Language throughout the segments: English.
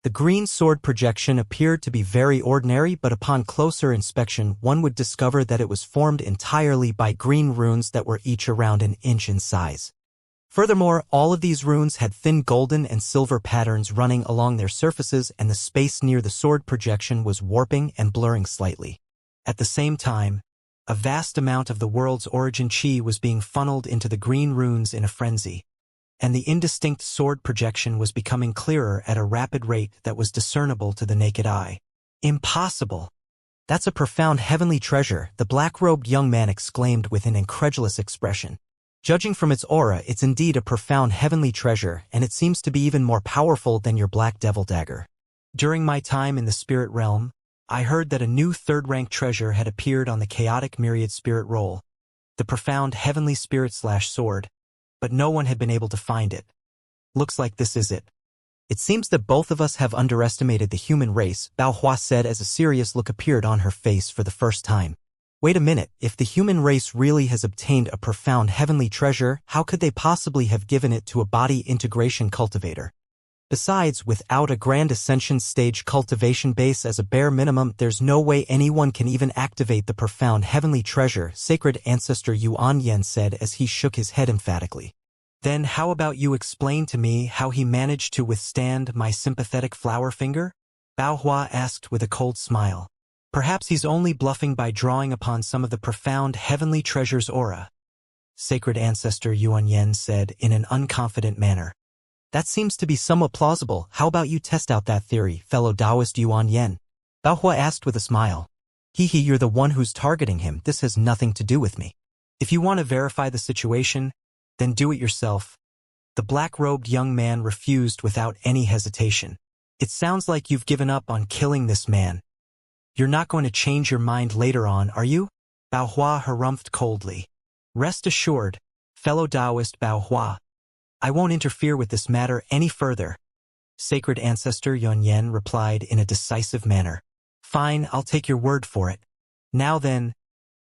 The green sword projection appeared to be very ordinary, but upon closer inspection one would discover that it was formed entirely by green runes that were each around an inch in size. Furthermore, all of these runes had thin golden and silver patterns running along their surfaces, and the space near the sword projection was warping and blurring slightly. At the same time, a vast amount of the world's origin chi was being funneled into the green runes in a frenzy, and the indistinct sword projection was becoming clearer at a rapid rate that was discernible to the naked eye. Impossible! That's a profound heavenly treasure, the black-robed young man exclaimed with an incredulous expression. Judging from its aura, it's indeed a profound heavenly treasure, and it seems to be even more powerful than your black devil dagger. During my time in the spirit realm, I heard that a new third-rank treasure had appeared on the chaotic myriad spirit roll, the profound heavenly spirit/sword, but no one had been able to find it. Looks like this is it. It seems that both of us have underestimated the human race, Bao Hua said as a serious look appeared on her face for the first time. Wait a minute, if the human race really has obtained a profound heavenly treasure, how could they possibly have given it to a body integration cultivator? Besides, without a grand Ascension stage cultivation base as a bare minimum, there's no way anyone can even activate the profound heavenly treasure, Sacred Ancestor Yuan Yen said as he shook his head emphatically. Then how about you explain to me how he managed to withstand my sympathetic flower finger? Bao Hua asked with a cold smile. Perhaps he's only bluffing by drawing upon some of the profound heavenly treasure's aura, Sacred Ancestor Yuan Yen said in an unconfident manner. That seems to be somewhat plausible. How about you test out that theory, fellow Taoist Yuan Yen? Bao Hua asked with a smile. You're the one who's targeting him. This has nothing to do with me. If you want to verify the situation, then do it yourself. The black-robed young man refused without any hesitation. It sounds like you've given up on killing this man. You're not going to change your mind later on, are you? Bao Hua harumphed coldly. Rest assured, fellow Taoist Bao Hua, I won't interfere with this matter any further. Sacred Ancestor Yuan Yen replied in a decisive manner. Fine, I'll take your word for it. Now then,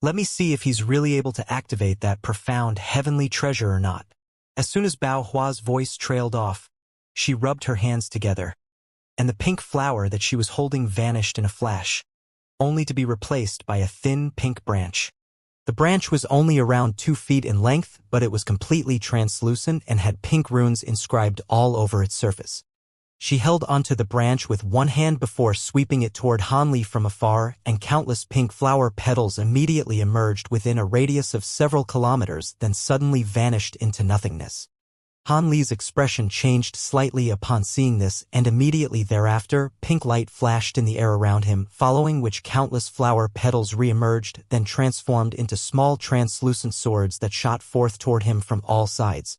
let me see if he's really able to activate that profound heavenly treasure or not. As soon as Bao Hua's voice trailed off, she rubbed her hands together, and the pink flower that she was holding vanished in a flash, only to be replaced by a thin pink branch. The branch was only around 2 feet in length, but it was completely translucent and had pink runes inscribed all over its surface. She held onto the branch with one hand before sweeping it toward Hanli from afar, and countless pink flower petals immediately emerged within a radius of several kilometers, then suddenly vanished into nothingness. Hanli's expression changed slightly upon seeing this, and immediately thereafter, pink light flashed in the air around him, following which countless flower petals re-emerged, then transformed into small translucent swords that shot forth toward him from all sides.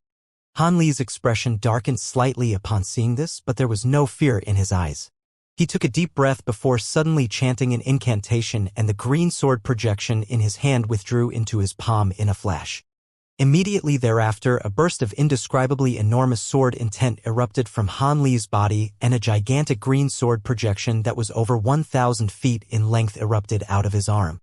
Hanli's expression darkened slightly upon seeing this, but there was no fear in his eyes. He took a deep breath before suddenly chanting an incantation, and the green sword projection in his hand withdrew into his palm in a flash. Immediately thereafter, a burst of indescribably enormous sword intent erupted from Han Li's body, and a gigantic green sword projection that was over 1,000 feet in length erupted out of his arm.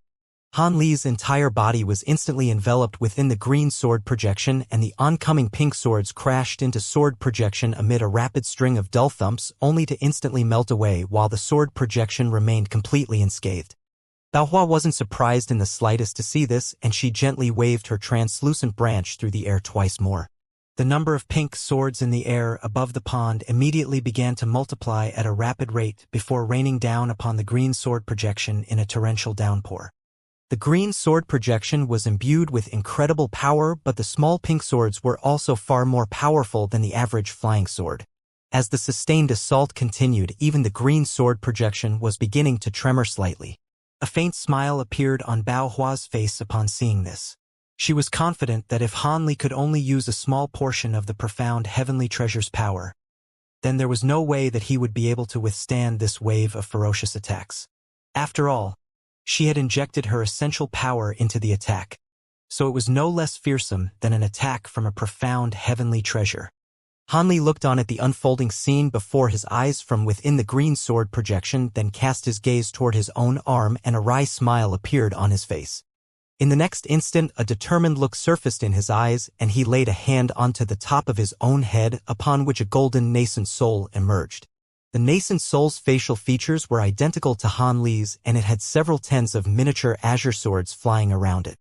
Han Li's entire body was instantly enveloped within the green sword projection, and the oncoming pink swords crashed into sword projection amid a rapid string of dull thumps, only to instantly melt away while the sword projection remained completely unscathed. Bao Hua wasn't surprised in the slightest to see this, and she gently waved her translucent branch through the air twice more. The number of pink swords in the air above the pond immediately began to multiply at a rapid rate before raining down upon the green sword projection in a torrential downpour. The green sword projection was imbued with incredible power, but the small pink swords were also far more powerful than the average flying sword. As the sustained assault continued, even the green sword projection was beginning to tremor slightly. A faint smile appeared on Bao Hua's face upon seeing this. She was confident that if Han Li could only use a small portion of the profound heavenly treasure's power, then there was no way that he would be able to withstand this wave of ferocious attacks. After all, she had injected her essential power into the attack, so it was no less fearsome than an attack from a profound heavenly treasure. Han Li looked on at the unfolding scene before his eyes from within the green sword projection, then cast his gaze toward his own arm, and a wry smile appeared on his face. In the next instant, a determined look surfaced in his eyes, and he laid a hand onto the top of his own head, upon which a golden nascent soul emerged. The nascent soul's facial features were identical to Han Li's, and it had several tens of miniature azure swords flying around it.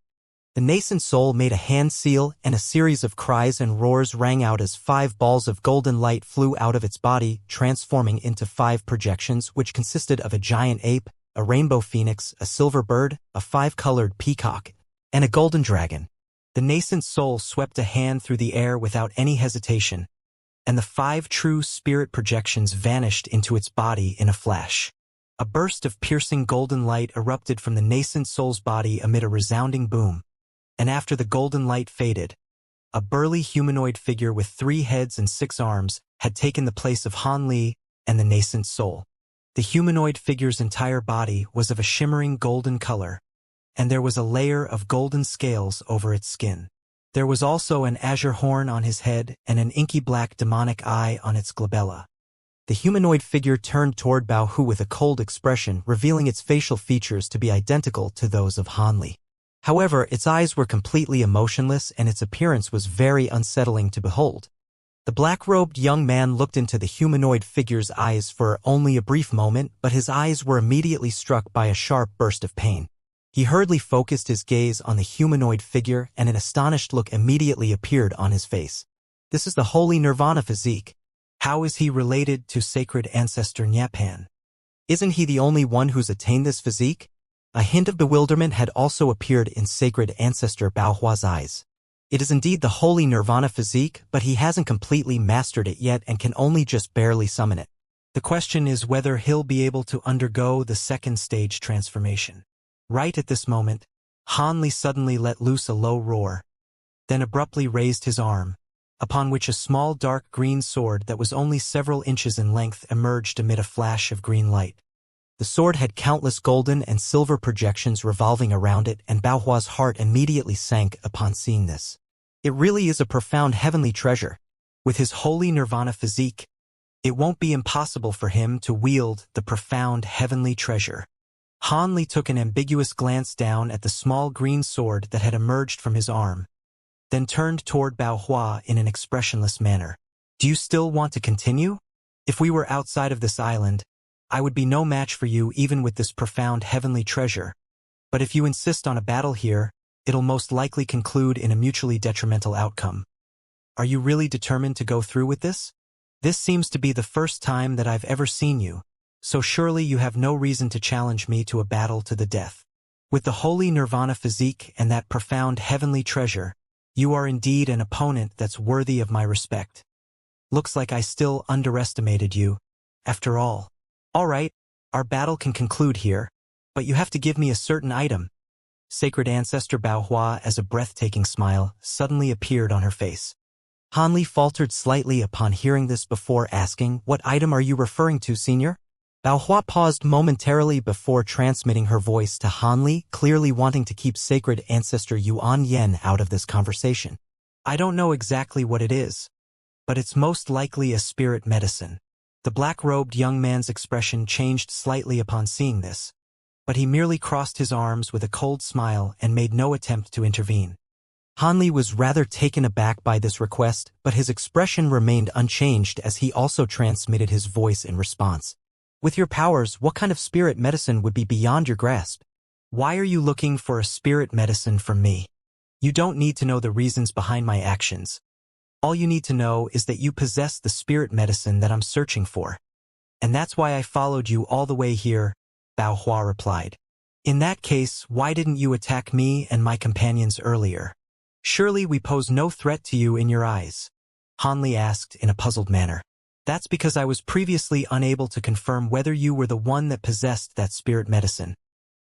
The nascent soul made a hand seal, and a series of cries and roars rang out as 5 balls of golden light flew out of its body, transforming into 5 projections which consisted of a giant ape, a rainbow phoenix, a silver bird, a 5-colored peacock, and a golden dragon. The nascent soul swept a hand through the air without any hesitation, and the 5 true spirit projections vanished into its body in a flash. A burst of piercing golden light erupted from the nascent soul's body amid a resounding boom, and after the golden light faded, a burly humanoid figure with 3 heads and 6 arms had taken the place of Han Li and the nascent soul. The humanoid figure's entire body was of a shimmering golden color, and there was a layer of golden scales over its skin. There was also an azure horn on his head and an inky black demonic eye on its glabella. The humanoid figure turned toward Bao Hu with a cold expression, revealing its facial features to be identical to those of Han Li. However, its eyes were completely emotionless and its appearance was very unsettling to behold. The black-robed young man looked into the humanoid figure's eyes for only a brief moment, but his eyes were immediately struck by a sharp burst of pain. He hurriedly focused his gaze on the humanoid figure, and an astonished look immediately appeared on his face. This is the holy Nirvana physique. How is he related to sacred ancestor Nyapan? Isn't he the only one who's attained this physique? A hint of bewilderment had also appeared in sacred ancestor Bao Hua's eyes. It is indeed the holy Nirvana physique, but he hasn't completely mastered it yet and can only just barely summon it. The question is whether he'll be able to undergo the 2nd stage transformation. Right at this moment, Han Li suddenly let loose a low roar, then abruptly raised his arm, upon which a small dark green sword that was only several inches in length emerged amid a flash of green light. The sword had countless golden and silver projections revolving around it, and Bao Hua's heart immediately sank upon seeing this. It really is a profound heavenly treasure. With his holy Nirvana physique, it won't be impossible for him to wield the profound heavenly treasure. Han Li took an ambiguous glance down at the small green sword that had emerged from his arm, then turned toward Bao Hua in an expressionless manner. Do you still want to continue? If we were outside of this island, I would be no match for you even with this profound heavenly treasure. But if you insist on a battle here, it'll most likely conclude in a mutually detrimental outcome. Are you really determined to go through with this? This seems to be the first time that I've ever seen you, so surely you have no reason to challenge me to a battle to the death. With the holy Nirvana physique and that profound heavenly treasure, you are indeed an opponent that's worthy of my respect. Looks like I still underestimated you, after all. All right, our battle can conclude here, but you have to give me a certain item. Sacred Ancestor Bao Hua, as a breathtaking smile, suddenly appeared on her face. Han Li faltered slightly upon hearing this before asking, "What item are you referring to, Senior?" Bao Hua paused momentarily before transmitting her voice to Han Li, clearly wanting to keep Sacred Ancestor Yuan Yen out of this conversation. "I don't know exactly what it is, but it's most likely a spirit medicine." The black-robed young man's expression changed slightly upon seeing this, but he merely crossed his arms with a cold smile and made no attempt to intervene. Han Li was rather taken aback by this request, but his expression remained unchanged as he also transmitted his voice in response. "With your powers, what kind of spirit medicine would be beyond your grasp? Why are you looking for a spirit medicine from me? You don't need to know the reasons behind my actions. All you need to know is that you possess the spirit medicine that I'm searching for. And that's why I followed you all the way here," Bao Hua replied. "In that case, why didn't you attack me and my companions earlier? Surely we pose no threat to you in your eyes," Han Li asked in a puzzled manner. "That's because I was previously unable to confirm whether you were the one that possessed that spirit medicine.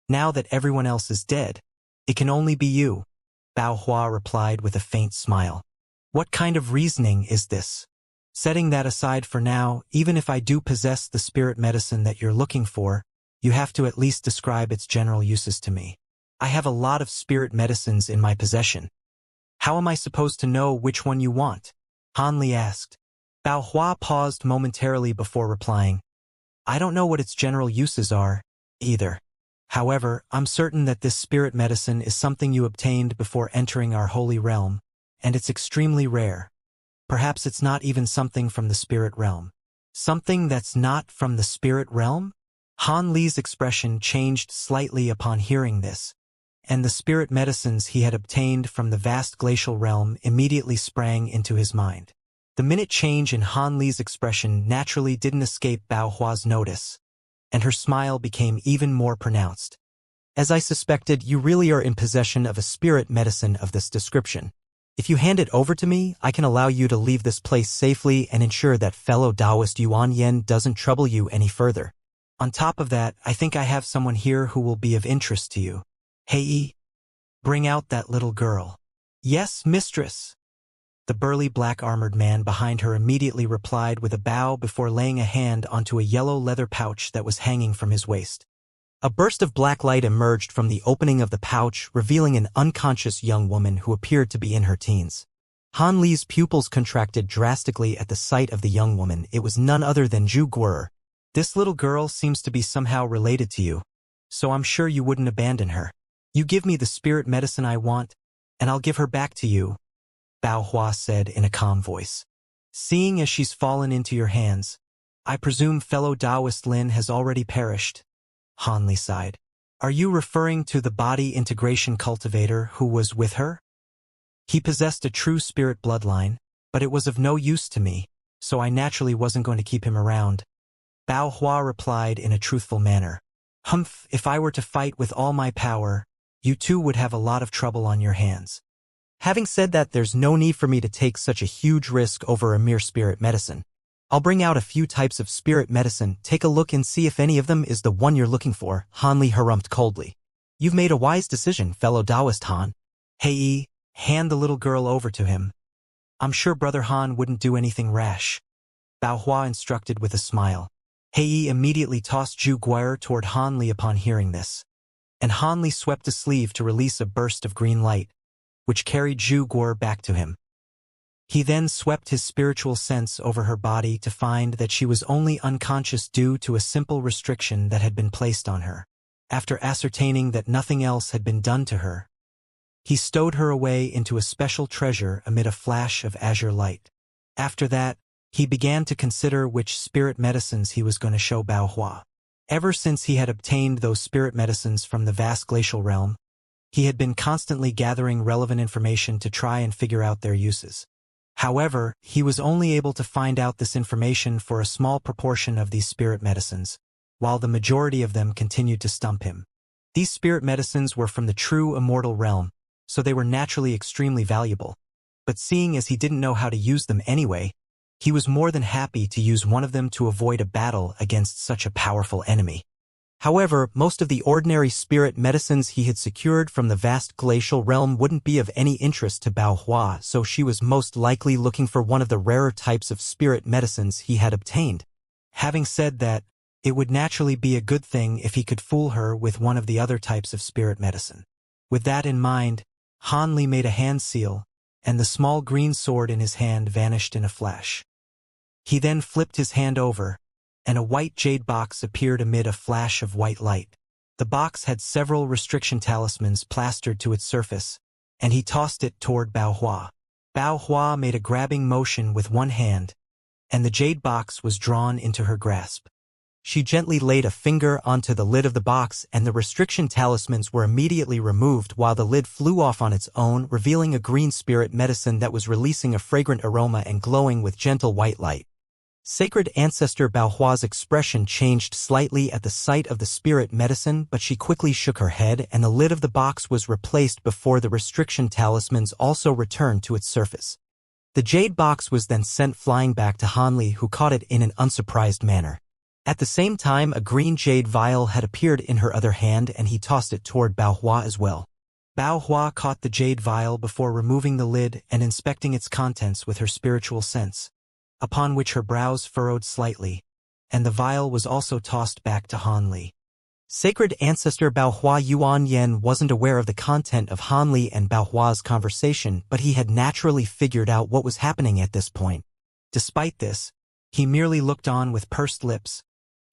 Now that everyone else is dead, it can only be you," Bao Hua replied with a faint smile. "What kind of reasoning is this? Setting that aside for now, even if I do possess the spirit medicine that you're looking for, you have to at least describe its general uses to me. I have a lot of spirit medicines in my possession. How am I supposed to know which one you want?" Han Li asked. Bao Hua paused momentarily before replying, "I don't know what its general uses are, either. However, I'm certain that this spirit medicine is something you obtained before entering our holy realm, and it's extremely rare. Perhaps it's not even something from the spirit realm. Something that's not from the spirit realm? Han Li's expression changed slightly upon hearing this, and the spirit medicines he had obtained from the vast glacial realm immediately sprang into his mind. The minute change in Han Li's expression naturally didn't escape Bao Hua's notice, and her smile became even more pronounced. As I suspected, you really are in possession of a spirit medicine of this description. If you hand it over to me, I can allow you to leave this place safely and ensure that fellow Taoist Yuan Yen doesn't trouble you any further. On top of that, I think I have someone here who will be of interest to you. Hey, bring out that little girl. Yes, mistress. The burly black-armored man behind her immediately replied with a bow before laying a hand onto a yellow leather pouch that was hanging from his waist. A burst of black light emerged from the opening of the pouch, revealing an unconscious young woman who appeared to be in her teens. Han Li's pupils contracted drastically at the sight of the young woman. It was none other than Zhu Guer. This little girl seems to be somehow related to you, so I'm sure you wouldn't abandon her. You give me the spirit medicine I want, and I'll give her back to you, Bao Hua said in a calm voice. Seeing as she's fallen into your hands, I presume fellow Taoist Lin has already perished. Han Li sighed. Are you referring to the body integration cultivator who was with her? He possessed a true spirit bloodline, but it was of no use to me, so I naturally wasn't going to keep him around. Bao Hua replied in a truthful manner. Humph, if I were to fight with all my power, you too would have a lot of trouble on your hands. Having said that, there's no need for me to take such a huge risk over a mere spirit medicine. I'll bring out a few types of spirit medicine, take a look and see if any of them is the one you're looking for, Han Li harumphed coldly. You've made a wise decision, fellow Taoist Han. Hey, hand the little girl over to him. I'm sure Brother Han wouldn't do anything rash. Bao Hua instructed with a smile. Hei immediately tossed Zhu Guer toward Han Li upon hearing this, and Han Li swept a sleeve to release a burst of green light, which carried Zhu Guer back to him. He then swept his spiritual sense over her body to find that she was only unconscious due to a simple restriction that had been placed on her. After ascertaining that nothing else had been done to her, he stowed her away into a special treasure amid a flash of azure light. After that, he began to consider which spirit medicines he was going to show Bao Hua. Ever since he had obtained those spirit medicines from the vast glacial realm, he had been constantly gathering relevant information to try and figure out their uses. However, he was only able to find out this information for a small proportion of these spirit medicines, while the majority of them continued to stump him. These spirit medicines were from the true immortal realm, so they were naturally extremely valuable. But seeing as he didn't know how to use them anyway, he was more than happy to use one of them to avoid a battle against such a powerful enemy. However, most of the ordinary spirit medicines he had secured from the vast glacial realm wouldn't be of any interest to Bao Hua, so she was most likely looking for one of the rarer types of spirit medicines he had obtained. Having said that, it would naturally be a good thing if he could fool her with one of the other types of spirit medicine. With that in mind, Han Li made a hand seal, and the small green sword in his hand vanished in a flash. He then flipped his hand over, and a white jade box appeared amid a flash of white light. The box had several restriction talismans plastered to its surface, and he tossed it toward Bao Hua. Bao Hua made a grabbing motion with one hand, and the jade box was drawn into her grasp. She gently laid a finger onto the lid of the box, and the restriction talismans were immediately removed while the lid flew off on its own, revealing a green spirit medicine that was releasing a fragrant aroma and glowing with gentle white light. Sacred Ancestor Bao Hua's expression changed slightly at the sight of the spirit medicine, but she quickly shook her head, and the lid of the box was replaced before the restriction talismans also returned to its surface. The jade box was then sent flying back to Han Li, who caught it in an unsurprised manner. At the same time, a green jade vial had appeared in her other hand, and he tossed it toward Bao Hua as well. Bao Hua caught the jade vial before removing the lid and inspecting its contents with her spiritual sense, upon which her brows furrowed slightly, and the vial was also tossed back to Han Li. Sacred Ancestor Bao Hua Yuan Yen wasn't aware of the content of Han Li and Bao Hua's conversation, but he had naturally figured out what was happening at this point. Despite this, he merely looked on with pursed lips,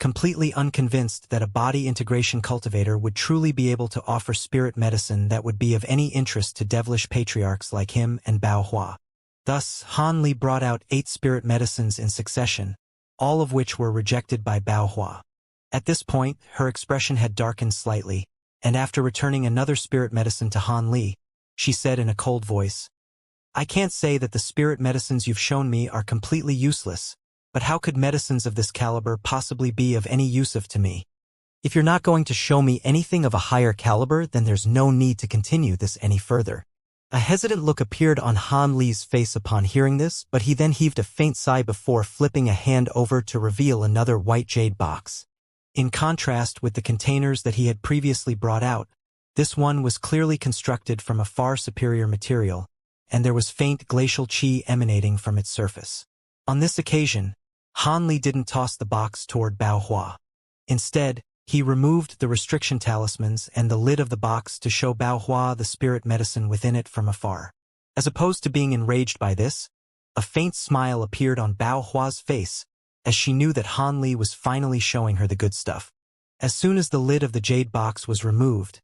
completely unconvinced that a body integration cultivator would truly be able to offer spirit medicine that would be of any interest to devilish patriarchs like him and Bao Hua. Thus, Han Li brought out 8 spirit medicines in succession, all of which were rejected by Bao Hua. At this point, her expression had darkened slightly, and after returning another spirit medicine to Han Li, she said in a cold voice, "I can't say that the spirit medicines you've shown me are completely useless, but how could medicines of this caliber possibly be of any use to me? If you're not going to show me anything of a higher caliber, then there's no need to continue this any further." A hesitant look appeared on Han Li's face upon hearing this, but he then heaved a faint sigh before flipping a hand over to reveal another white jade box. In contrast with the containers that he had previously brought out, this one was clearly constructed from a far superior material, and there was faint glacial qi emanating from its surface. On this occasion, Han Li didn't toss the box toward Bao Hua. Instead, he removed the restriction talismans and the lid of the box to show Bao Hua the spirit medicine within it from afar. As opposed to being enraged by this, a faint smile appeared on Bao Hua's face as she knew that Han Li was finally showing her the good stuff. As soon as the lid of the jade box was removed,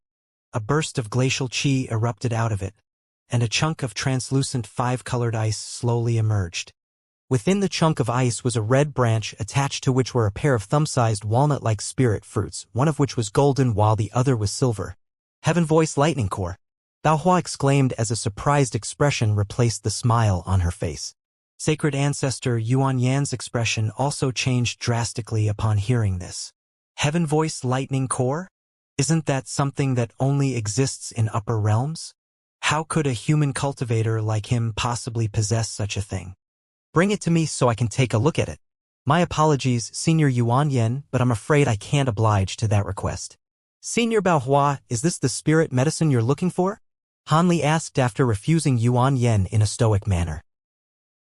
a burst of glacial qi erupted out of it, and a chunk of translucent five-colored ice slowly emerged. Within the chunk of ice was a red branch attached to which were a pair of thumb-sized walnut-like spirit fruits, one of which was golden while the other was silver. "Heaven Voice Lightning Core!" Bao Hua exclaimed as a surprised expression replaced the smile on her face. Sacred Ancestor Yuan Yan's expression also changed drastically upon hearing this. "Heaven Voice Lightning Core? Isn't that something that only exists in upper realms? How could a human cultivator like him possibly possess such a thing? Bring it to me so I can take a look at it." "My apologies, Senior Yuan Yan, but I'm afraid I can't oblige to that request." "Senior Bao Hua, is this the spirit medicine you're looking for?" Han Li asked after refusing Yuan Yan in a stoic manner.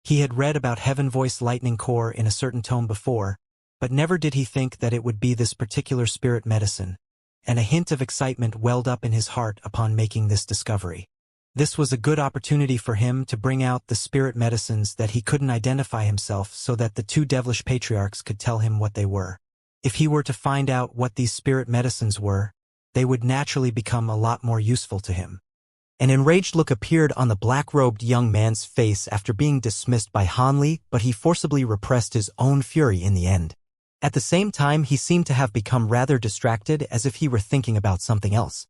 He had read about Heaven Voice Lightning Core in a certain tome before, but never did he think that it would be this particular spirit medicine, and a hint of excitement welled up in his heart upon making this discovery. This was a good opportunity for him to bring out the spirit medicines that he couldn't identify himself so that the two devilish patriarchs could tell him what they were. If he were to find out what these spirit medicines were, they would naturally become a lot more useful to him. An enraged look appeared on the black-robed young man's face after being dismissed by Han Li, but he forcibly repressed his own fury in the end. At the same time, he seemed to have become rather distracted, as if he were thinking about something else.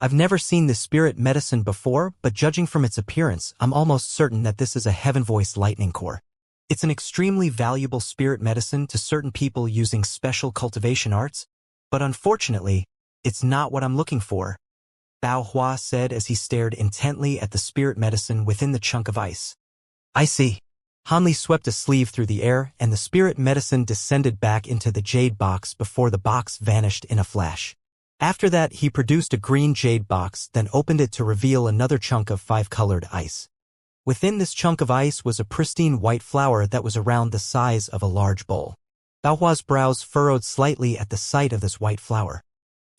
"I've never seen this spirit medicine before, but judging from its appearance, I'm almost certain that this is a Heaven Voice Lightning Core. It's an extremely valuable spirit medicine to certain people using special cultivation arts, but unfortunately, it's not what I'm looking for," Bao Hua said as he stared intently at the spirit medicine within the chunk of ice. "I see." Han Li swept a sleeve through the air, and the spirit medicine descended back into the jade box before the box vanished in a flash. After that, he produced a green jade box, then opened it to reveal another chunk of five-colored ice. Within this chunk of ice was a pristine white flower that was around the size of a large bowl. Bao Hua's brows furrowed slightly at the sight of this white flower.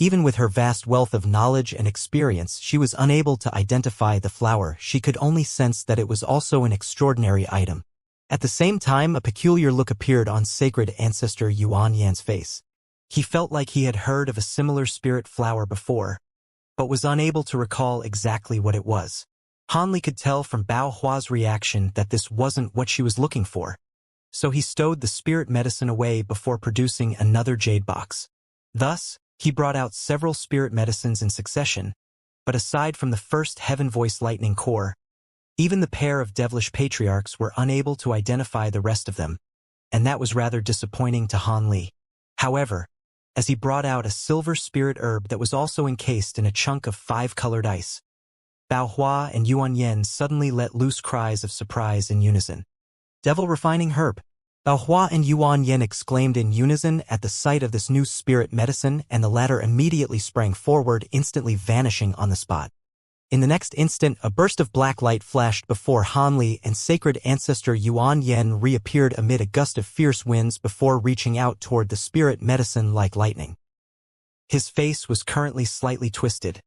Even with her vast wealth of knowledge and experience, she was unable to identify the flower. She could only sense that it was also an extraordinary item. At the same time, a peculiar look appeared on Sacred Ancestor Yuan Yan's face. He felt like he had heard of a similar spirit flower before, but was unable to recall exactly what it was. Han Li could tell from Bao Hua's reaction that this wasn't what she was looking for, so he stowed the spirit medicine away before producing another jade box. Thus, he brought out several spirit medicines in succession, but aside from the first Heaven Voice Lightning Core, even the pair of devilish patriarchs were unable to identify the rest of them, and that was rather disappointing to Han Li. However, as he brought out a silver spirit herb that was also encased in a chunk of five-colored ice, Bao Hua and Yuan Yan suddenly let loose cries of surprise in unison. "Devil Refining Herb!" Bao Hua and Yuan Yan exclaimed in unison at the sight of this new spirit medicine, and the latter immediately sprang forward, instantly vanishing on the spot. In the next instant, a burst of black light flashed before Han Li, and Sacred Ancestor Yuan Yan reappeared amid a gust of fierce winds before reaching out toward the spirit medicine like lightning. His face was currently slightly twisted,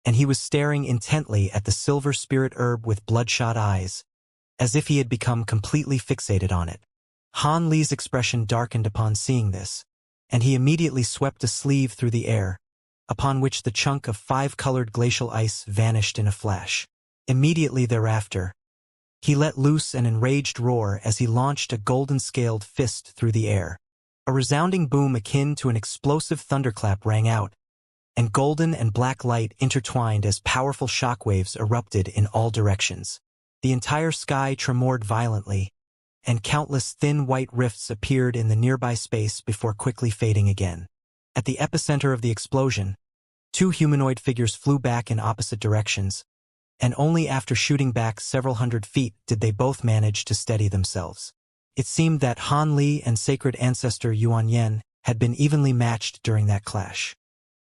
and he was staring intently at the silver spirit herb with bloodshot eyes, as if he had become completely fixated on it. Han Li's expression darkened upon seeing this, and he immediately swept a sleeve through the air, upon which the chunk of five-colored glacial ice vanished in a flash. Immediately thereafter, He let loose an enraged roar as he launched a golden-scaled fist through the air. A resounding boom akin to an explosive thunderclap rang out, and golden and black light intertwined as powerful shockwaves erupted in all directions. The entire sky tremored violently, and countless thin white rifts appeared in the nearby space before quickly fading again. At the epicenter of the explosion, two humanoid figures flew back in opposite directions, and only after shooting back several hundred feet did they both manage to steady themselves. It seemed that Han Li and sacred ancestor Yuan Yen had been evenly matched during that clash.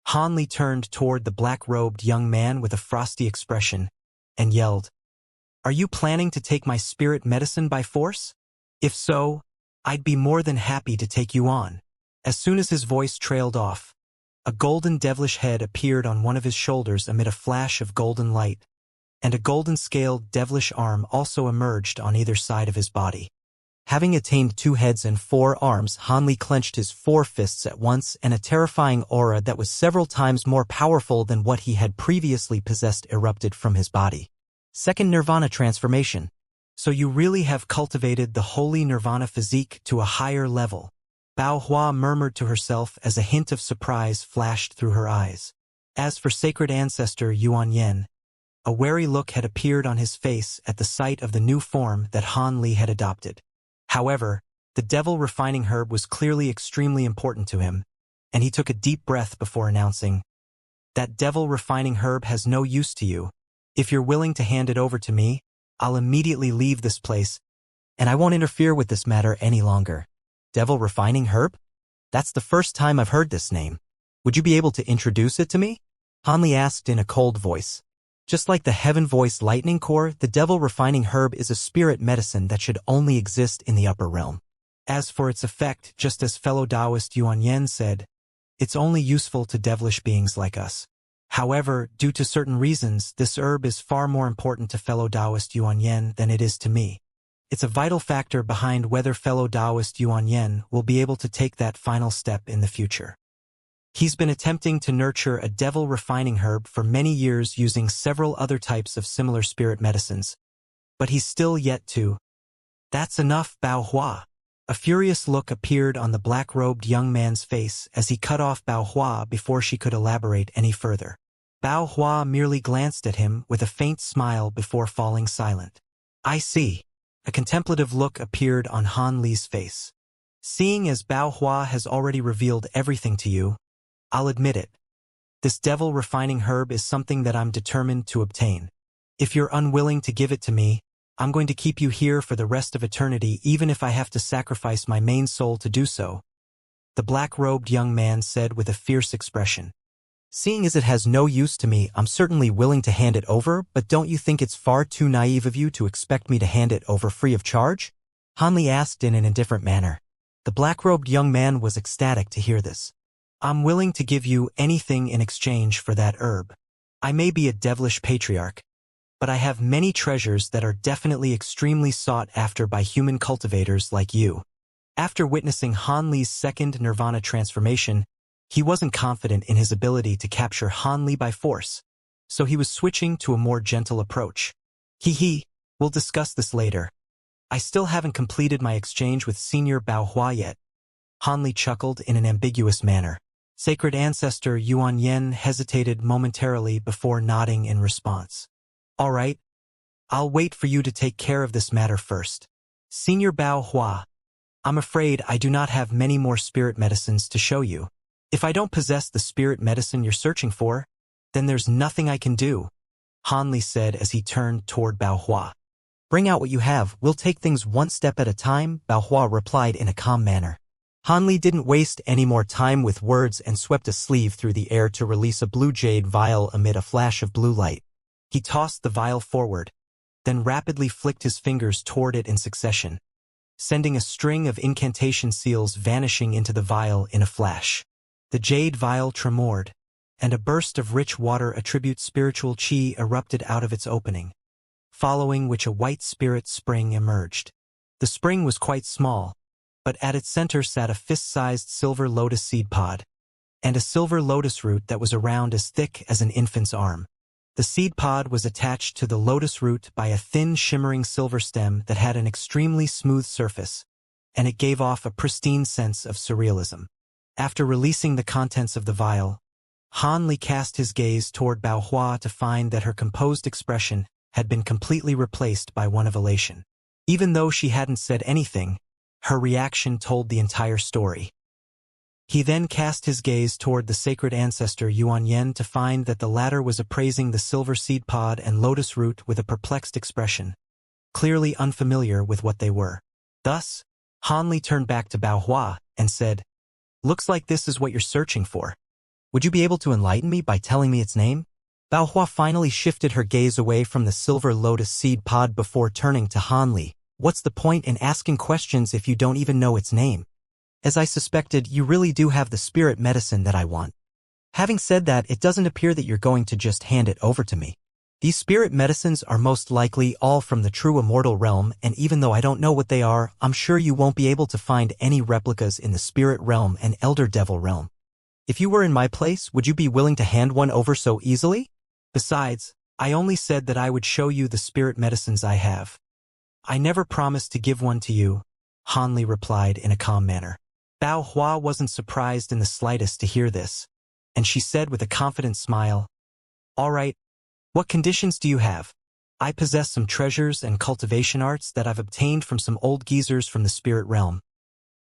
Han Li turned toward the black-robed young man with a frosty expression and yelled, "Are you planning to take my spirit medicine by force? If so, I'd be more than happy to take you on." As soon as his voice trailed off, a golden devilish head appeared on one of his shoulders amid a flash of golden light, and a golden-scaled devilish arm also emerged on either side of his body. Having attained 2 heads and 4 arms, Han Li clenched his 4 fists at once, and a terrifying aura that was several times more powerful than what he had previously possessed erupted from his body. Second Nirvana transformation. So you really have cultivated the holy Nirvana physique to a higher level. Bao Hua murmured to herself as a hint of surprise flashed through her eyes. As for sacred ancestor Yuan Yen, a wary look had appeared on his face at the sight of the new form that Han Li had adopted. However, the devil refining herb was clearly extremely important to him, and he took a deep breath before announcing, "That devil refining herb has no use to you. If you're willing to hand it over to me, I'll immediately leave this place, and I won't interfere with this matter any longer." Devil refining herb? That's the first time I've heard this name. Would you be able to introduce it to me? Han Li asked in a cold voice. Just like the Heaven Voice Lightning Core, the Devil Refining Herb is a spirit medicine that should only exist in the upper realm. As for its effect, just as fellow Taoist Yuan Yen said, it's only useful to devilish beings like us. However, due to certain reasons, this herb is far more important to fellow Taoist Yuan Yen than it is to me. It's a vital factor behind whether fellow Taoist Yuan Yen will be able to take that final step in the future. He's been attempting to nurture a devil refining herb for many years using several other types of similar spirit medicines, but he's still yet to. That's enough, Bao Hua. A furious look appeared on the black-robed young man's face as he cut off Bao Hua before she could elaborate any further. Bao Hua merely glanced at him with a faint smile before falling silent. I see. A contemplative look appeared on Han Li's face. Seeing as Bao Hua has already revealed everything to you, I'll admit it. This devil refining herb is something that I'm determined to obtain. If you're unwilling to give it to me, I'm going to keep you here for the rest of eternity even if I have to sacrifice my main soul to do so, the black-robed young man said with a fierce expression. Seeing as it has no use to me, I'm certainly willing to hand it over, but don't you think it's far too naive of you to expect me to hand it over free of charge? Han Li asked in an indifferent manner. The black-robed young man was ecstatic to hear this. I'm willing to give you anything in exchange for that herb. I may be a devilish patriarch, but I have many treasures that are definitely extremely sought after by human cultivators like you. After witnessing Han Li's second Nirvana transformation, he wasn't confident in his ability to capture Han Li by force, so he was switching to a more gentle approach. We'll discuss this later. I still haven't completed my exchange with Senior Bao Hua yet. Han Li chuckled in an ambiguous manner. Sacred ancestor Yuan Yen hesitated momentarily before nodding in response. All right, I'll wait for you to take care of this matter first. Senior Bao Hua, I'm afraid I do not have many more spirit medicines to show you. If I don't possess the spirit medicine you're searching for, then there's nothing I can do, Han Li said as he turned toward Bao Hua. Bring out what you have, we'll take things one step at a time, Bao Hua replied in a calm manner. Han Li didn't waste any more time with words and swept a sleeve through the air to release a blue jade vial amid a flash of blue light. He tossed the vial forward, then rapidly flicked his fingers toward it in succession, sending a string of incantation seals vanishing into the vial in a flash. The jade vial tremored, and a burst of rich water attribute spiritual chi erupted out of its opening, following which a white spirit spring emerged. The spring was quite small, but at its center sat a fist-sized silver lotus seed pod, and a silver lotus root that was around as thick as an infant's arm. The seed pod was attached to the lotus root by a thin, shimmering silver stem that had an extremely smooth surface, and it gave off a pristine sense of surrealism. After releasing the contents of the vial, Han Li cast his gaze toward Bao Hua to find that her composed expression had been completely replaced by one of elation. Even though she hadn't said anything, her reaction told the entire story. He then cast his gaze toward the sacred ancestor Yuan Yen to find that the latter was appraising the silver seed pod and lotus root with a perplexed expression, clearly unfamiliar with what they were. Thus, Han Li turned back to Bao Hua and said, "Looks like this is what you're searching for. Would you be able to enlighten me by telling me its name?" Bao Hua finally shifted her gaze away from the silver lotus seed pod before turning to Han Li. "What's the point in asking questions if you don't even know its name? As I suspected, you really do have the spirit medicine that I want. Having said that, it doesn't appear that you're going to just hand it over to me. These spirit medicines are most likely all from the true immortal realm, and even though I don't know what they are, I'm sure you won't be able to find any replicas in the spirit realm and elder devil realm. If you were in my place, would you be willing to hand one over so easily? Besides, I only said that I would show you the spirit medicines I have. I never promised to give one to you," Han Li replied in a calm manner. Bao Hua wasn't surprised in the slightest to hear this, and she said with a confident smile, "All right, what conditions do you have? I possess some treasures and cultivation arts that I've obtained from some old geezers from the spirit realm.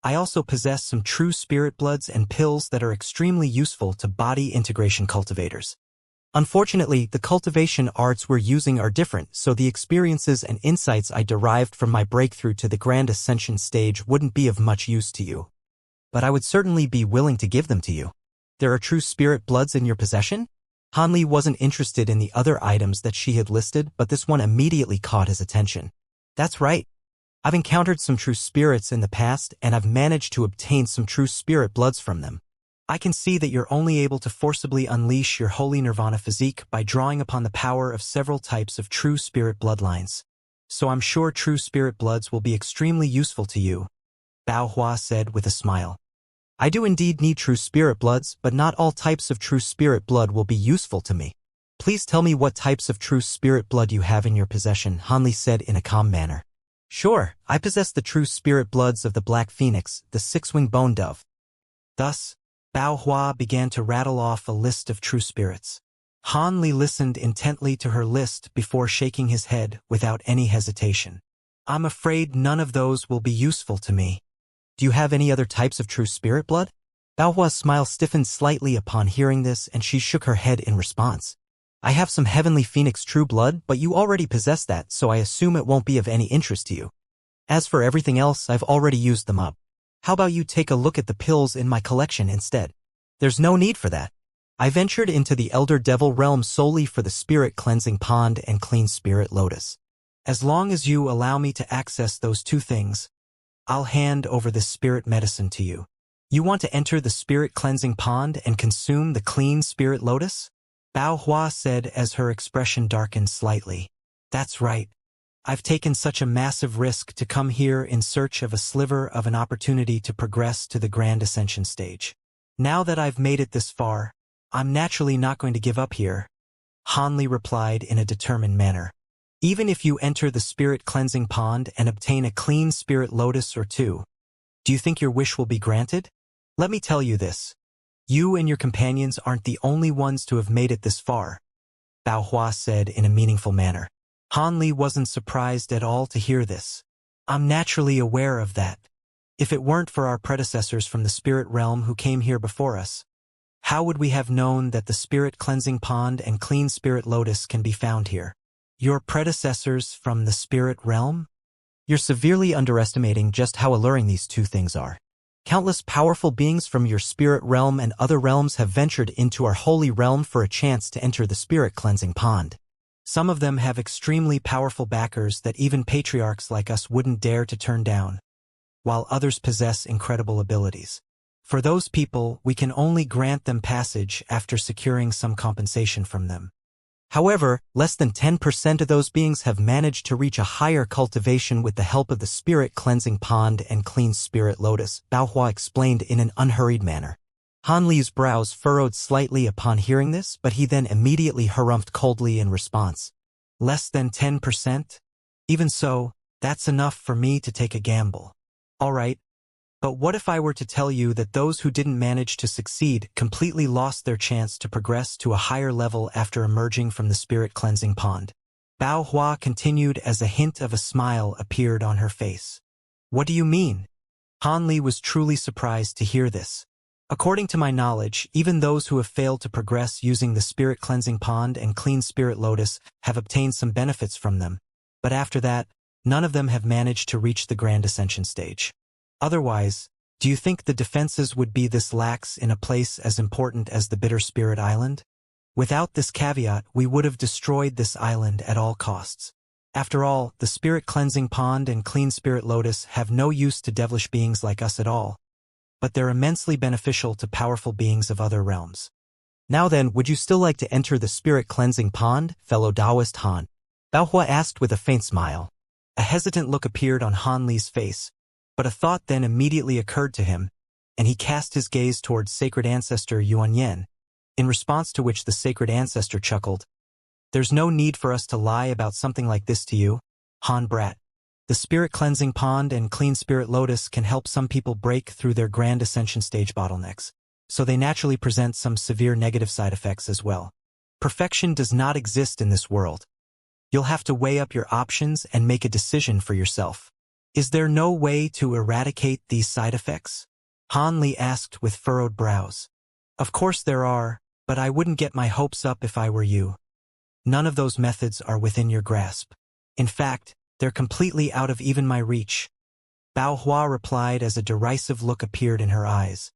I also possess some true spirit bloods and pills that are extremely useful to body integration cultivators. Unfortunately, the cultivation arts we're using are different, so the experiences and insights I derived from my breakthrough to the Grand Ascension stage wouldn't be of much use to you. But I would certainly be willing to give them to you. There are true spirit bloods in your possession?" Han Li wasn't interested in the other items that she had listed, but this one immediately caught his attention. "That's right. I've encountered some true spirits in the past, and I've managed to obtain some true spirit bloods from them. I can see that you're only able to forcibly unleash your holy nirvana physique by drawing upon the power of several types of true spirit bloodlines. So I'm sure true spirit bloods will be extremely useful to you," Bao Hua said with a smile. "I do indeed need true spirit bloods, but not all types of true spirit blood will be useful to me. Please tell me what types of true spirit blood you have in your possession," Han Li said in a calm manner. "Sure, I possess the true spirit bloods of the Black Phoenix, the Six-Winged Bone Dove." Thus, Bao Hua began to rattle off a list of true spirits. Han Li listened intently to her list before shaking his head without any hesitation. "I'm afraid none of those will be useful to me. Do you have any other types of true spirit blood?" Bao Hua's smile stiffened slightly upon hearing this, and she shook her head in response. "I have some Heavenly Phoenix true blood, but you already possess that, so I assume it won't be of any interest to you. As for everything else, I've already used them up. How about you take a look at the pills in my collection instead?" "There's no need for that. I ventured into the Elder Devil realm solely for the Spirit Cleansing Pond and Clean Spirit Lotus. As long as you allow me to access those two things, I'll hand over this spirit medicine to you. You want to enter the Spirit Cleansing Pond and consume the Clean Spirit Lotus?" Bao Hua said as her expression darkened slightly. "That's right. I've taken such a massive risk to come here in search of a sliver of an opportunity to progress to the Grand Ascension stage. Now that I've made it this far, I'm naturally not going to give up here," Han Li replied in a determined manner. "Even if you enter the Spirit Cleansing Pond and obtain a clean Spirit Lotus or two, do you think your wish will be granted? Let me tell you this. You and your companions aren't the only ones to have made it this far," Bao Hua said in a meaningful manner. Han Li wasn't surprised at all to hear this. "I'm naturally aware of that. If it weren't for our predecessors from the spirit realm who came here before us, how would we have known that the Spirit Cleansing Pond and Clean Spirit Lotus can be found here?" "Your predecessors from the spirit realm? You're severely underestimating just how alluring these two things are. Countless powerful beings from your spirit realm and other realms have ventured into our holy realm for a chance to enter the Spirit Cleansing Pond. Some of them have extremely powerful backers that even patriarchs like us wouldn't dare to turn down, while others possess incredible abilities. For those people, we can only grant them passage after securing some compensation from them. However, less than 10% of those beings have managed to reach a higher cultivation with the help of the Spirit Cleansing Pond and Clean Spirit Lotus," Bao Hua explained in an unhurried manner. Han Li's brows furrowed slightly upon hearing this, but he then immediately harumphed coldly in response. Less than 10%? Even so, that's enough for me to take a gamble. All right, but what if I were to tell you that those who didn't manage to succeed completely lost their chance to progress to a higher level after emerging from the spirit cleansing pond? Bao Hua continued as a hint of a smile appeared on her face. What do you mean? Han Li was truly surprised to hear this. According to my knowledge, even those who have failed to progress using the spirit cleansing pond and clean spirit lotus have obtained some benefits from them, but after that, none of them have managed to reach the grand ascension stage. Otherwise, do you think the defenses would be this lax in a place as important as the Bitter Spirit Island? Without this caveat, we would have destroyed this island at all costs. After all, the spirit cleansing pond and clean spirit lotus have no use to devilish beings like us at all, but they're immensely beneficial to powerful beings of other realms. Now then, would you still like to enter the spirit cleansing pond, fellow Taoist Han? Bao Hua asked with a faint smile. A hesitant look appeared on Han Li's face, but a thought then immediately occurred to him, and he cast his gaze towards sacred ancestor Yuan Yen, in response to which the sacred ancestor chuckled. There's no need for us to lie about something like this to you, Han Brat. The spirit cleansing pond and clean spirit lotus can help some people break through their grand ascension stage bottlenecks, so they naturally present some severe negative side effects as well. Perfection does not exist in this world. You'll have to weigh up your options and make a decision for yourself. Is there no way to eradicate these side effects? Han Li asked with furrowed brows. Of course there are, but I wouldn't get my hopes up if I were you. None of those methods are within your grasp. In fact, they're completely out of even my reach. Bao Hua replied as a derisive look appeared in her eyes.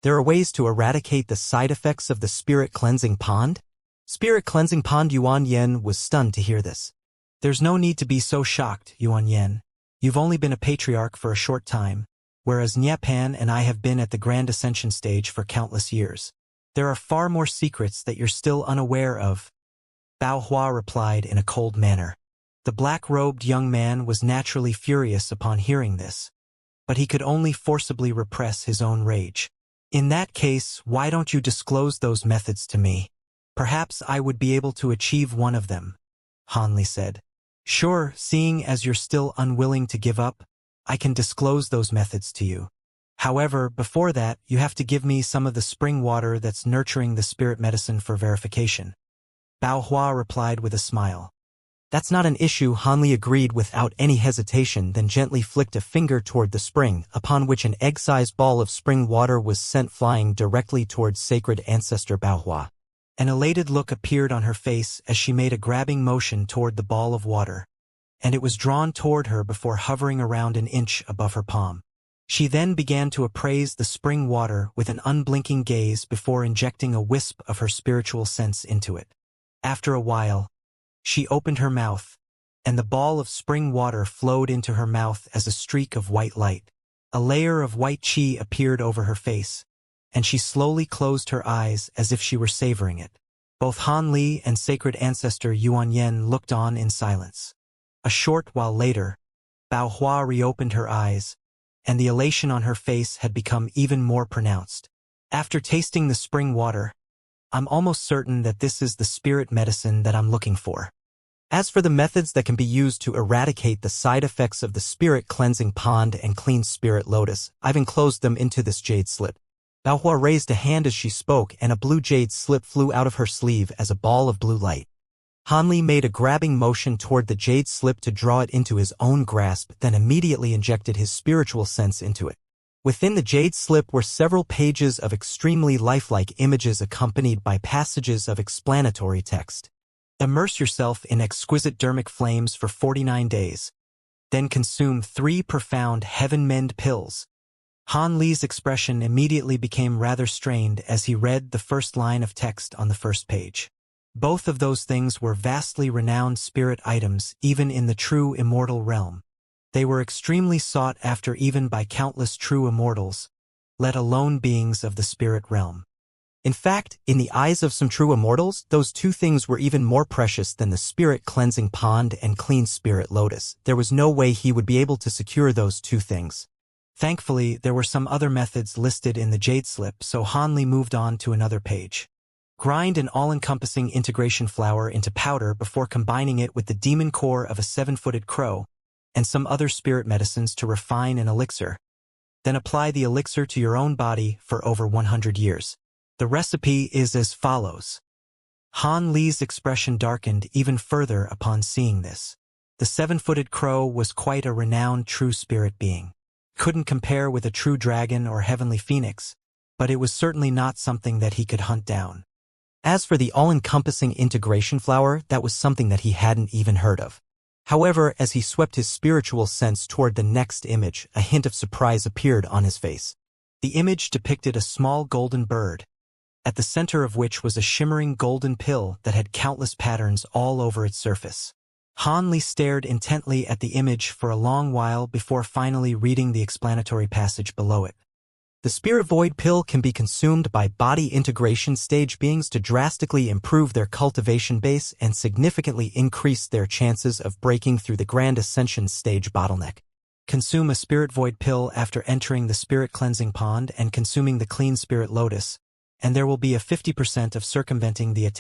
There are ways to eradicate the side effects of the spirit cleansing pond? Spirit cleansing pond. Yuan Yen was stunned to hear this. There's no need to be so shocked, Yuan Yen. You've only been a patriarch for a short time, whereas Nyapan and I have been at the grand ascension stage for countless years. There are far more secrets that you're still unaware of. Bao Hua replied in a cold manner. The black-robed young man was naturally furious upon hearing this, but he could only forcibly repress his own rage. In that case, why don't you disclose those methods to me? Perhaps I would be able to achieve one of them, Han Li said. Sure, seeing as you're still unwilling to give up, I can disclose those methods to you. However, before that, you have to give me some of the spring water that's nurturing the spirit medicine for verification. Bao Hua replied with a smile. That's not an issue, Han Li agreed without any hesitation, then gently flicked a finger toward the spring, upon which an egg-sized ball of spring water was sent flying directly towards sacred ancestor Bao Hua. An elated look appeared on her face as she made a grabbing motion toward the ball of water, and it was drawn toward her before hovering around an inch above her palm. She then began to appraise the spring water with an unblinking gaze before injecting a wisp of her spiritual sense into it. After a while, she opened her mouth, and the ball of spring water flowed into her mouth as a streak of white light. A layer of white chi appeared over her face, and she slowly closed her eyes as if she were savoring it. Both Han Li and sacred ancestor Yuan Yen looked on in silence. A short while later, Bao Hua reopened her eyes, and the elation on her face had become even more pronounced. After tasting the spring water, I'm almost certain that this is the spirit medicine that I'm looking for. As for the methods that can be used to eradicate the side effects of the spirit cleansing pond and clean spirit lotus, I've enclosed them into this jade slip. Bao Hua raised a hand as she spoke, and a blue jade slip flew out of her sleeve as a ball of blue light. Han Li made a grabbing motion toward the jade slip to draw it into his own grasp, then immediately injected his spiritual sense into it. Within the jade slip were several pages of extremely lifelike images accompanied by passages of explanatory text. Immerse yourself in exquisite dermic flames for 49 days. Then consume 3 profound heaven-mend pills. Han Li's expression immediately became rather strained as he read the first line of text on the first page. Both of those things were vastly renowned spirit items even in the true immortal realm. They were extremely sought after even by countless true immortals, let alone beings of the spirit realm. In fact, in the eyes of some true immortals, those 2 things were even more precious than the spirit cleansing pond and clean spirit lotus. There was no way he would be able to secure those 2 things. Thankfully, there were some other methods listed in the jade slip, so Han Li moved on to another page. Grind an all-encompassing integration flower into powder before combining it with the demon core of a 7-footed crow and some other spirit medicines to refine an elixir. Then apply the elixir to your own body for over 100 years. The recipe is as follows. Han Li's expression darkened even further upon seeing this. The 7-footed crow was quite a renowned true spirit being. Couldn't compare with a true dragon or heavenly phoenix, but it was certainly not something that he could hunt down. As for the all-encompassing integration flower, that was something that he hadn't even heard of. However, as he swept his spiritual sense toward the next image, a hint of surprise appeared on his face. The image depicted a small golden bird, at the center of which was a shimmering golden pill that had countless patterns all over its surface. Han Li stared intently at the image for a long while before finally reading the explanatory passage below it. The spirit void pill can be consumed by body integration stage beings to drastically improve their cultivation base and significantly increase their chances of breaking through the grand ascension stage bottleneck. Consume a spirit void pill after entering the spirit cleansing pond and consuming the clean spirit lotus, and there will be a 50% of circumventing the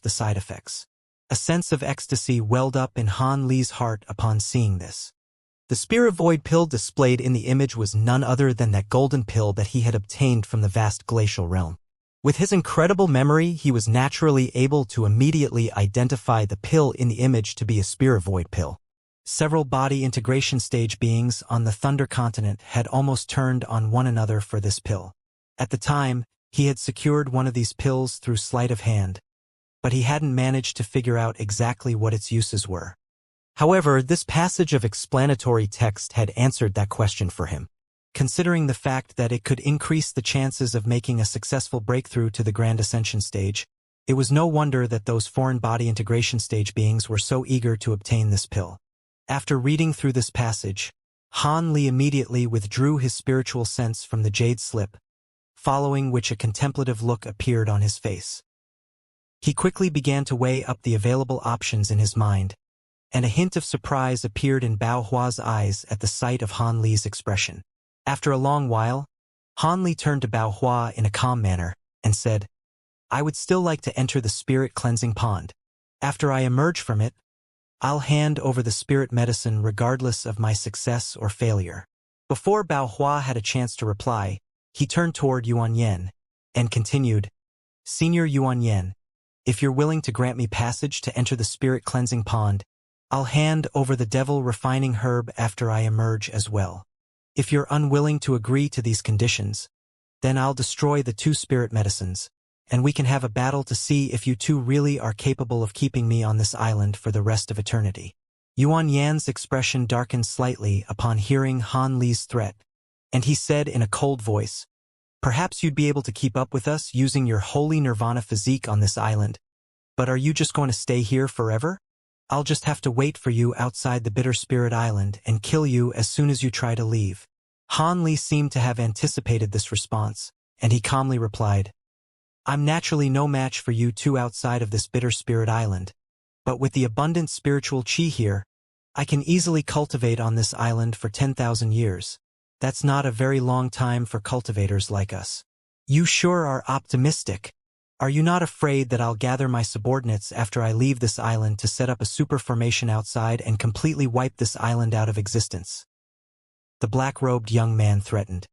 side effects. A sense of ecstasy welled up in Han Li's heart upon seeing this. The spirit void pill displayed in the image was none other than that golden pill that he had obtained from the vast glacial realm. With his incredible memory, he was naturally able to immediately identify the pill in the image to be a spirit void pill. Several body integration stage beings on the Thunder Continent had almost turned on one another for this pill. At the time, he had secured one of these pills through sleight of hand, but he hadn't managed to figure out exactly what its uses were. However, this passage of explanatory text had answered that question for him. Considering the fact that it could increase the chances of making a successful breakthrough to the Grand Ascension stage, it was no wonder that those foreign body integration stage beings were so eager to obtain this pill. After reading through this passage, Han Li immediately withdrew his spiritual sense from the jade slip, following which a contemplative look appeared on his face. He quickly began to weigh up the available options in his mind, and a hint of surprise appeared in Bao Hua's eyes at the sight of Han Li's expression. After a long while, Han Li turned to Bao Hua in a calm manner and said, "I would still like to enter the spirit cleansing pond. After I emerge from it, I'll hand over the spirit medicine regardless of my success or failure." Before Bao Hua had a chance to reply, he turned toward Yuan Yan and continued, "Senior Yuan Yan, if you're willing to grant me passage to enter the spirit cleansing pond, I'll hand over the devil refining herb after I emerge as well. If you're unwilling to agree to these conditions, then I'll destroy the 2 spirit medicines, and we can have a battle to see if you 2 really are capable of keeping me on this island for the rest of eternity." Yuan Yan's expression darkened slightly upon hearing Han Li's threat, and he said in a cold voice, "Perhaps you'd be able to keep up with us using your holy nirvana physique on this island, but are you just going to stay here forever? I'll just have to wait for you outside the Bitter Spirit Island and kill you as soon as you try to leave." Han Li seemed to have anticipated this response, and he calmly replied, "I'm naturally no match for you 2 outside of this Bitter Spirit Island, but with the abundant spiritual chi here, I can easily cultivate on this island for 10,000 years. That's not a very long time for cultivators like us. You sure are optimistic. Are you not afraid that I'll gather my subordinates after I leave this island to set up a super formation outside and completely wipe this island out of existence?" The black-robed young man threatened.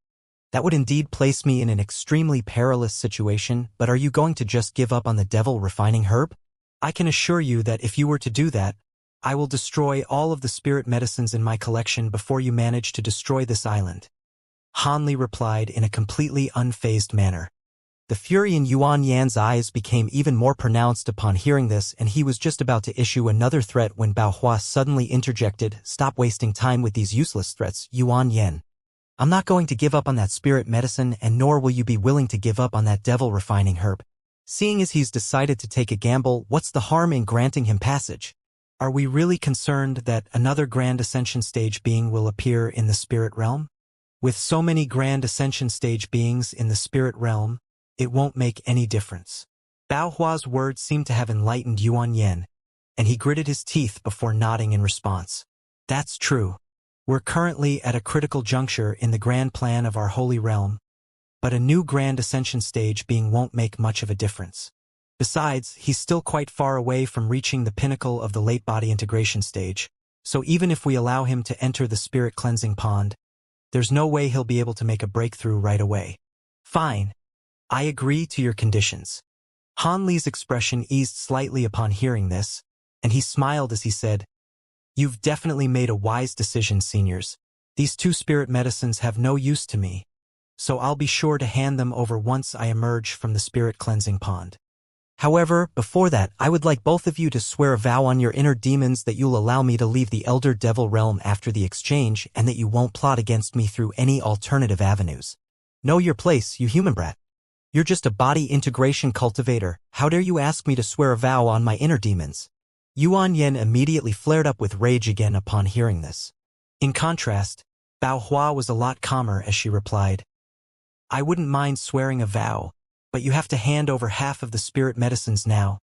"That would indeed place me in an extremely perilous situation, but are you going to just give up on the devil refining herb? I can assure you that if you were to do that, I will destroy all of the spirit medicines in my collection before you manage to destroy this island." Han Li replied in a completely unfazed manner. The fury in Yuan Yan's eyes became even more pronounced upon hearing this, and he was just about to issue another threat when Bao Hua suddenly interjected, "Stop wasting time with these useless threats, Yuan Yan. I'm not going to give up on that spirit medicine, and nor will you be willing to give up on that devil refining herb. Seeing as he's decided to take a gamble, what's the harm in granting him passage? Are we really concerned that another Grand Ascension stage being will appear in the spirit realm? With so many Grand Ascension stage beings in the spirit realm, it won't make any difference." Bao Hua's words seemed to have enlightened Yuan Yan, and he gritted his teeth before nodding in response. "That's true. We're currently at a critical juncture in the grand plan of our holy realm, but a new grand ascension stage being won't make much of a difference. Besides, he's still quite far away from reaching the pinnacle of the late body integration stage, so even if we allow him to enter the spirit cleansing pond, there's no way he'll be able to make a breakthrough right away. Fine. I agree to your conditions. Han Li's expression eased slightly upon hearing this, and he smiled as he said, "You've definitely made a wise decision, seniors. These two spirit medicines have no use to me, so I'll be sure to hand them over once I emerge from the spirit cleansing pond. However, before that, I would like both of you to swear a vow on your inner demons that you'll allow me to leave the Elder Devil realm after the exchange and that you won't plot against me through any alternative avenues. Know your place, you human brat. You're just a body integration cultivator. How dare you ask me to swear a vow on my inner demons?" Yuan Yen immediately flared up with rage again upon hearing this. In contrast, Bao Hua was a lot calmer as she replied, "I wouldn't mind swearing a vow, but you have to hand over half of the spirit medicines now.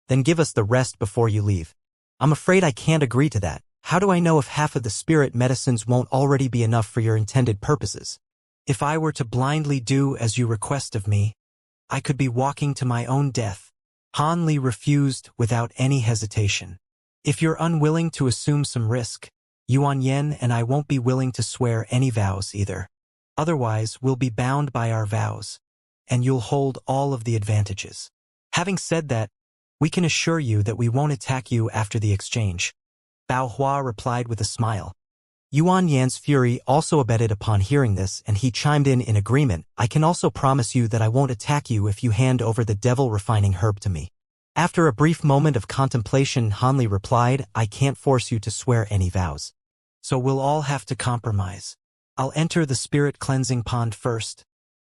Then give us the rest before you leave. I'm afraid I can't agree to that. How do I know if half of the spirit medicines won't already be enough for your intended purposes? If I were to blindly do as you request of me, I could be walking to my own death." Han Li refused without any hesitation. "If you're unwilling to assume some risk, Yuan Yen and I won't be willing to swear any vows either. Otherwise, we'll be bound by our vows, and you'll hold all of the advantages. Having said that, we can assure you that we won't attack you after the exchange." Bao Hua replied with a smile. Yuan Yan's fury also abated upon hearing this, and he chimed in agreement. "I can also promise you that I won't attack you if you hand over the devil refining herb to me." After a brief moment of contemplation, Han Li replied, "I can't force you to swear any vows, so we'll all have to compromise. I'll enter the spirit cleansing pond first,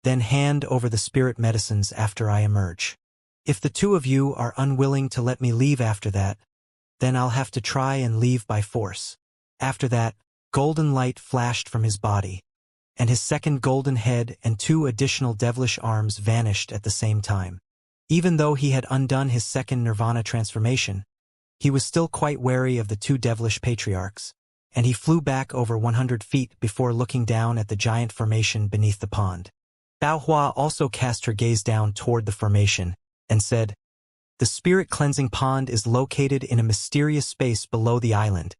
then hand over the spirit medicines after I emerge. If the two of you are unwilling to let me leave after that, then I'll have to try and leave by force." After that, golden light flashed from his body, and his second golden head and two additional devilish arms vanished at the same time. Even though he had undone his second nirvana transformation, he was still quite wary of the two devilish patriarchs, and he flew back over 100 feet before looking down at the giant formation beneath the pond. Bao Hua also cast her gaze down toward the formation and said, "The spirit cleansing pond is located in a mysterious space below the island,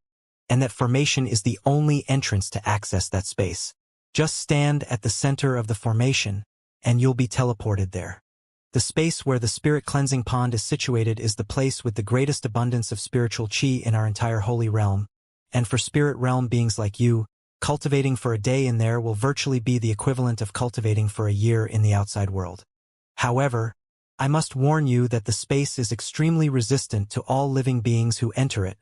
and that formation is the only entrance to access that space. Just stand at the center of the formation, and you'll be teleported there. The space where the spirit cleansing pond is situated is the place with the greatest abundance of spiritual chi in our entire holy realm, and for spirit realm beings like you, cultivating for a day in there will virtually be the equivalent of cultivating for a year in the outside world. However, I must warn you that the space is extremely resistant to all living beings who enter it,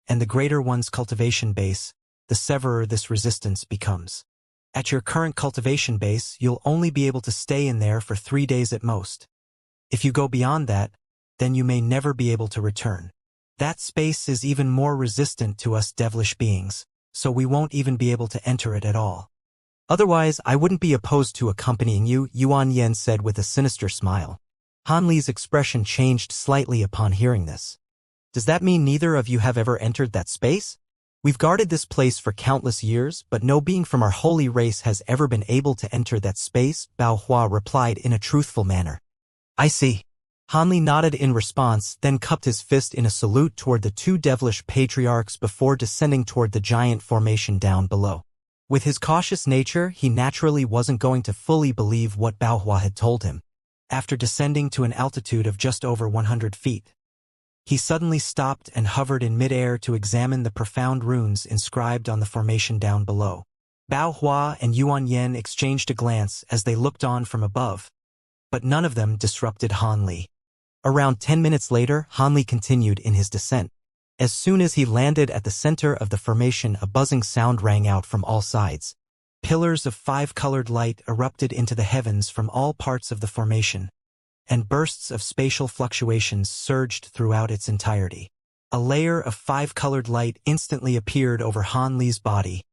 and the greater one's cultivation base, the severer this resistance becomes. At your current cultivation base, you'll only be able to stay in there for 3 days at most. If you go beyond that, then you may never be able to return. That space is even more resistant to us devilish beings, so we won't even be able to enter it at all. Otherwise, I wouldn't be opposed to accompanying you," Yuan Yen said with a sinister smile. Han Li's expression changed slightly upon hearing this. "Does that mean neither of you have ever entered that space? We've guarded this place for countless years, but no being from our holy race has ever been able to enter that space," Bao Hua replied in a truthful manner. "I see." Han Li nodded in response, then cupped his fist in a salute toward the two devilish patriarchs before descending toward the giant formation down below. With his cautious nature, he naturally wasn't going to fully believe what Bao Hua had told him. After descending to an altitude of just over 100 feet, he suddenly stopped and hovered in midair to examine the profound runes inscribed on the formation down below. Bao Hua and Yuan Yen exchanged a glance as they looked on from above, but none of them disrupted Han Li. Around 10 minutes later, Han Li continued in his descent. As soon as he landed at the center of the formation, a buzzing sound rang out from all sides. Pillars of 5-colored light erupted into the heavens from all parts of the formation, and bursts of spatial fluctuations surged throughout its entirety. A layer of 5-colored light instantly appeared over Han Li's body,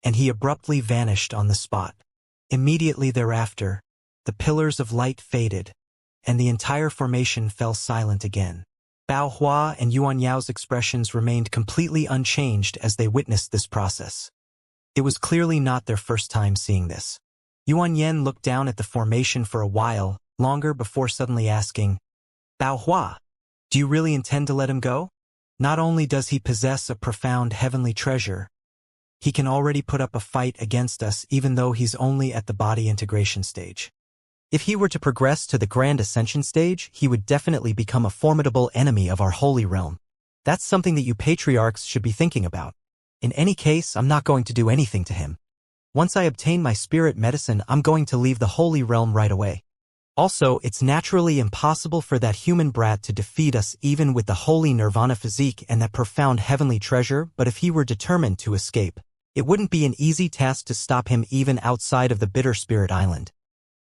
and he abruptly vanished on the spot. Immediately thereafter, the pillars of light faded, and the entire formation fell silent again. Bao Hua and Yuan Yao's expressions remained completely unchanged as they witnessed this process. It was clearly not their first time seeing this. Yuan Yen looked down at the formation for a while, longer before suddenly asking, Bao Hua, do you really intend to let him go? Not only does he possess a profound heavenly treasure, he can already put up a fight against us even though he's only at the body integration stage. If he were to progress to the Grand Ascension stage, he would definitely become a formidable enemy of our holy realm. That's something that you patriarchs should be thinking about. In any case, I'm not going to do anything to him. Once I obtain my spirit medicine, I'm going to leave the holy realm right away. Also, it's naturally impossible for that human brat to defeat us even with the holy nirvana physique and that profound heavenly treasure, but if he were determined to escape, it wouldn't be an easy task to stop him even outside of the Bitter Spirit Island.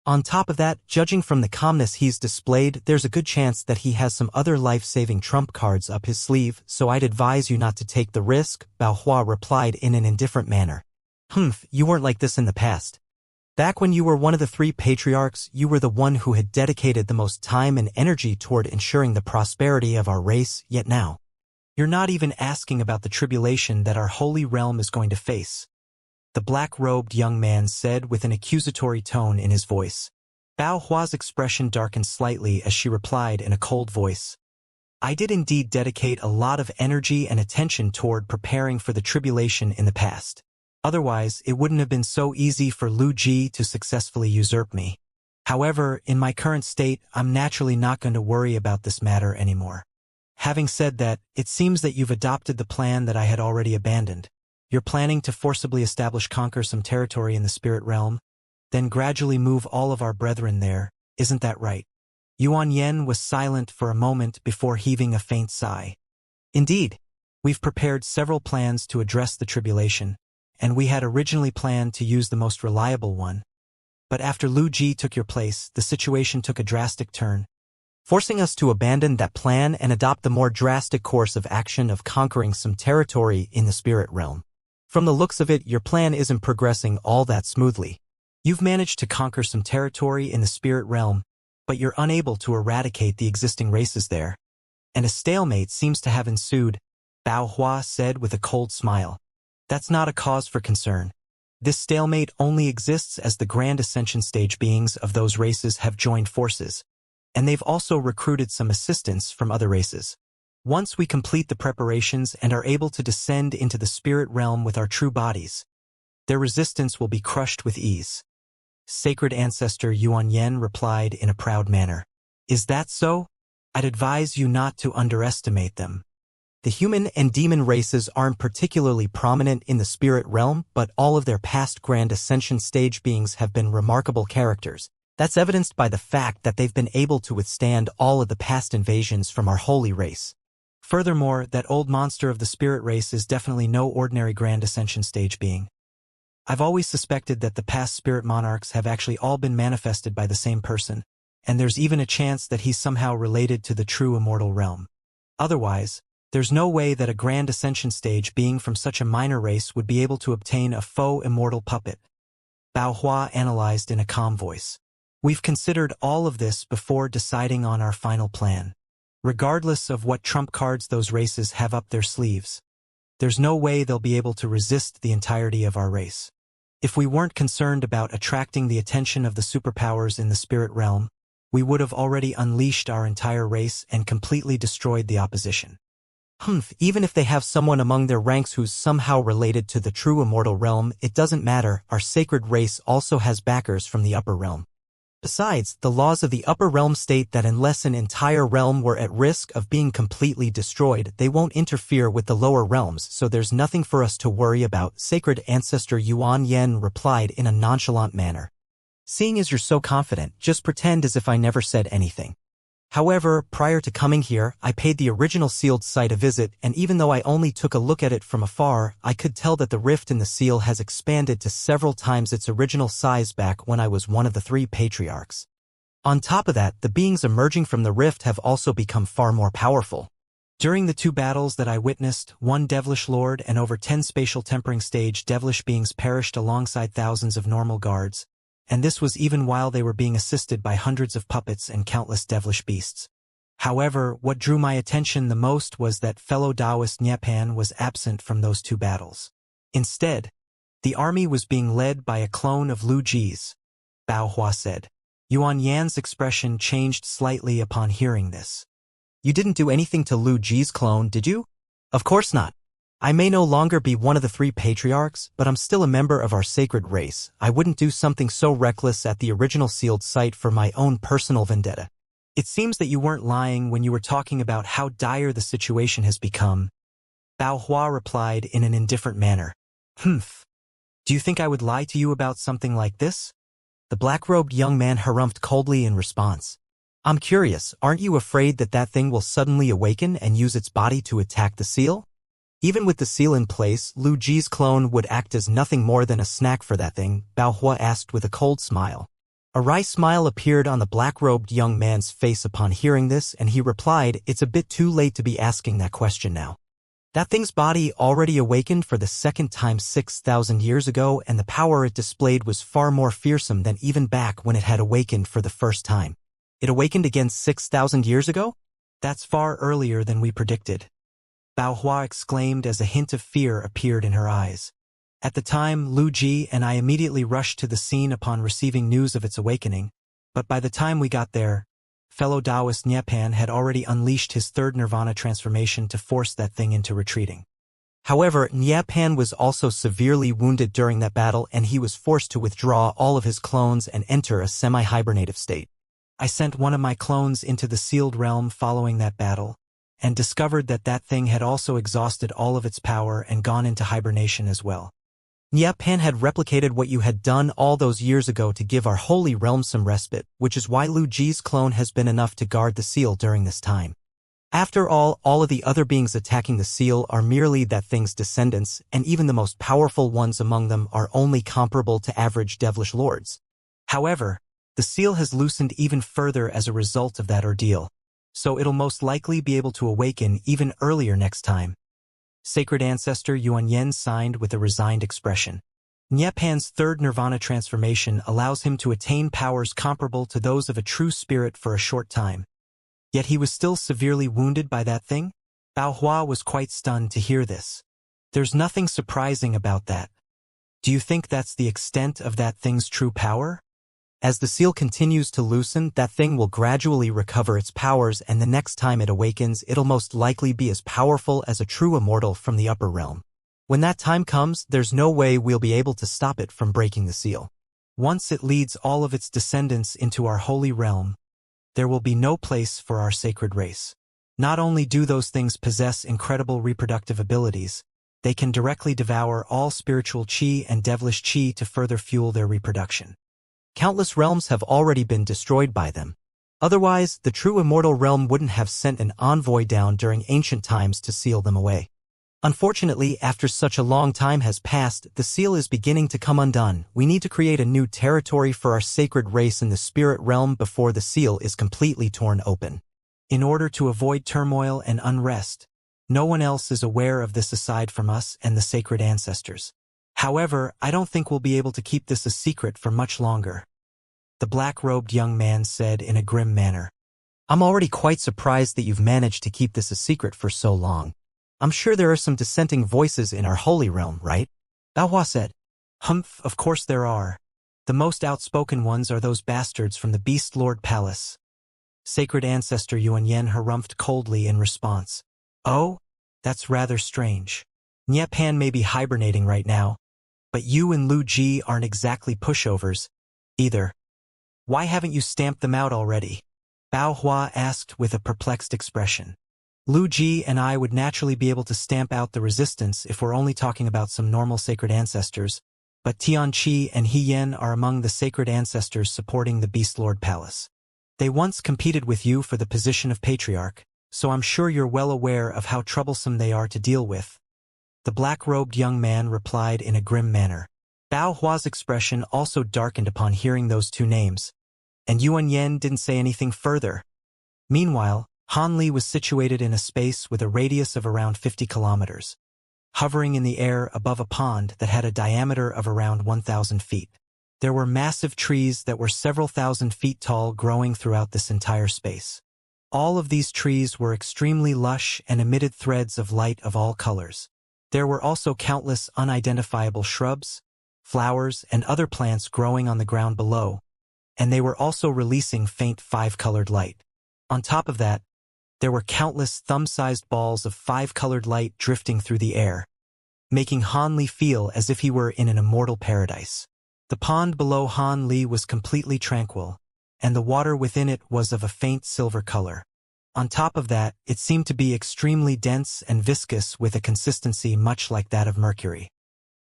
On top of that, judging from the calmness he's displayed, there's a good chance that he has some other life-saving trump cards up his sleeve, so I'd advise you not to take the risk, Bao Hua replied in an indifferent manner. You weren't like this in the past. Back when you were one of the 3 patriarchs, you were the one who had dedicated the most time and energy toward ensuring the prosperity of our race, yet now, you're not even asking about the tribulation that our holy realm is going to face. The black-robed young man said with an accusatory tone in his voice. Bao Hua's expression darkened slightly as she replied in a cold voice. I did indeed dedicate a lot of energy and attention toward preparing for the tribulation in the past. Otherwise, it wouldn't have been so easy for Lu Ji to successfully usurp me. However, in my current state, I'm naturally not going to worry about this matter anymore. Having said that, it seems that you've adopted the plan that I had already abandoned. You're planning to forcibly conquer some territory in the spirit realm, then gradually move all of our brethren there, isn't that right? Yuan Yen was silent for a moment before heaving a faint sigh. Indeed, we've prepared several plans to address the tribulation, and we had originally planned to use the most reliable one. But after Lu Ji took your place, the situation took a drastic turn, forcing us to abandon that plan and adopt the more drastic course of action of conquering some territory in the spirit realm. From the looks of it, your plan isn't progressing all that smoothly. You've managed to conquer some territory in the spirit realm, but you're unable to eradicate the existing races there. And a stalemate seems to have ensued, Bao Hua said with a cold smile. That's not a cause for concern. This stalemate only exists as the Grand Ascension stage beings of those races have joined forces, and they've also recruited some assistance from other races. Once we complete the preparations and are able to descend into the spirit realm with our true bodies, their resistance will be crushed with ease. Sacred Ancestor Yuan Yen replied in a proud manner. Is that so? I'd advise you not to underestimate them. The human and demon races aren't particularly prominent in the spirit realm, but all of their past Grand Ascension stage beings have been remarkable characters. That's evidenced by the fact that they've been able to withstand all of the past invasions from our holy race. Furthermore, that old monster of the spirit race is definitely no ordinary Grand Ascension stage being. I've always suspected that the past spirit monarchs have actually all been manifested by the same person, and there's even a chance that he's somehow related to the true immortal realm. Otherwise, there's no way that a Grand Ascension stage being from such a minor race would be able to obtain a faux immortal puppet. Bao Hua analyzed in a calm voice. We've considered all of this before deciding on our final plan. Regardless of what trump cards those races have up their sleeves, there's no way they'll be able to resist the entirety of our race. If we weren't concerned about attracting the attention of the superpowers in the spirit realm, we would have already unleashed our entire race and completely destroyed the opposition. Even if they have someone among their ranks who's somehow related to the true immortal realm, it doesn't matter. Our sacred race also has backers from the upper realm. Besides, the laws of the upper realm state that unless an entire realm were at risk of being completely destroyed, they won't interfere with the lower realms, so there's nothing for us to worry about, Sacred Ancestor Yuan Yen replied in a nonchalant manner. Seeing as you're so confident, just pretend as if I never said anything. However, prior to coming here, I paid the original sealed site a visit, and even though I only took a look at it from afar, I could tell that the rift in the seal has expanded to several times its original size back when I was one of the 3 patriarchs. On top of that, the beings emerging from the rift have also become far more powerful. During the 2 battles that I witnessed, 1 devilish lord and over 10 spatial tempering stage devilish beings perished alongside thousands of normal guards, and this was even while they were being assisted by hundreds of puppets and countless devilish beasts. However, what drew my attention the most was that fellow Taoist Nyepan was absent from those 2 battles. Instead, The army was being led by a clone of Lu Ji's, Bao Hua said. Yuan Yan's expression changed slightly upon hearing this. You didn't do anything to Lu Ji's clone, did you? Of course not. I may no longer be one of the 3 patriarchs, but I'm still a member of our sacred race. I wouldn't do something so reckless at the original sealed site for my own personal vendetta. It seems that you weren't lying when you were talking about how dire the situation has become. Bao Hua replied in an indifferent manner. Humph. Do you think I would lie to you about something like this? The black-robed young man harumphed coldly in response. I'm curious, aren't you afraid that that thing will suddenly awaken and use its body to attack the seal? Even with the seal in place, Lu Ji's clone would act as nothing more than a snack for that thing, Bao Hua asked with a cold smile. A wry smile appeared on the black-robed young man's face upon hearing this, and he replied, it's a bit too late to be asking that question now. That thing's body already awakened for the second time 6,000 years ago, and the power it displayed was far more fearsome than even back when it had awakened for the first time. It awakened again 6,000 years ago? That's far earlier than we predicted. Bao Hua exclaimed as a hint of fear appeared in her eyes. At the time, Lu Ji and I immediately rushed to the scene upon receiving news of its awakening, but by the time we got there, fellow Taoist Pan had already unleashed his 3rd nirvana transformation to force that thing into retreating. However, Pan was also severely wounded during that battle, and he was forced to withdraw all of his clones and enter a semi-hibernative state. I sent one of my clones into the sealed realm following that battle, and discovered that that thing had also exhausted all of its power and gone into hibernation as well. Pan had replicated what you had done all those years ago to give our holy realm some respite, which is why Lu Ji's clone has been enough to guard the seal during this time. After all of the other beings attacking the seal are merely that thing's descendants, and even the most powerful ones among them are only comparable to average devilish lords. However, the seal has loosened even further as a result of that ordeal, so it'll most likely be able to awaken even earlier next time. Sacred Ancestor Yuan Yen signed with a resigned expression. Pan's 3rd nirvana transformation allows him to attain powers comparable to those of a true spirit for a short time. Yet he was still severely wounded by that thing? Bao Hua was quite stunned to hear this. There's nothing surprising about that. Do you think that's the extent of that thing's true power? As the seal continues to loosen, that thing will gradually recover its powers, and the next time it awakens, it'll most likely be as powerful as a true immortal from the upper realm. When that time comes, there's no way we'll be able to stop it from breaking the seal. Once it leads all of its descendants into our holy realm, there will be no place for our sacred race. Not only do those things possess incredible reproductive abilities, they can directly devour all spiritual qi and devilish qi to further fuel their reproduction. Countless realms have already been destroyed by them. Otherwise, the true immortal realm wouldn't have sent an envoy down during ancient times to seal them away. Unfortunately, after such a long time has passed, the seal is beginning to come undone. We need to create a new territory for our sacred race in the spirit realm before the seal is completely torn open. In order to avoid turmoil and unrest, no one else is aware of this aside from us and the sacred ancestors. However, I don't think we'll be able to keep this a secret for much longer. The black-robed young man said in a grim manner. I'm already quite surprised that you've managed to keep this a secret for so long. I'm sure there are some dissenting voices in our holy realm, right? Bao Hua said. Humph, of course there are. The most outspoken ones are those bastards from the Beast Lord Palace. Sacred Ancestor Yuan Yen harumphed coldly in response. Oh? That's rather strange. Pan may be hibernating right now, but you and Lu Ji aren't exactly pushovers, either. Why haven't you stamped them out already? Bao Hua asked with a perplexed expression. Lu Ji and I would naturally be able to stamp out the resistance if we're only talking about some normal sacred ancestors, but Tianqi and He Yen are among the sacred ancestors supporting the Beast Lord Palace. They once competed with you for the position of patriarch, so I'm sure you're well aware of how troublesome they are to deal with. The black-robed young man replied in a grim manner. Bao Hua's expression also darkened upon hearing those 2 names, and Yuan Yen didn't say anything further. Meanwhile, Han Li was situated in a space with a radius of around 50 kilometers, hovering in the air above a pond that had a diameter of around 1,000 feet. There were massive trees that were several thousand feet tall growing throughout this entire space. All of these trees were extremely lush and emitted threads of light of all colors. There were also countless unidentifiable shrubs, flowers, and other plants growing on the ground below, and they were also releasing faint five-colored light. On top of that, there were countless thumb-sized balls of five-colored light drifting through the air, making Han Li feel as if he were in an immortal paradise. The pond below Han Li was completely tranquil, and the water within it was of a faint silver color. On top of that, it seemed to be extremely dense and viscous with a consistency much like that of mercury.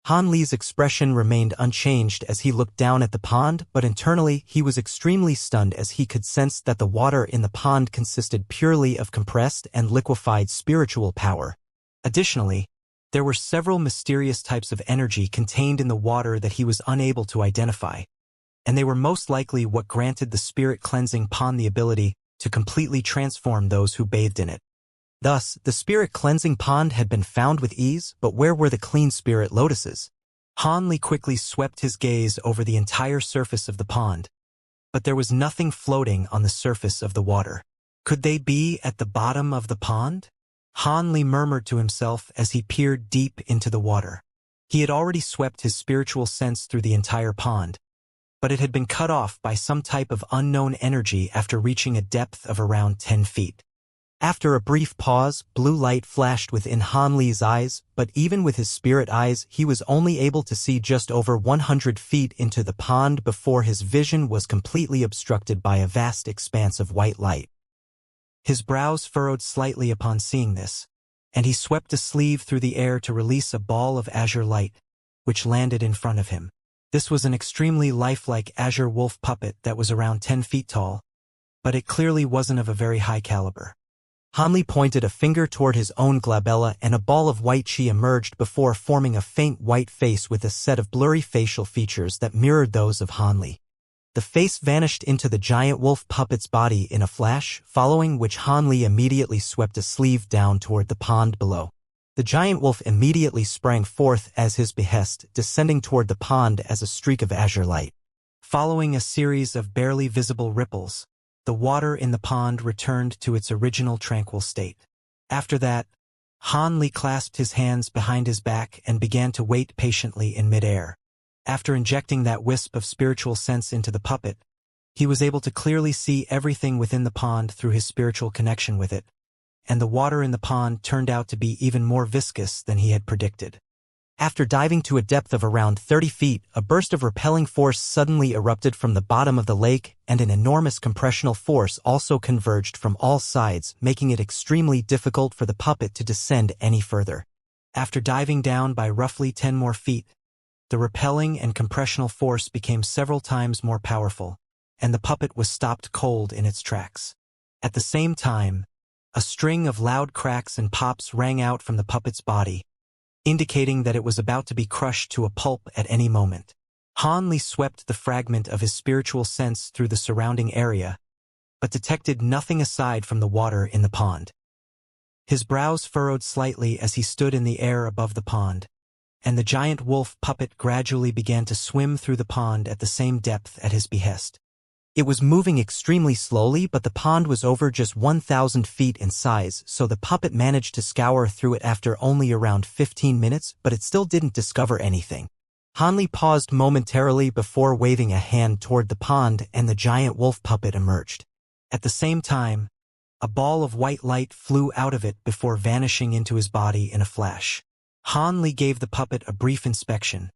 Han Li's expression remained unchanged as he looked down at the pond, but internally he was extremely stunned as he could sense that the water in the pond consisted purely of compressed and liquefied spiritual power. Additionally, there were several mysterious types of energy contained in the water that he was unable to identify, and they were most likely what granted the spirit-cleansing pond the ability to completely transform those who bathed in it. Thus, the spirit-cleansing pond had been found with ease, but where were the clean spirit lotuses? Han Li quickly swept his gaze over the entire surface of the pond, but there was nothing floating on the surface of the water. Could they be at the bottom of the pond? Han Li murmured to himself as he peered deep into the water. He had already swept his spiritual sense through the entire pond, but it had been cut off by some type of unknown energy after reaching a depth of around 10 feet. After a brief pause, blue light flashed within Han Li's eyes, but even with his spirit eyes, he was only able to see just over 100 feet into the pond before his vision was completely obstructed by a vast expanse of white light. His brows furrowed slightly upon seeing this, and he swept a sleeve through the air to release a ball of azure light, which landed in front of him. This was an extremely lifelike azure wolf puppet that was around 10 feet tall, but it clearly wasn't of a very high caliber. Han Li pointed a finger toward his own glabella and a ball of white chi emerged before forming a faint white face with a set of blurry facial features that mirrored those of Han Li. The face vanished into the giant wolf puppet's body in a flash, following which Han Li immediately swept a sleeve down toward the pond below. The giant wolf immediately sprang forth as his behest, descending toward the pond as a streak of azure light. Following a series of barely visible ripples, the water in the pond returned to its original tranquil state. After that, Han Li clasped his hands behind his back and began to wait patiently in midair. After injecting that wisp of spiritual sense into the puppet, he was able to clearly see everything within the pond through his spiritual connection with it, and the water in the pond turned out to be even more viscous than he had predicted. After diving to a depth of around 30 feet, a burst of repelling force suddenly erupted from the bottom of the lake, and an enormous compressional force also converged from all sides, making it extremely difficult for the puppet to descend any further. After diving down by roughly 10 more feet, the repelling and compressional force became several times more powerful, and the puppet was stopped cold in its tracks. At the same time, a string of loud cracks and pops rang out from the puppet's body, indicating that it was about to be crushed to a pulp at any moment. Han Li swept the fragment of his spiritual sense through the surrounding area, but detected nothing aside from the water in the pond. His brows furrowed slightly as he stood in the air above the pond, and the giant wolf puppet gradually began to swim through the pond at the same depth at his behest. It was moving extremely slowly, but the pond was over just 1,000 feet in size, so the puppet managed to scour through it after only around 15 minutes, but it still didn't discover anything. Han Li paused momentarily before waving a hand toward the pond, and the giant wolf puppet emerged. At the same time, a ball of white light flew out of it before vanishing into his body in a flash. Han Li gave the puppet a brief inspection,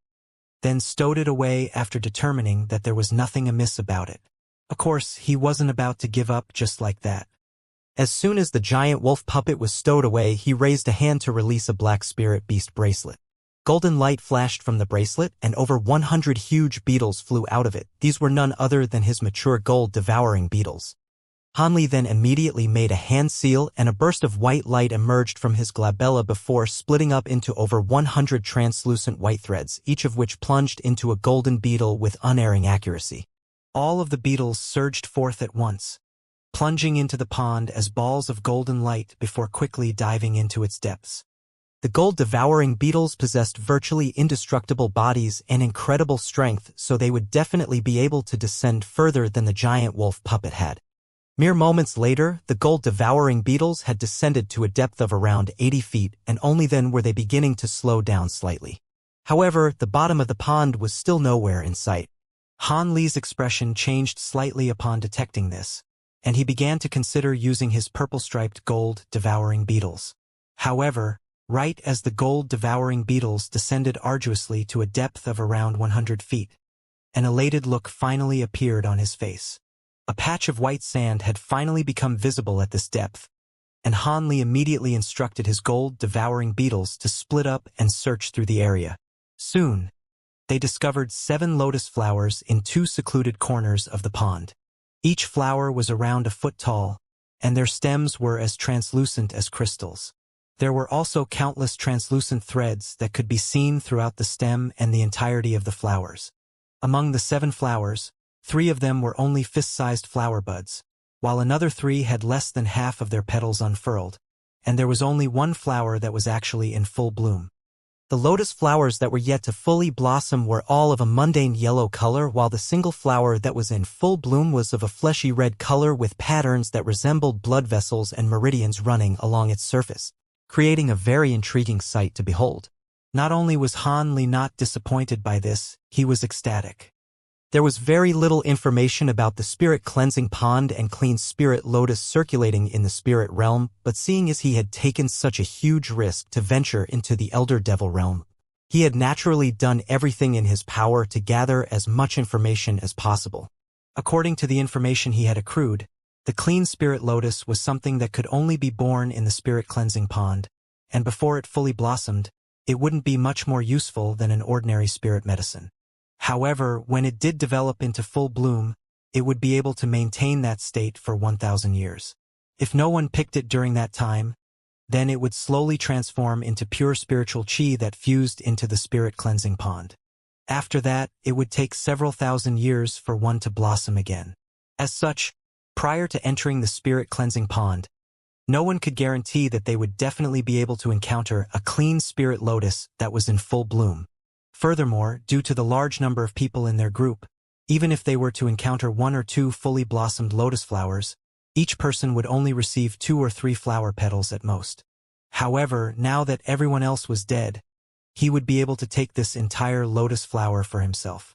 then stowed it away after determining that there was nothing amiss about it. Of course, he wasn't about to give up just like that. As soon as the giant wolf puppet was stowed away, he raised a hand to release a black spirit beast bracelet. Golden light flashed from the bracelet, and over 100 huge beetles flew out of it. These were none other than his mature gold-devouring beetles. Han Li then immediately made a hand seal, and a burst of white light emerged from his glabella before splitting up into over 100 translucent white threads, each of which plunged into a golden beetle with unerring accuracy. All of the beetles surged forth at once, plunging into the pond as balls of golden light before quickly diving into its depths. The gold-devouring beetles possessed virtually indestructible bodies and incredible strength, so they would definitely be able to descend further than the giant wolf puppet had. Mere moments later, the gold-devouring beetles had descended to a depth of around 80 feet, and only then were they beginning to slow down slightly. However, the bottom of the pond was still nowhere in sight. Han Li's expression changed slightly upon detecting this, and he began to consider using his purple-striped gold-devouring beetles. However, right as the gold-devouring beetles descended arduously to a depth of around 100 feet, an elated look finally appeared on his face. A patch of white sand had finally become visible at this depth, and Han Li immediately instructed his gold-devouring beetles to split up and search through the area. Soon, they discovered 7 lotus flowers in 2 secluded corners of the pond. Each flower was around a foot tall, and their stems were as translucent as crystals. There were also countless translucent threads that could be seen throughout the stem and the entirety of the flowers. Among the 7 flowers, 3 of them were only fist-sized flower buds, while another 3 had less than half of their petals unfurled, and there was only 1 flower that was actually in full bloom. The lotus flowers that were yet to fully blossom were all of a mundane yellow color, while the single flower that was in full bloom was of a fleshy red color with patterns that resembled blood vessels and meridians running along its surface, creating a very intriguing sight to behold. Not only was Han Li not disappointed by this, he was ecstatic. There was very little information about the spirit cleansing pond and clean spirit lotus circulating in the spirit realm, but seeing as he had taken such a huge risk to venture into the elder devil realm, he had naturally done everything in his power to gather as much information as possible. According to the information he had accrued, the clean spirit lotus was something that could only be born in the spirit cleansing pond, and before it fully blossomed, it wouldn't be much more useful than an ordinary spirit medicine. However, when it did develop into full bloom, it would be able to maintain that state for 1,000 years. If no one picked it during that time, then it would slowly transform into pure spiritual chi that fused into the spirit cleansing pond. After that, it would take several thousand years for one to blossom again. As such, prior to entering the spirit cleansing pond, no one could guarantee that they would definitely be able to encounter a clean spirit lotus that was in full bloom. Furthermore, due to the large number of people in their group, even if they were to encounter 1 or 2 fully blossomed lotus flowers, each person would only receive 2 or 3 flower petals at most. However, now that everyone else was dead, he would be able to take this entire lotus flower for himself.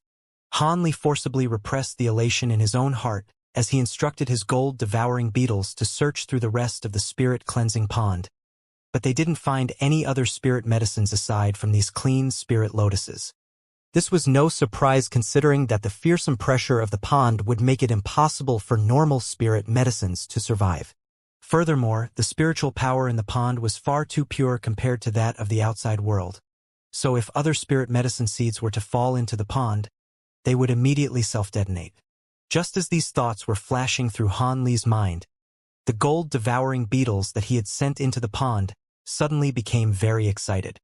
Han Li forcibly repressed the elation in his own heart as he instructed his gold-devouring beetles to search through the rest of the spirit-cleansing pond, but they didn't find any other spirit medicines aside from these clean spirit lotuses. This was no surprise considering that the fearsome pressure of the pond would make it impossible for normal spirit medicines to survive. Furthermore, the spiritual power in the pond was far too pure compared to that of the outside world. So if other spirit medicine seeds were to fall into the pond, they would immediately self-detonate. Just as these thoughts were flashing through Han Li's mind, the gold-devouring beetles that he had sent into the pond suddenly became very excited.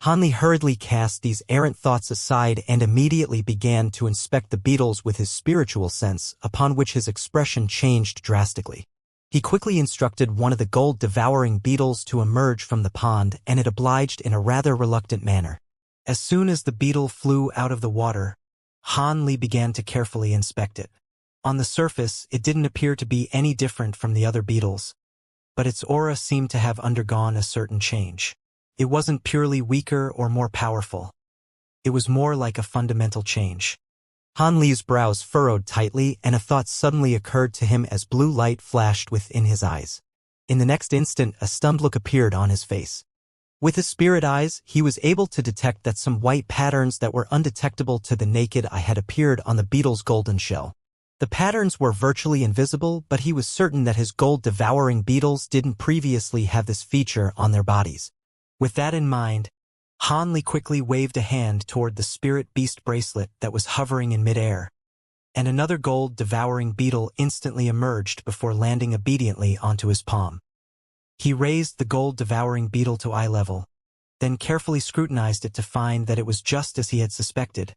Han Li hurriedly cast these errant thoughts aside and immediately began to inspect the beetles with his spiritual sense, upon which his expression changed drastically. He quickly instructed one of the gold-devouring beetles to emerge from the pond, and it obliged in a rather reluctant manner. As soon as the beetle flew out of the water, Han Li began to carefully inspect it. On the surface, it didn't appear to be any different from the other beetles, but its aura seemed to have undergone a certain change. It wasn't purely weaker or more powerful. It was more like a fundamental change. Han Li's brows furrowed tightly, and a thought suddenly occurred to him as blue light flashed within his eyes. In the next instant, a stunned look appeared on his face. With his spirit eyes, he was able to detect that some white patterns that were undetectable to the naked eye had appeared on the beetle's golden shell. The patterns were virtually invisible, but he was certain that his gold-devouring beetles didn't previously have this feature on their bodies. With that in mind, Han Li quickly waved a hand toward the spirit beast bracelet that was hovering in midair, and another gold-devouring beetle instantly emerged before landing obediently onto his palm. He raised the gold-devouring beetle to eye level, then carefully scrutinized it to find that it was just as he had suspected.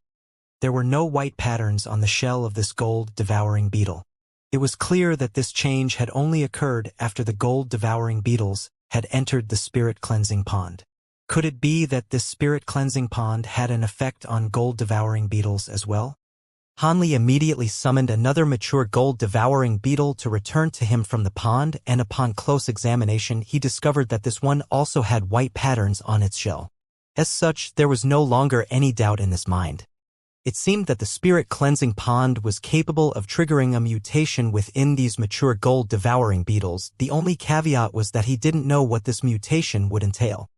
There were no white patterns on the shell of this gold-devouring beetle. It was clear that this change had only occurred after the gold-devouring beetles had entered the spirit-cleansing pond. Could it be that this spirit-cleansing pond had an effect on gold-devouring beetles as well? Han Li immediately summoned another mature gold-devouring beetle to return to him from the pond, and upon close examination he discovered that this one also had white patterns on its shell. As such, there was no longer any doubt in his mind. It seemed that the spirit-cleansing pond was capable of triggering a mutation within these mature gold-devouring beetles. The only caveat was that he didn't know what this mutation would entail.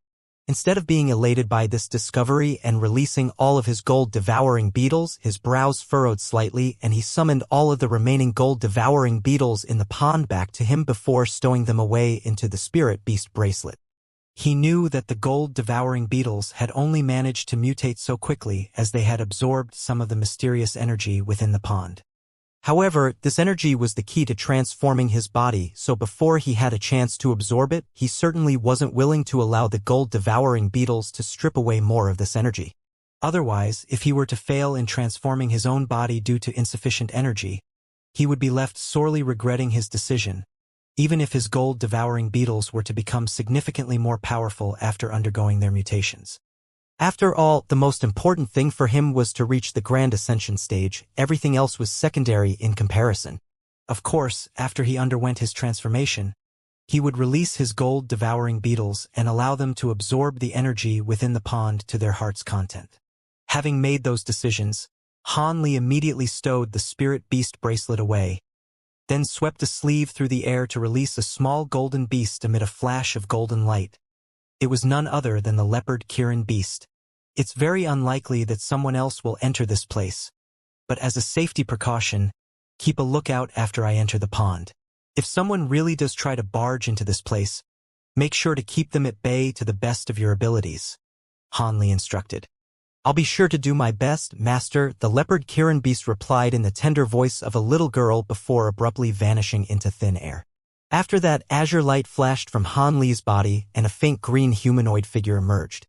Instead of being elated by this discovery and releasing all of his gold-devouring beetles, his brows furrowed slightly and he summoned all of the remaining gold-devouring beetles in the pond back to him before stowing them away into the spirit beast bracelet. He knew that the gold-devouring beetles had only managed to mutate so quickly as they had absorbed some of the mysterious energy within the pond. However, this energy was the key to transforming his body, so before he had a chance to absorb it, he certainly wasn't willing to allow the gold-devouring beetles to strip away more of this energy. Otherwise, if he were to fail in transforming his own body due to insufficient energy, he would be left sorely regretting his decision, even if his gold-devouring beetles were to become significantly more powerful after undergoing their mutations. After all, the most important thing for him was to reach the Grand Ascension stage. Everything else was secondary in comparison. Of course, after he underwent his transformation, he would release his gold-devouring beetles and allow them to absorb the energy within the pond to their heart's content. Having made those decisions, Han Li immediately stowed the spirit beast bracelet away, then swept a sleeve through the air to release a small golden beast amid a flash of golden light. It was none other than the leopard Kirin beast. It's very unlikely that someone else will enter this place, but as a safety precaution, keep a lookout after I enter the pond. If someone really does try to barge into this place, make sure to keep them at bay to the best of your abilities, Han Li instructed. I'll be sure to do my best, Master, the leopard Kirin beast replied in the tender voice of a little girl before abruptly vanishing into thin air. After that, azure light flashed from Han Li's body and a faint green humanoid figure emerged.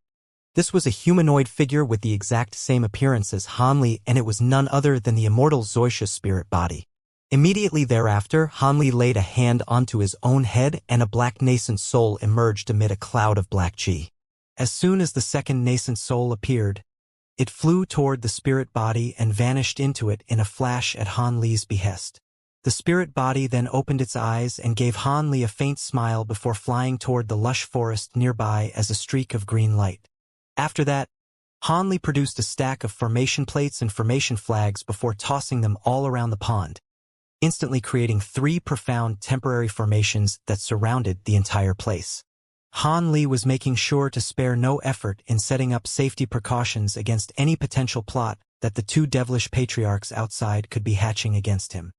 This was a humanoid figure with the exact same appearance as Han Li, and it was none other than the immortal Xianxia's spirit body. Immediately thereafter, Han Li laid a hand onto his own head and a black nascent soul emerged amid a cloud of black chi. As soon as the second nascent soul appeared, it flew toward the spirit body and vanished into it in a flash at Han Li's behest. The spirit body then opened its eyes and gave Han Li a faint smile before flying toward the lush forest nearby as a streak of green light. After that, Han Li produced a stack of formation plates and formation flags before tossing them all around the pond, instantly creating 3 profound temporary formations that surrounded the entire place. Han Li was making sure to spare no effort in setting up safety precautions against any potential plot that the 2 devilish patriarchs outside could be hatching against him.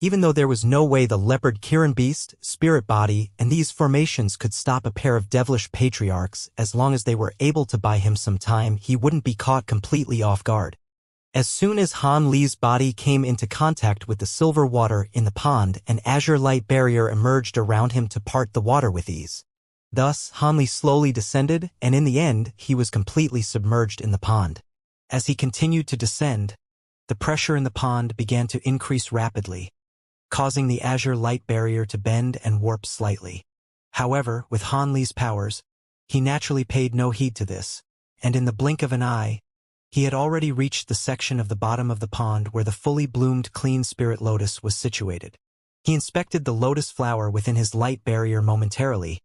Even though there was no way the leopard Kirin beast, spirit body, and these formations could stop a pair of devilish patriarchs, as long as they were able to buy him some time, he wouldn't be caught completely off guard. As soon as Han Li's body came into contact with the silver water in the pond, an azure light barrier emerged around him to part the water with ease. Thus, Han Li slowly descended, and in the end, he was completely submerged in the pond. As he continued to descend, the pressure in the pond began to increase rapidly, causing the azure light barrier to bend and warp slightly. However, with Han Li's powers, he naturally paid no heed to this, and in the blink of an eye, he had already reached the section of the bottom of the pond where the fully bloomed clean spirit lotus was situated. He inspected the lotus flower within his light barrier momentarily,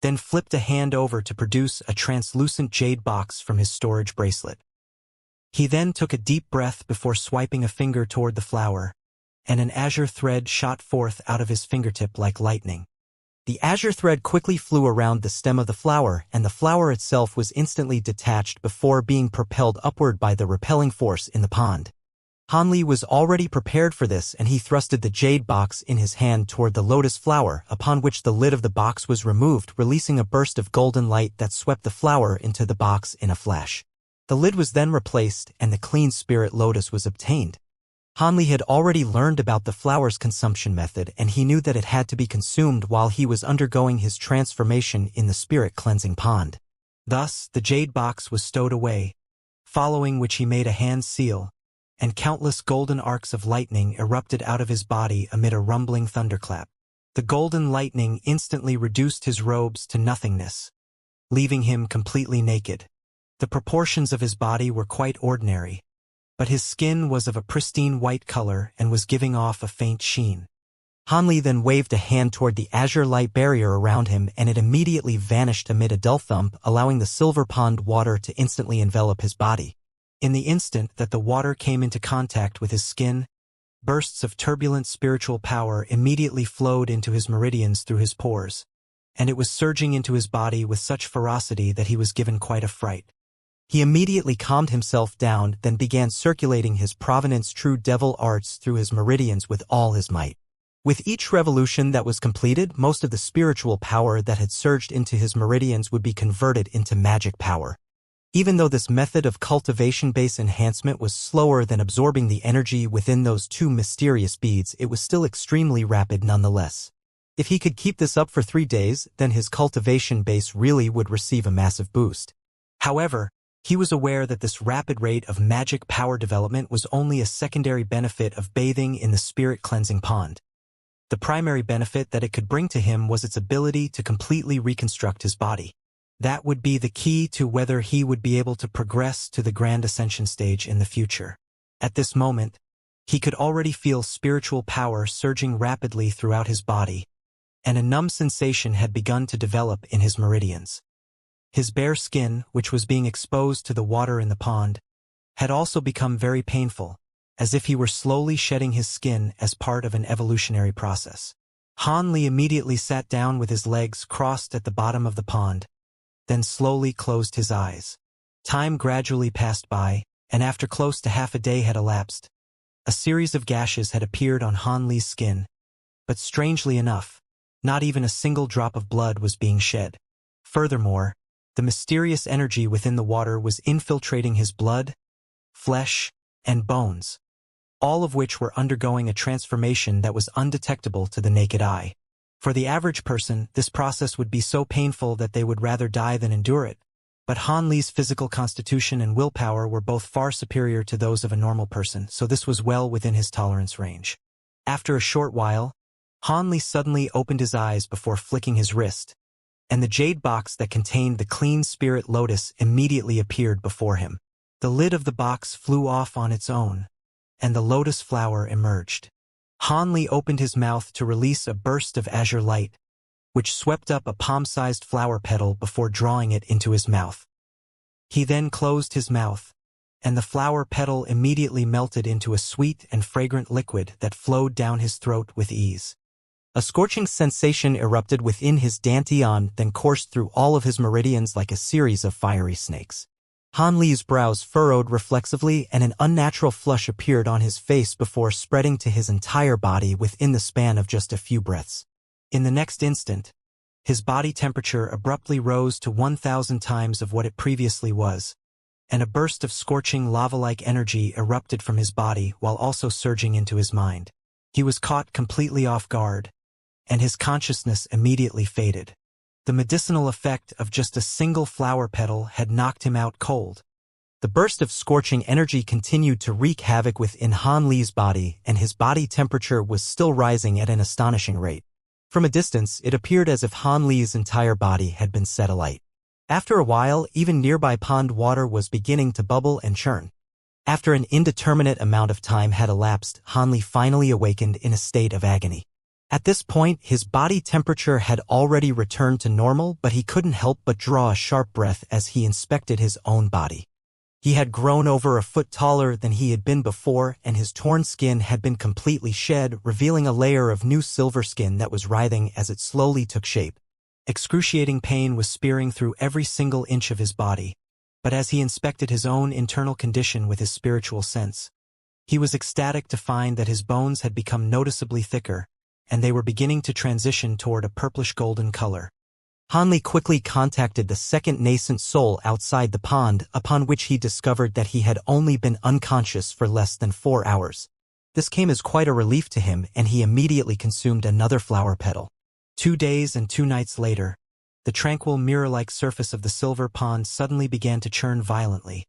then flipped a hand over to produce a translucent jade box from his storage bracelet. He then took a deep breath before swiping a finger toward the flower, and an azure thread shot forth out of his fingertip like lightning. The azure thread quickly flew around the stem of the flower, and the flower itself was instantly detached before being propelled upward by the repelling force in the pond. Han Li was already prepared for this, and he thrusted the jade box in his hand toward the lotus flower, upon which the lid of the box was removed, releasing a burst of golden light that swept the flower into the box in a flash. The lid was then replaced, and the clean spirit lotus was obtained. Han Li had already learned about the flower's consumption method, and he knew that it had to be consumed while he was undergoing his transformation in the spirit-cleansing pond. Thus, the jade box was stowed away, following which he made a hand seal, and countless golden arcs of lightning erupted out of his body amid a rumbling thunderclap. The golden lightning instantly reduced his robes to nothingness, leaving him completely naked. The proportions of his body were quite ordinary, but his skin was of a pristine white color and was giving off a faint sheen. Hanli then waved a hand toward the azure light barrier around him, and it immediately vanished amid a dull thump, allowing the silver pond water to instantly envelop his body. In the instant that the water came into contact with his skin, bursts of turbulent spiritual power immediately flowed into his meridians through his pores, and it was surging into his body with such ferocity that he was given quite a fright. He immediately calmed himself down, then began circulating his provenance true devil arts through his meridians with all his might. With each revolution that was completed, most of the spiritual power that had surged into his meridians would be converted into magic power. Even though this method of cultivation-based enhancement was slower than absorbing the energy within those two mysterious beads, it was still extremely rapid nonetheless. If he could keep this up for 3 days, then his cultivation base really would receive a massive boost. However, he was aware that this rapid rate of magic power development was only a secondary benefit of bathing in the spirit-cleansing pond. The primary benefit that it could bring to him was its ability to completely reconstruct his body. That would be the key to whether he would be able to progress to the Grand Ascension stage in the future. At this moment, he could already feel spiritual power surging rapidly throughout his body, and a numb sensation had begun to develop in his meridians. His bare skin, which was being exposed to the water in the pond, had also become very painful, as if he were slowly shedding his skin as part of an evolutionary process. Hanli immediately sat down with his legs crossed at the bottom of the pond, then slowly closed his eyes. Time gradually passed by, and after close to half a day had elapsed, a series of gashes had appeared on Hanli's skin, but strangely enough, not even a single drop of blood was being shed. Furthermore, the mysterious energy within the water was infiltrating his blood, flesh, and bones, all of which were undergoing a transformation that was undetectable to the naked eye. For the average person, this process would be so painful that they would rather die than endure it, but Hanli's physical constitution and willpower were both far superior to those of a normal person, so this was well within his tolerance range. After a short while, Hanli suddenly opened his eyes before flicking his wrist, and the jade box that contained the clean spirit lotus immediately appeared before him. The lid of the box flew off on its own, and the lotus flower emerged. Hanli opened his mouth to release a burst of azure light, which swept up a palm-sized flower petal before drawing it into his mouth. He then closed his mouth, and the flower petal immediately melted into a sweet and fragrant liquid that flowed down his throat with ease. A scorching sensation erupted within his dantian, then coursed through all of his meridians like a series of fiery snakes. Hanli's brows furrowed reflexively, and an unnatural flush appeared on his face before spreading to his entire body within the span of just a few breaths. In the next instant, his body temperature abruptly rose to 1,000 times of what it previously was, and a burst of scorching lava-like energy erupted from his body while also surging into his mind. He was caught completely off guard, and his consciousness immediately faded. The medicinal effect of just a single flower petal had knocked him out cold. The burst of scorching energy continued to wreak havoc within Hanli's body, and his body temperature was still rising at an astonishing rate. From a distance, it appeared as if Hanli's entire body had been set alight. After a while, even nearby pond water was beginning to bubble and churn. After an indeterminate amount of time had elapsed, Hanli finally awakened in a state of agony. At this point, his body temperature had already returned to normal, but he couldn't help but draw a sharp breath as he inspected his own body. He had grown over a foot taller than he had been before, and his torn skin had been completely shed, revealing a layer of new silver skin that was writhing as it slowly took shape. Excruciating pain was spearing through every single inch of his body, but as he inspected his own internal condition with his spiritual sense, he was ecstatic to find that his bones had become noticeably thicker, and they were beginning to transition toward a purplish-golden color. Hanli quickly contacted the second nascent soul outside the pond, upon which he discovered that he had only been unconscious for less than 4 hours. This came as quite a relief to him, and he immediately consumed another flower petal. 2 days and 2 nights later, the tranquil mirror-like surface of the silver pond suddenly began to churn violently,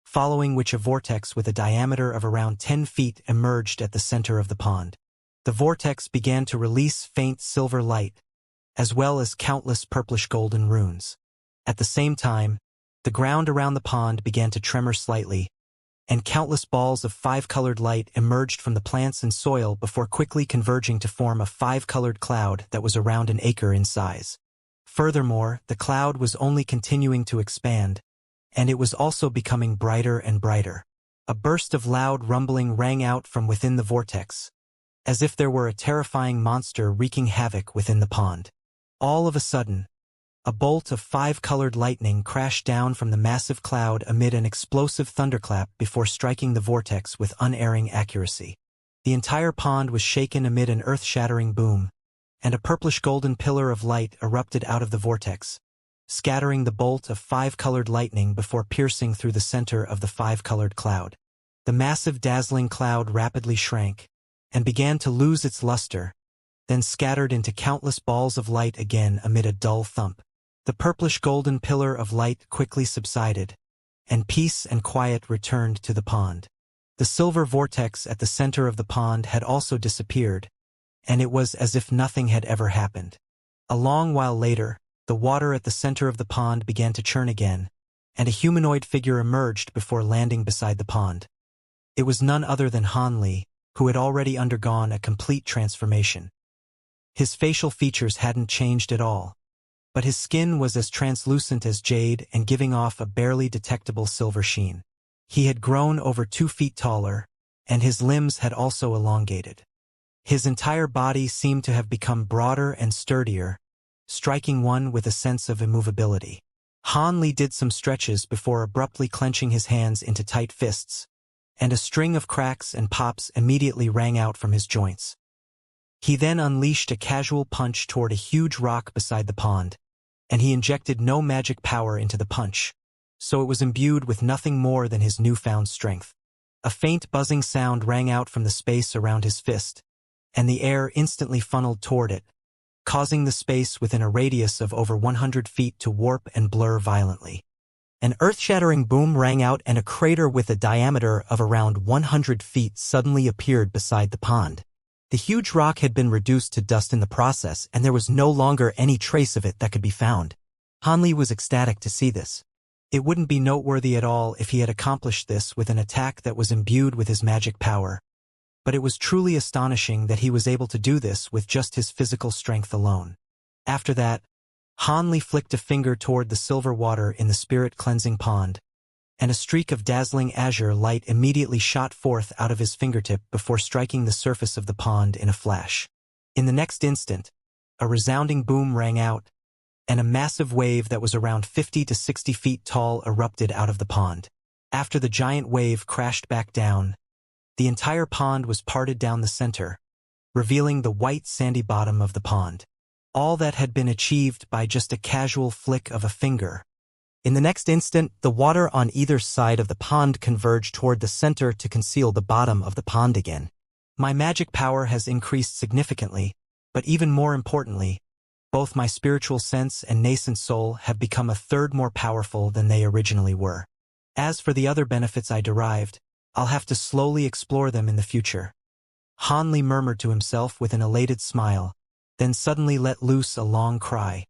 following which a vortex with a diameter of around 10 feet emerged at the center of the pond. The vortex began to release faint silver light, as well as countless purplish-golden runes. At the same time, the ground around the pond began to tremor slightly, and countless balls of five-colored light emerged from the plants and soil before quickly converging to form a five-colored cloud that was around an acre in size. Furthermore, the cloud was only continuing to expand, and it was also becoming brighter and brighter. A burst of loud rumbling rang out from within the vortex, as if there were a terrifying monster wreaking havoc within the pond. All of a sudden, a bolt of five-colored lightning crashed down from the massive cloud amid an explosive thunderclap before striking the vortex with unerring accuracy. The entire pond was shaken amid an earth-shattering boom, and a purplish-golden pillar of light erupted out of the vortex, scattering the bolt of five-colored lightning before piercing through the center of the five-colored cloud. The massive dazzling cloud rapidly shrank, and began to lose its luster, then scattered into countless balls of light again amid a dull thump. The purplish-golden pillar of light quickly subsided, and peace and quiet returned to the pond. The silver vortex at the center of the pond had also disappeared, and it was as if nothing had ever happened. A long while later, the water at the center of the pond began to churn again, and a humanoid figure emerged before landing beside the pond. It was none other than Han Li, who had already undergone a complete transformation. His facial features hadn't changed at all, but his skin was as translucent as jade and giving off a barely detectable silver sheen. He had grown over 2 feet taller, and his limbs had also elongated. His entire body seemed to have become broader and sturdier, striking one with a sense of immovability. Han Li did some stretches before abruptly clenching his hands into tight fists, and a string of cracks and pops immediately rang out from his joints. He then unleashed a casual punch toward a huge rock beside the pond, and he injected no magic power into the punch, so it was imbued with nothing more than his newfound strength. A faint buzzing sound rang out from the space around his fist, and the air instantly funneled toward it, causing the space within a radius of over 100 feet to warp and blur violently. An earth-shattering boom rang out and a crater with a diameter of around 100 feet suddenly appeared beside the pond. The huge rock had been reduced to dust in the process, and there was no longer any trace of it that could be found. Han Li was ecstatic to see this. It wouldn't be noteworthy at all if he had accomplished this with an attack that was imbued with his magic power, but it was truly astonishing that he was able to do this with just his physical strength alone. After that, Han Li flicked a finger toward the silver water in the spirit-cleansing pond, and a streak of dazzling azure light immediately shot forth out of his fingertip before striking the surface of the pond in a flash. In the next instant, a resounding boom rang out, and a massive wave that was around 50 to 60 feet tall erupted out of the pond. After the giant wave crashed back down, the entire pond was parted down the center, revealing the white sandy bottom of the pond. All that had been achieved by just a casual flick of a finger. In the next instant, the water on either side of the pond converged toward the center to conceal the bottom of the pond again. My magic power has increased significantly, but even more importantly, both my spiritual sense and nascent soul have become a third more powerful than they originally were. As for the other benefits I derived, I'll have to slowly explore them in the future. Han Li murmured to himself with an elated smile, then suddenly let loose a long cry.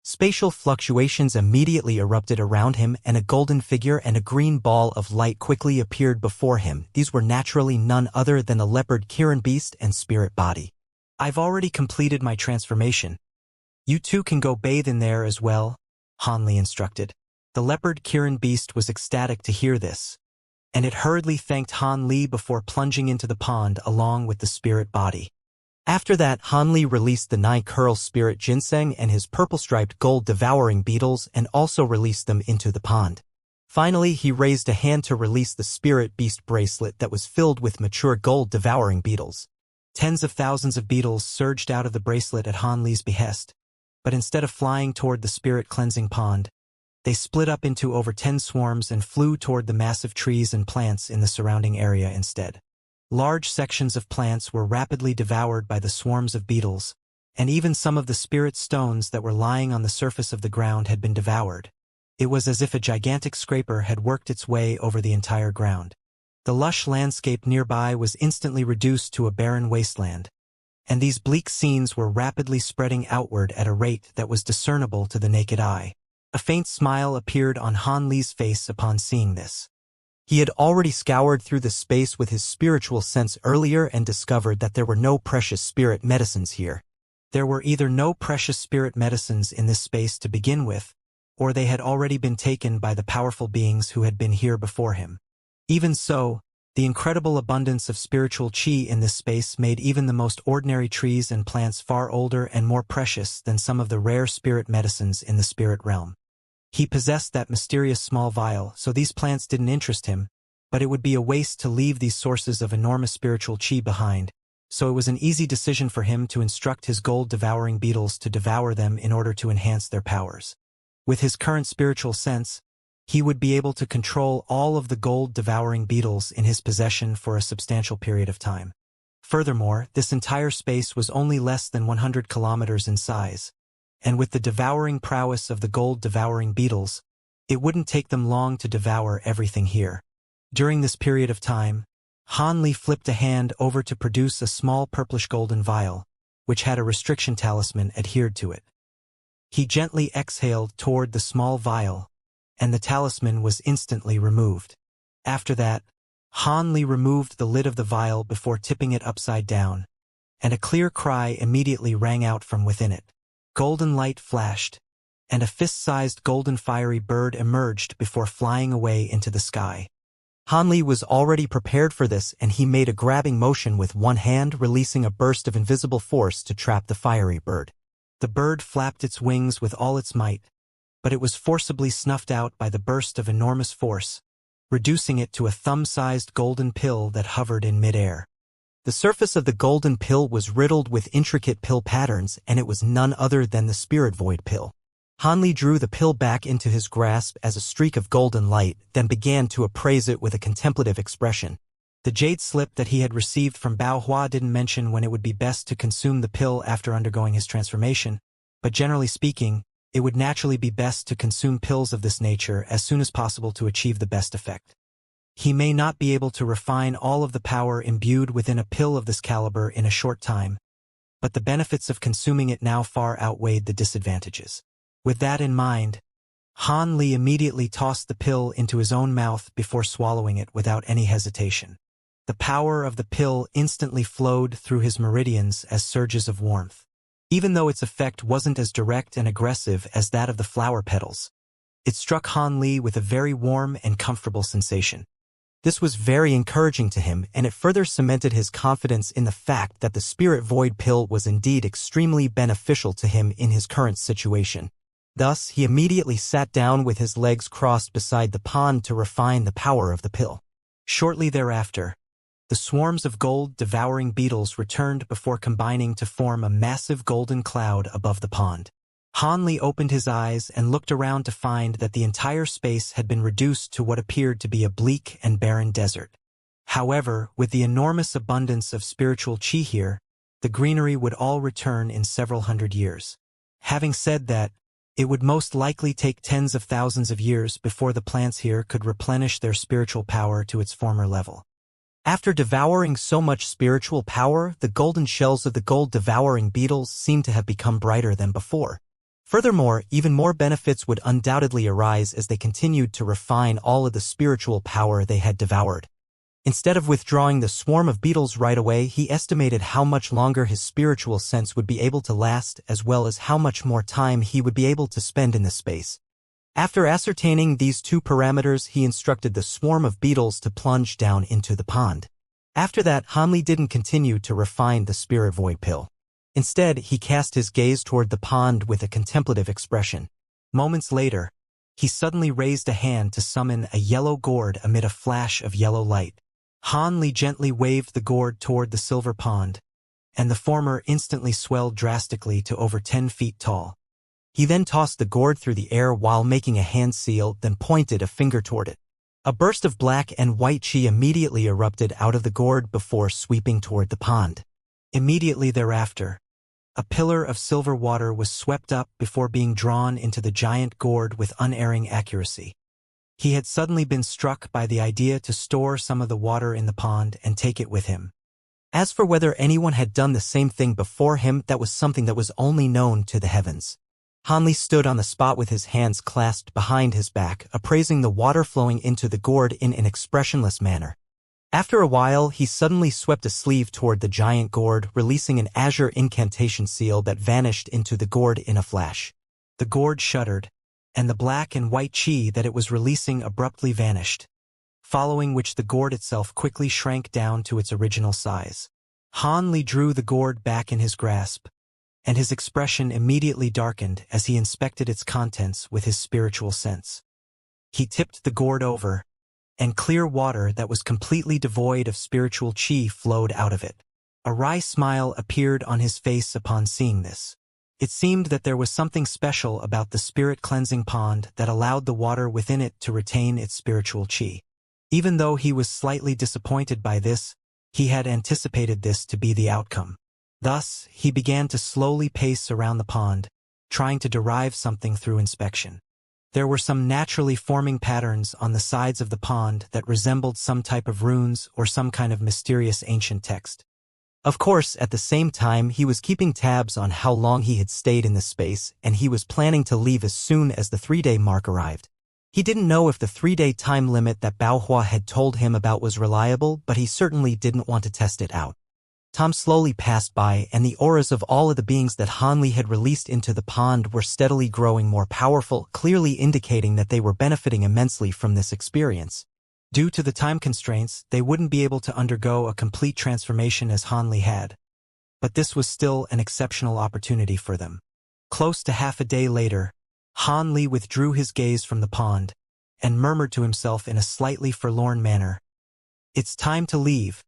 Spatial fluctuations immediately erupted around him, and a golden figure and a green ball of light quickly appeared before him. These were naturally none other than the leopard Kirin beast and spirit body. I've already completed my transformation. You two can go bathe in there as well, Han Li instructed. The leopard Kirin beast was ecstatic to hear this, and it hurriedly thanked Han Li before plunging into the pond along with the spirit body. After that, Han Li released the 9-curl spirit ginseng and his purple-striped gold devouring beetles and also released them into the pond. Finally, he raised a hand to release the spirit beast bracelet that was filled with mature gold devouring beetles. Tens of thousands of beetles surged out of the bracelet at Han Li's behest, but instead of flying toward the spirit-cleansing pond, they split up into over 10 swarms and flew toward the massive trees and plants in the surrounding area instead. Large sections of plants were rapidly devoured by the swarms of beetles, and even some of the spirit stones that were lying on the surface of the ground had been devoured. It was as if a gigantic scraper had worked its way over the entire ground. The lush landscape nearby was instantly reduced to a barren wasteland, and these bleak scenes were rapidly spreading outward at a rate that was discernible to the naked eye. A faint smile appeared on Han Li's face upon seeing this. He had already scoured through the space with his spiritual sense earlier and discovered that there were no precious spirit medicines here. There were either no precious spirit medicines in this space to begin with, or they had already been taken by the powerful beings who had been here before him. Even so, the incredible abundance of spiritual qi in this space made even the most ordinary trees and plants far older and more precious than some of the rare spirit medicines in the spirit realm. He possessed that mysterious small vial, so these plants didn't interest him, but it would be a waste to leave these sources of enormous spiritual qi behind, so it was an easy decision for him to instruct his gold-devouring beetles to devour them in order to enhance their powers. With his current spiritual sense, he would be able to control all of the gold-devouring beetles in his possession for a substantial period of time. Furthermore, this entire space was only less than 100 kilometers in size, and with the devouring prowess of the gold-devouring beetles, it wouldn't take them long to devour everything here. During this period of time, Han Li flipped a hand over to produce a small purplish-golden vial, which had a restriction talisman adhered to it. He gently exhaled toward the small vial, and the talisman was instantly removed. After that, Han Li removed the lid of the vial before tipping it upside down, and a clear cry immediately rang out from within it. Golden light flashed, and a fist-sized golden fiery bird emerged before flying away into the sky. Han Li was already prepared for this, and he made a grabbing motion with one hand, releasing a burst of invisible force to trap the fiery bird. The bird flapped its wings with all its might, but it was forcibly snuffed out by the burst of enormous force, reducing it to a thumb-sized golden pill that hovered in midair. The surface of the golden pill was riddled with intricate pill patterns, and it was none other than the Spirit Void pill. Han Li drew the pill back into his grasp as a streak of golden light, then began to appraise it with a contemplative expression. The jade slip that he had received from Bao Hua didn't mention when it would be best to consume the pill after undergoing his transformation, but generally speaking, it would naturally be best to consume pills of this nature as soon as possible to achieve the best effect. He may not be able to refine all of the power imbued within a pill of this caliber in a short time, but the benefits of consuming it now far outweighed the disadvantages. With that in mind, Han Li immediately tossed the pill into his own mouth before swallowing it without any hesitation. The power of the pill instantly flowed through his meridians as surges of warmth. Even though its effect wasn't as direct and aggressive as that of the flower petals, it struck Han Li with a very warm and comfortable sensation. This was very encouraging to him, and it further cemented his confidence in the fact that the Spirit Void pill was indeed extremely beneficial to him in his current situation. Thus, he immediately sat down with his legs crossed beside the pond to refine the power of the pill. Shortly thereafter, the swarms of gold-devouring beetles returned before combining to form a massive golden cloud above the pond. Han Li opened his eyes and looked around to find that the entire space had been reduced to what appeared to be a bleak and barren desert. However, with the enormous abundance of spiritual qi here, the greenery would all return in several hundred years. Having said that, it would most likely take tens of thousands of years before the plants here could replenish their spiritual power to its former level. After devouring so much spiritual power, the golden shells of the gold-devouring beetles seemed to have become brighter than before. Furthermore, even more benefits would undoubtedly arise as they continued to refine all of the spiritual power they had devoured. Instead of withdrawing the swarm of beetles right away, he estimated how much longer his spiritual sense would be able to last, as well as how much more time he would be able to spend in this space. After ascertaining these two parameters, he instructed the swarm of beetles to plunge down into the pond. After that, Han Li didn't continue to refine the Spirit Void pill. Instead, he cast his gaze toward the pond with a contemplative expression. Moments later, he suddenly raised a hand to summon a yellow gourd amid a flash of yellow light. Han Li gently waved the gourd toward the silver pond, and the former instantly swelled drastically to over 10 feet tall. He then tossed the gourd through the air while making a hand seal, then pointed a finger toward it. A burst of black and white qi immediately erupted out of the gourd before sweeping toward the pond. Immediately thereafter, a pillar of silver water was swept up before being drawn into the giant gourd with unerring accuracy. He had suddenly been struck by the idea to store some of the water in the pond and take it with him. As for whether anyone had done the same thing before him, that was something that was only known to the heavens. Hanli stood on the spot with his hands clasped behind his back, appraising the water flowing into the gourd in an expressionless manner. After a while, he suddenly swept a sleeve toward the giant gourd, releasing an azure incantation seal that vanished into the gourd in a flash. The gourd shuddered, and the black and white chi that it was releasing abruptly vanished, following which the gourd itself quickly shrank down to its original size. Hanli drew the gourd back in his grasp, and his expression immediately darkened as he inspected its contents with his spiritual sense. He tipped the gourd over, and clear water that was completely devoid of spiritual chi flowed out of it. A wry smile appeared on his face upon seeing this. It seemed that there was something special about the spirit-cleansing pond that allowed the water within it to retain its spiritual chi. Even though he was slightly disappointed by this, he had anticipated this to be the outcome. Thus, he began to slowly pace around the pond, trying to derive something through inspection. There were some naturally forming patterns on the sides of the pond that resembled some type of runes or some kind of mysterious ancient text. Of course, at the same time, he was keeping tabs on how long he had stayed in this space, and he was planning to leave as soon as the 3-day mark arrived. He didn't know if the 3-day time limit that Baohua had told him about was reliable, but he certainly didn't want to test it out. Time slowly passed by, and the auras of all of the beings that Hanli had released into the pond were steadily growing more powerful, clearly indicating that they were benefiting immensely from this experience. Due to the time constraints, they wouldn't be able to undergo a complete transformation as Hanli had. But this was still an exceptional opportunity for them. Close to half a day later, Hanli withdrew his gaze from the pond, and murmured to himself in a slightly forlorn manner, "It's time to leave.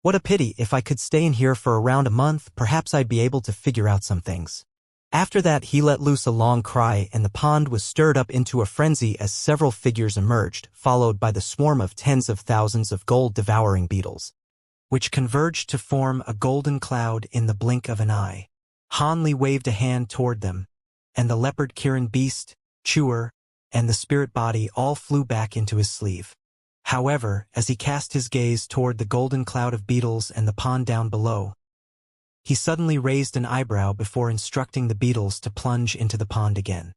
What a pity. If I could stay in here for around a month, perhaps I'd be able to figure out some things." After that, he let loose a long cry, and the pond was stirred up into a frenzy as several figures emerged, followed by the swarm of tens of thousands of gold-devouring beetles, which converged to form a golden cloud in the blink of an eye. Hanli waved a hand toward them, and the leopard Kirin beast, Chewer, and the spirit body all flew back into his sleeve. However, as he cast his gaze toward the golden cloud of beetles and the pond down below, he suddenly raised an eyebrow before instructing the beetles to plunge into the pond again.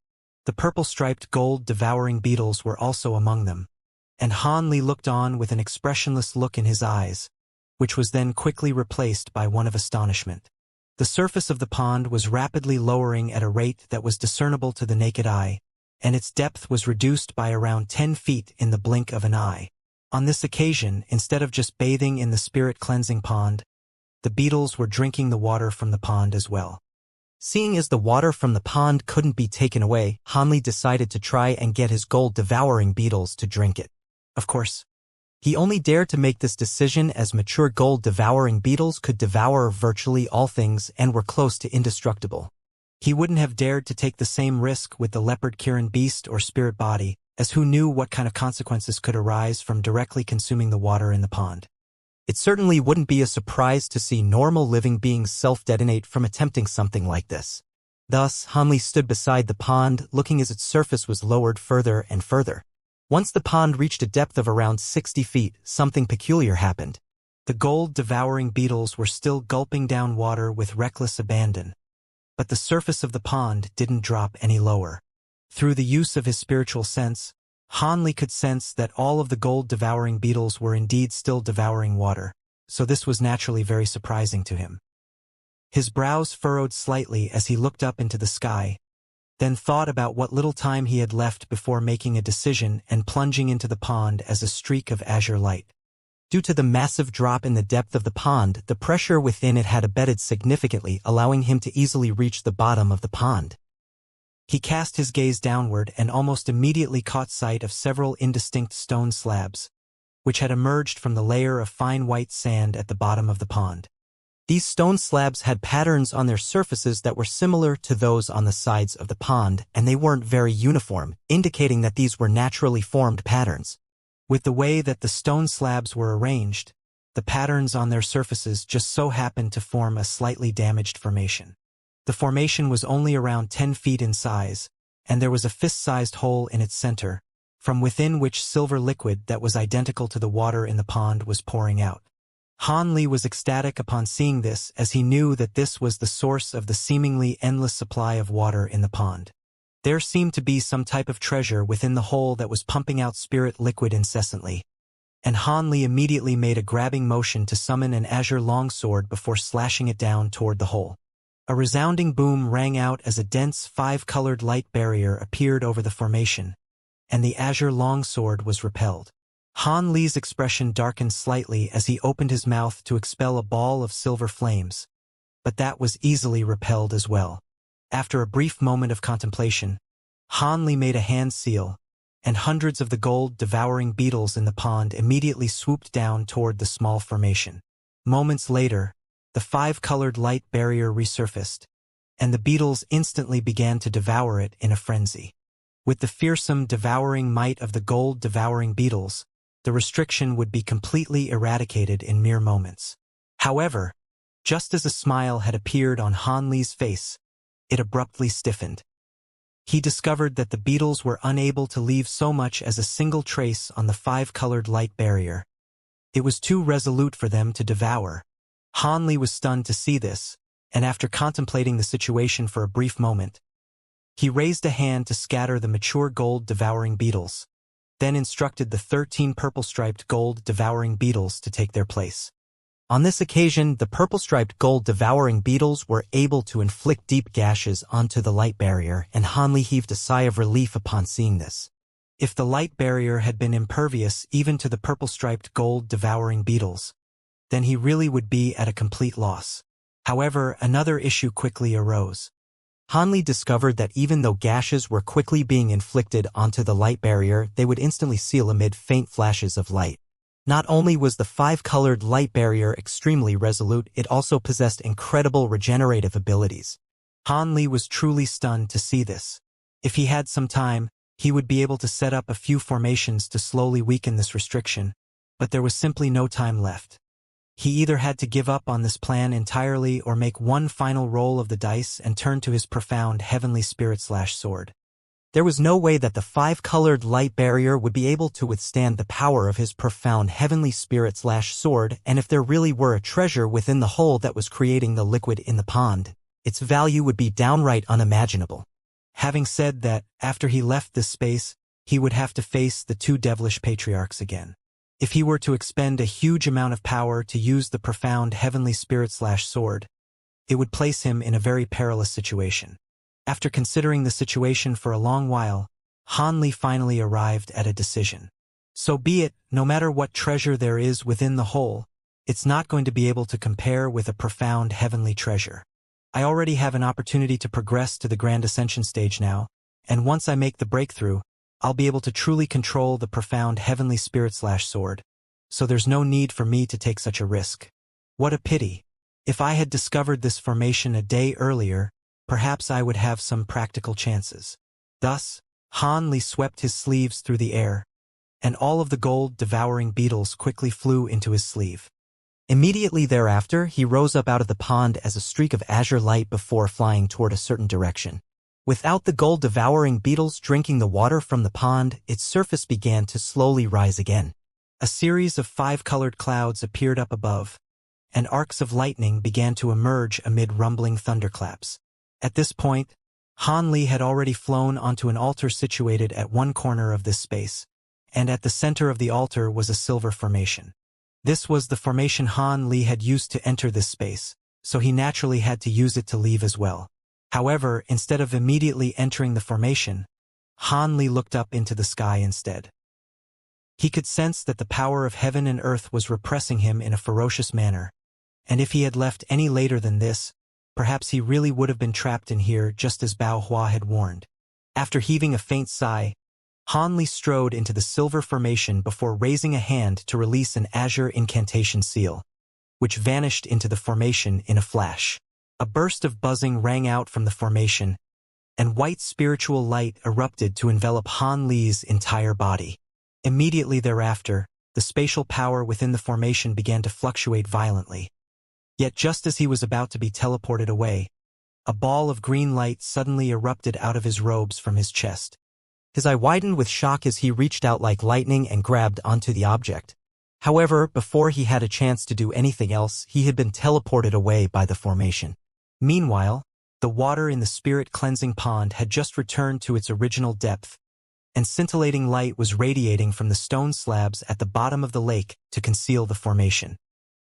The purple-striped gold-devouring beetles were also among them, and Hanli looked on with an expressionless look in his eyes, which was then quickly replaced by one of astonishment. The surface of the pond was rapidly lowering at a rate that was discernible to the naked eye, and its depth was reduced by around 10 feet in the blink of an eye. On this occasion, instead of just bathing in the spirit-cleansing pond, the beetles were drinking the water from the pond as well. Seeing as the water from the pond couldn't be taken away, Hanli decided to try and get his gold-devouring beetles to drink it. Of course, he only dared to make this decision as mature gold-devouring beetles could devour virtually all things and were close to indestructible. He wouldn't have dared to take the same risk with the leopard Kirin beast or spirit body, as who knew what kind of consequences could arise from directly consuming the water in the pond. It certainly wouldn't be a surprise to see normal living beings self-detonate from attempting something like this. Thus, Hanli stood beside the pond, looking as its surface was lowered further and further. Once the pond reached a depth of around 60 feet, something peculiar happened. The gold-devouring beetles were still gulping down water with reckless abandon, but the surface of the pond didn't drop any lower. Through the use of his spiritual sense, Hanli could sense that all of the gold-devouring beetles were indeed still devouring water, so this was naturally very surprising to him. His brows furrowed slightly as he looked up into the sky, then thought about what little time he had left before making a decision and plunging into the pond as a streak of azure light. Due to the massive drop in the depth of the pond, the pressure within it had abated significantly, allowing him to easily reach the bottom of the pond. He cast his gaze downward and almost immediately caught sight of several indistinct stone slabs, which had emerged from the layer of fine white sand at the bottom of the pond. These stone slabs had patterns on their surfaces that were similar to those on the sides of the pond, and they weren't very uniform, indicating that these were naturally formed patterns. With the way that the stone slabs were arranged, the patterns on their surfaces just so happened to form a slightly damaged formation. The formation was only around 10 feet in size, and there was a fist-sized hole in its center, from within which silver liquid that was identical to the water in the pond was pouring out. Hanli was ecstatic upon seeing this, as he knew that this was the source of the seemingly endless supply of water in the pond. There seemed to be some type of treasure within the hole that was pumping out spirit liquid incessantly, and Han Li immediately made a grabbing motion to summon an azure longsword before slashing it down toward the hole. A resounding boom rang out as a dense 5-colored light barrier appeared over the formation, and the azure longsword was repelled. Han Li's expression darkened slightly as he opened his mouth to expel a ball of silver flames, but that was easily repelled as well. After a brief moment of contemplation, Han Li made a hand seal, and hundreds of the gold-devouring beetles in the pond immediately swooped down toward the small formation. Moments later, the 5-colored light barrier resurfaced, and the beetles instantly began to devour it in a frenzy. With the fearsome devouring might of the gold-devouring beetles, the restriction would be completely eradicated in mere moments. However, just as a smile had appeared on Han Li's face, it abruptly stiffened. He discovered that the beetles were unable to leave so much as a single trace on the 5-colored light barrier. It was too resolute for them to devour. Han Li was stunned to see this, and after contemplating the situation for a brief moment, he raised a hand to scatter the mature gold-devouring beetles, then instructed the 13 purple-striped gold-devouring beetles to take their place. On this occasion, the purple-striped gold-devouring beetles were able to inflict deep gashes onto the light barrier, and Han Li heaved a sigh of relief upon seeing this. If the light barrier had been impervious even to the purple-striped gold-devouring beetles, then he really would be at a complete loss. However, another issue quickly arose. Han Li discovered that even though gashes were quickly being inflicted onto the light barrier, they would instantly seal amid faint flashes of light. Not only was the 5-colored light barrier extremely resolute, it also possessed incredible regenerative abilities. Han Li was truly stunned to see this. If he had some time, he would be able to set up a few formations to slowly weaken this restriction, but there was simply no time left. He either had to give up on this plan entirely or make one final roll of the dice and turn to his profound heavenly spirit/sword. There was no way that the 5-colored light barrier would be able to withstand the power of his profound heavenly spirit/sword, and if there really were a treasure within the hole that was creating the liquid in the pond, its value would be downright unimaginable. Having said that, after he left this space, he would have to face the 2 devilish patriarchs again. If he were to expend a huge amount of power to use the profound heavenly spirit/sword, it would place him in a very perilous situation. After considering the situation for a long while, Han Li finally arrived at a decision. So be it, no matter what treasure there is within the hole, it's not going to be able to compare with a profound heavenly treasure. I already have an opportunity to progress to the Grand Ascension stage now, and once I make the breakthrough, I'll be able to truly control the profound heavenly spirit/sword, so there's no need for me to take such a risk. What a pity. If I had discovered this formation a day earlier, perhaps I would have some practical chances. Thus, Han Li swept his sleeves through the air, and all of the gold-devouring beetles quickly flew into his sleeve. Immediately thereafter, he rose up out of the pond as a streak of azure light before flying toward a certain direction. Without the gold-devouring beetles drinking the water from the pond, its surface began to slowly rise again. A series of 5-colored clouds appeared up above, and arcs of lightning began to emerge amid rumbling thunderclaps. At this point, Han Li had already flown onto an altar situated at one corner of this space, and at the center of the altar was a silver formation. This was the formation Han Li had used to enter this space, so he naturally had to use it to leave as well. However, instead of immediately entering the formation, Han Li looked up into the sky instead. He could sense that the power of heaven and earth was repressing him in a ferocious manner, and if he had left any later than this, perhaps he really would have been trapped in here just as Bao Hua had warned. After heaving a faint sigh, Han Li strode into the silver formation before raising a hand to release an azure incantation seal, which vanished into the formation in a flash. A burst of buzzing rang out from the formation, and white spiritual light erupted to envelop Han Li's entire body. Immediately thereafter, the spatial power within the formation began to fluctuate violently. Yet just as he was about to be teleported away, a ball of green light suddenly erupted out of his robes from his chest. His eye widened with shock as he reached out like lightning and grabbed onto the object. However, before he had a chance to do anything else, he had been teleported away by the formation. Meanwhile, The water in the spirit cleansing pond had just returned to its original depth, and scintillating light was radiating from the stone slabs at the bottom of the lake to conceal the formation.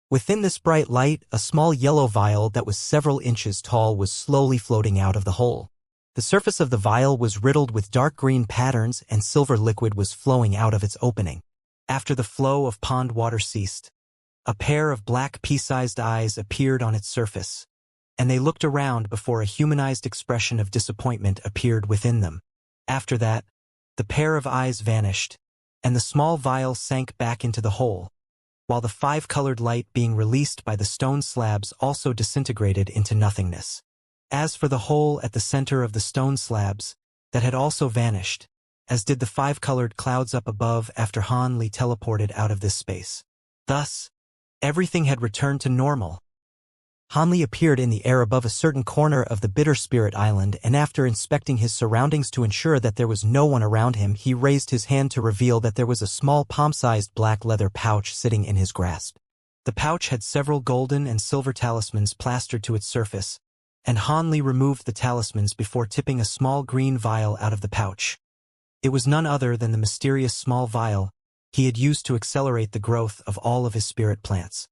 Within this bright light, a small yellow vial that was several inches tall was slowly floating out of the hole. The surface of the vial was riddled with dark green patterns, and silver liquid was flowing out of its opening. After the flow of pond water ceased, a pair of black pea-sized eyes appeared on its surface, and they looked around before a humanized expression of disappointment appeared within them. After that, the pair of eyes vanished, and the small vial sank back into the hole, while the five-colored light being released by the stone slabs also disintegrated into nothingness. As for the hole at the center of the stone slabs, that had also vanished, as did the five-colored clouds up above after Han Li teleported out of this space. Thus, everything had returned to normal. Han Li appeared in the air above a certain corner of the Bitter Spirit Island, and after inspecting his surroundings to ensure that there was no one around him, he raised his hand to reveal that there was a small palm-sized black leather pouch sitting in his grasp. The pouch had several golden and silver talismans plastered to its surface, and Han Li removed the talismans before tipping a small green vial out of the pouch. It was none other than the mysterious small vial he had used to accelerate the growth of all of his spirit plants.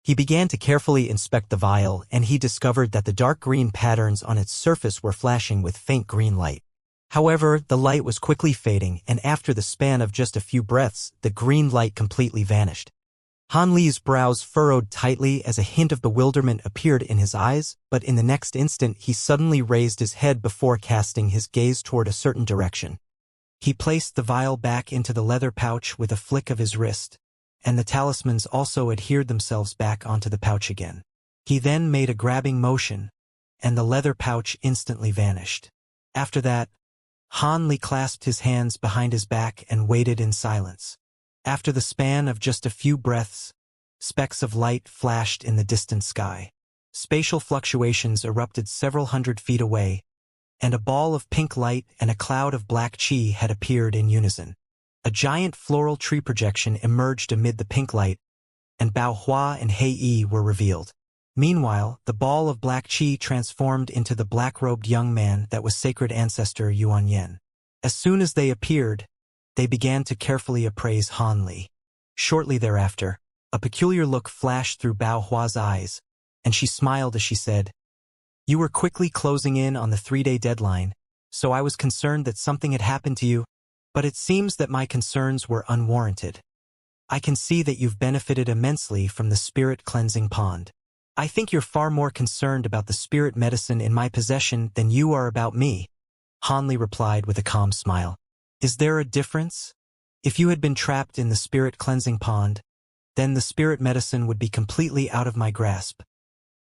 He began to carefully inspect the vial, and he discovered that the dark green patterns on its surface were flashing with faint green light. However, the light was quickly fading, and after the span of just a few breaths, the green light completely vanished. Han Li's brows furrowed tightly as a hint of bewilderment appeared in his eyes, but in the next instant he suddenly raised his head before casting his gaze toward a certain direction. He placed the vial back into the leather pouch with a flick of his wrist, and the talismans also adhered themselves back onto the pouch again. He then made a grabbing motion, and the leather pouch instantly vanished. After that, Han Li clasped his hands behind his back and waited in silence. After the span of just a few breaths, specks of light flashed in the distant sky. Spatial fluctuations erupted several hundred feet away, and a ball of pink light and a cloud of black chi had appeared in unison. A giant floral tree projection emerged amid the pink light, and Bao Hua and Hei Yi were revealed. Meanwhile, the ball of black chi transformed into the black-robed young man that was sacred ancestor Yuan Yen. As soon as they appeared, they began to carefully appraise Han Li. Shortly thereafter, a peculiar look flashed through Bao Hua's eyes, and she smiled as she said, "You were quickly closing in on the 3-day deadline, so I was concerned that something had happened to you. But it seems that my concerns were unwarranted. I can see that you've benefited immensely from the spirit cleansing pond. I think you're far more concerned about the spirit medicine in my possession than you are about me," Han Li replied with a calm smile. "Is there a difference? If you had been trapped in the spirit cleansing pond, then the spirit medicine would be completely out of my grasp."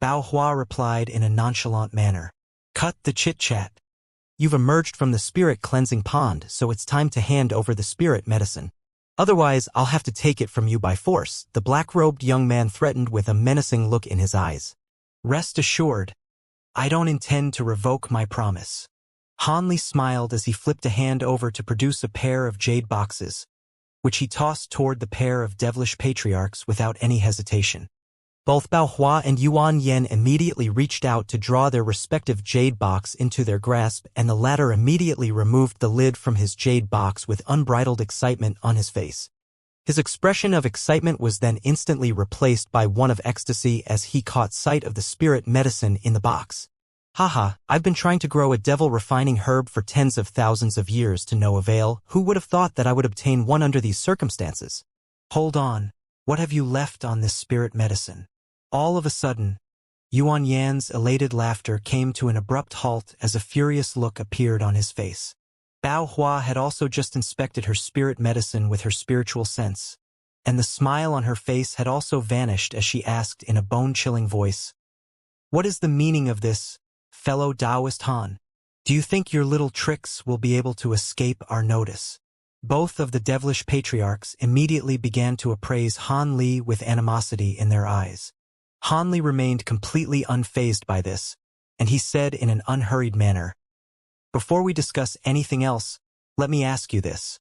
Bao Hua replied in a nonchalant manner. "Cut the chit-chat. You've emerged from the spirit cleansing pond, so it's time to hand over the spirit medicine. Otherwise, I'll have to take it from you by force," the black-robed young man threatened with a menacing look in his eyes. "Rest assured, I don't intend to revoke my promise." Han Li smiled as he flipped a hand over to produce a pair of jade boxes, which he tossed toward the pair of devilish patriarchs without any hesitation. Both Bao Hua and Yuan Yen immediately reached out to draw their respective jade box into their grasp, and the latter immediately removed the lid from his jade box with unbridled excitement on his face. His expression of excitement was then instantly replaced by one of ecstasy as he caught sight of the spirit medicine in the box. "Haha, I've been trying to grow a devil-refining herb for tens of thousands of years to no avail. Who would have thought that I would obtain one under these circumstances?" "Hold on, what have you left on this spirit medicine?" All of a sudden, Yuan Yan's elated laughter came to an abrupt halt as a furious look appeared on his face. Bao Hua had also just inspected her spirit medicine with her spiritual sense, and the smile on her face had also vanished as she asked in a bone-chilling voice, "What is the meaning of this, fellow Taoist Han? Do you think your little tricks will be able to escape our notice?" Both of the devilish patriarchs immediately began to appraise Han Li with animosity in their eyes. Han Li remained completely unfazed by this, and he said in an unhurried manner, "Before we discuss anything else, let me ask you this.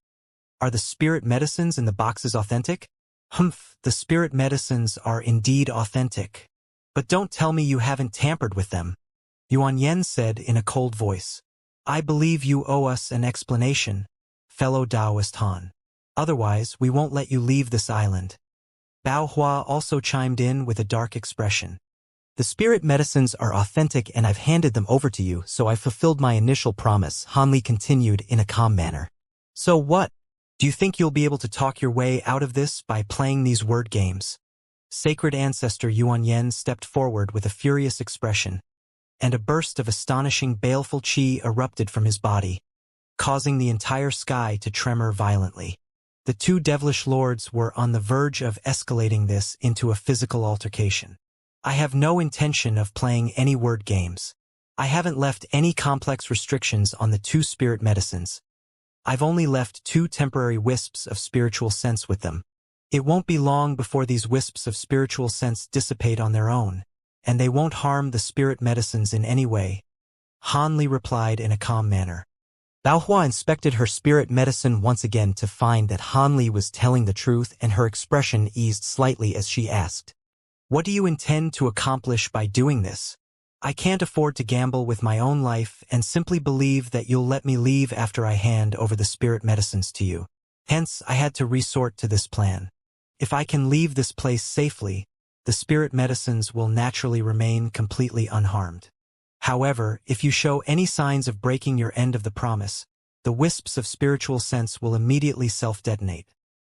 Are the spirit medicines in the boxes authentic?" "Humph, the spirit medicines are indeed authentic. But don't tell me you haven't tampered with them." Yuan Yen said in a cold voice. I believe you owe us an explanation, fellow Taoist Han. Otherwise, we won't let you leave this island. Bao Hua also chimed in with a dark expression. The spirit medicines are authentic and I've handed them over to you, so I've fulfilled my initial promise, Han Li continued in a calm manner. So what? Do you think you'll be able to talk your way out of this by playing these word games? Sacred Ancestor Yuan Yen stepped forward with a furious expression, and a burst of astonishing baleful qi erupted from his body, causing the entire sky to tremor violently. The two devilish lords were on the verge of escalating this into a physical altercation. I have no intention of playing any word games. I haven't left any complex restrictions on the two spirit medicines. I've only left 2 temporary wisps of spiritual sense with them. It won't be long before these wisps of spiritual sense dissipate on their own, and they won't harm the spirit medicines in any way. Han Li replied in a calm manner. Bao Hua inspected her spirit medicine once again to find that Han Li was telling the truth, and her expression eased slightly as she asked, What do you intend to accomplish by doing this? I can't afford to gamble with my own life and simply believe that you'll let me leave after I hand over the spirit medicines to you. Hence, I had to resort to this plan. If I can leave this place safely, the spirit medicines will naturally remain completely unharmed. However, if you show any signs of breaking your end of the promise, the wisps of spiritual sense will immediately self-detonate.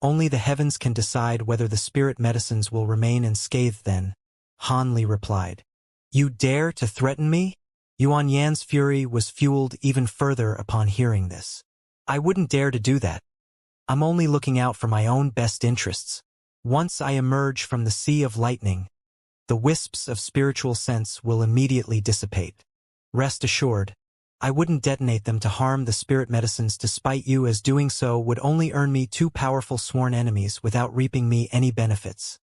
Only the heavens can decide whether the spirit medicines will remain unscathed then, Han Li replied. You dare to threaten me? Yuan Yan's fury was fueled even further upon hearing this. I wouldn't dare to do that. I'm only looking out for my own best interests. Once I emerge from the sea of lightning, the wisps of spiritual sense will immediately dissipate. Rest assured, I wouldn't detonate them to harm the spirit medicines despite you, as doing so would only earn me 2 powerful sworn enemies without reaping me any benefits.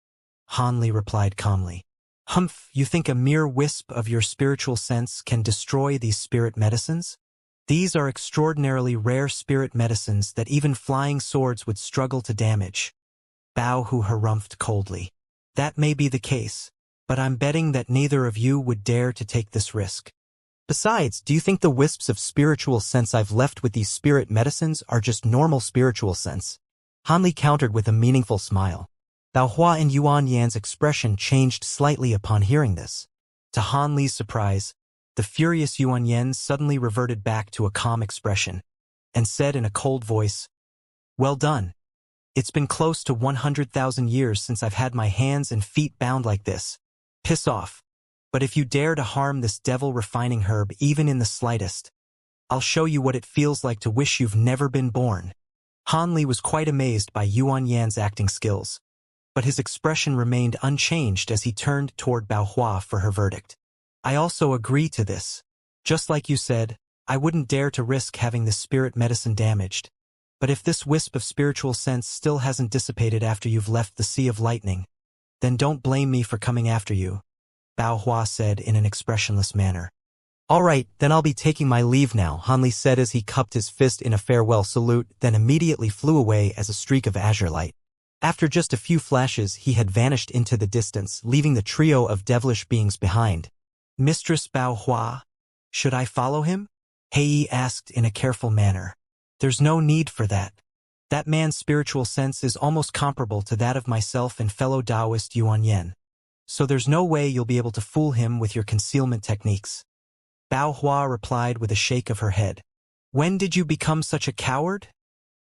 Han Li replied calmly. Humph, you think a mere wisp of your spiritual sense can destroy these spirit medicines? These are extraordinarily rare spirit medicines that even flying swords would struggle to damage. Bao Hu harumphed coldly. That may be the case, but I'm betting that neither of you would dare to take this risk. Besides, do you think the wisps of spiritual sense I've left with these spirit medicines are just normal spiritual sense? Han Li countered with a meaningful smile. Bao Hua and Yuan Yan's expression changed slightly upon hearing this. To Han Li's surprise, the furious Yuan Yan suddenly reverted back to a calm expression, and said in a cold voice, Well done. It's been close to 100,000 years since I've had my hands and feet bound like this. Piss off. But if you dare to harm this devil refining herb even in the slightest, I'll show you what it feels like to wish you've never been born. Han Li was quite amazed by Yuan Yan's acting skills, but his expression remained unchanged as he turned toward Bao Hua for her verdict. I also agree to this. Just like you said, I wouldn't dare to risk having this spirit medicine damaged. But if this wisp of spiritual sense still hasn't dissipated after you've left the Sea of Lightning, then don't blame me for coming after you, Bao Hua said in an expressionless manner. All right, then I'll be taking my leave now, Han Li said as he cupped his fist in a farewell salute, then immediately flew away as a streak of azure light. After just a few flashes, he had vanished into the distance, leaving the trio of devilish beings behind. Mistress Bao Hua, should I follow him? Hei asked in a careful manner. There's no need for that. That man's spiritual sense is almost comparable to that of myself and fellow Taoist Yuan Yan. So there's no way you'll be able to fool him with your concealment techniques. Bao Hua replied with a shake of her head. When did you become such a coward?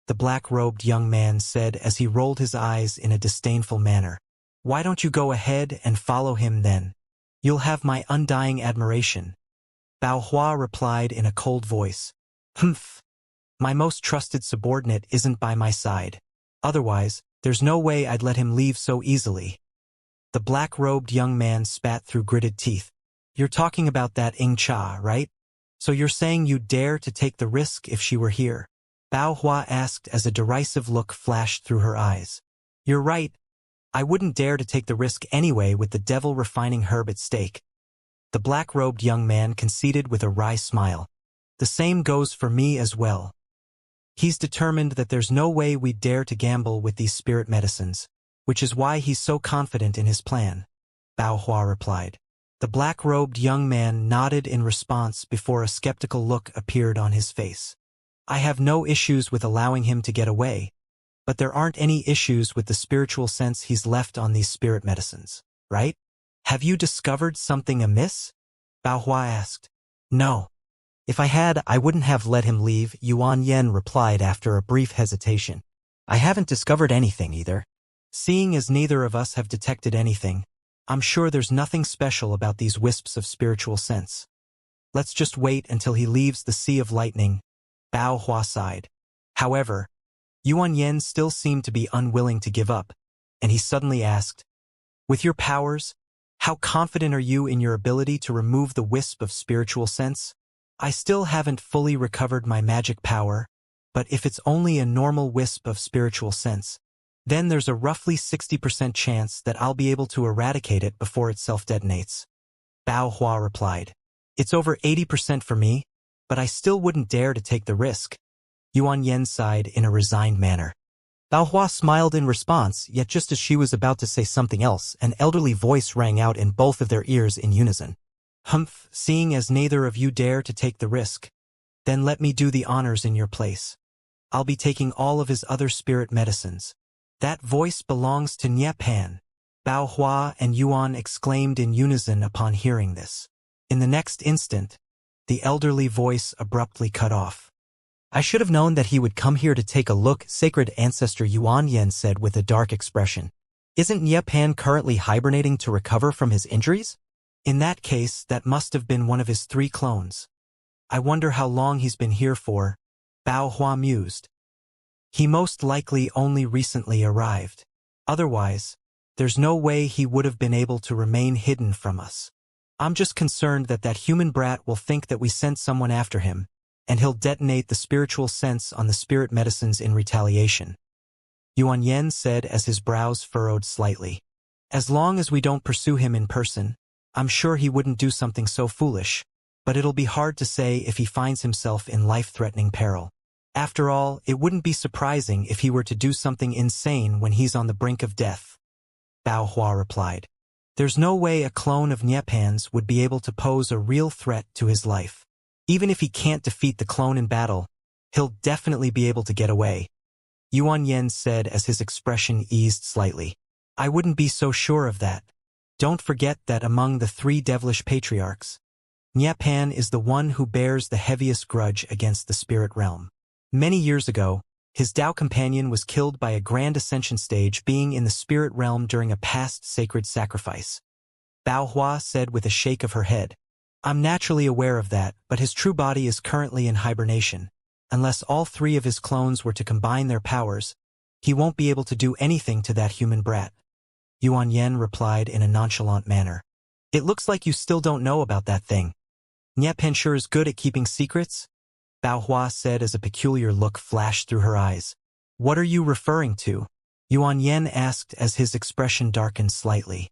The black-robed young man said as he rolled his eyes in a disdainful manner. Why don't you go ahead and follow him then? You'll have my undying admiration. Bao Hua replied in a cold voice. Humph. My most trusted subordinate isn't by my side. Otherwise, there's no way I'd let him leave so easily. The black-robed young man spat through gritted teeth. You're talking about that Xianxia, right? So you're saying you'd dare to take the risk if she were here? Bao Hua asked as a derisive look flashed through her eyes. You're right. I wouldn't dare to take the risk anyway with the devil refining herb at stake. The black-robed young man conceded with a wry smile. The same goes for me as well. He's determined that there's no way we'd dare to gamble with these spirit medicines, which is why he's so confident in his plan, Bao Hua replied. The black-robed young man nodded in response before a skeptical look appeared on his face. I have no issues with allowing him to get away, but there aren't any issues with the spiritual sense he's left on these spirit medicines, right? Have you discovered something amiss? Bao Hua asked. No. If I had, I wouldn't have let him leave, Yuan Yen replied after a brief hesitation. I haven't discovered anything either. Seeing as neither of us have detected anything, I'm sure there's nothing special about these wisps of spiritual sense. Let's just wait until he leaves the Sea of Lightning, Bao Hua sighed. However, Yuan Yen still seemed to be unwilling to give up, and he suddenly asked, with your powers, how confident are you in your ability to remove the wisp of spiritual sense? I still haven't fully recovered my magic power, but if it's only a normal wisp of spiritual sense, then there's a roughly 60% chance that I'll be able to eradicate it before it self-detonates. Bao Hua replied. It's over 80% for me, but I still wouldn't dare to take the risk. Yuan Yen sighed in a resigned manner. Bao Hua smiled in response, yet just as she was about to say something else, an elderly voice rang out in both of their ears in unison. Humph, seeing as neither of you dare to take the risk, then let me do the honors in your place. I'll be taking all of his other spirit medicines. That voice belongs to Nye Pan. Bao Hua and Yuan exclaimed in unison upon hearing this. In the next instant, the elderly voice abruptly cut off. I should have known that he would come here to take a look, sacred ancestor Yuan Yen said with a dark expression. Isn't Nye Pan currently hibernating to recover from his injuries? In that case, that must have been one of his 3 clones. I wonder how long he's been here for, Bao Hua mused. He most likely only recently arrived. Otherwise, there's no way he would have been able to remain hidden from us. I'm just concerned that that human brat will think that we sent someone after him, and he'll detonate the spiritual sense on the spirit medicines in retaliation. Yuan Yen said as his brows furrowed slightly. As long as we don't pursue him in person, I'm sure he wouldn't do something so foolish, but it'll be hard to say if he finds himself in life-threatening peril. After all, it wouldn't be surprising if he were to do something insane when he's on the brink of death. Bao Hua replied. There's no way a clone of Nye Pan's would be able to pose a real threat to his life. Even if he can't defeat the clone in battle, he'll definitely be able to get away. Yuan Yen said as his expression eased slightly. I wouldn't be so sure of that. Don't forget that among the 3 devilish patriarchs, Nye Pan is the one who bears the heaviest grudge against the spirit realm. Many years ago, his Dao companion was killed by a grand ascension stage being in the spirit realm during a past sacred sacrifice. Bao Hua said with a shake of her head. I'm naturally aware of that, but his true body is currently in hibernation. Unless all 3 of his clones were to combine their powers, he won't be able to do anything to that human brat. Yuan Yen replied in a nonchalant manner. It looks like you still don't know about that thing. Nye Pan sure is good at keeping secrets? Bao Hua said as a peculiar look flashed through her eyes. What are you referring to? Yuan Yen asked as his expression darkened slightly.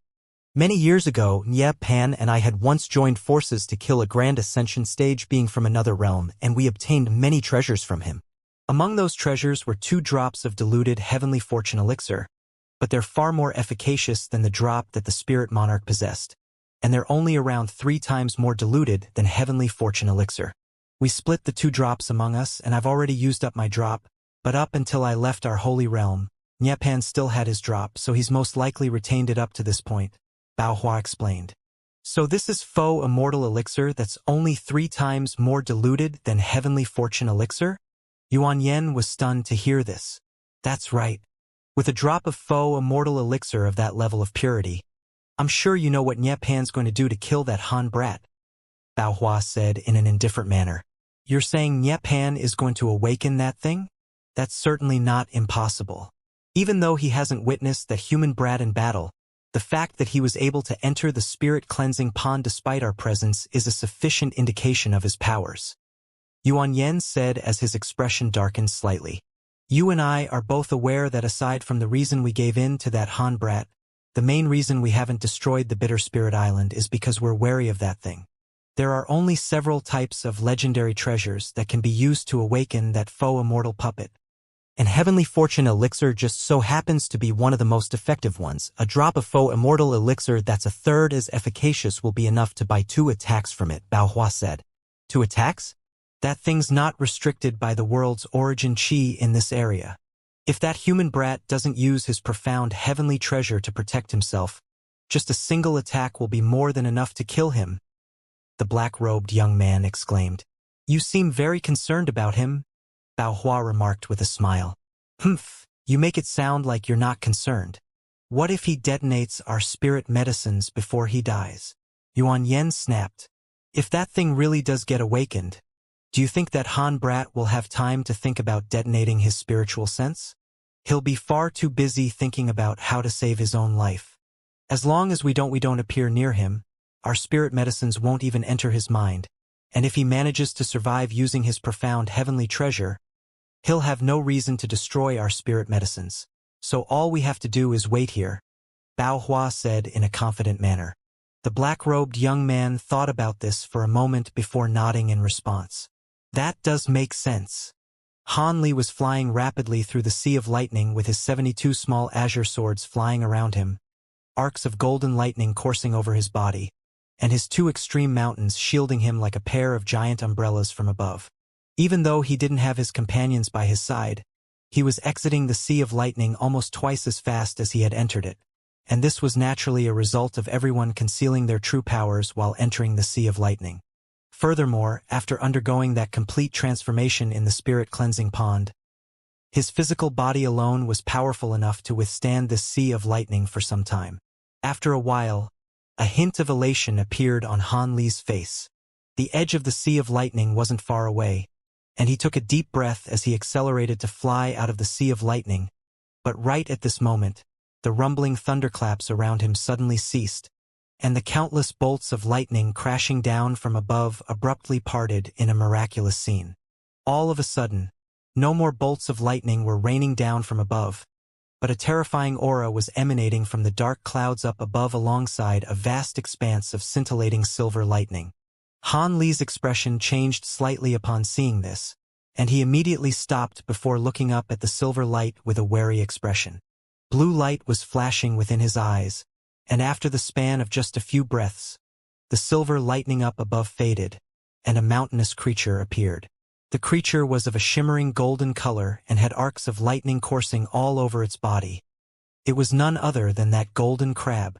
Many years ago, Nye Pan and I had once joined forces to kill a grand ascension stage being from another realm, and we obtained many treasures from him. Among those treasures were 2 drops of diluted heavenly fortune elixir, but they're far more efficacious than the drop that the spirit monarch possessed, and they're only around 3 times more diluted than heavenly fortune elixir. We split the 2 drops among us, and I've already used up my drop, but up until I left our holy realm, Nye Pan still had his drop, so he's most likely retained it up to this point, Bao Hua explained. So this is faux immortal elixir that's only 3 times more diluted than heavenly fortune elixir? Yuan Yen was stunned to hear this. That's right. With a drop of faux immortal elixir of that level of purity, I'm sure you know what Nye Pan's going to do to kill that Han brat, Bao Hua said in an indifferent manner. You're saying Nye Pan is going to awaken that thing? That's certainly not impossible. Even though he hasn't witnessed that human brat in battle, the fact that he was able to enter the spirit-cleansing pond despite our presence is a sufficient indication of his powers. Yuan Yen said as his expression darkened slightly. You and I are both aware that aside from the reason we gave in to that Han brat, the main reason we haven't destroyed the Bitter Spirit Island is because we're wary of that thing. There are only several types of legendary treasures that can be used to awaken that faux immortal puppet. And Heavenly Fortune Elixir just so happens to be one of the most effective ones. A drop of faux Immortal Elixir that's a third as efficacious will be enough to buy 2 attacks from it, Bao Hua said. 2 attacks? That thing's not restricted by the world's origin chi in this area. If that human brat doesn't use his profound heavenly treasure to protect himself, just a single attack will be more than enough to kill him, the black-robed young man exclaimed. You seem very concerned about him, Bao Hua remarked with a smile. Humph, you make it sound like you're not concerned. What if he detonates our spirit medicines before he dies? Yuan Yen snapped. If that thing really does get awakened, do you think that Han Brat will have time to think about detonating his spiritual sense? He'll be far too busy thinking about how to save his own life. As long as we don't appear near him, our spirit medicines won't even enter his mind, and if he manages to survive using his profound heavenly treasure, he'll have no reason to destroy our spirit medicines. So all we have to do is wait here, Bao Hua said in a confident manner. The black-robed young man thought about this for a moment before nodding in response. That does make sense. Han Li was flying rapidly through the sea of lightning with his 72 small azure swords flying around him, arcs of golden lightning coursing over his body, and his 2 extreme mountains shielding him like a pair of giant umbrellas from above. Even though he didn't have his companions by his side, he was exiting the sea of lightning almost twice as fast as he had entered it, and this was naturally a result of everyone concealing their true powers while entering the sea of lightning. Furthermore, after undergoing that complete transformation in the spirit cleansing pond, his physical body alone was powerful enough to withstand this sea of lightning for some time. After a while, a hint of elation appeared on Han Li's face. The edge of the sea of lightning wasn't far away, and he took a deep breath as he accelerated to fly out of the sea of lightning. But right at this moment, the rumbling thunderclaps around him suddenly ceased, and the countless bolts of lightning crashing down from above abruptly parted in a miraculous scene. All of a sudden, no more bolts of lightning were raining down from above, but a terrifying aura was emanating from the dark clouds up above alongside a vast expanse of scintillating silver lightning. Han Li's expression changed slightly upon seeing this, and he immediately stopped before looking up at the silver light with a wary expression. Blue light was flashing within his eyes, and after the span of just a few breaths, the silver lightning up above faded, and a mountainous creature appeared. The creature was of a shimmering golden color and had arcs of lightning coursing all over its body. It was none other than that golden crab.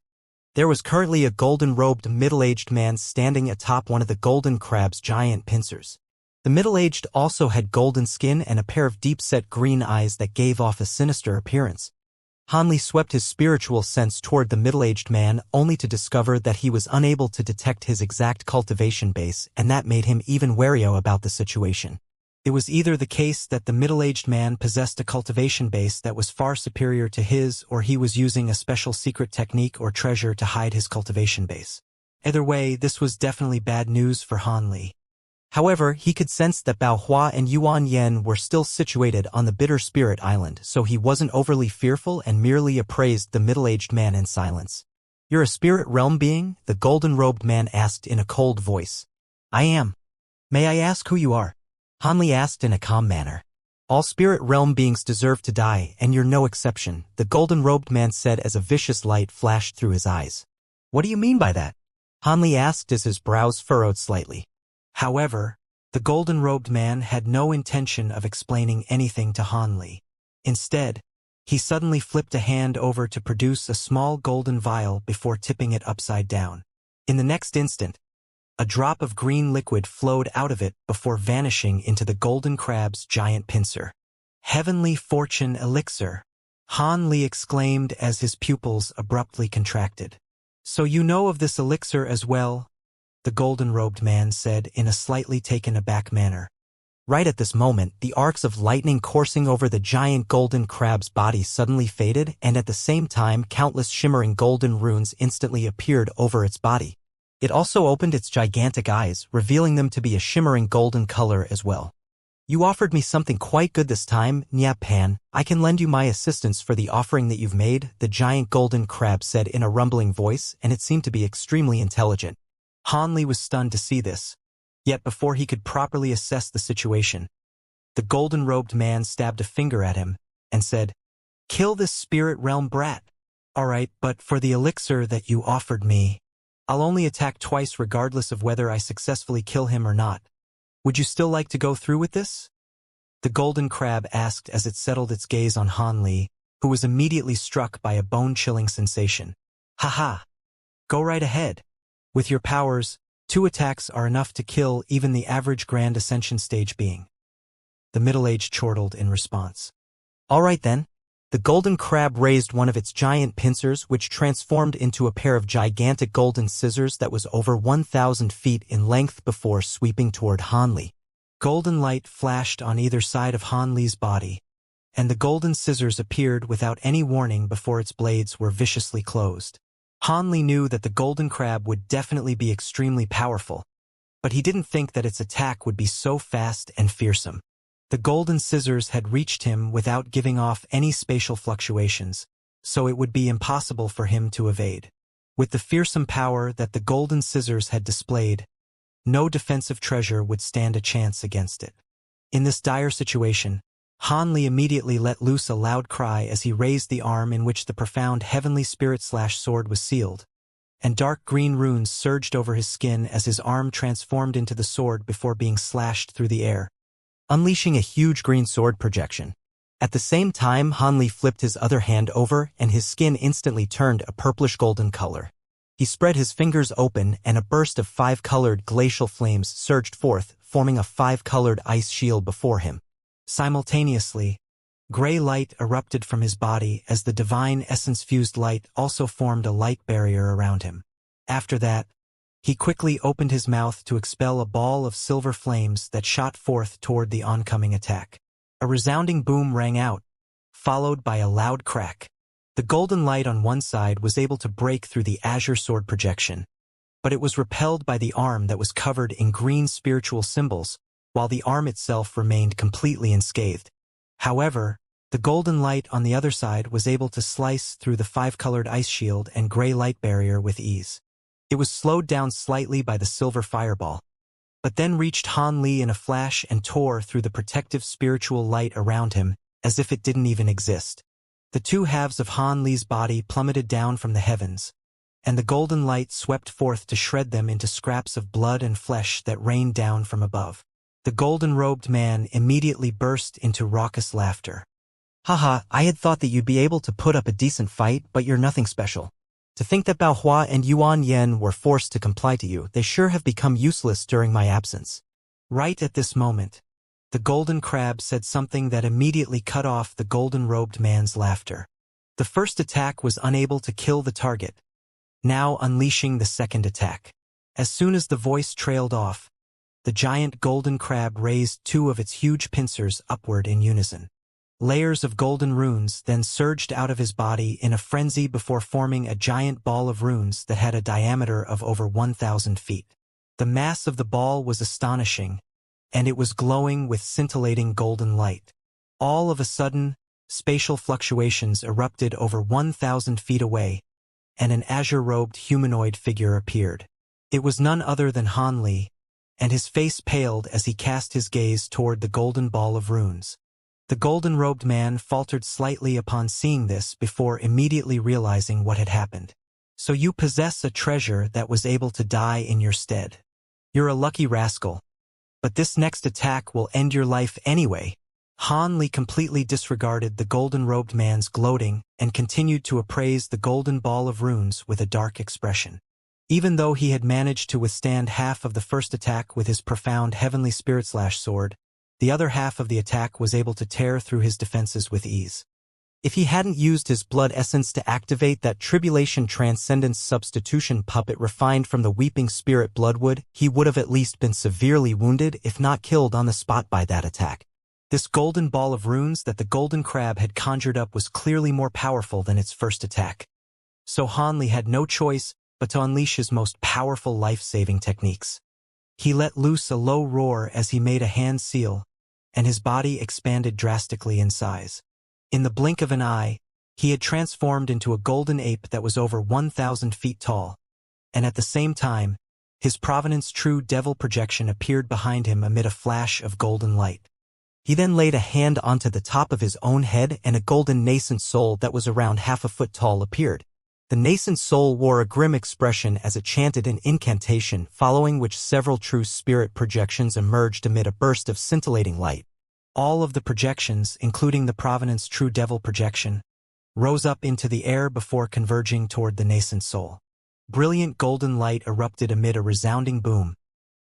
There was currently a golden-robed middle-aged man standing atop one of the golden crab's giant pincers. The middle-aged also had golden skin and a pair of deep-set green eyes that gave off a sinister appearance. Han Li swept his spiritual sense toward the middle-aged man only to discover that he was unable to detect his exact cultivation base, and that made him even warier about the situation. It was either the case that the middle-aged man possessed a cultivation base that was far superior to his, or he was using a special secret technique or treasure to hide his cultivation base. Either way, this was definitely bad news for Han Li. However, he could sense that Bao Hua and Yuan Yen were still situated on the Bitter Spirit Island, so he wasn't overly fearful and merely appraised the middle-aged man in silence. "You're a spirit realm being?" the golden-robed man asked in a cold voice. "I am. May I ask who you are?" Han Li asked in a calm manner. "All spirit realm beings deserve to die, and you're no exception," the golden-robed man said as a vicious light flashed through his eyes. "What do you mean by that?" Han Li asked as his brows furrowed slightly. However, the golden-robed man had no intention of explaining anything to Han Li. Instead, he suddenly flipped a hand over to produce a small golden vial before tipping it upside down. In the next instant, a drop of green liquid flowed out of it before vanishing into the golden crab's giant pincer. "Heavenly Fortune Elixir," Han Li exclaimed as his pupils abruptly contracted. "So you know of this elixir as well?" the golden-robed man said in a slightly taken aback manner. Right at this moment, the arcs of lightning coursing over the giant golden crab's body suddenly faded, and at the same time countless shimmering golden runes instantly appeared over its body. It also opened its gigantic eyes, revealing them to be a shimmering golden color as well. "You offered me something quite good this time, Nya Pan. I can lend you my assistance for the offering that you've made," the giant golden crab said in a rumbling voice, and it seemed to be extremely intelligent. Han Li was stunned to see this. Yet before he could properly assess the situation, The golden-robed man stabbed a finger at him and said, "Kill this spirit realm brat. All right, but for the elixir that you offered me, I'll only attack twice regardless of whether I successfully kill him or not. Would you still like to go through with this?" The golden crab asked as it settled its gaze on Han Li, who was immediately struck by a bone-chilling sensation. "Haha. Go right ahead. With your powers, 2 attacks are enough to kill even the average Grand Ascension stage being." The middle-aged chortled in response. "All right then." The golden crab raised one of its giant pincers, which transformed into a pair of gigantic golden scissors that was over 1,000 feet in length before sweeping toward Han Li. Golden light flashed on either side of Han Li's body, and the golden scissors appeared without any warning before its blades were viciously closed. Han Li knew that the golden crab would definitely be extremely powerful, but he didn't think that its attack would be so fast and fearsome. The golden scissors had reached him without giving off any spatial fluctuations, so it would be impossible for him to evade. With the fearsome power that the golden scissors had displayed, no defensive treasure would stand a chance against it. In this dire situation, Han Li immediately let loose a loud cry as he raised the arm in which the profound heavenly spirit/sword was sealed, and dark green runes surged over his skin as his arm transformed into the sword before being slashed through the air, unleashing a huge green sword projection. At the same time, Han Li flipped his other hand over and his skin instantly turned a purplish-golden color. He spread his fingers open and a burst of 5-colored glacial flames surged forth, forming a 5-colored ice shield before him. Simultaneously, gray light erupted from his body as the divine essence-fused light also formed a light barrier around him. After that, he quickly opened his mouth to expel a ball of silver flames that shot forth toward the oncoming attack. A resounding boom rang out, followed by a loud crack. The golden light on one side was able to break through the azure sword projection, but it was repelled by the arm that was covered in green spiritual symbols, while the arm itself remained completely unscathed. However, the golden light on the other side was able to slice through the 5-colored ice shield and gray light barrier with ease. It was slowed down slightly by the silver fireball, but then reached Han Li in a flash and tore through the protective spiritual light around him as if it didn't even exist. The 2 halves of Han Li's body plummeted down from the heavens, and the golden light swept forth to shred them into scraps of blood and flesh that rained down from above. The golden-robed man immediately burst into raucous laughter. "Haha, I had thought that you'd be able to put up a decent fight, but you're nothing special. To think that Bao Hua and Yuan Yen were forced to comply to you, they sure have become useless during my absence." Right at this moment, the golden crab said something that immediately cut off the golden-robed man's laughter. The first attack was unable to kill the target, now unleashing the second attack. As soon as the voice trailed off, the giant golden crab raised 2 of its huge pincers upward in unison. Layers of golden runes then surged out of his body in a frenzy before forming a giant ball of runes that had a diameter of over 1,000 feet. The mass of the ball was astonishing, and it was glowing with scintillating golden light. All of a sudden, spatial fluctuations erupted over 1,000 feet away, and an azure-robed humanoid figure appeared. It was none other than Han Li, and his face paled as he cast his gaze toward the golden ball of runes. The golden-robed man faltered slightly upon seeing this before immediately realizing what had happened. "So you possess a treasure that was able to die in your stead. You're a lucky rascal. But this next attack will end your life anyway." Han Li completely disregarded the golden-robed man's gloating and continued to appraise the golden ball of runes with a dark expression. Even though he had managed to withstand half of the first attack with his profound heavenly spirit/sword, the other half of the attack was able to tear through his defenses with ease. If he hadn't used his blood essence to activate that tribulation transcendence substitution puppet refined from the weeping spirit bloodwood, he would have at least been severely wounded if not killed on the spot by that attack. This golden ball of runes that the golden crab had conjured up was clearly more powerful than its first attack. So Han Li had no choice but to unleash his most powerful life-saving techniques. He let loose a low roar as he made a hand seal, and his body expanded drastically in size. In the blink of an eye, he had transformed into a golden ape that was over 1,000 feet tall, and at the same time, his provenance true devil projection appeared behind him amid a flash of golden light. He then laid a hand onto the top of his own head, and a golden nascent soul that was around half a foot tall appeared. The nascent soul wore a grim expression as it chanted an incantation, following which several true spirit projections emerged amid a burst of scintillating light. All of the projections, including the Provenance True Devil projection, rose up into the air before converging toward the nascent soul. Brilliant golden light erupted amid a resounding boom,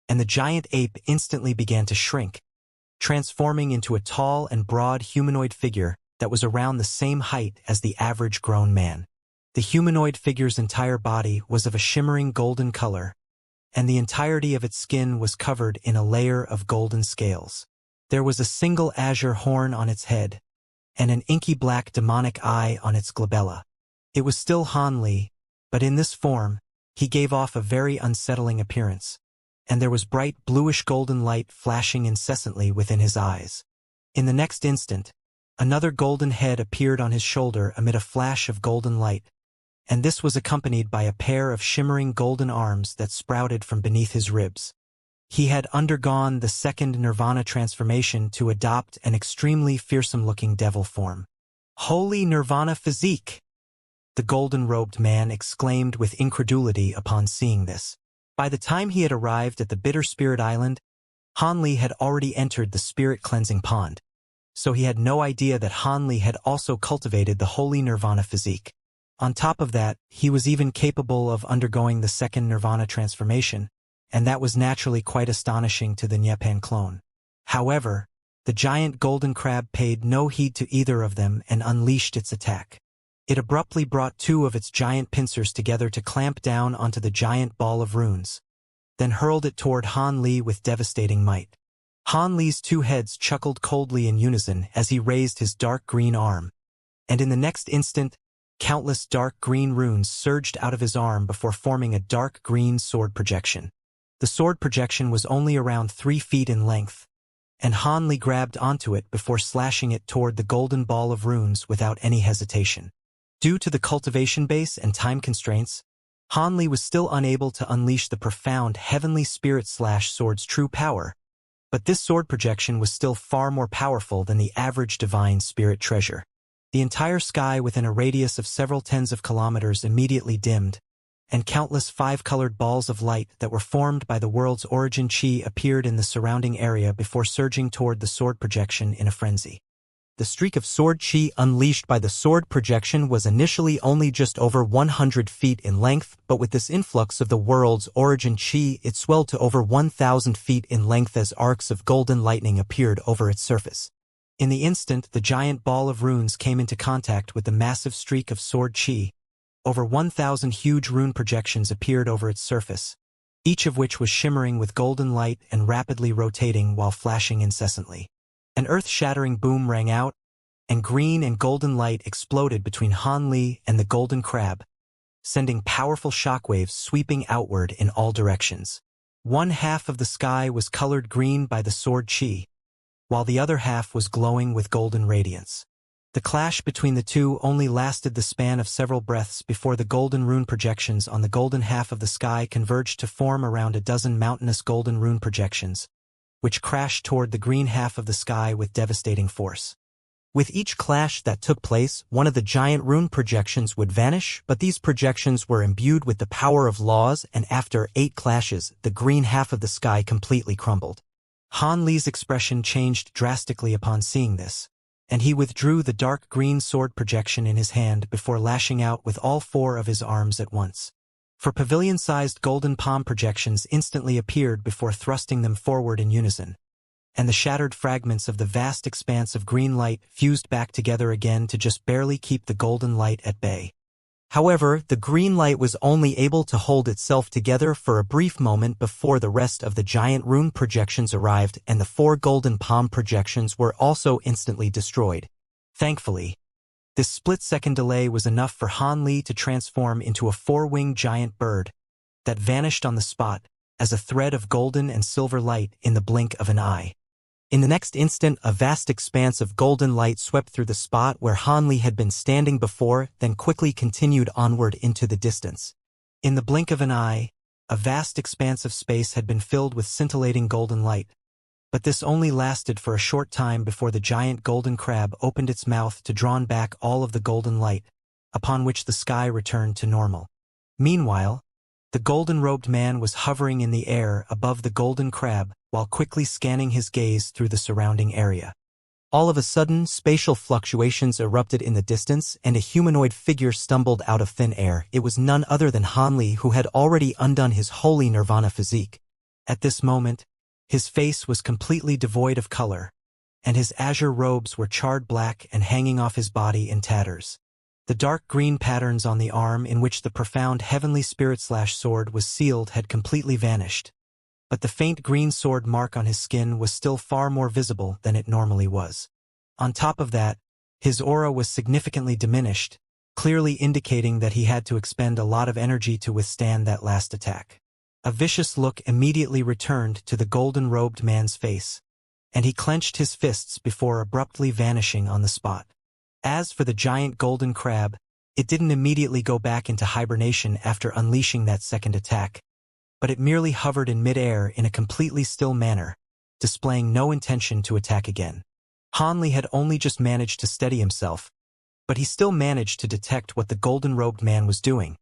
and the giant ape instantly began to shrink, transforming into a tall and broad humanoid figure that was around the same height as the average grown man. The humanoid figure's entire body was of a shimmering golden color, and the entirety of its skin was covered in a layer of golden scales. There was a single azure horn on its head, and an inky black demonic eye on its glabella. It was still Han Li, but in this form, he gave off a very unsettling appearance, and there was bright bluish golden light flashing incessantly within his eyes. In the next instant, another golden head appeared on his shoulder amid a flash of golden light, and this was accompanied by a pair of shimmering golden arms that sprouted from beneath his ribs. He had undergone the second Nirvana transformation to adopt an extremely fearsome-looking devil form. Holy Nirvana physique! The golden-robed man exclaimed with incredulity upon seeing this. By the time he had arrived at the Bitter Spirit Island, Han Li had already entered the spirit cleansing pond, so he had no idea that Han Li had also cultivated the Holy Nirvana physique. On top of that, he was even capable of undergoing the second Nirvana transformation, and that was naturally quite astonishing to the Nyepan clone. However, the giant golden crab paid no heed to either of them and unleashed its attack. It abruptly brought two of its giant pincers together to clamp down onto the giant ball of runes, then hurled it toward Han Li with devastating might. Han Li's two heads chuckled coldly in unison as he raised his dark green arm, and in the next instant, countless dark green runes surged out of his arm before forming a dark green sword projection. The sword projection was only around 3 feet in length, and Han Li grabbed onto it before slashing it toward the golden ball of runes without any hesitation. Due to the cultivation base and time constraints, Han Li was still unable to unleash the profound heavenly spirit/sword's true power, but this sword projection was still far more powerful than the average divine spirit treasure. The entire sky within a radius of several tens of kilometers immediately dimmed, and countless 5-colored balls of light that were formed by the world's origin chi appeared in the surrounding area before surging toward the sword projection in a frenzy. The streak of sword chi unleashed by the sword projection was initially only just over 100 feet in length, but with this influx of the world's origin chi, it swelled to over 1,000 feet in length as arcs of golden lightning appeared over its surface. In the instant the giant ball of runes came into contact with the massive streak of sword chi, over 1,000 huge rune projections appeared over its surface, each of which was shimmering with golden light and rapidly rotating while flashing incessantly. An earth-shattering boom rang out, and green and golden light exploded between Han Li and the golden crab, sending powerful shockwaves sweeping outward in all directions. One half of the sky was colored green by the sword chi, while the other half was glowing with golden radiance. The clash between the two only lasted the span of several breaths before the golden rune projections on the golden half of the sky converged to form around a dozen mountainous golden rune projections, which crashed toward the green half of the sky with devastating force. With each clash that took place, one of the giant rune projections would vanish, but these projections were imbued with the power of laws, and after 8 clashes, the green half of the sky completely crumbled. Han Li's expression changed drastically upon seeing this, and he withdrew the dark green sword projection in his hand before lashing out with all 4 of his arms at once. 4 pavilion-sized golden palm projections instantly appeared before thrusting them forward in unison, and the shattered fragments of the vast expanse of green light fused back together again to just barely keep the golden light at bay. However, the green light was only able to hold itself together for a brief moment before the rest of the giant rune projections arrived, and the 4 golden palm projections were also instantly destroyed. Thankfully, this split-second delay was enough for Han Li to transform into a 4-winged giant bird that vanished on the spot as a thread of golden and silver light in the blink of an eye. In the next instant, a vast expanse of golden light swept through the spot where Han Li had been standing before, then quickly continued onward into the distance. In the blink of an eye, a vast expanse of space had been filled with scintillating golden light, But this only lasted for a short time before the giant golden crab opened its mouth to draw back all of the golden light, upon which the sky returned to normal. Meanwhile, the golden-robed man was hovering in the air above the golden crab while quickly scanning his gaze through the surrounding area. All of a sudden, spatial fluctuations erupted in the distance and a humanoid figure stumbled out of thin air. It was none other than Han Li, who had already undone his holy nirvana physique. At this moment, his face was completely devoid of color, and his azure robes were charred black and hanging off his body in tatters. The dark green patterns on the arm in which the profound heavenly spirit/sword was sealed had completely vanished, but the faint green sword mark on his skin was still far more visible than it normally was. On top of that, his aura was significantly diminished, clearly indicating that he had to expend a lot of energy to withstand that last attack. A vicious look immediately returned to the golden-robed man's face, and he clenched his fists before abruptly vanishing on the spot. As for the giant golden crab, it didn't immediately go back into hibernation after unleashing that second attack, but it merely hovered in mid-air in a completely still manner, displaying no intention to attack again. Han Li had only just managed to steady himself, but he still managed to detect what the golden-robed man was doing,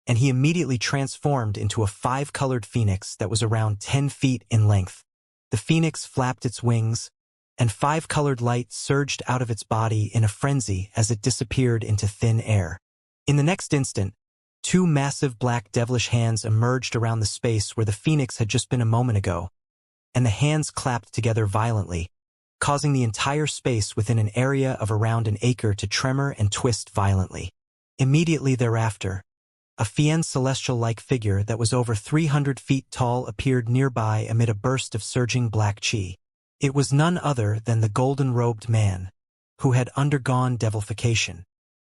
and he immediately transformed into a 5-colored phoenix that was around 10 feet in length. The phoenix flapped its wings, and 5-colored light surged out of its body in a frenzy as it disappeared into thin air. In the next instant, 2 massive black devilish hands emerged around the space where the phoenix had just been a moment ago, and the hands clapped together violently, causing the entire space within an area of around an acre to tremor and twist violently. Immediately thereafter, a Fian celestial-like figure that was over 300 feet tall appeared nearby amid a burst of surging black chi. It was none other than the golden-robed man, who had undergone devilification.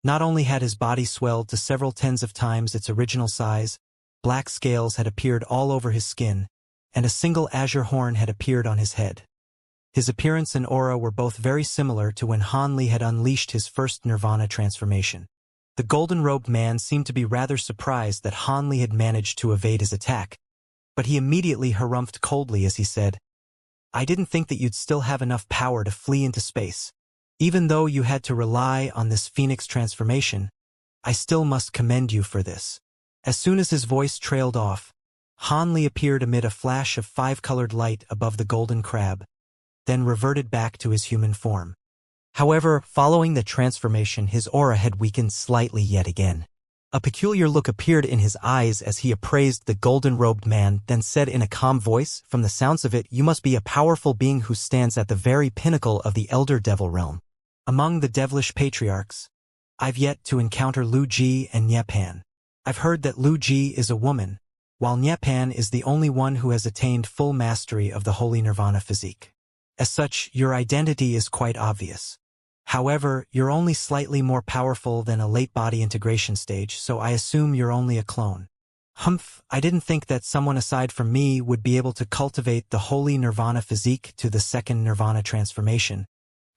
Not only had his body swelled to several tens of times its original size, black scales had appeared all over his skin, and a single azure horn had appeared on his head. His appearance and aura were both very similar to when Han Li had unleashed his first nirvana transformation. The golden-robed man seemed to be rather surprised that Han Li had managed to evade his attack, but he immediately harumphed coldly as he said, "I didn't think that you'd still have enough power to flee into space. Even though you had to rely on this phoenix transformation, I still must commend you for this." As soon as his voice trailed off, Han Li appeared amid a flash of 5-colored light above the golden crab, then reverted back to his human form. However, following the transformation, his aura had weakened slightly yet again. A peculiar look appeared in his eyes as he appraised the golden-robed man, then said in a calm voice, "From the sounds of it, you must be a powerful being who stands at the very pinnacle of the elder devil realm. Among the devilish patriarchs, I've yet to encounter Lu Ji and Nyepan. I've heard that Lu Ji is a woman, while Nyepan is the only one who has attained full mastery of the holy nirvana physique. As such, your identity is quite obvious. However, you're only slightly more powerful than a late body integration stage, so I assume you're only a clone." Humph, I didn't think that someone aside from me would be able to cultivate the holy nirvana physique to the second nirvana transformation,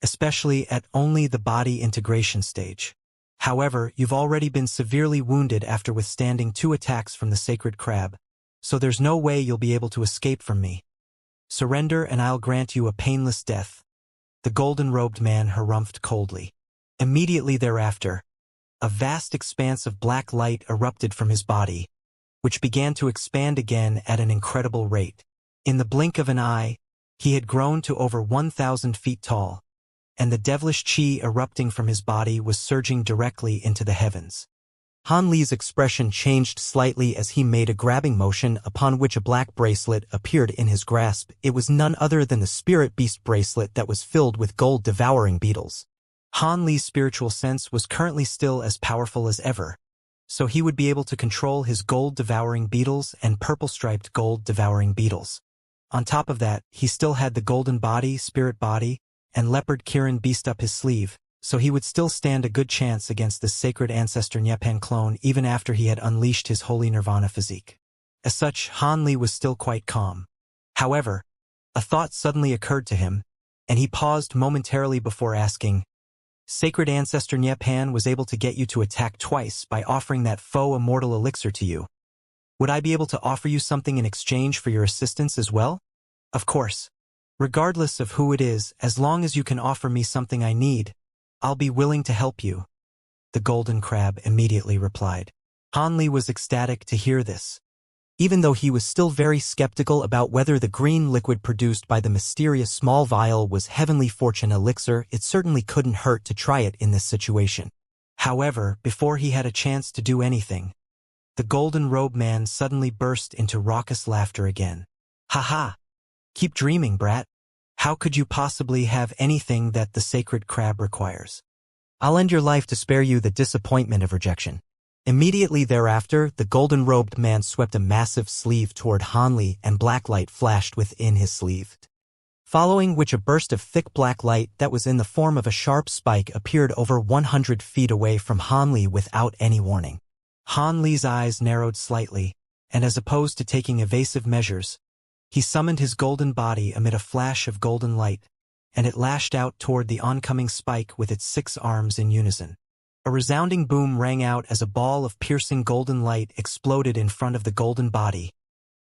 especially at only the body integration stage. However, you've already been severely wounded after withstanding 2 attacks from the sacred crab, so there's no way you'll be able to escape from me. Surrender and I'll grant you a painless death." The golden-robed man harumphed coldly. Immediately thereafter, a vast expanse of black light erupted from his body, which began to expand again at an incredible rate. In the blink of an eye, he had grown to over 1,000 feet tall, and the devilish chi erupting from his body was surging directly into the heavens. Han Li's expression changed slightly as he made a grabbing motion upon which a black bracelet appeared in his grasp. It was none other than the spirit beast bracelet that was filled with gold-devouring beetles. Han Li's spiritual sense was currently still as powerful as ever, so he would be able to control his gold-devouring beetles and purple-striped gold-devouring beetles. On top of that, he still had the golden body, spirit body, and leopard Kirin beast up his sleeve, so he would still stand a good chance against the sacred ancestor Nyepan clone even after he had unleashed his holy nirvana physique. As such, Han Li was still quite calm. However, a thought suddenly occurred to him, and he paused momentarily before asking, "Sacred ancestor Nyepan was able to get you to attack twice by offering that faux immortal elixir to you. Would I be able to offer you something in exchange for your assistance as well?" "Of course. Regardless of who it is, as long as you can offer me something I need, I'll be willing to help you, the golden crab immediately replied. Han Li was ecstatic to hear this. Even though he was still very skeptical about whether the green liquid produced by the mysterious small vial was heavenly fortune elixir, it certainly couldn't hurt to try it in this situation. However, before he had a chance to do anything, the golden robe man suddenly burst into raucous laughter again. Ha ha! Keep dreaming, brat. How could you possibly have anything that the sacred crab requires? I'll end your life to spare you the disappointment of rejection. Immediately thereafter, the golden-robed man swept a massive sleeve toward Han Li and black light flashed within his sleeve. Following which a burst of thick black light that was in the form of a sharp spike appeared over 100 feet away from Han Li without any warning. Han Li's eyes narrowed slightly, and as opposed to taking evasive measures, he summoned his golden body amid a flash of golden light, and it lashed out toward the oncoming spike with its 6 arms in unison. A resounding boom rang out as a ball of piercing golden light exploded in front of the golden body,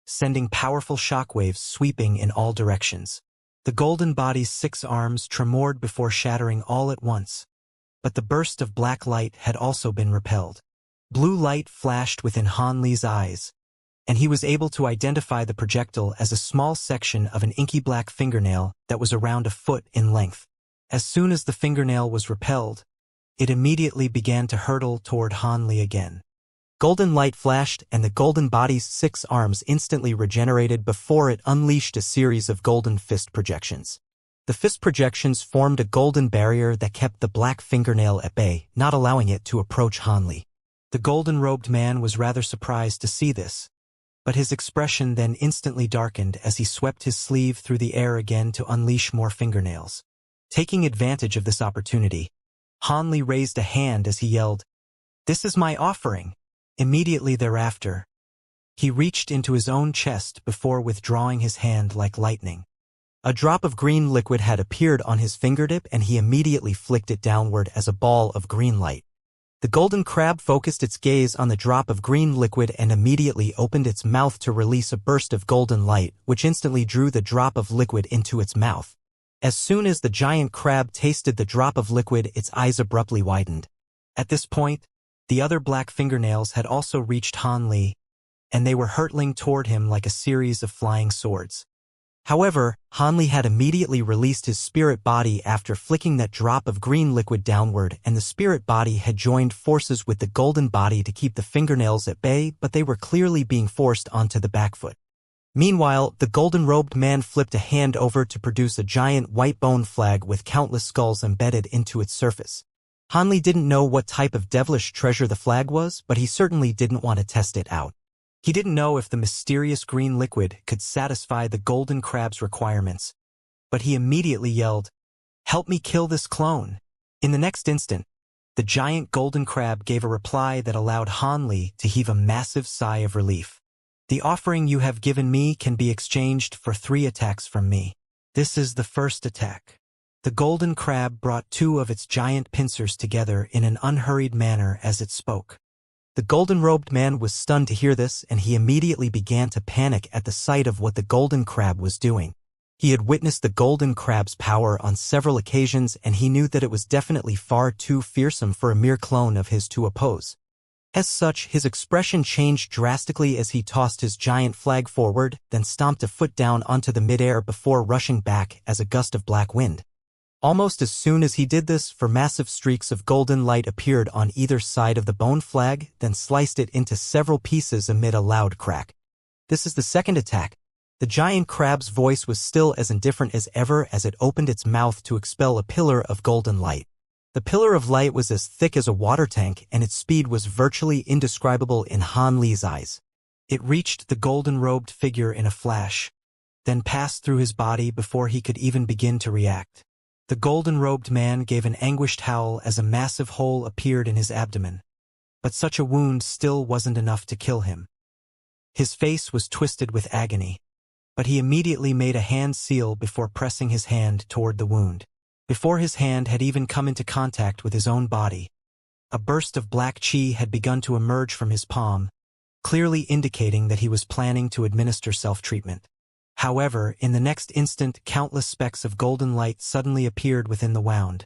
sending powerful shockwaves sweeping in all directions. The golden body's 6 arms tremored before shattering all at once, but the burst of black light had also been repelled. Blue light flashed within Han Li's eyes, and he was able to identify the projectile as a small section of an inky black fingernail that was around a foot in length. As soon as the fingernail was repelled, it immediately began to hurtle toward Han Li again. Golden light flashed and the golden body's 6 arms instantly regenerated before it unleashed a series of golden fist projections. The fist projections formed a golden barrier that kept the black fingernail at bay, not allowing it to approach Han Li. The golden-robed man was rather surprised to see this, but his expression then instantly darkened as he swept his sleeve through the air again to unleash more fingernails. Taking advantage of this opportunity, Han Li raised a hand as he yelled, "This is my offering." Immediately thereafter, he reached into his own chest before withdrawing his hand like lightning. A drop of green liquid had appeared on his fingertip and he immediately flicked it downward as a ball of green light. The golden crab focused its gaze on the drop of green liquid and immediately opened its mouth to release a burst of golden light, which instantly drew the drop of liquid into its mouth. As soon as the giant crab tasted the drop of liquid, its eyes abruptly widened. At this point, the other black fingernails had also reached Han Li, and they were hurtling toward him like a series of flying swords. However, Han Li had immediately released his spirit body after flicking that drop of green liquid downward, and the spirit body had joined forces with the golden body to keep the fingernails at bay, but they were clearly being forced onto the back foot. Meanwhile, the golden-robed man flipped a hand over to produce a giant white bone flag with countless skulls embedded into its surface. Han Li didn't know what type of devilish treasure the flag was, but he certainly didn't want to test it out. He didn't know if the mysterious green liquid could satisfy the golden crab's requirements, but he immediately yelled, "Help me kill this clone." In the next instant, the giant golden crab gave a reply that allowed Han Li to heave a massive sigh of relief. "The offering you have given me can be exchanged for 3 attacks from me. This is the first attack." The golden crab brought 2 of its giant pincers together in an unhurried manner as it spoke. The golden-robed man was stunned to hear this, and he immediately began to panic at the sight of what the golden crab was doing. He had witnessed the golden crab's power on several occasions, and he knew that it was definitely far too fearsome for a mere clone of his to oppose. As such, his expression changed drastically as he tossed his giant flag forward, then stomped a foot down onto the midair before rushing back as a gust of black wind. Almost as soon as he did this, massive streaks of golden light appeared on either side of the bone flag, then sliced it into several pieces amid a loud crack. "This is the second attack." The giant crab's voice was still as indifferent as ever as it opened its mouth to expel a pillar of golden light. The pillar of light was as thick as a water tank, and its speed was virtually indescribable in Han Li's eyes. It reached the golden-robed figure in a flash, then passed through his body before he could even begin to react. The golden-robed man gave an anguished howl as a massive hole appeared in his abdomen, but such a wound still wasn't enough to kill him. His face was twisted with agony, but he immediately made a hand seal before pressing his hand toward the wound. Before his hand had even come into contact with his own body, a burst of black chi had begun to emerge from his palm, clearly indicating that he was planning to administer self-treatment. However, in the next instant countless specks of golden light suddenly appeared within the wound,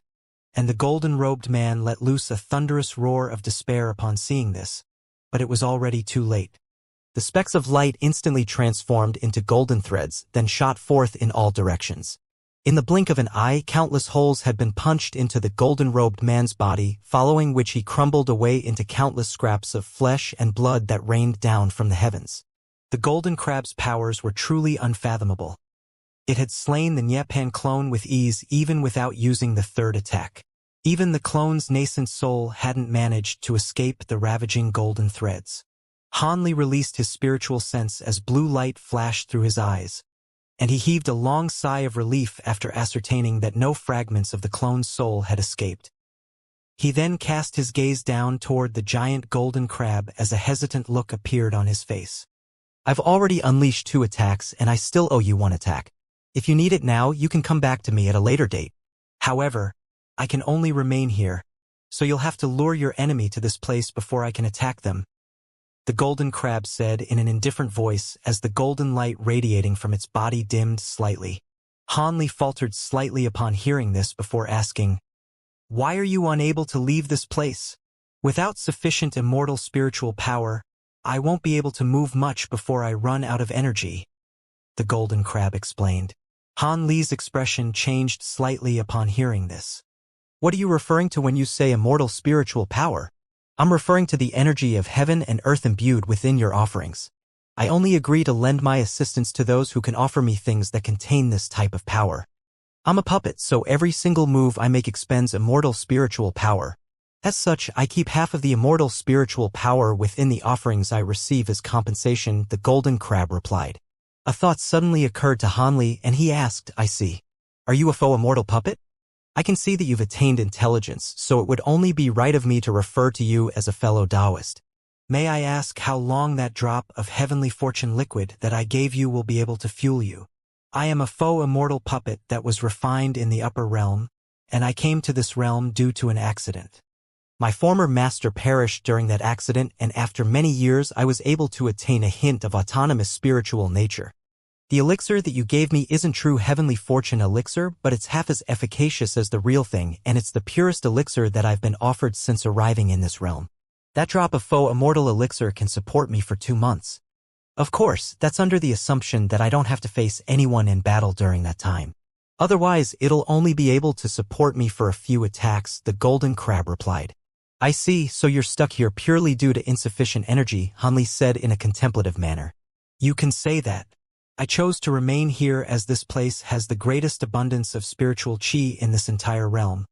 and the golden-robed man let loose a thunderous roar of despair upon seeing this, but it was already too late. The specks of light instantly transformed into golden threads, then shot forth in all directions. In the blink of an eye, countless holes had been punched into the golden-robed man's body, following which he crumbled away into countless scraps of flesh and blood that rained down from the heavens. The golden crab's powers were truly unfathomable. It had slain the Nyepan clone with ease even without using the third attack. Even the clone's nascent soul hadn't managed to escape the ravaging golden threads. Hanli released his spiritual sense as blue light flashed through his eyes, and he heaved a long sigh of relief after ascertaining that no fragments of the clone's soul had escaped. He then cast his gaze down toward the giant golden crab as a hesitant look appeared on his face. I've already unleashed 2 attacks and I still owe you 1 attack. If you need it now, you can come back to me at a later date. However, I can only remain here, so you'll have to lure your enemy to this place before I can attack them, the golden crab said in an indifferent voice as the golden light radiating from its body dimmed slightly. Hanli faltered slightly upon hearing this before asking, "Why are you unable to leave this place? Without sufficient immortal spiritual power, I won't be able to move much before I run out of energy," the golden crab explained. Han Li's expression changed slightly upon hearing this. "What are you referring to when you say immortal spiritual power?" "I'm referring to the energy of heaven and earth imbued within your offerings. I only agree to lend my assistance to those who can offer me things that contain this type of power. I'm a puppet, so every single move I make expends immortal spiritual power. As such, I keep half of the immortal spiritual power within the offerings I receive as compensation," the golden crab replied. A thought suddenly occurred to Hanli and he asked, "I see. Are you a faux immortal puppet? I can see that you've attained intelligence, so it would only be right of me to refer to you as a fellow Taoist. May I ask how long that drop of heavenly fortune liquid that I gave you will be able to fuel you? I am a faux immortal puppet that was refined in the upper realm, and I came to this realm due to an accident. My former master perished during that accident, and after many years I was able to attain a hint of autonomous spiritual nature. The elixir that you gave me isn't true heavenly fortune elixir, but it's half as efficacious as the real thing, and it's the purest elixir that I've been offered since arriving in this realm. That drop of faux immortal elixir can support me for 2 months. Of course, that's under the assumption that I don't have to face anyone in battle during that time. Otherwise, it'll only be able to support me for a few attacks," the golden crab replied. "I see, so you're stuck here purely due to insufficient energy," Hanli said in a contemplative manner. "You can say that. I chose to remain here as this place has the greatest abundance of spiritual qi in this entire realm,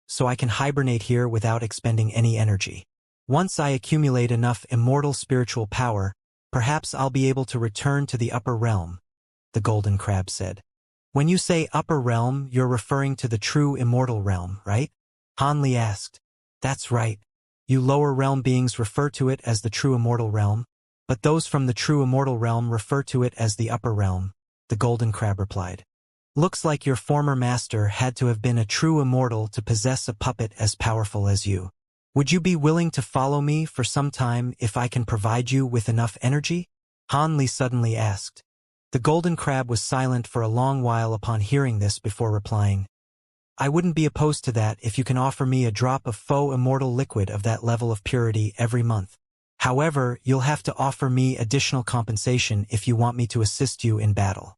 so I can hibernate here without expending any energy. Once I accumulate enough immortal spiritual power, perhaps I'll be able to return to the upper realm," the golden crab said. "When you say upper realm, you're referring to the true immortal realm, right?" Hanli asked. "That's right. You lower realm beings refer to it as the true immortal realm, but those from the true immortal realm refer to it as the upper realm," the golden crab replied. "Looks like your former master had to have been a true immortal to possess a puppet as powerful as you. Would you be willing to follow me for some time if I can provide you with enough energy?" Hanli suddenly asked. The golden crab was silent for a long while upon hearing this before replying, "I wouldn't be opposed to that if you can offer me a drop of faux immortal liquid of that level of purity every month. However, you'll have to offer me additional compensation if you want me to assist you in battle.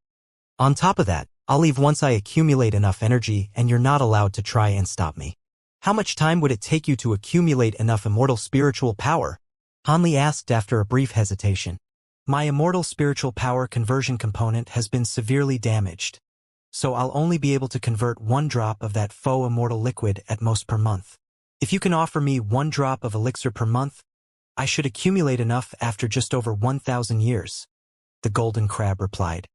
On top of that, I'll leave once I accumulate enough energy and you're not allowed to try and stop me." "How much time would it take you to accumulate enough immortal spiritual power?" Hanli asked after a brief hesitation. "My immortal spiritual power conversion component has been severely damaged, so I'll only be able to convert 1 drop of that faux immortal liquid at most per month. If you can offer me 1 drop of elixir per month, I should accumulate enough after just over 1,000 years," the golden crab replied.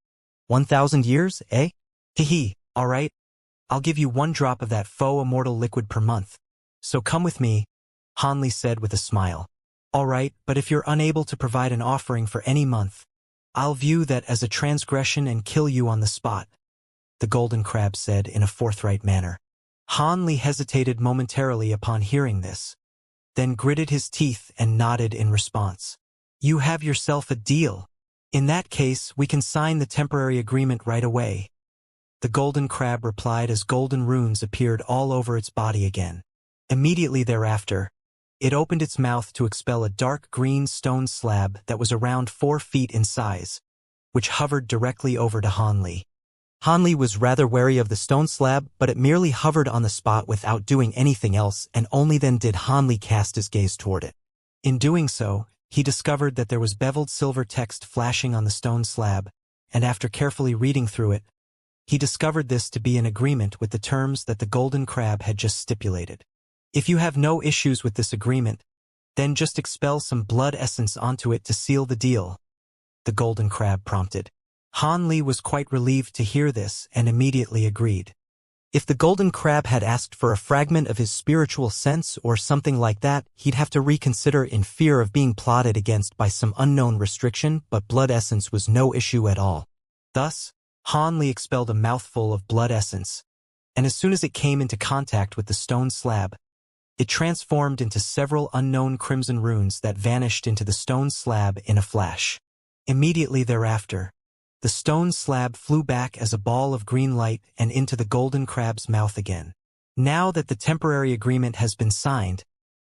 1,000 years, eh? Hehe, all right. I'll give you 1 drop of that faux immortal liquid per month. So come with me, Hanli said with a smile. "All right, but if you're unable to provide an offering for any month, I'll view that as a transgression and kill you on the spot," the golden crab said in a forthright manner. Hanli hesitated momentarily upon hearing this, then gritted his teeth and nodded in response. "You have yourself a deal," In that case, we can sign the temporary agreement right away. The golden crab replied as golden runes appeared all over its body again. Immediately thereafter, it opened its mouth to expel a dark green stone slab that was around 4 feet in size, which hovered directly over to Han Li. Han Li was rather wary of the stone slab, but it merely hovered on the spot without doing anything else, and only then did Han Li cast his gaze toward it. In doing so, he discovered that there was beveled silver text flashing on the stone slab, and after carefully reading through it, he discovered this to be in agreement with the terms that the golden crab had just stipulated. If you have no issues with this agreement, then just expel some blood essence onto it to seal the deal, the golden crab prompted. Han Li was quite relieved to hear this and immediately agreed. If the golden crab had asked for a fragment of his spiritual sense or something like that, he'd have to reconsider in fear of being plotted against by some unknown restriction, but blood essence was no issue at all. Thus, Han Li expelled a mouthful of blood essence, and as soon as it came into contact with the stone slab, it transformed into several unknown crimson runes that vanished into the stone slab in a flash. Immediately thereafter, the stone slab flew back as a ball of green light and into the golden crab's mouth again. Now that the temporary agreement has been signed,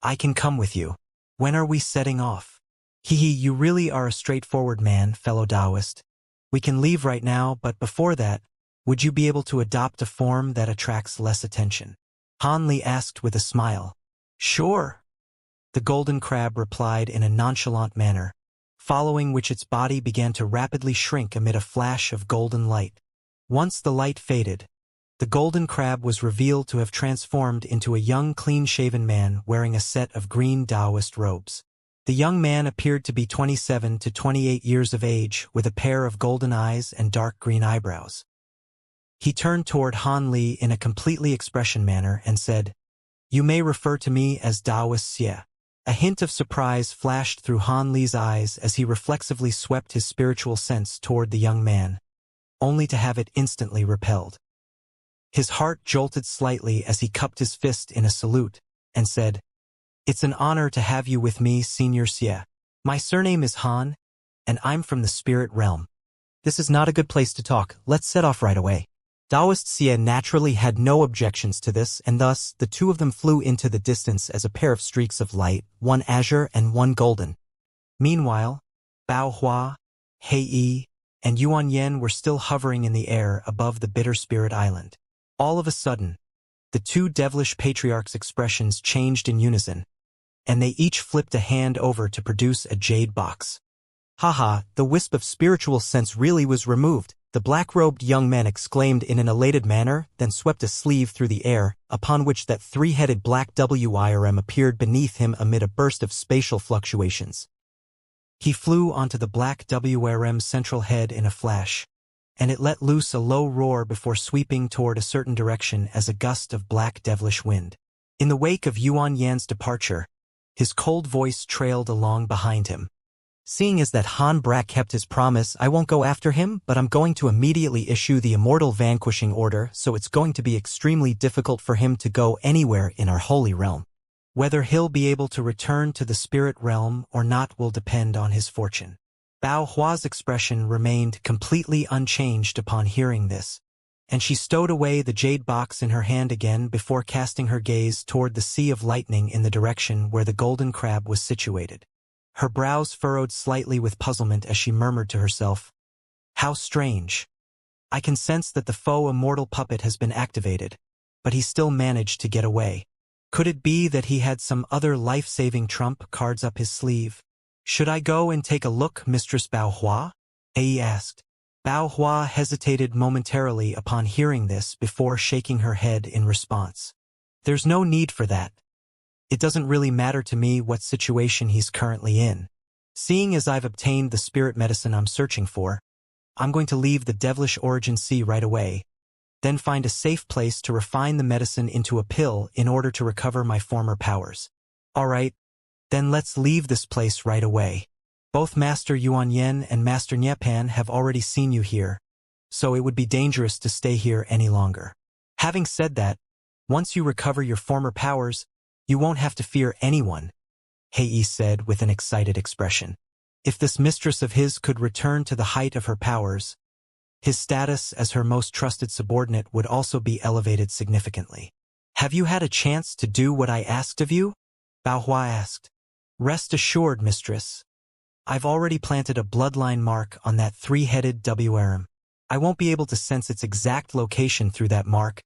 I can come with you. When are we setting off? Hehe, you really are a straightforward man, fellow Taoist. We can leave right now, but before that, would you be able to adopt a form that attracts less attention? Han Li asked with a smile. Sure. The golden crab replied in a nonchalant manner, following which its body began to rapidly shrink amid a flash of golden light. Once the light faded, the golden crab was revealed to have transformed into a young clean-shaven man wearing a set of green Taoist robes. The young man appeared to be 27 to 28 years of age with a pair of golden eyes and dark green eyebrows. He turned toward Han Li in a completely expression manner and said, You may refer to me as Xianxia. A hint of surprise flashed through Han Li's eyes as he reflexively swept his spiritual sense toward the young man, only to have it instantly repelled. His heart jolted slightly as he cupped his fist in a salute and said, It's an honor to have you with me, Xianxia. My surname is Han, and I'm from the spirit realm. This is not a good place to talk. Let's set off right away. Taoist Xia naturally had no objections to this, and thus the two of them flew into the distance as a pair of streaks of light, one azure and one golden. Meanwhile, Bao Hua, Hei Yi, and Yuan Yen were still hovering in the air above the Bitter Spirit Island. All of a sudden, the two devilish patriarchs' expressions changed in unison, and they each flipped a hand over to produce a jade box. Haha, the wisp of spiritual sense really was removed, the black-robed young man exclaimed in an elated manner, then swept a sleeve through the air, upon which that three-headed black WIRM appeared beneath him amid a burst of spatial fluctuations. He flew onto the black WIRM's central head in a flash, and it let loose a low roar before sweeping toward a certain direction as a gust of black devilish wind. In the wake of Yuan Yan's departure, his cold voice trailed along behind him. Seeing as that Han Brak kept his promise, I won't go after him, but I'm going to immediately issue the Immortal vanquishing order, so it's going to be extremely difficult for him to go anywhere in our holy realm. Whether he'll be able to return to the spirit realm or not will depend on his fortune. Bao Hua's expression remained completely unchanged upon hearing this, and she stowed away the jade box in her hand again before casting her gaze toward the sea of lightning in the direction where the golden crab was situated. Her brows furrowed slightly with puzzlement as she murmured to herself, How strange. I can sense that the faux immortal puppet has been activated, but he still managed to get away. Could it be that he had some other life-saving trump cards up his sleeve? Should I go and take a look, Mistress Bao Hua? Ai asked. Bao Hua hesitated momentarily upon hearing this before shaking her head in response. There's no need for that. It doesn't really matter to me what situation he's currently in. Seeing as I've obtained the spirit medicine I'm searching for, I'm going to leave the devilish origin sea right away, then find a safe place to refine the medicine into a pill in order to recover my former powers. Alright, then let's leave this place right away. Both Master Yuan Yen and Master Nyepan have already seen you here, so it would be dangerous to stay here any longer. Having said that, once you recover your former powers, you won't have to fear anyone, Hei said with an excited expression. If this mistress of his could return to the height of her powers, his status as her most trusted subordinate would also be elevated significantly. Have you had a chance to do what I asked of you? Bao Hua asked. Rest assured, mistress. I've already planted a bloodline mark on that three-headed WRM. I won't be able to sense its exact location through that mark,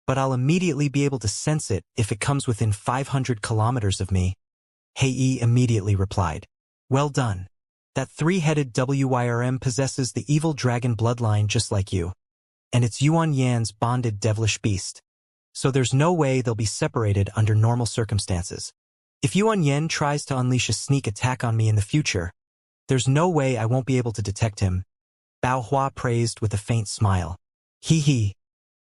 but I'll immediately be able to sense it if it comes within 500 kilometers of me. Hei immediately replied. Well done. That three-headed WYRM possesses the evil dragon bloodline just like you, and it's Yuan Yan's bonded devilish beast. So there's no way they'll be separated under normal circumstances. If Yuan Yan tries to unleash a sneak attack on me in the future, there's no way I won't be able to detect him, Bao Hua praised with a faint smile. Hee hee.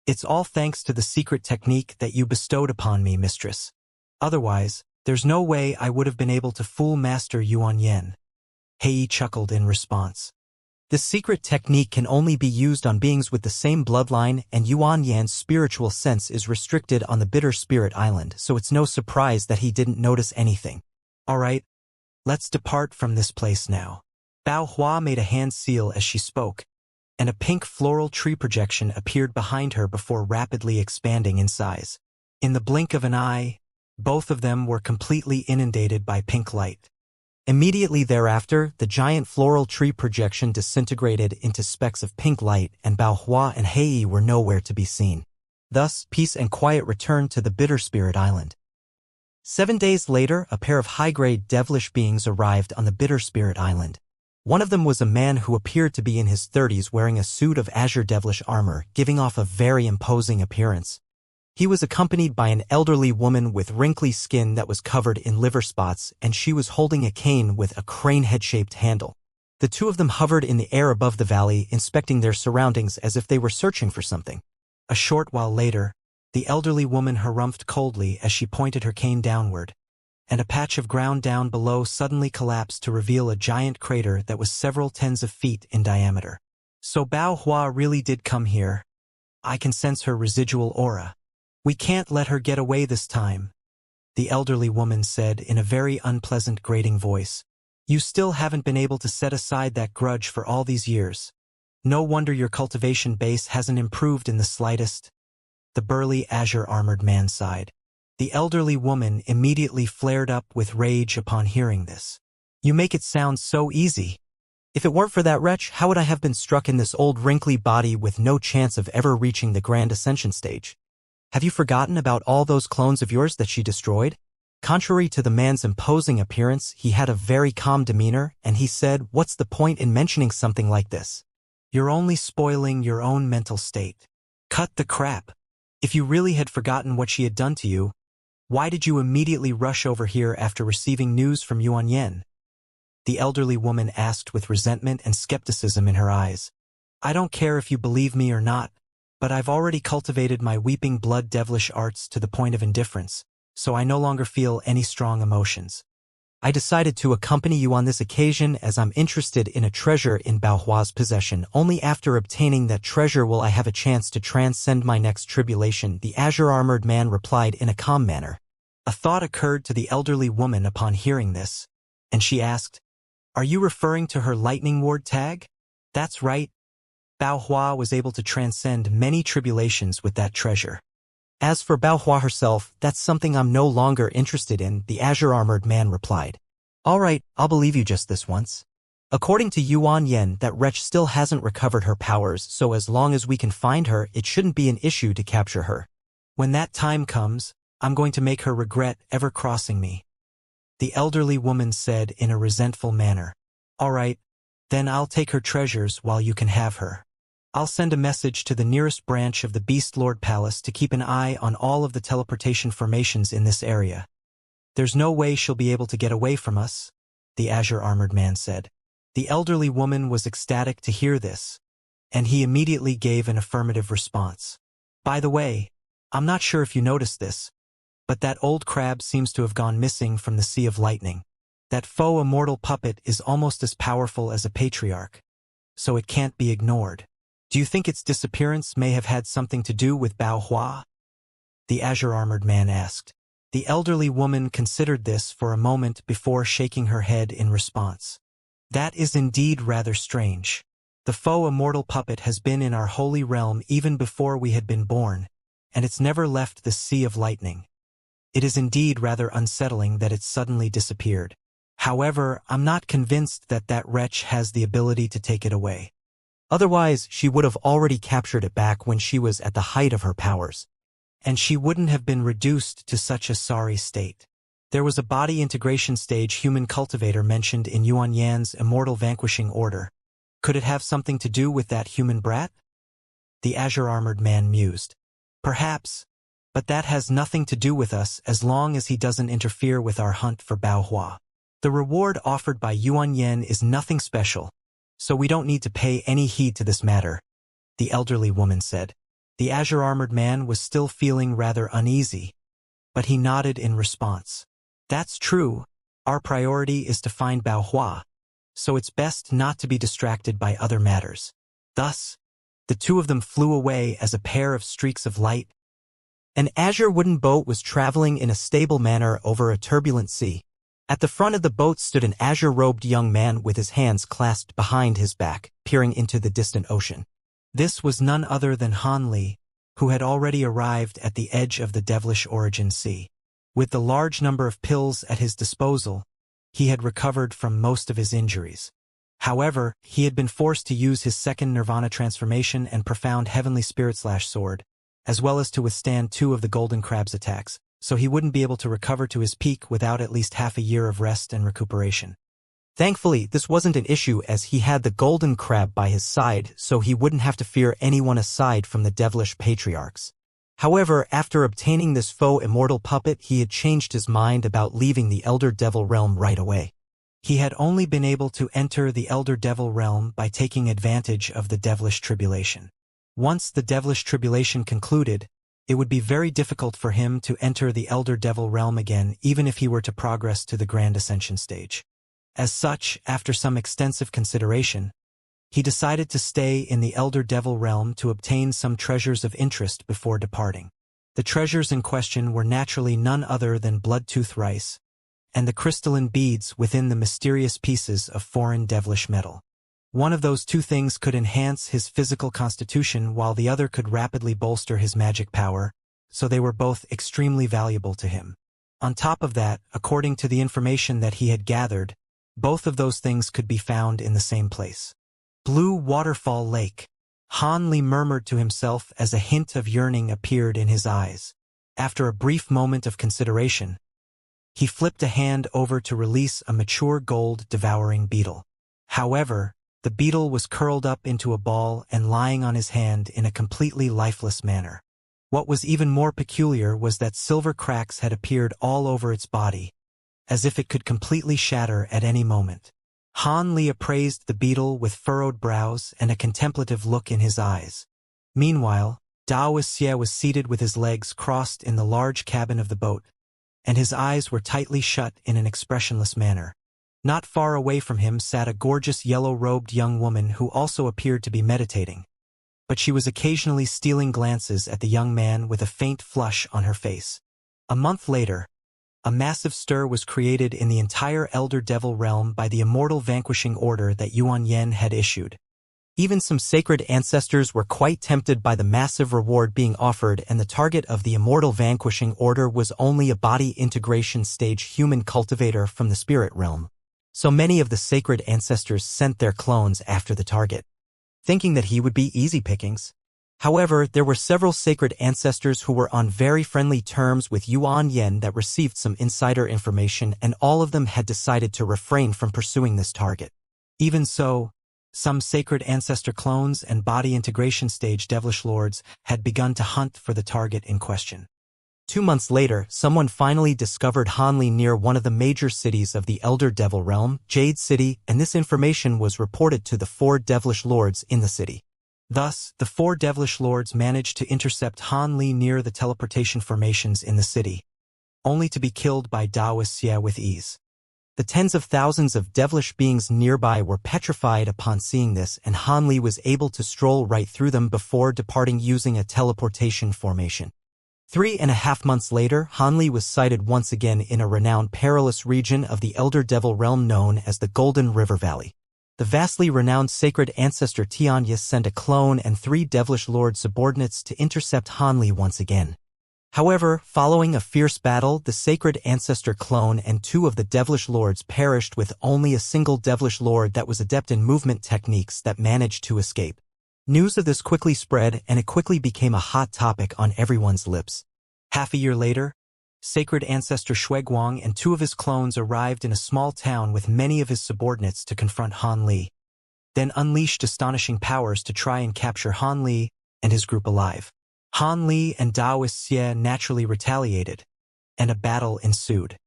It's all thanks to the secret technique that you bestowed upon me, mistress. Otherwise, there's no way I would have been able to fool Master Yuan Yan. Hei chuckled in response. This secret technique can only be used on beings with the same bloodline, and Yuan Yan's spiritual sense is restricted on the Bitter Spirit Island, so it's no surprise that he didn't notice anything. Alright, let's depart from this place now. Bao Hua made a hand seal as she spoke, and a pink floral tree projection appeared behind her before rapidly expanding in size. In the blink of an eye, both of them were completely inundated by pink light. Immediately thereafter, the giant floral tree projection disintegrated into specks of pink light, and Bao Hua and Hei were nowhere to be seen. Thus, peace and quiet returned to the Bitter Spirit Island. 7 days later, a pair of high-grade devilish beings arrived on the Bitter Spirit Island. One of them was a man who appeared to be in his 30s wearing a suit of azure devilish armor, giving off a very imposing appearance. He was accompanied by an elderly woman with wrinkly skin that was covered in liver spots, and she was holding a cane with a crane head-shaped handle. The two of them hovered in the air above the valley, inspecting their surroundings as if they were searching for something. A short while later, the elderly woman harumphed coldly as she pointed her cane downward, and a patch of ground down below suddenly collapsed to reveal a giant crater that was several tens of feet in diameter. So Bao Hua really did come here. I can sense her residual aura. We can't let her get away this time, the elderly woman said in a very unpleasant grating voice. You still haven't been able to set aside that grudge for all these years. No wonder your cultivation base hasn't improved in the slightest. The burly azure-armored man sighed. The elderly woman immediately flared up with rage upon hearing this. You make it sound so easy. If it weren't for that wretch, how would I have been struck in this old wrinkly body with no chance of ever reaching the grand ascension stage? Have you forgotten about all those clones of yours that she destroyed? Contrary to the man's imposing appearance, he had a very calm demeanor, and he said, What's the point in mentioning something like this? You're only spoiling your own mental state. Cut the crap. If you really had forgotten what she had done to you, why did you immediately rush over here after receiving news from Yuan Yan? The elderly woman asked with resentment and skepticism in her eyes. I don't care if you believe me or not, but I've already cultivated my weeping blood devilish arts to the point of indifference, so I no longer feel any strong emotions. I decided to accompany you on this occasion as I'm interested in a treasure in Bao Hua's possession. Only after obtaining that treasure will I have a chance to transcend my next tribulation, the azure-armored man replied in a calm manner. A thought occurred to the elderly woman upon hearing this, and she asked, Are you referring to her lightning ward tag? That's right. Bao Hua was able to transcend many tribulations with that treasure. As for Bao Hua herself, that's something I'm no longer interested in, the azure-armored man replied. All right, I'll believe you just this once. According to Yuan Yan, that wretch still hasn't recovered her powers, so as long as we can find her, it shouldn't be an issue to capture her. When that time comes, I'm going to make her regret ever crossing me, the elderly woman said in a resentful manner. All right, then I'll take her treasures while you can have her. I'll send a message to the nearest branch of the Beast Lord Palace to keep an eye on all of the teleportation formations in this area. There's no way she'll be able to get away from us, the azure-armored man said. The elderly woman was ecstatic to hear this, and he immediately gave an affirmative response. By the way, I'm not sure if you noticed this, but that old crab seems to have gone missing from the Sea of Lightning. That faux immortal puppet is almost as powerful as a patriarch, so it can't be ignored. Do you think its disappearance may have had something to do with Bao Hua? The azure-armored man asked. The elderly woman considered this for a moment before shaking her head in response. That is indeed rather strange. The faux immortal puppet has been in our holy realm even before we had been born, and it's never left the sea of lightning. It is indeed rather unsettling that it suddenly disappeared. However, I'm not convinced that that wretch has the ability to take it away. Otherwise, she would have already captured it back when she was at the height of her powers, and she wouldn't have been reduced to such a sorry state. There was a body integration stage human cultivator mentioned in Yuan Yan's Immortal Vanquishing Order. Could it have something to do with that human brat? The azure-armored man mused. Perhaps, but that has nothing to do with us as long as he doesn't interfere with our hunt for Bao Hua. The reward offered by Yuan Yan is nothing special, so we don't need to pay any heed to this matter, the elderly woman said. The azure-armored man was still feeling rather uneasy, but he nodded in response. That's true. Our priority is to find Bao Hua, so it's best not to be distracted by other matters. Thus, the two of them flew away as a pair of streaks of light. An azure wooden boat was traveling in a stable manner over a turbulent sea. At the front of the boat stood an azure-robed young man with his hands clasped behind his back, peering into the distant ocean. This was none other than Han Li, who had already arrived at the edge of the devilish origin sea. With the large number of pills at his disposal, he had recovered from most of his injuries. However, he had been forced to use his second Nirvana transformation and profound heavenly spirit/sword, as well as to withstand 2 of the golden crab's attacks, so he wouldn't be able to recover to his peak without at least half a year of rest and recuperation. Thankfully, this wasn't an issue as he had the golden crab by his side, so he wouldn't have to fear anyone aside from the devilish patriarchs. However, after obtaining this faux immortal puppet, he had changed his mind about leaving the Elder Devil realm right away. He had only been able to enter the Elder Devil realm by taking advantage of the devilish tribulation. Once the devilish tribulation concluded, it would be very difficult for him to enter the Elder Devil realm again even if he were to progress to the Grand Ascension stage. As such, after some extensive consideration, he decided to stay in the Elder Devil realm to obtain some treasures of interest before departing. The treasures in question were naturally none other than bloodtooth rice, and the crystalline beads within the mysterious pieces of foreign devilish metal. One of those 2 things could enhance his physical constitution while the other could rapidly bolster his magic power, so they were both extremely valuable to him. On top of that, according to the information that he had gathered, both of those things could be found in the same place. Blue Waterfall Lake. Han Li murmured to himself as a hint of yearning appeared in his eyes. After a brief moment of consideration, he flipped a hand over to release a mature gold devouring beetle. However, the beetle was curled up into a ball and lying on his hand in a completely lifeless manner. What was even more peculiar was that silver cracks had appeared all over its body, as if it could completely shatter at any moment. Han Li appraised the beetle with furrowed brows and a contemplative look in his eyes. Meanwhile, Wuxia was seated with his legs crossed in the large cabin of the boat, and his eyes were tightly shut in an expressionless manner. Not far away from him sat a gorgeous yellow-robed young woman who also appeared to be meditating, but she was occasionally stealing glances at the young man with a faint flush on her face. A month later, a massive stir was created in the entire Elder Devil realm by the Immortal Vanquishing Order that Yuan Yan had issued. Even some sacred ancestors were quite tempted by the massive reward being offered, and the target of the Immortal Vanquishing Order was only a body integration stage human cultivator from the spirit realm. So many of the sacred ancestors sent their clones after the target, thinking that he would be easy pickings. However, there were several sacred ancestors who were on very friendly terms with Yuan Yan that received some insider information, and all of them had decided to refrain from pursuing this target. Even so, some sacred ancestor clones and body integration stage devilish lords had begun to hunt for the target in question. 2 months later, someone finally discovered Han Li near one of the major cities of the Elder Devil realm, Jade City, and this information was reported to the 4 devilish lords in the city. Thus, the 4 devilish lords managed to intercept Han Li near the teleportation formations in the city, only to be killed by Wuxia with ease. The tens of thousands of devilish beings nearby were petrified upon seeing this, and Han Li was able to stroll right through them before departing using a teleportation formation. 3.5 months later, Hanli was sighted once again in a renowned perilous region of the Elder Devil realm known as the Golden River Valley. The vastly renowned sacred ancestor Xianxia sent a clone and 3 devilish lord subordinates to intercept Hanli once again. However, following a fierce battle, the sacred ancestor clone and 2 of the devilish lords perished, with only a single devilish lord that was adept in movement techniques that managed to escape. News of this quickly spread, and it quickly became a hot topic on everyone's lips. Half a year later, sacred ancestor Shuiguang and 2 of his clones arrived in a small town with many of his subordinates to confront Hanli, then unleashed astonishing powers to try and capture Hanli and his group alive. Hanli and Taoist Xie naturally retaliated, and a battle ensued.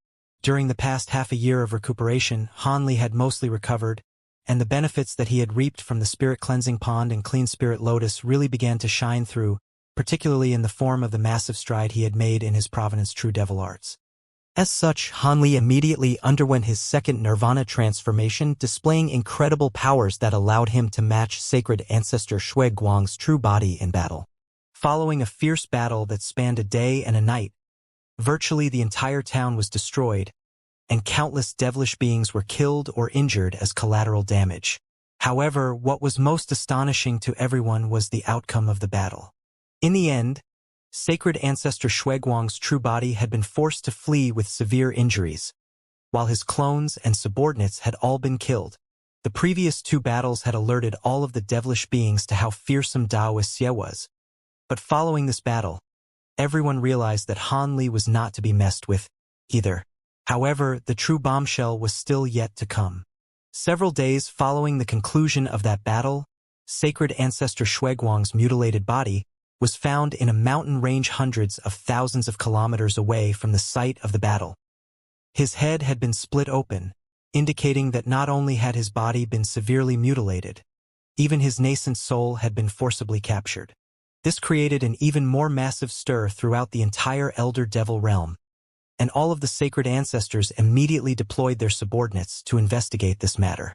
During the past half a year of recuperation, Hanli had mostly recovered, and the benefits that he had reaped from the spirit cleansing pond and clean spirit lotus really began to shine through, particularly in the form of the massive stride he had made in his provenance true devil arts. As such, Hanli immediately underwent his second nirvana transformation, displaying incredible powers that allowed him to match sacred ancestor Shuiguang's true body in battle. Following a fierce battle that spanned a day and a night, virtually the entire town was destroyed, and countless devilish beings were killed or injured as collateral damage. However, what was most astonishing to everyone was the outcome of the battle. In the end, sacred ancestor Shuiguang's true body had been forced to flee with severe injuries, while his clones and subordinates had all been killed. The previous 2 battles had alerted all of the devilish beings to how fearsome Taoist Xie was. But following this battle, everyone realized that Hanli was not to be messed with either. However, the true bombshell was still yet to come. Several days following the conclusion of that battle, sacred ancestor Shuiguang's mutilated body was found in a mountain range hundreds of thousands of kilometers away from the site of the battle. His head had been split open, indicating that not only had his body been severely mutilated, even his nascent soul had been forcibly captured. This created an even more massive stir throughout the entire Elder Devil realm, and all of the sacred ancestors immediately deployed their subordinates to investigate this matter.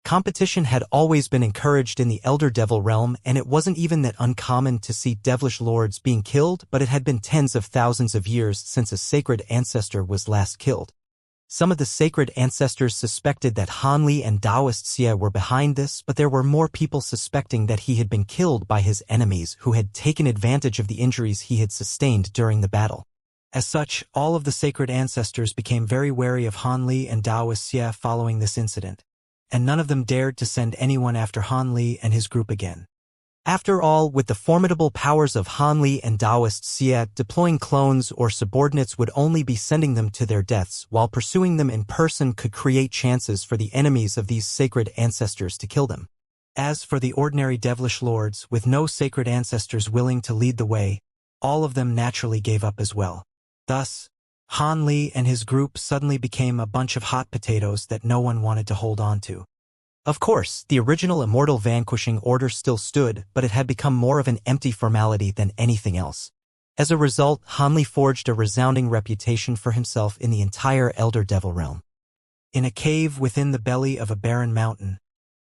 Competition had always been encouraged in the Elder Devil realm, and it wasn't even that uncommon to see devilish lords being killed, but it had been tens of thousands of years since a sacred ancestor was last killed. Some of the sacred ancestors suspected that Hanli and Taoist Xie were behind this, but there were more people suspecting that he had been killed by his enemies who had taken advantage of the injuries he had sustained during the battle. As such, all of the sacred ancestors became very wary of Hanli and Taoist Xie following this incident, and none of them dared to send anyone after Hanli and his group again. After all, with the formidable powers of Hanli and Taoist Xie, deploying clones or subordinates would only be sending them to their deaths, while pursuing them in person could create chances for the enemies of these sacred ancestors to kill them. As for the ordinary devilish lords, with no sacred ancestors willing to lead the way, all of them naturally gave up as well. Thus, Hanli and his group suddenly became a bunch of hot potatoes that no one wanted to hold on to. Of course, the original Immortal vanquishing order still stood, but it had become more of an empty formality than anything else. As a result, Hanli forged a resounding reputation for himself in the entire Elder Devil realm. In a cave within the belly of a barren mountain,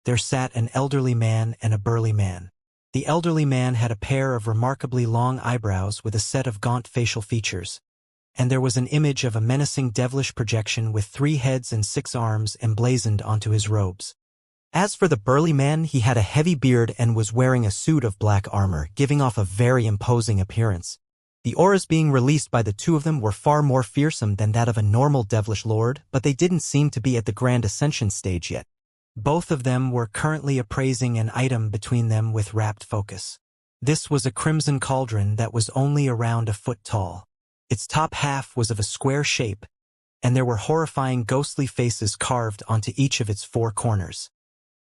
there sat an elderly man and a burly man. The elderly man had a pair of remarkably long eyebrows with a set of gaunt facial features, and there was an image of a menacing devilish projection with 3 heads and 6 arms emblazoned onto his robes. As for the burly man, he had a heavy beard and was wearing a suit of black armor, giving off a very imposing appearance. The auras being released by the 2 of them were far more fearsome than that of a normal devilish lord, but they didn't seem to be at the Grand Ascension stage yet. Both of them were currently appraising an item between them with rapt focus. This was a crimson cauldron that was only around a foot tall. Its top half was of a square shape, and there were horrifying ghostly faces carved onto each of its 4 corners.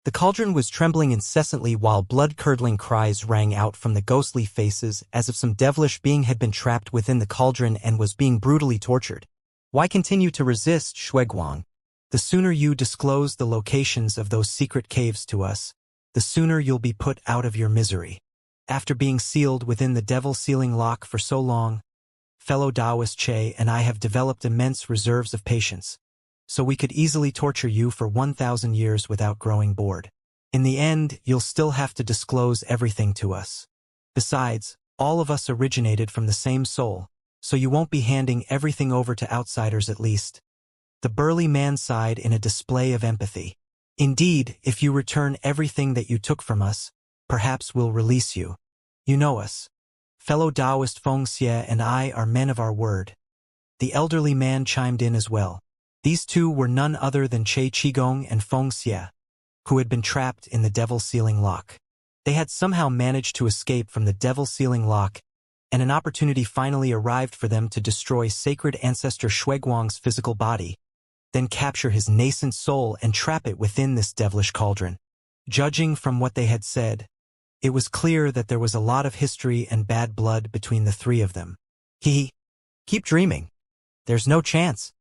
The cauldron was trembling incessantly while blood-curdling cries rang out from the ghostly faces as if some devilish being had been trapped within the cauldron and was being brutally tortured. Why continue to resist, Shuiguang? The sooner you disclose the locations of those secret caves to us, the sooner you'll be put out of your misery. After being sealed within the devil sealing lock for so long, fellow Taoist Che and I have developed immense reserves of patience, so we could easily torture you for 1,000 years without growing bored. In the end, you'll still have to disclose everything to us. Besides, all of us originated from the same soul, so you won't be handing everything over to outsiders at least. The burly man sighed in a display of empathy. Indeed, if you return everything that you took from us, perhaps we'll release you. You know us. Fellow Taoist Fengxia and I are men of our word. The elderly man chimed in as well. These two were none other than Che Qigong and Fengxia, who had been trapped in the Devil Sealing Lock. They had somehow managed to escape from the Devil Sealing Lock, and an opportunity finally arrived for them to destroy sacred ancestor Shuiguang's physical body, then capture his nascent soul and trap it within this devilish cauldron. Judging from what they had said, it was clear that there was a lot of history and bad blood between the three of them. Keep dreaming. There's no chance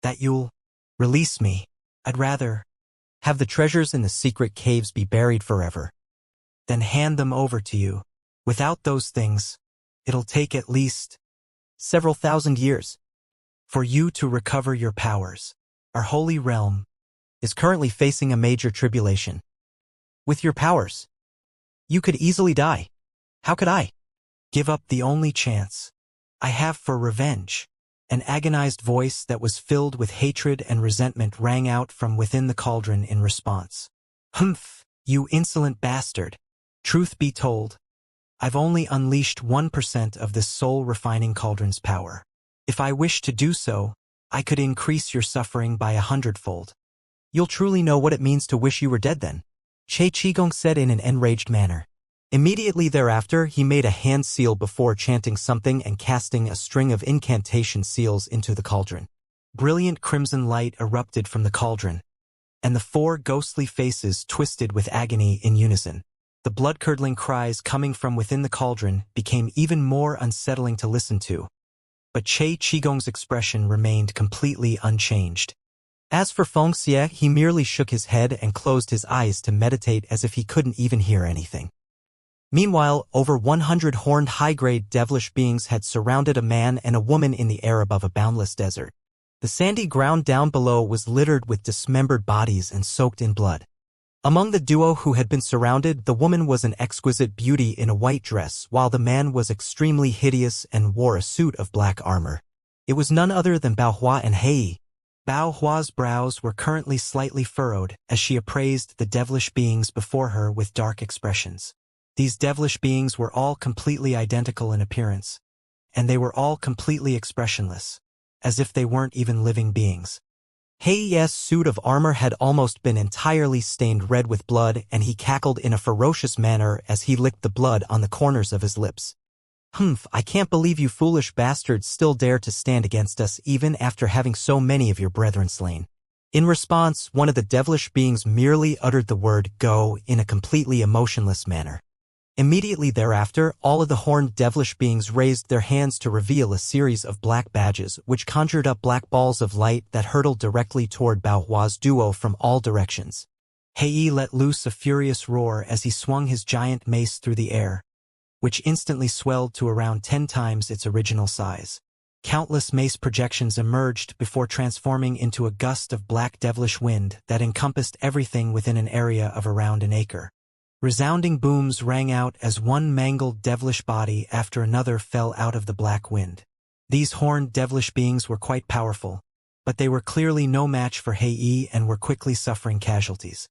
that you'll release me. I'd rather have the treasures in the secret caves be buried forever than hand them over to you. Without those things, it'll take at least several thousand years for you to recover your powers. Our holy realm is currently facing a major tribulation. With your powers, you could easily die. How could I give up the only chance I have for revenge? An agonized voice that was filled with hatred and resentment rang out from within the cauldron in response. Humph, you insolent bastard. Truth be told, I've only unleashed 1% of this soul-refining cauldron's power. If I wished to do so, I could increase your suffering by 100-fold. You'll truly know what it means to wish you were dead then, Che Qigong said in an enraged manner. Immediately thereafter, he made a hand seal before chanting something and casting a string of incantation seals into the cauldron. Brilliant crimson light erupted from the cauldron, and the four ghostly faces twisted with agony in unison. The blood-curdling cries coming from within the cauldron became even more unsettling to listen to, but Che Qigong's expression remained completely unchanged. As for Fengxia, he merely shook his head and closed his eyes to meditate as if he couldn't even hear anything. Meanwhile, over 100 horned high-grade devilish beings had surrounded a man and a woman in the air above a boundless desert. The sandy ground down below was littered with dismembered bodies and soaked in blood. Among the duo who had been surrounded, the woman was an exquisite beauty in a white dress, while the man was extremely hideous and wore a suit of black armor. It was none other than Bao Hua and Hei. Bao Hua's brows were currently slightly furrowed as she appraised the devilish beings before her with dark expressions. These devilish beings were all completely identical in appearance, and they were all completely expressionless, as if they weren't even living beings. Hei's suit of armor had almost been entirely stained red with blood, and he cackled in a ferocious manner as he licked the blood on the corners of his lips. Humph, I can't believe you foolish bastards still dare to stand against us even after having so many of your brethren slain. In response, one of the devilish beings merely uttered the word "go" in a completely emotionless manner. Immediately thereafter, all of the horned devilish beings raised their hands to reveal a series of black badges which conjured up black balls of light that hurtled directly toward Bao Hua's duo from all directions. Hei let loose a furious roar as he swung his giant mace through the air, which instantly swelled to around 10 times its original size. Countless mace projections emerged before transforming into a gust of black devilish wind that encompassed everything within an area of around an acre. Resounding booms rang out as one mangled devilish body after another fell out of the black wind. These horned devilish beings were quite powerful, but they were clearly no match for Hei and were quickly suffering casualties.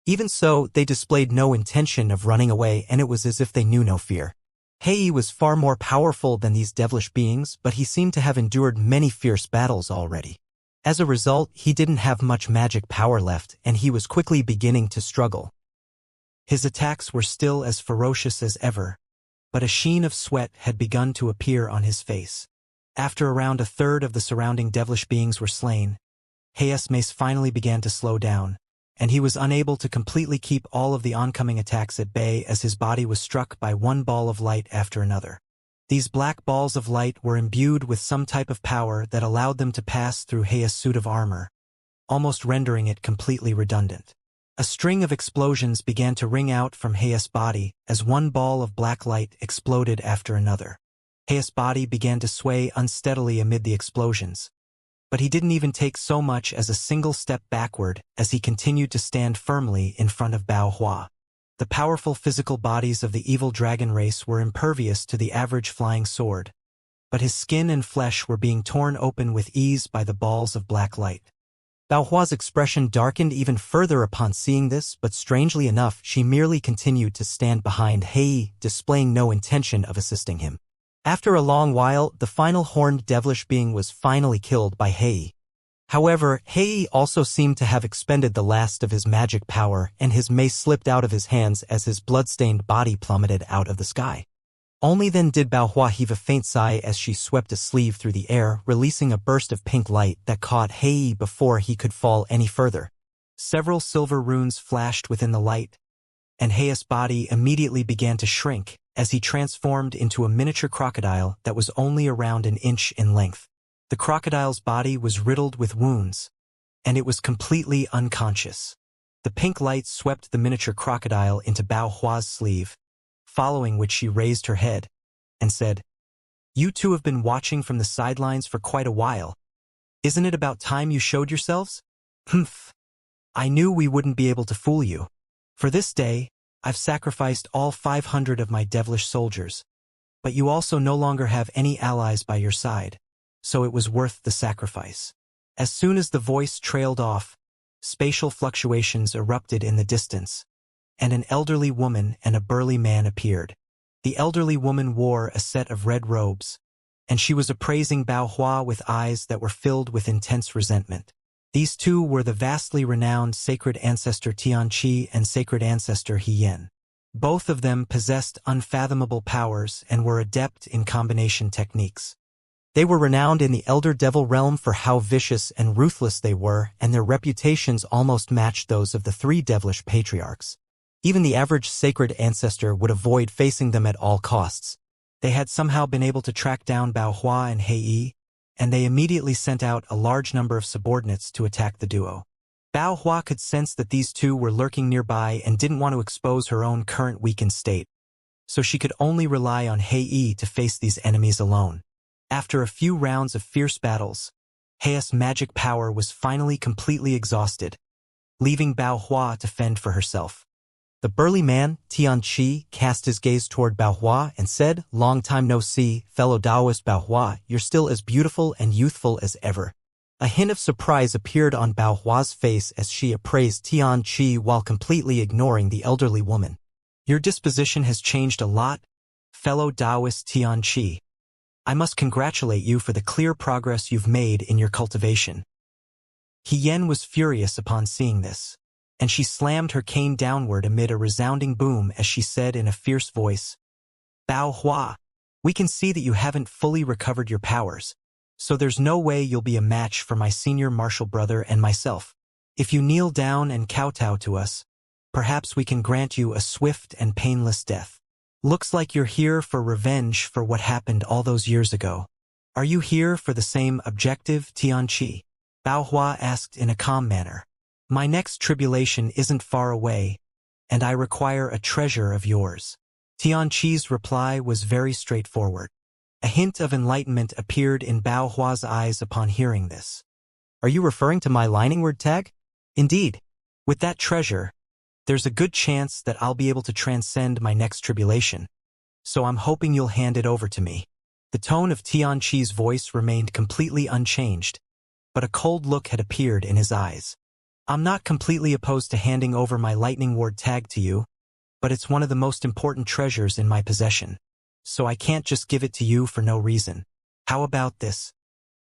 Even so, they displayed no intention of running away, and it was as if they knew no fear. Hei was far more powerful than these devilish beings, but he seemed to have endured many fierce battles already. As a result, he didn't have much magic power left, and he was quickly beginning to struggle. His attacks were still as ferocious as ever, but a sheen of sweat had begun to appear on his face. After around a third of the surrounding devilish beings were slain, Hei's mace finally began to slow down, and he was unable to completely keep all of the oncoming attacks at bay as his body was struck by one ball of light after another. These black balls of light were imbued with some type of power that allowed them to pass through Hei's suit of armor, almost rendering it completely redundant. A string of explosions began to ring out from Hei's body as one ball of black light exploded after another. Hei's body began to sway unsteadily amid the explosions, but he didn't even take so much as a single step backward as he continued to stand firmly in front of Bao Hua. The powerful physical bodies of the evil dragon race were impervious to the average flying sword, but his skin and flesh were being torn open with ease by the balls of black light. Bao Hua's expression darkened even further upon seeing this, but strangely enough, she merely continued to stand behind Hei, displaying no intention of assisting him. After a long while, the final horned devilish being was finally killed by Hei. However, Hei also seemed to have expended the last of his magic power, and his mace slipped out of his hands as his blood-stained body plummeted out of the sky. Only then did Bao Hua heave a faint sigh as she swept a sleeve through the air, releasing a burst of pink light that caught Hei before he could fall any further. Several silver runes flashed within the light, and Hei's body immediately began to shrink as he transformed into a miniature crocodile that was only around an inch in length. The crocodile's body was riddled with wounds, and it was completely unconscious. The pink light swept the miniature crocodile into Bao Hua's sleeve, following which she raised her head and said, "You two have been watching from the sidelines for quite a while. Isn't it about time you showed yourselves? Humph. I knew we wouldn't be able to fool you. For this day, I've sacrificed all 500 of my devilish soldiers, but you also no longer have any allies by your side, so it was worth the sacrifice." As soon as the voice trailed off, spatial fluctuations erupted in the distance, and an elderly woman and a burly man appeared. The elderly woman wore a set of red robes, and she was appraising Bao Hua with eyes that were filled with intense resentment. These two were the vastly renowned sacred ancestor Xianxia and sacred ancestor Hiyan. Both of them possessed unfathomable powers and were adept in combination techniques. They were renowned in the Elder Devil realm for how vicious and ruthless they were, and their reputations almost matched those of the three devilish patriarchs. Even the average sacred ancestor would avoid facing them at all costs. They had somehow been able to track down Bao Hua and Hei, and they immediately sent out a large number of subordinates to attack the duo. Bao Hua could sense that these two were lurking nearby and didn't want to expose her own current weakened state, so she could only rely on Hei to face these enemies alone. After a few rounds of fierce battles, Hei's magic power was finally completely exhausted, leaving Bao Hua to fend for herself. The burly man, Xianxia, cast his gaze toward Bao Hua and said, "Long time no see, fellow Taoist Bao Hua, you're still as beautiful and youthful as ever." A hint of surprise appeared on Bao Hua's face as she appraised Xianxia while completely ignoring the elderly woman. "Your disposition has changed a lot, fellow Taoist Xianxia. I must congratulate you for the clear progress you've made in your cultivation." Hiyan was furious upon seeing this, and she slammed her cane downward amid a resounding boom as she said in a fierce voice, "Bao Hua, we can see that you haven't fully recovered your powers, so there's no way you'll be a match for my senior martial brother and myself. If you kneel down and kowtow to us, perhaps we can grant you a swift and painless death. Looks like you're here for revenge for what happened all those years ago. Are you here for the same objective, Xianxia?" Bao Hua asked in a calm manner. "My next tribulation isn't far away, and I require a treasure of yours." Xianxi's reply was very straightforward. A hint of enlightenment appeared in Bao Hua's eyes upon hearing this. "Are you referring to my lining word tag?" "Indeed. With that treasure, there's a good chance that I'll be able to transcend my next tribulation, so I'm hoping you'll hand it over to me." The tone of Xianxi's voice remained completely unchanged, but a cold look had appeared in his eyes. "I'm not completely opposed to handing over my lightning ward tag to you, but it's one of the most important treasures in my possession, so I can't just give it to you for no reason. How about this?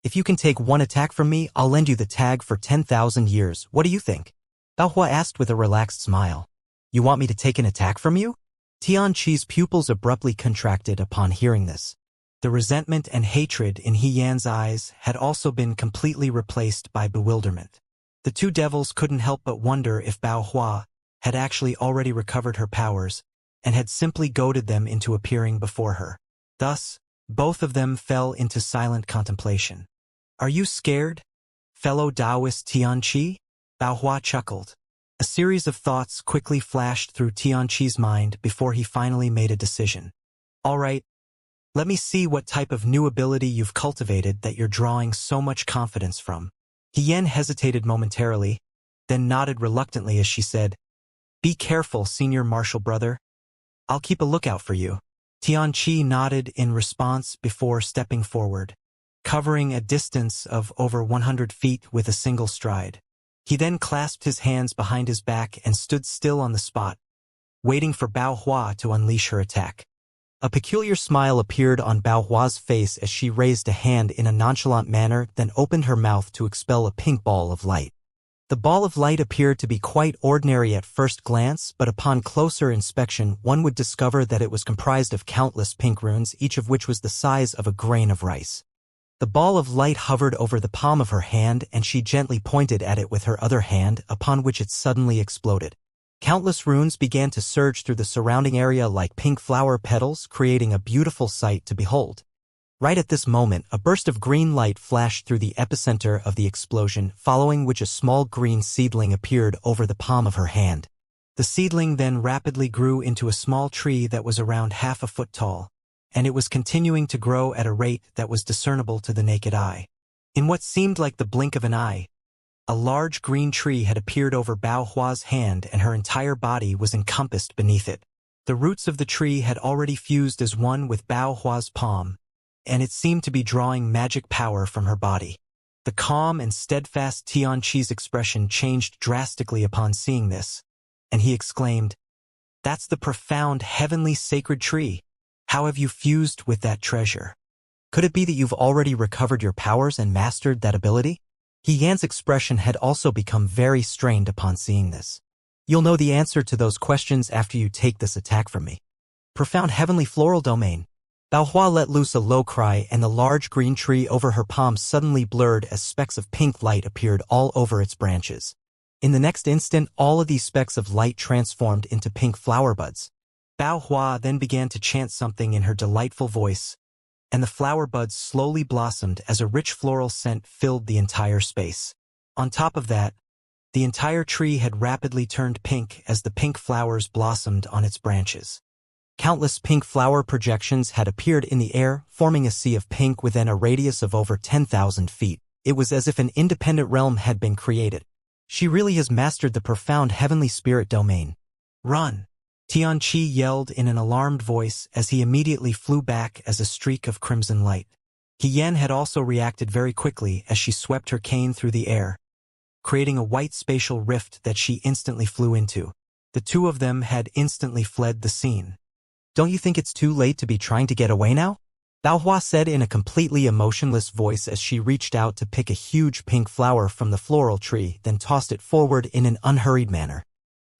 If you can take one attack from me, I'll lend you the tag for 10,000 years. What do you think?" Bao Hua asked with a relaxed smile. "You want me to take an attack from you?" Xianxi's pupils abruptly contracted upon hearing this. The resentment and hatred in Hiyan's eyes had also been completely replaced by bewilderment. The two devils couldn't help but wonder if Bao Hua had actually already recovered her powers and had simply goaded them into appearing before her. Thus, both of them fell into silent contemplation. "Are you scared, fellow Taoist Xianxia?" Bao Hua chuckled. A series of thoughts quickly flashed through Xianxi's mind before he finally made a decision. "All right, let me see what type of new ability you've cultivated that you're drawing so much confidence from." Hiyan hesitated momentarily, then nodded reluctantly as she said, "Be careful, senior martial brother. I'll keep a lookout for you." Xianxia nodded in response before stepping forward, covering a distance of over 100 feet with a single stride. He then clasped his hands behind his back and stood still on the spot, waiting for Bao Hua to unleash her attack. A peculiar smile appeared on Bao Hua's face as she raised a hand in a nonchalant manner, then opened her mouth to expel a pink ball of light. The ball of light appeared to be quite ordinary at first glance, but upon closer inspection one would discover that it was comprised of countless pink runes, each of which was the size of a grain of rice. The ball of light hovered over the palm of her hand, and she gently pointed at it with her other hand, upon which it suddenly exploded. Countless runes began to surge through the surrounding area like pink flower petals, creating a beautiful sight to behold. Right at this moment, a burst of green light flashed through the epicenter of the explosion, following which a small green seedling appeared over the palm of her hand. The seedling then rapidly grew into a small tree that was around half a foot tall, and it was continuing to grow at a rate that was discernible to the naked eye. In what seemed like the blink of an eye, a large green tree had appeared over Bao Hua's hand, and her entire body was encompassed beneath it. The roots of the tree had already fused as one with Bao Hua's palm, and it seemed to be drawing magic power from her body. The calm and steadfast Xianxia's expression changed drastically upon seeing this, and he exclaimed, "That's the profound, heavenly sacred tree. How have you fused with that treasure? Could it be that you've already recovered your powers and mastered that ability?" Yan's expression had also become very strained upon seeing this. "You'll know the answer to those questions after you take this attack from me." Profound heavenly floral domain. Bao Hua let loose a low cry, and the large green tree over her palm suddenly blurred as specks of pink light appeared all over its branches. In the next instant, all of these specks of light transformed into pink flower buds. Bao Hua then began to chant something in her delightful voice, and the flower buds slowly blossomed as a rich floral scent filled the entire space. On top of that, the entire tree had rapidly turned pink as the pink flowers blossomed on its branches. Countless pink flower projections had appeared in the air, forming a sea of pink within a radius of over 10,000 feet. It was as if an independent realm had been created. She really has mastered the profound heavenly spirit domain. "Run!" Xianxia yelled in an alarmed voice as he immediately flew back as a streak of crimson light. Yan had also reacted very quickly as she swept her cane through the air, creating a white spatial rift that she instantly flew into. The two of them had instantly fled the scene. "Don't you think it's too late to be trying to get away now?" Bao Hua said in a completely emotionless voice as she reached out to pick a huge pink flower from the floral tree, then tossed it forward in an unhurried manner.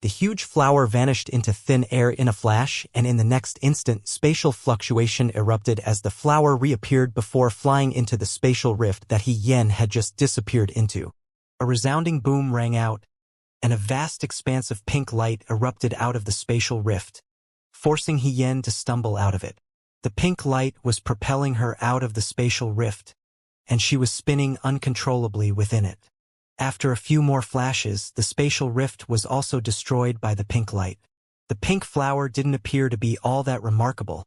The huge flower vanished into thin air in a flash, and in the next instant spatial fluctuation erupted as the flower reappeared before flying into the spatial rift that Yan had just disappeared into. A resounding boom rang out, and a vast expanse of pink light erupted out of the spatial rift, forcing Yan to stumble out of it. The pink light was propelling her out of the spatial rift, and she was spinning uncontrollably within it. After a few more flashes, the spatial rift was also destroyed by the pink light. The pink flower didn't appear to be all that remarkable,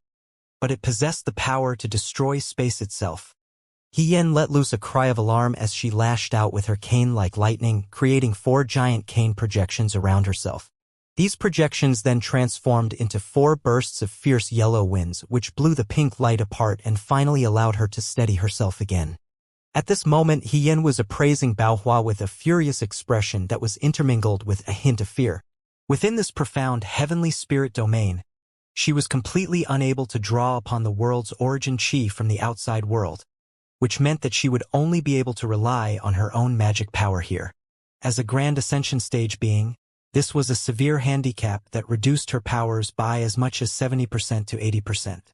but it possessed the power to destroy space itself. Yan let loose a cry of alarm as she lashed out with her cane like lightning, creating 4 giant cane projections around herself. These projections then transformed into 4 bursts of fierce yellow winds, which blew the pink light apart and finally allowed her to steady herself again. At this moment, Yan was appraising Bao Hua with a furious expression that was intermingled with a hint of fear. Within this profound heavenly spirit domain, she was completely unable to draw upon the world's origin chi from the outside world, which meant that she would only be able to rely on her own magic power here. As a grand Ascension stage being, this was a severe handicap that reduced her powers by as much as 70% to 80%.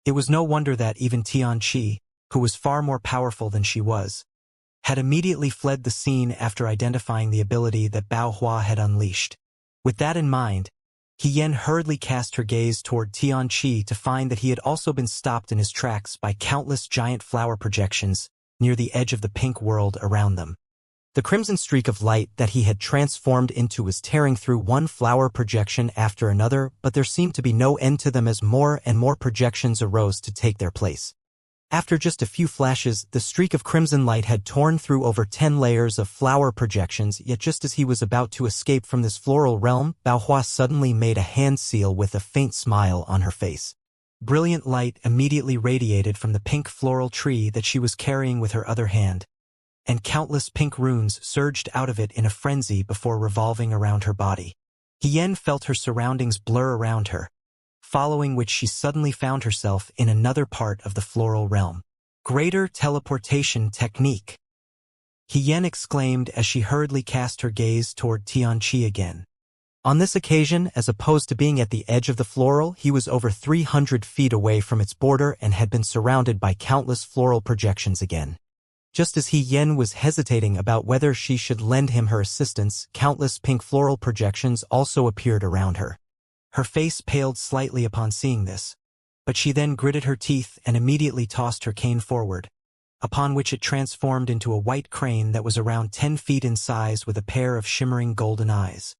It was no wonder that even Xianxia, who was far more powerful than she was, had immediately fled the scene after identifying the ability that Bao Hua had unleashed. With that in mind, Yan hurriedly cast her gaze toward Xianxia to find that he had also been stopped in his tracks by countless giant flower projections near the edge of the pink world around them. The crimson streak of light that he had transformed into was tearing through one flower projection after another, but there seemed to be no end to them as more and more projections arose to take their place. After just a few flashes, the streak of crimson light had torn through over 10 layers of flower projections, yet just as he was about to escape from this floral realm, Bao Hua suddenly made a hand seal with a faint smile on her face. Brilliant light immediately radiated from the pink floral tree that she was carrying with her other hand, and countless pink runes surged out of it in a frenzy before revolving around her body. Hien felt her surroundings blur around her, following which she suddenly found herself in another part of the floral realm. Greater teleportation technique. Hien exclaimed as she hurriedly cast her gaze toward Xianxia again. On this occasion, as opposed to being at the edge of the floral, he was over 300 feet away from its border and had been surrounded by countless floral projections again. Just as Hien was hesitating about whether she should lend him her assistance, countless pink floral projections also appeared around her. Her face paled slightly upon seeing this, but she then gritted her teeth and immediately tossed her cane forward, upon which it transformed into a white crane that was around 10 feet in size with a pair of shimmering golden eyes.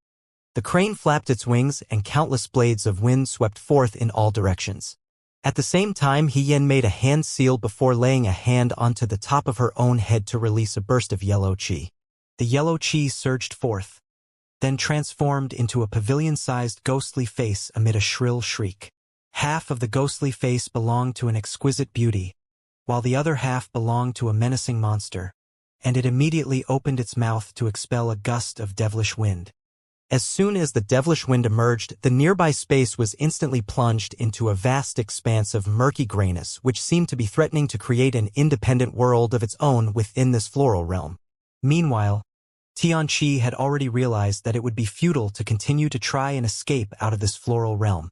The crane flapped its wings and countless blades of wind swept forth in all directions. At the same time, Hien made a hand seal before laying a hand onto the top of her own head to release a burst of yellow qi. The yellow qi surged forth, then transformed into a pavilion-sized ghostly face amid a shrill shriek. Half of the ghostly face belonged to an exquisite beauty, while the other half belonged to a menacing monster, and it immediately opened its mouth to expel a gust of devilish wind. As soon as the devilish wind emerged, the nearby space was instantly plunged into a vast expanse of murky grayness which seemed to be threatening to create an independent world of its own within this floral realm. Meanwhile, Xianxia had already realized that it would be futile to continue to try and escape out of this floral realm.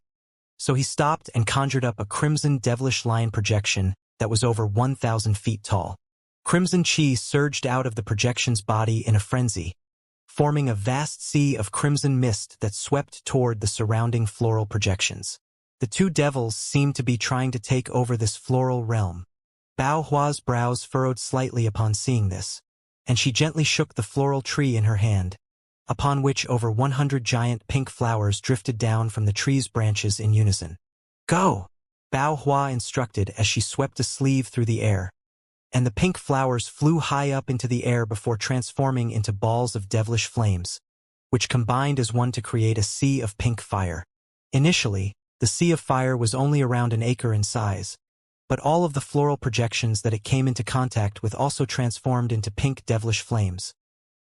So he stopped and conjured up a crimson devilish lion projection that was over 1,000 feet tall. Crimson qi surged out of the projection's body in a frenzy, forming a vast sea of crimson mist that swept toward the surrounding floral projections. The two devils seemed to be trying to take over this floral realm. Bao Hua's brows furrowed slightly upon seeing this, and she gently shook the floral tree in her hand, upon which over 100 giant pink flowers drifted down from the tree's branches in unison. "Go!" Bao Hua instructed as she swept a sleeve through the air, and the pink flowers flew high up into the air before transforming into balls of devilish flames, which combined as one to create a sea of pink fire. Initially, the sea of fire was only around an acre in size, but all of the floral projections that it came into contact with also transformed into pink devilish flames,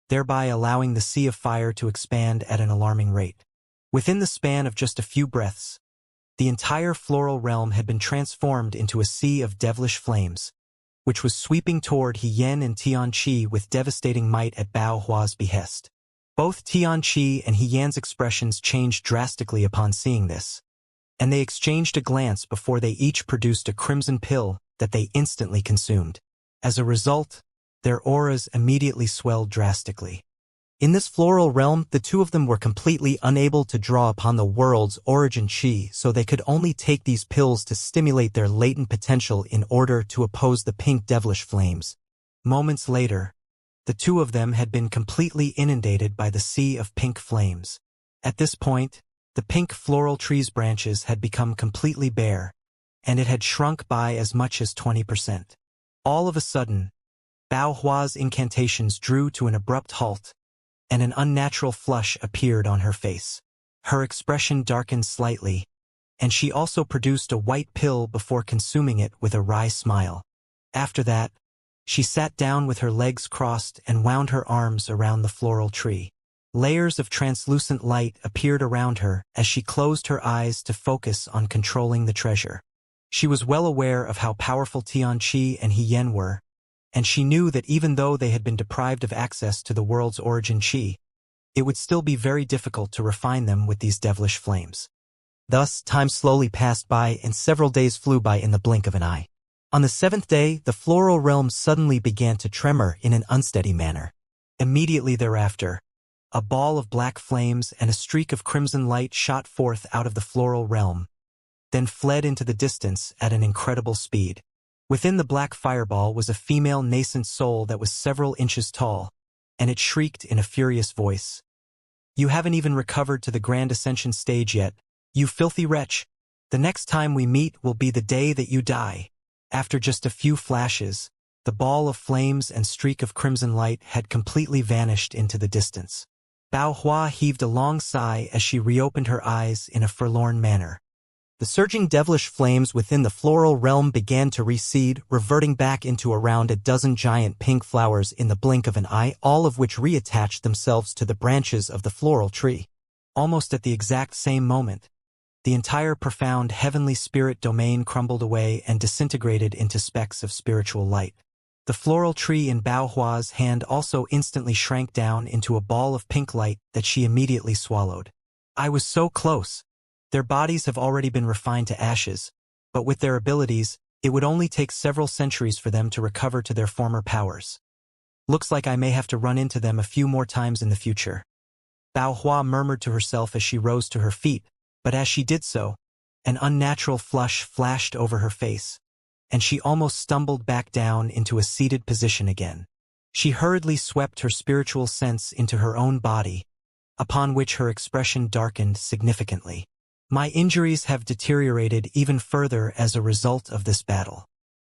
thereby allowing the sea of fire to expand at an alarming rate. Within the span of just a few breaths, the entire floral realm had been transformed into a sea of devilish flames, which was sweeping toward Hien and Xianxia with devastating might at Bao Hua's behest. Both Xianxia and Hien's expressions changed drastically upon seeing this, and they exchanged a glance before they each produced a crimson pill that they instantly consumed. As a result, their auras immediately swelled drastically. In this floral realm, the two of them were completely unable to draw upon the world's origin qi, so they could only take these pills to stimulate their latent potential in order to oppose the pink devilish flames. Moments later, the two of them had been completely inundated by the sea of pink flames. At this point, the pink floral tree's branches had become completely bare, and it had shrunk by as much as 20%. All of a sudden, Bao Hua's incantations drew to an abrupt halt, and an unnatural flush appeared on her face. Her expression darkened slightly, and she also produced a white pill before consuming it with a wry smile. After that, she sat down with her legs crossed and wound her arms around the floral tree. Layers of translucent light appeared around her as she closed her eyes to focus on controlling the treasure. She was well aware of how powerful Xianxia and Hien were, and she knew that even though they had been deprived of access to the world's origin qi, it would still be very difficult to refine them with these devilish flames. Thus, time slowly passed by and several days flew by in the blink of an eye. On the 7th day, the floral realm suddenly began to tremor in an unsteady manner. Immediately thereafter, a ball of black flames and a streak of crimson light shot forth out of the floral realm, then fled into the distance at an incredible speed. Within the black fireball was a female nascent soul that was several inches tall, and it shrieked in a furious voice. "You haven't even recovered to the Grand Ascension stage yet, you filthy wretch. The next time we meet will be the day that you die." After just a few flashes, the ball of flames and streak of crimson light had completely vanished into the distance. Bao Hua heaved a long sigh as she reopened her eyes in a forlorn manner. The surging devilish flames within the floral realm began to recede, reverting back into around a dozen giant pink flowers in the blink of an eye, all of which reattached themselves to the branches of the floral tree. Almost at the exact same moment, the entire profound heavenly spirit domain crumbled away and disintegrated into specks of spiritual light. The floral tree in Bao Hua's hand also instantly shrank down into a ball of pink light that she immediately swallowed. I was so close. Their bodies have already been refined to ashes, but with their abilities, it would only take several centuries for them to recover to their former powers. Looks like I may have to run into them a few more times in the future. Bao Hua murmured to herself as she rose to her feet, but as she did so, an unnatural flush flashed over her face, and she almost stumbled back down into a seated position again. She hurriedly swept her spiritual sense into her own body, upon which her expression darkened significantly. My injuries have deteriorated even further as a result of this battle.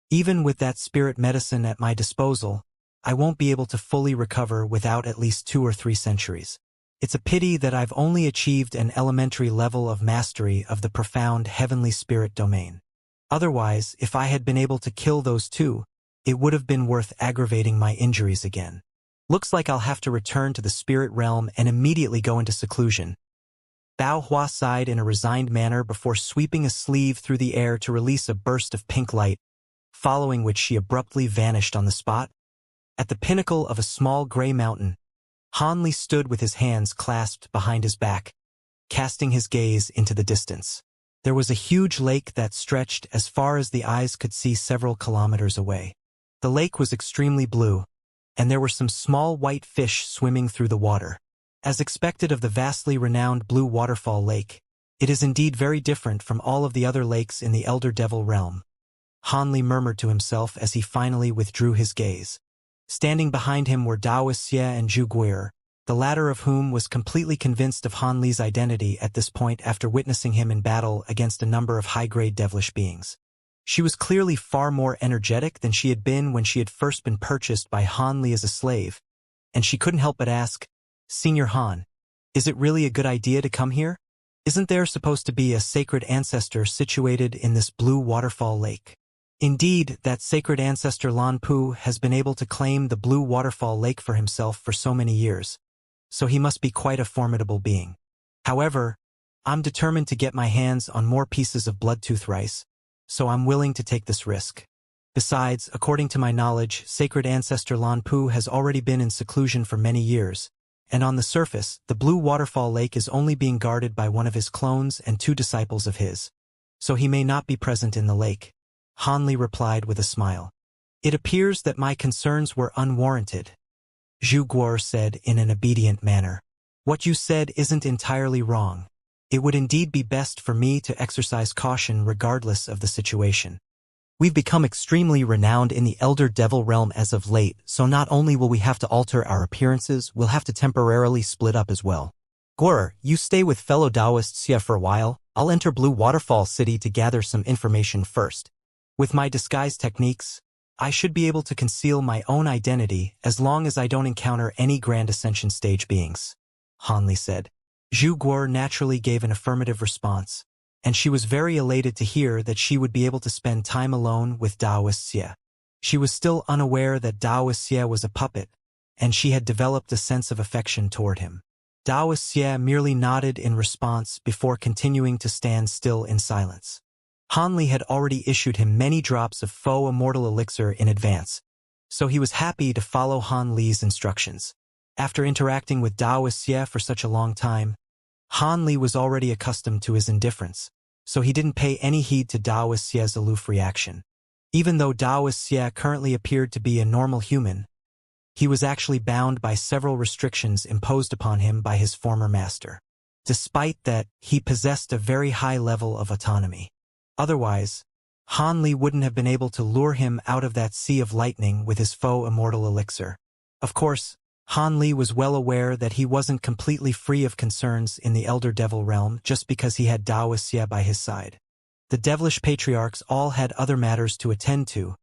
Even with that spirit medicine at my disposal, I won't be able to fully recover without at least 2 or 3 centuries. It's a pity that I've only achieved an elementary level of mastery of the profound heavenly spirit domain. Otherwise, if I had been able to kill those 2, it would have been worth aggravating my injuries again. Looks like I'll have to return to the spirit realm and immediately go into seclusion. Bao Hua sighed in a resigned manner before sweeping a sleeve through the air to release a burst of pink light, following which she abruptly vanished on the spot. At the pinnacle of a small gray mountain, Han Li stood with his hands clasped behind his back, casting his gaze into the distance. There was a huge lake that stretched as far as the eyes could see several kilometers away. The lake was extremely blue, and there were some small white fish swimming through the water. As expected of the vastly renowned Blue Waterfall Lake, it is indeed very different from all of the other lakes in the Elder Devil realm. Han Li murmured to himself as he finally withdrew his gaze. Standing behind him were Wuxia and Zhu Gui'er, the latter of whom was completely convinced of Han Li's identity at this point after witnessing him in battle against a number of high-grade devilish beings. She was clearly far more energetic than she had been when she had first been purchased by Han Li as a slave, and she couldn't help but ask, "Senior Han, is it really a good idea to come here? Isn't there supposed to be a sacred ancestor situated in this blue waterfall lake?" Indeed, that sacred ancestor Lan Pu has been able to claim the blue waterfall lake for himself for so many years, so he must be quite a formidable being. However, I'm determined to get my hands on more pieces of bloodtooth rice, so I'm willing to take this risk. Besides, according to my knowledge, sacred ancestor Lan Pu has already been in seclusion for many years, and on the surface, the Blue Waterfall Lake is only being guarded by one of his clones and 2 disciples of his, so he may not be present in the lake. Han Li replied with a smile. It appears that my concerns were unwarranted, Zhu Gui'er said in an obedient manner. What you said isn't entirely wrong. It would indeed be best for me to exercise caution regardless of the situation. We've become extremely renowned in the Elder Devil realm as of late, so not only will we have to alter our appearances, we'll have to temporarily split up as well. Gui'er, you stay with fellow Xianxia for a while. I'll enter Blue Waterfall City to gather some information first. With my disguise techniques, I should be able to conceal my own identity as long as I don't encounter any Grand Ascension stage beings, Han Li said. Zhu Gui'er naturally gave an affirmative response, and she was very elated to hear that she would be able to spend time alone with Wuxia. She was still unaware that Wuxia was a puppet, and she had developed a sense of affection toward him. Wuxia merely nodded in response before continuing to stand still in silence. Han Li had already issued him many drops of faux immortal elixir in advance, so he was happy to follow Han Li's instructions. After interacting with Wuxia for such a long time, Han Li was already accustomed to his indifference, so he didn't pay any heed to Wuxia's aloof reaction. Even though Wuxia currently appeared to be a normal human, he was actually bound by several restrictions imposed upon him by his former master. Despite that, he possessed a very high level of autonomy. Otherwise, Han Li wouldn't have been able to lure him out of that sea of lightning with his faux immortal elixir. Of course, Han Li was well aware that he wasn't completely free of concerns in the Elder Devil realm just because he had Wuxia by his side. The devilish patriarchs all had other matters to attend to,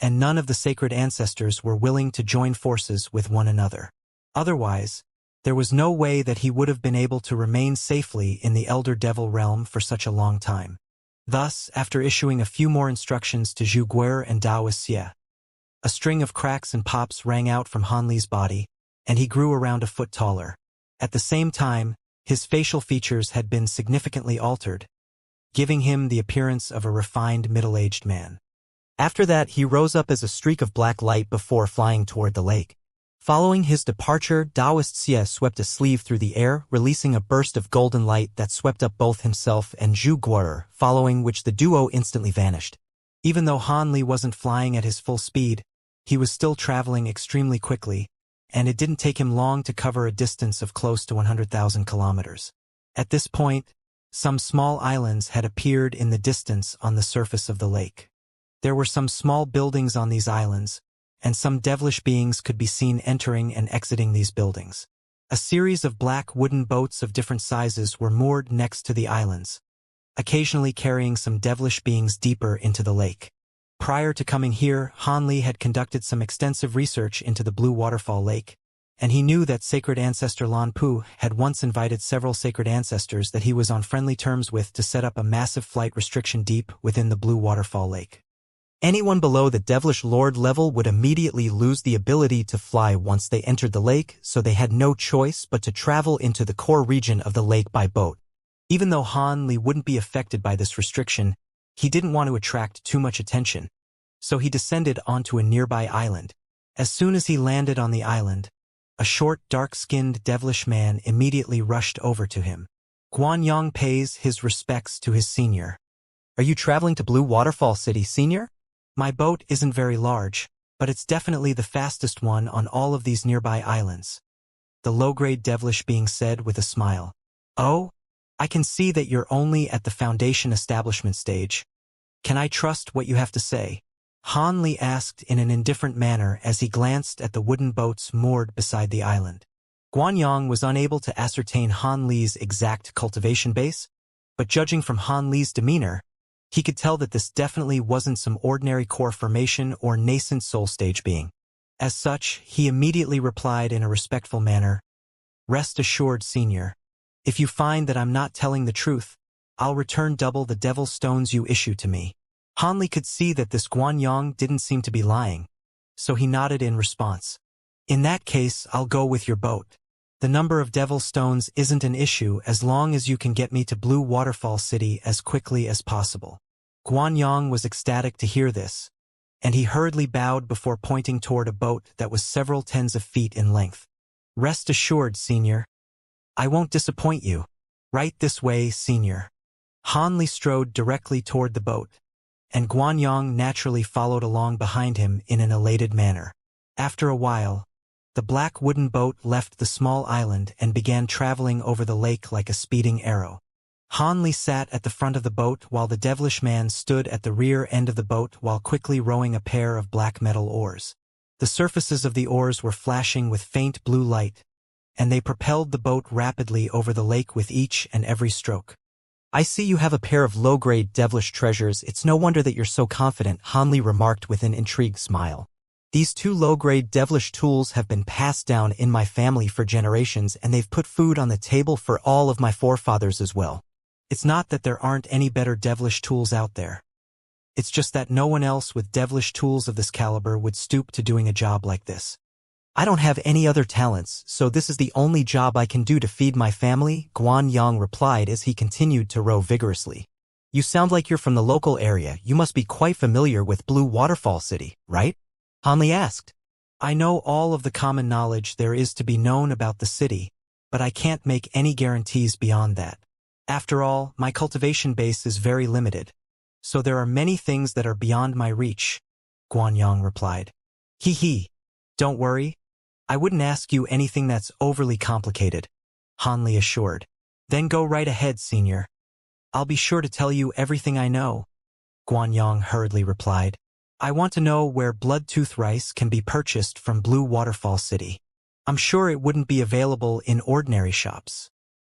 and none of the sacred ancestors were willing to join forces with one another. Otherwise, there was no way that he would have been able to remain safely in the Elder Devil realm for such a long time. Thus, after issuing a few more instructions to Zhu Guer and Dao Wuxia, a string of cracks and pops rang out from Han Li's body, and he grew around a foot taller. At the same time, his facial features had been significantly altered, giving him the appearance of a refined middle-aged man. After that, he rose up as a streak of black light before flying toward the lake. Following his departure, Dao Wuxia swept a sleeve through the air, releasing a burst of golden light that swept up both himself and Zhu Guer, following which the duo instantly vanished. Even though Han Li wasn't flying at his full speed, he was still traveling extremely quickly, and it didn't take him long to cover a distance of close to 100,000 kilometers. At this point, some small islands had appeared in the distance on the surface of the lake. There were some small buildings on these islands, and some devilish beings could be seen entering and exiting these buildings. A series of black wooden boats of different sizes were moored next to the islands, occasionally carrying some devilish beings deeper into the lake. Prior to coming here, Han Li had conducted some extensive research into the Blue Waterfall Lake, and he knew that sacred ancestor Lan Pu had once invited several sacred ancestors that he was on friendly terms with to set up a massive flight restriction deep within the Blue Waterfall Lake. Anyone below the devilish lord level would immediately lose the ability to fly once they entered the lake, so they had no choice but to travel into the core region of the lake by boat. Even though Han Li wouldn't be affected by this restriction, he didn't want to attract too much attention, so he descended onto a nearby island. As soon as he landed on the island, a short, dark-skinned devilish man immediately rushed over to him. Guanyang pays his respects to his senior. "Are you traveling to Blue Waterfall City, senior?" "My boat isn't very large, but it's definitely the fastest one on all of these nearby islands," the low-grade devilish being said with a smile. "Oh, I can see that you're only at the foundation establishment stage. Can I trust what you have to say?" Han Li asked in an indifferent manner as he glanced at the wooden boats moored beside the island. Guanyang was unable to ascertain Han Li's exact cultivation base, but judging from Han Li's demeanor, he could tell that this definitely wasn't some ordinary core formation or nascent soul stage being. As such, he immediately replied in a respectful manner, "Rest assured, senior. If you find that I'm not telling the truth, I'll return double the devil stones you issue to me." Han Li could see that this Guanyang didn't seem to be lying, so he nodded in response. "In that case, I'll go with your boat. The number of devil stones isn't an issue as long as you can get me to Blue Waterfall City as quickly as possible." Guanyang was ecstatic to hear this, and he hurriedly bowed before pointing toward a boat that was several tens of feet in length. "Rest assured, senior. I won't disappoint you. Right this way, senior." Han Li strode directly toward the boat, and Guanyang naturally followed along behind him in an elated manner. After a while, the black wooden boat left the small island and began traveling over the lake like a speeding arrow. Han Li sat at the front of the boat while the devilish man stood at the rear end of the boat while quickly rowing a pair of black metal oars. The surfaces of the oars were flashing with faint blue light, and they propelled the boat rapidly over the lake with each and every stroke. "I see you have a pair of low-grade devilish treasures. It's no wonder that you're so confident," Han Li remarked with an intrigued smile. "These two low-grade devilish tools have been passed down in my family for generations, and they've put food on the table for all of my forefathers as well. It's not that there aren't any better devilish tools out there. It's just that no one else with devilish tools of this caliber would stoop to doing a job like this. I don't have any other talents, so this is the only job I can do to feed my family," Guanyang replied as he continued to row vigorously. "You sound like you're from the local area. You must be quite familiar with Blue Waterfall City, right?" Han Li asked. "I know all of the common knowledge there is to be known about the city, but I can't make any guarantees beyond that. After all, my cultivation base is very limited, so there are many things that are beyond my reach," Guanyang replied. "Hee. Don't worry. I wouldn't ask you anything that's overly complicated," Han Li assured. "Then go right ahead, senior. I'll be sure to tell you everything I know," Guanyang hurriedly replied. "I want to know where blood-tooth rice can be purchased from Blue Waterfall City. I'm sure it wouldn't be available in ordinary shops,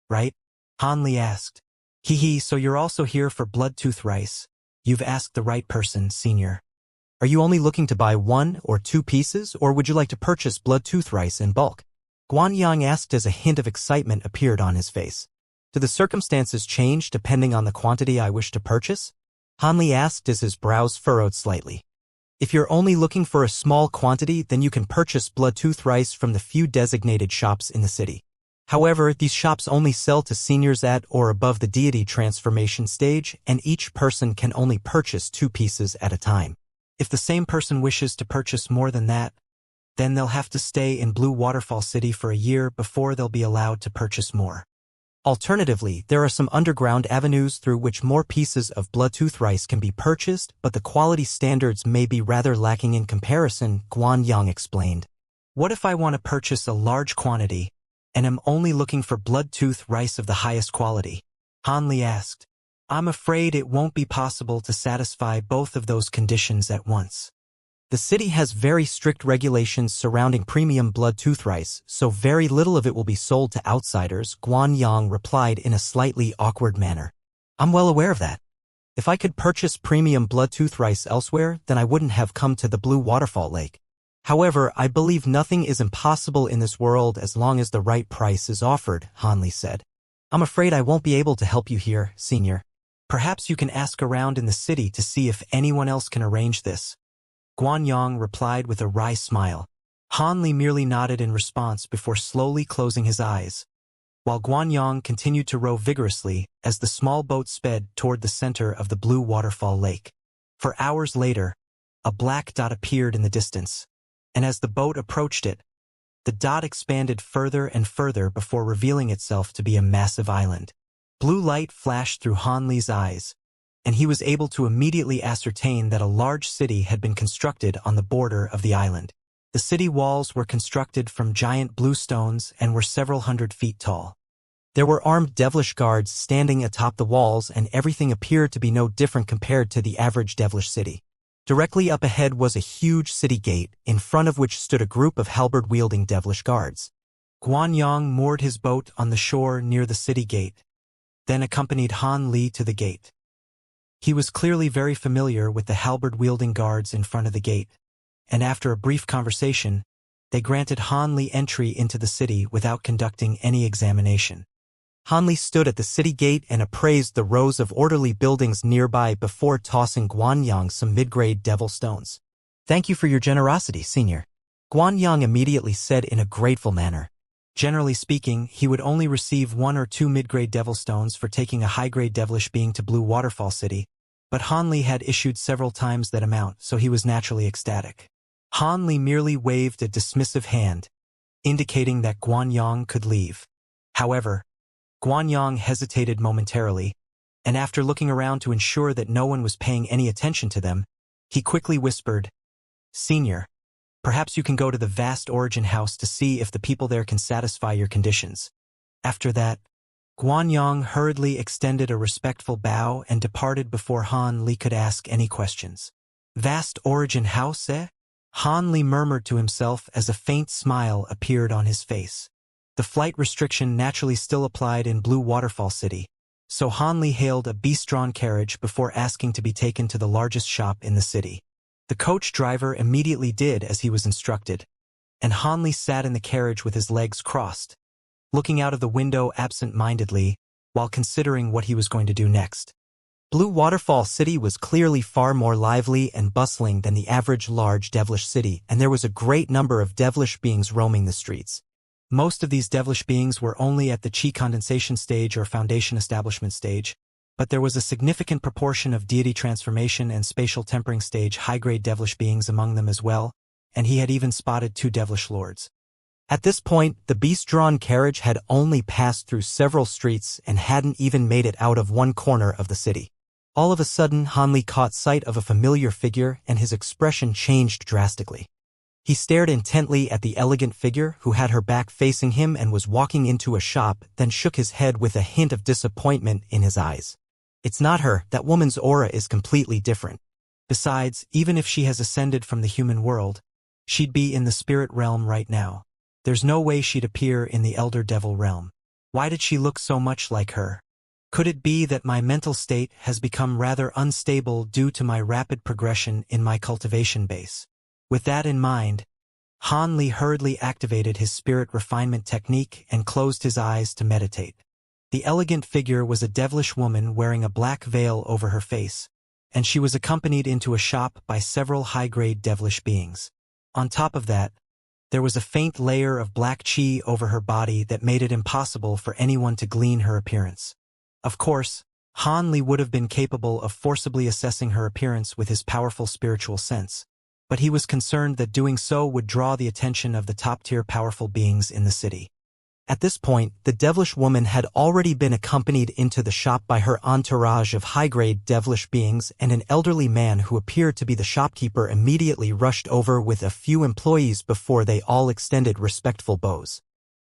right?" Han Li asked. "Hee, so you're also here for blood-tooth rice. You've asked the right person, senior. Are you only looking to buy 1 or 2 pieces, or would you like to purchase blood-tooth rice in bulk?" Guanyang asked as a hint of excitement appeared on his face. "Do the circumstances change depending on the quantity I wish to purchase?" Han Li asked as his brows furrowed slightly. If you're only looking for a small quantity, then you can purchase blood-tooth rice from the few designated shops in the city. However, these shops only sell to seniors at or above the deity transformation stage, and each person can only purchase 2 pieces at a time. If the same person wishes to purchase more than that, then they'll have to stay in Blue Waterfall City for a year before they'll be allowed to purchase more. Alternatively, there are some underground avenues through which more pieces of blood-tooth rice can be purchased, but the quality standards may be rather lacking in comparison, Guanyang explained. What if I want to purchase a large quantity, and am only looking for blood-tooth rice of the highest quality? Han Li asked. I'm afraid it won't be possible to satisfy both of those conditions at once. The city has very strict regulations surrounding premium blood-tooth rice, so very little of it will be sold to outsiders, Guanyang replied in a slightly awkward manner. I'm well aware of that. If I could purchase premium blood-tooth rice elsewhere, then I wouldn't have come to the Blue Waterfall Lake. However, I believe nothing is impossible in this world as long as the right price is offered, Han Li said. I'm afraid I won't be able to help you here, senior. Perhaps you can ask around in the city to see if anyone else can arrange this. Guanyang replied with a wry smile. Han Li merely nodded in response before slowly closing his eyes, while Guanyang continued to row vigorously as the small boat sped toward the center of the Blue Waterfall Lake. For hours later, a black dot appeared in the distance, and as the boat approached it, the dot expanded further and further before revealing itself to be a massive island. Blue light flashed through Han Li's eyes, and he was able to immediately ascertain that a large city had been constructed on the border of the island. The city walls were constructed from giant blue stones and were several hundred feet tall. There were armed devilish guards standing atop the walls, and everything appeared to be no different compared to the average devilish city. Directly up ahead was a huge city gate, in front of which stood a group of halberd-wielding devilish guards. Guanyang moored his boat on the shore near the city gate, then accompanied Han Li to the gate. He was clearly very familiar with the halberd-wielding guards in front of the gate, and after a brief conversation, they granted Han Li entry into the city without conducting any examination. Han Li stood at the city gate and appraised the rows of orderly buildings nearby before tossing Guanyang some mid-grade devil stones. Thank you for your generosity, senior. Guanyang immediately said in a grateful manner. Generally speaking, he would only receive 1 or 2 mid-grade devil stones for taking a high-grade devilish being to Blue Waterfall City, but Han Li had issued several times that amount, so he was naturally ecstatic. Han Li merely waved a dismissive hand, indicating that Guanyang could leave. However, Guanyang hesitated momentarily, and after looking around to ensure that no one was paying any attention to them, he quickly whispered, Senior, perhaps you can go to the vast origin house to see if the people there can satisfy your conditions. After that, Guanyang hurriedly extended a respectful bow and departed before Han Li could ask any questions. Vast origin house, eh? Han Li murmured to himself as a faint smile appeared on his face. The flight restriction naturally still applied in Blue Waterfall City, so Han Li hailed a beast-drawn carriage before asking to be taken to the largest shop in the city. The coach driver immediately did as he was instructed, and Han Li sat in the carriage with his legs crossed, looking out of the window absent-mindedly while considering what he was going to do next. Blue Waterfall City was clearly far more lively and bustling than the average large devilish city, and there was a great number of devilish beings roaming the streets. Most of these devilish beings were only at the chi condensation stage or foundation establishment stage, but there was a significant proportion of deity transformation and spatial tempering stage high-grade devilish beings among them as well, and he had even spotted 2 devilish lords. At this point, the beast-drawn carriage had only passed through several streets and hadn't even made it out of one corner of the city. All of a sudden, Han Li caught sight of a familiar figure and his expression changed drastically. He stared intently at the elegant figure who had her back facing him and was walking into a shop, then shook his head with a hint of disappointment in his eyes. It's not her, that woman's aura is completely different. Besides, even if she has ascended from the human world, she'd be in the spirit realm right now. There's no way she'd appear in the elder devil realm. Why did she look so much like her? Could it be that my mental state has become rather unstable due to my rapid progression in my cultivation base? With that in mind, Han Li hurriedly activated his spirit refinement technique and closed his eyes to meditate. The elegant figure was a devilish woman wearing a black veil over her face, and she was accompanied into a shop by several high-grade devilish beings. On top of that, there was a faint layer of black chi over her body that made it impossible for anyone to glean her appearance. Of course, Han Li would have been capable of forcibly assessing her appearance with his powerful spiritual sense, but he was concerned that doing so would draw the attention of the top-tier powerful beings in the city. At this point, the devilish woman had already been accompanied into the shop by her entourage of high-grade devilish beings, and an elderly man who appeared to be the shopkeeper immediately rushed over with a few employees before they all extended respectful bows.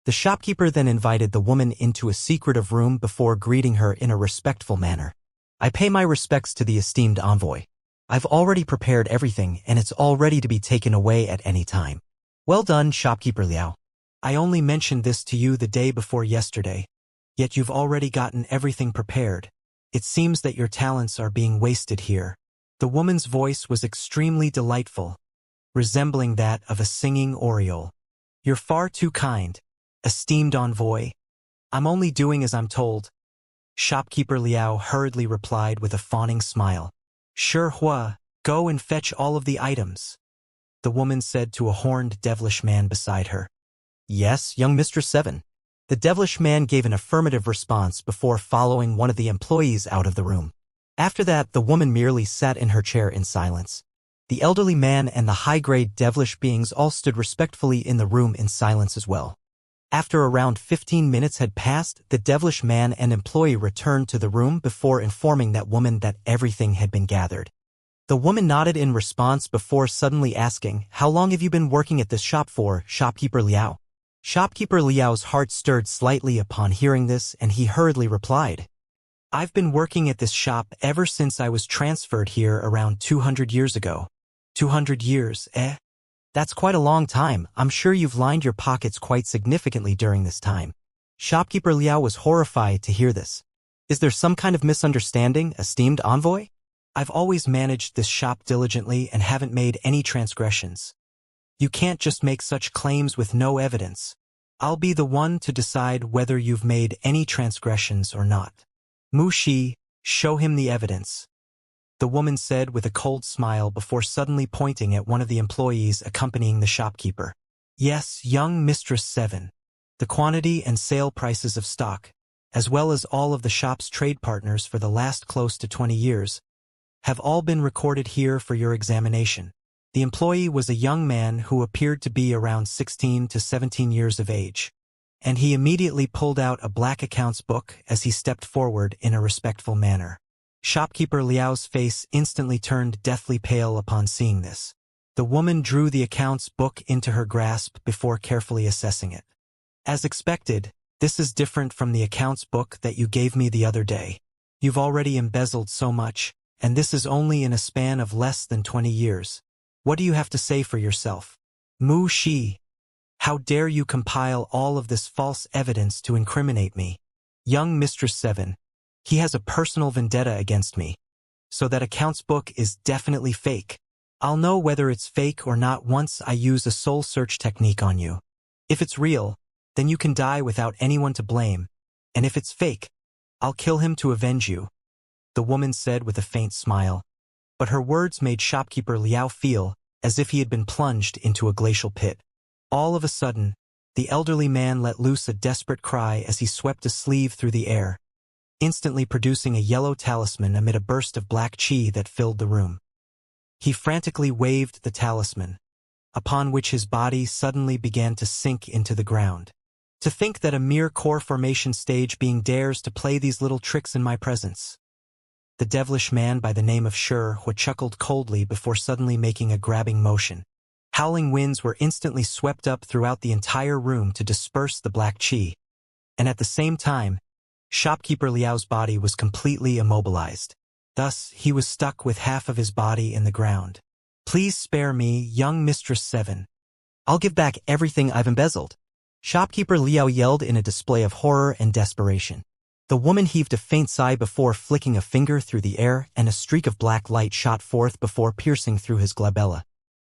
The shopkeeper then invited the woman into a secretive room before greeting her in a respectful manner. "I pay my respects to the esteemed envoy. I've already prepared everything, and it's all ready to be taken away at any time." "Well done, shopkeeper Liao. I only mentioned this to you the day before yesterday, yet you've already gotten everything prepared. It seems that your talents are being wasted here." The woman's voice was extremely delightful, resembling that of a singing oriole. "You're far too kind, esteemed envoy. I'm only doing as I'm told." Shopkeeper Liao hurriedly replied with a fawning smile. "Sure Hua, go and fetch all of the items," the woman said to a horned devilish man beside her. "Yes, young Mistress 7. The devilish man gave an affirmative response before following one of the employees out of the room. After that, the woman merely sat in her chair in silence. The elderly man and the high-grade devilish beings all stood respectfully in the room in silence as well. After around 15 minutes had passed, the devilish man and employee returned to the room before informing that woman that everything had been gathered. The woman nodded in response before suddenly asking, "How long have you been working at this shop for, shopkeeper Liao?" Shopkeeper Liao's heart stirred slightly upon hearing this, and he hurriedly replied, "I've been working at this shop ever since I was transferred here around 200 years ago." 200 years, eh? That's quite a long time. I'm sure you've lined your pockets quite significantly during this time. Shopkeeper Liao was horrified to hear this. "Is there some kind of misunderstanding, esteemed envoy? I've always managed this shop diligently and haven't made any transgressions. You can't just make such claims with no evidence. I'll be the one to decide whether you've made any transgressions or not." "Mu Shi, show him the evidence," the woman said with a cold smile before suddenly pointing at one of the employees accompanying the shopkeeper. "Yes, young Mistress 7. The quantity and sale prices of stock, as well as all of the shop's trade partners for the last close to 20 years, have all been recorded here for your examination." The employee was a young man who appeared to be around 16 to 17 years of age, and he immediately pulled out a black accounts book as he stepped forward in a respectful manner. Shopkeeper Liao's face instantly turned deathly pale upon seeing this. The woman drew the accounts book into her grasp before carefully assessing it. "As expected, this is different from the accounts book that you gave me the other day. You've already embezzled so much, and this is only in a span of less than 20 years. What do you have to say for yourself?" "Mu Shi, how dare you compile all of this false evidence to incriminate me? Young Mistress 7, he has a personal vendetta against me, so that accounts book is definitely fake. I'll know whether it's fake or not once I use a soul search technique on you. If it's real, then you can die without anyone to blame, and if it's fake, I'll kill him to avenge you," the woman said with a faint smile. But her words made shopkeeper Liao feel as if he had been plunged into a glacial pit. All of a sudden, the elderly man let loose a desperate cry as he swept a sleeve through the air, instantly producing a yellow talisman amid a burst of black chi that filled the room. He frantically waved the talisman, upon which his body suddenly began to sink into the ground. "To think that a mere core formation stage being dares to play these little tricks in my presence." The devilish man by the name of Sure Hua chuckled coldly before suddenly making a grabbing motion. Howling winds were instantly swept up throughout the entire room to disperse the black chi, and at the same time, shopkeeper Liao's body was completely immobilized. Thus, he was stuck with half of his body in the ground. "Please spare me, young Mistress 7. I'll give back everything I've embezzled," shopkeeper Liao yelled in a display of horror and desperation. The woman heaved a faint sigh before flicking a finger through the air, and a streak of black light shot forth before piercing through his glabella.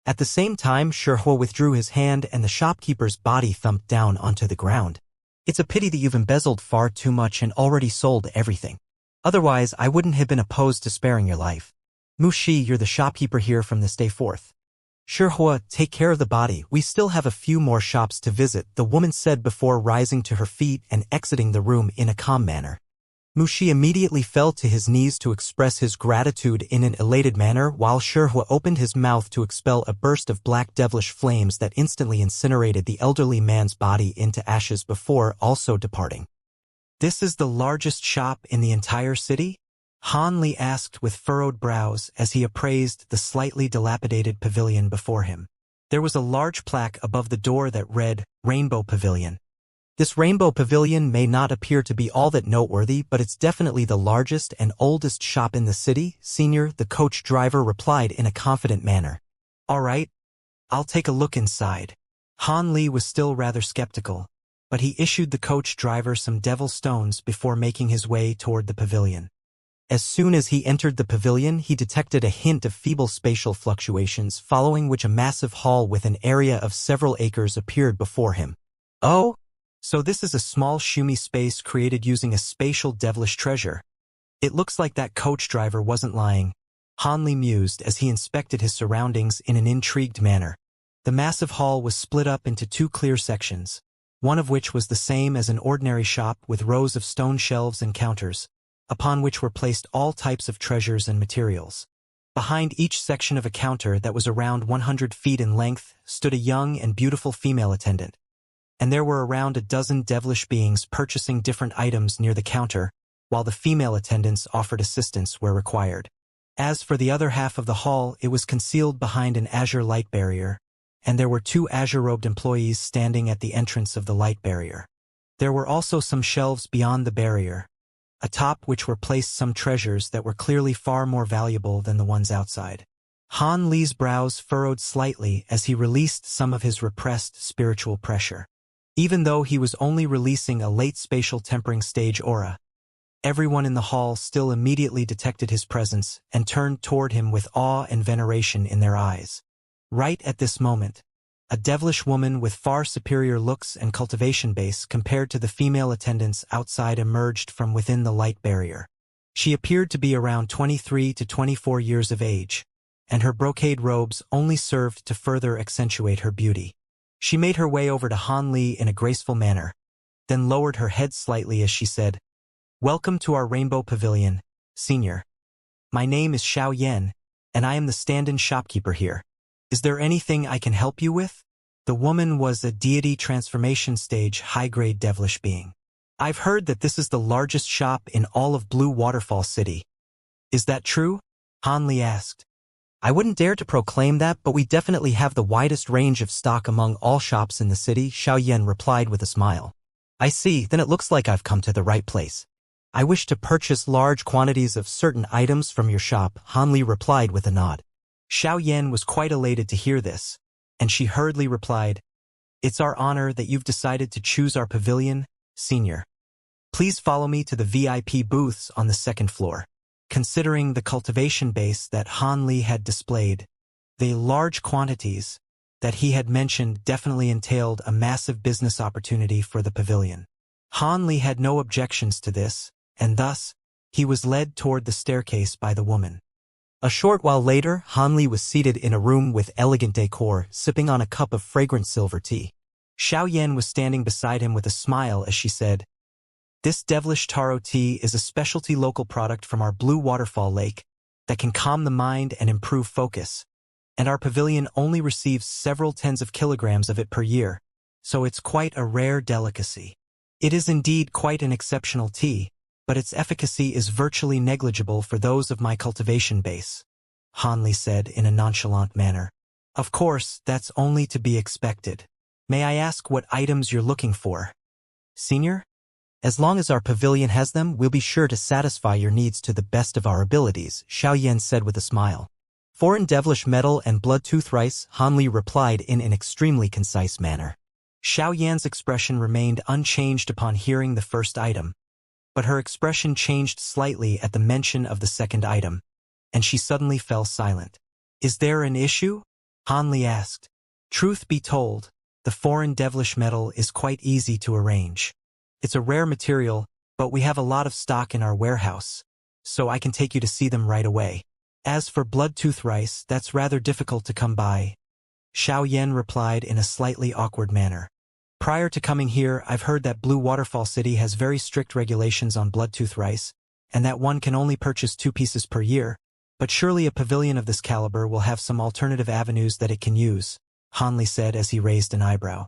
At the same time, Sherhua withdrew his hand and the shopkeeper's body thumped down onto the ground. "It's a pity that you've embezzled far too much and already sold everything. Otherwise, I wouldn't have been opposed to sparing your life." Mushi, you're the shopkeeper here from this day forth. Shihua, take care of the body. We still have a few more shops to visit, the woman said before rising to her feet and exiting the room in a calm manner. Mushi immediately fell to his knees to express his gratitude in an elated manner while Shihua opened his mouth to expel a burst of black devilish flames that instantly incinerated the elderly man's body into ashes before also departing. This is the largest shop in the entire city? Han Li asked with furrowed brows as he appraised the slightly dilapidated pavilion before him. There was a large plaque above the door that read, Rainbow Pavilion. This Rainbow Pavilion may not appear to be all that noteworthy, but it's definitely the largest and oldest shop in the city, Senior, the coach driver replied in a confident manner. All right, I'll take a look inside. Han Li was still rather skeptical, but he issued the coach driver some devil stones before making his way toward the pavilion. As soon as he entered the pavilion, he detected a hint of feeble spatial fluctuations, following which a massive hall with an area of several acres appeared before him. Oh? So this is a small shoomy space created using a spatial devilish treasure. It looks like that coach driver wasn't lying, Han Li mused as he inspected his surroundings in an intrigued manner. The massive hall was split up into two clear sections, one of which was the same as an ordinary shop with rows of stone shelves and counters, upon which were placed all types of treasures and materials. Behind each section of a counter that was around 100 feet in length stood a young and beautiful female attendant, and there were around a dozen devilish beings purchasing different items near the counter, while the female attendants offered assistance where required. As for the other half of the hall, it was concealed behind an azure light barrier, and there were two azure-robed employees standing at the entrance of the light barrier. There were also some shelves beyond the barrier, atop which were placed some treasures that were clearly far more valuable than the ones outside. Han Li's brows furrowed slightly as he released some of his repressed spiritual pressure. Even though he was only releasing a late spatial tempering stage aura, everyone in the hall still immediately detected his presence and turned toward him with awe and veneration in their eyes. Right at this moment, a devilish woman with far superior looks and cultivation base compared to the female attendants outside emerged from within the light barrier. She appeared to be around 23 to 24 years of age, and her brocade robes only served to further accentuate her beauty. She made her way over to Han Li in a graceful manner, then lowered her head slightly as she said, "Welcome to our Rainbow Pavilion, Senior. My name is Xiaoyan, and I am the stand-in shopkeeper here. Is there anything I can help you with?" The woman was a deity transformation stage high-grade devilish being. "I've heard that this is the largest shop in all of Blue Waterfall City. Is that true?" Han Li asked. "I wouldn't dare to proclaim that, but we definitely have the widest range of stock among all shops in the city," Xiaoyan replied with a smile. "I see, then it looks like I've come to the right place. I wish to purchase large quantities of certain items from your shop," Han Li replied with a nod. Xiaoyan was quite elated to hear this, and she hurriedly replied, "It's our honor that you've decided to choose our pavilion, Senior. Please follow me to the VIP booths on the second floor." Considering the cultivation base that Han Li had displayed, the large quantities that he had mentioned definitely entailed a massive business opportunity for the pavilion. Han Li had no objections to this, and thus, he was led toward the staircase by the woman. A short while later, Han Li was seated in a room with elegant decor, sipping on a cup of fragrant silver tea. Xiaoyan was standing beside him with a smile as she said, "This devilish taro tea is a specialty local product from our Blue Waterfall Lake that can calm the mind and improve focus, and our pavilion only receives several tens of kilograms of it per year, so it's quite a rare delicacy. It is indeed quite an exceptional tea, but its efficacy is virtually negligible for those of my cultivation base," Han Li said in a nonchalant manner. "Of course, that's only to be expected. May I ask what items you're looking for, Senior? As long as our pavilion has them, we'll be sure to satisfy your needs to the best of our abilities," Xiaoyan said with a smile. "Foreign devilish metal and blood-tooth rice," Han Li replied in an extremely concise manner. Xiaoyan's expression remained unchanged upon hearing the first item, but her expression changed slightly at the mention of the second item, and she suddenly fell silent. "Is there an issue?" Han Li asked. "Truth be told, the foreign devilish metal is quite easy to arrange. It's a rare material, but we have a lot of stock in our warehouse, so I can take you to see them right away." As for blood-tooth rice, that's rather difficult to come by, Xiaoyan replied in a slightly awkward manner. Prior to coming here, I've heard that Blue Waterfall City has very strict regulations on blood-tooth rice, and that one can only purchase 2 pieces per year, but surely a pavilion of this caliber will have some alternative avenues that it can use, Hanli said as he raised an eyebrow.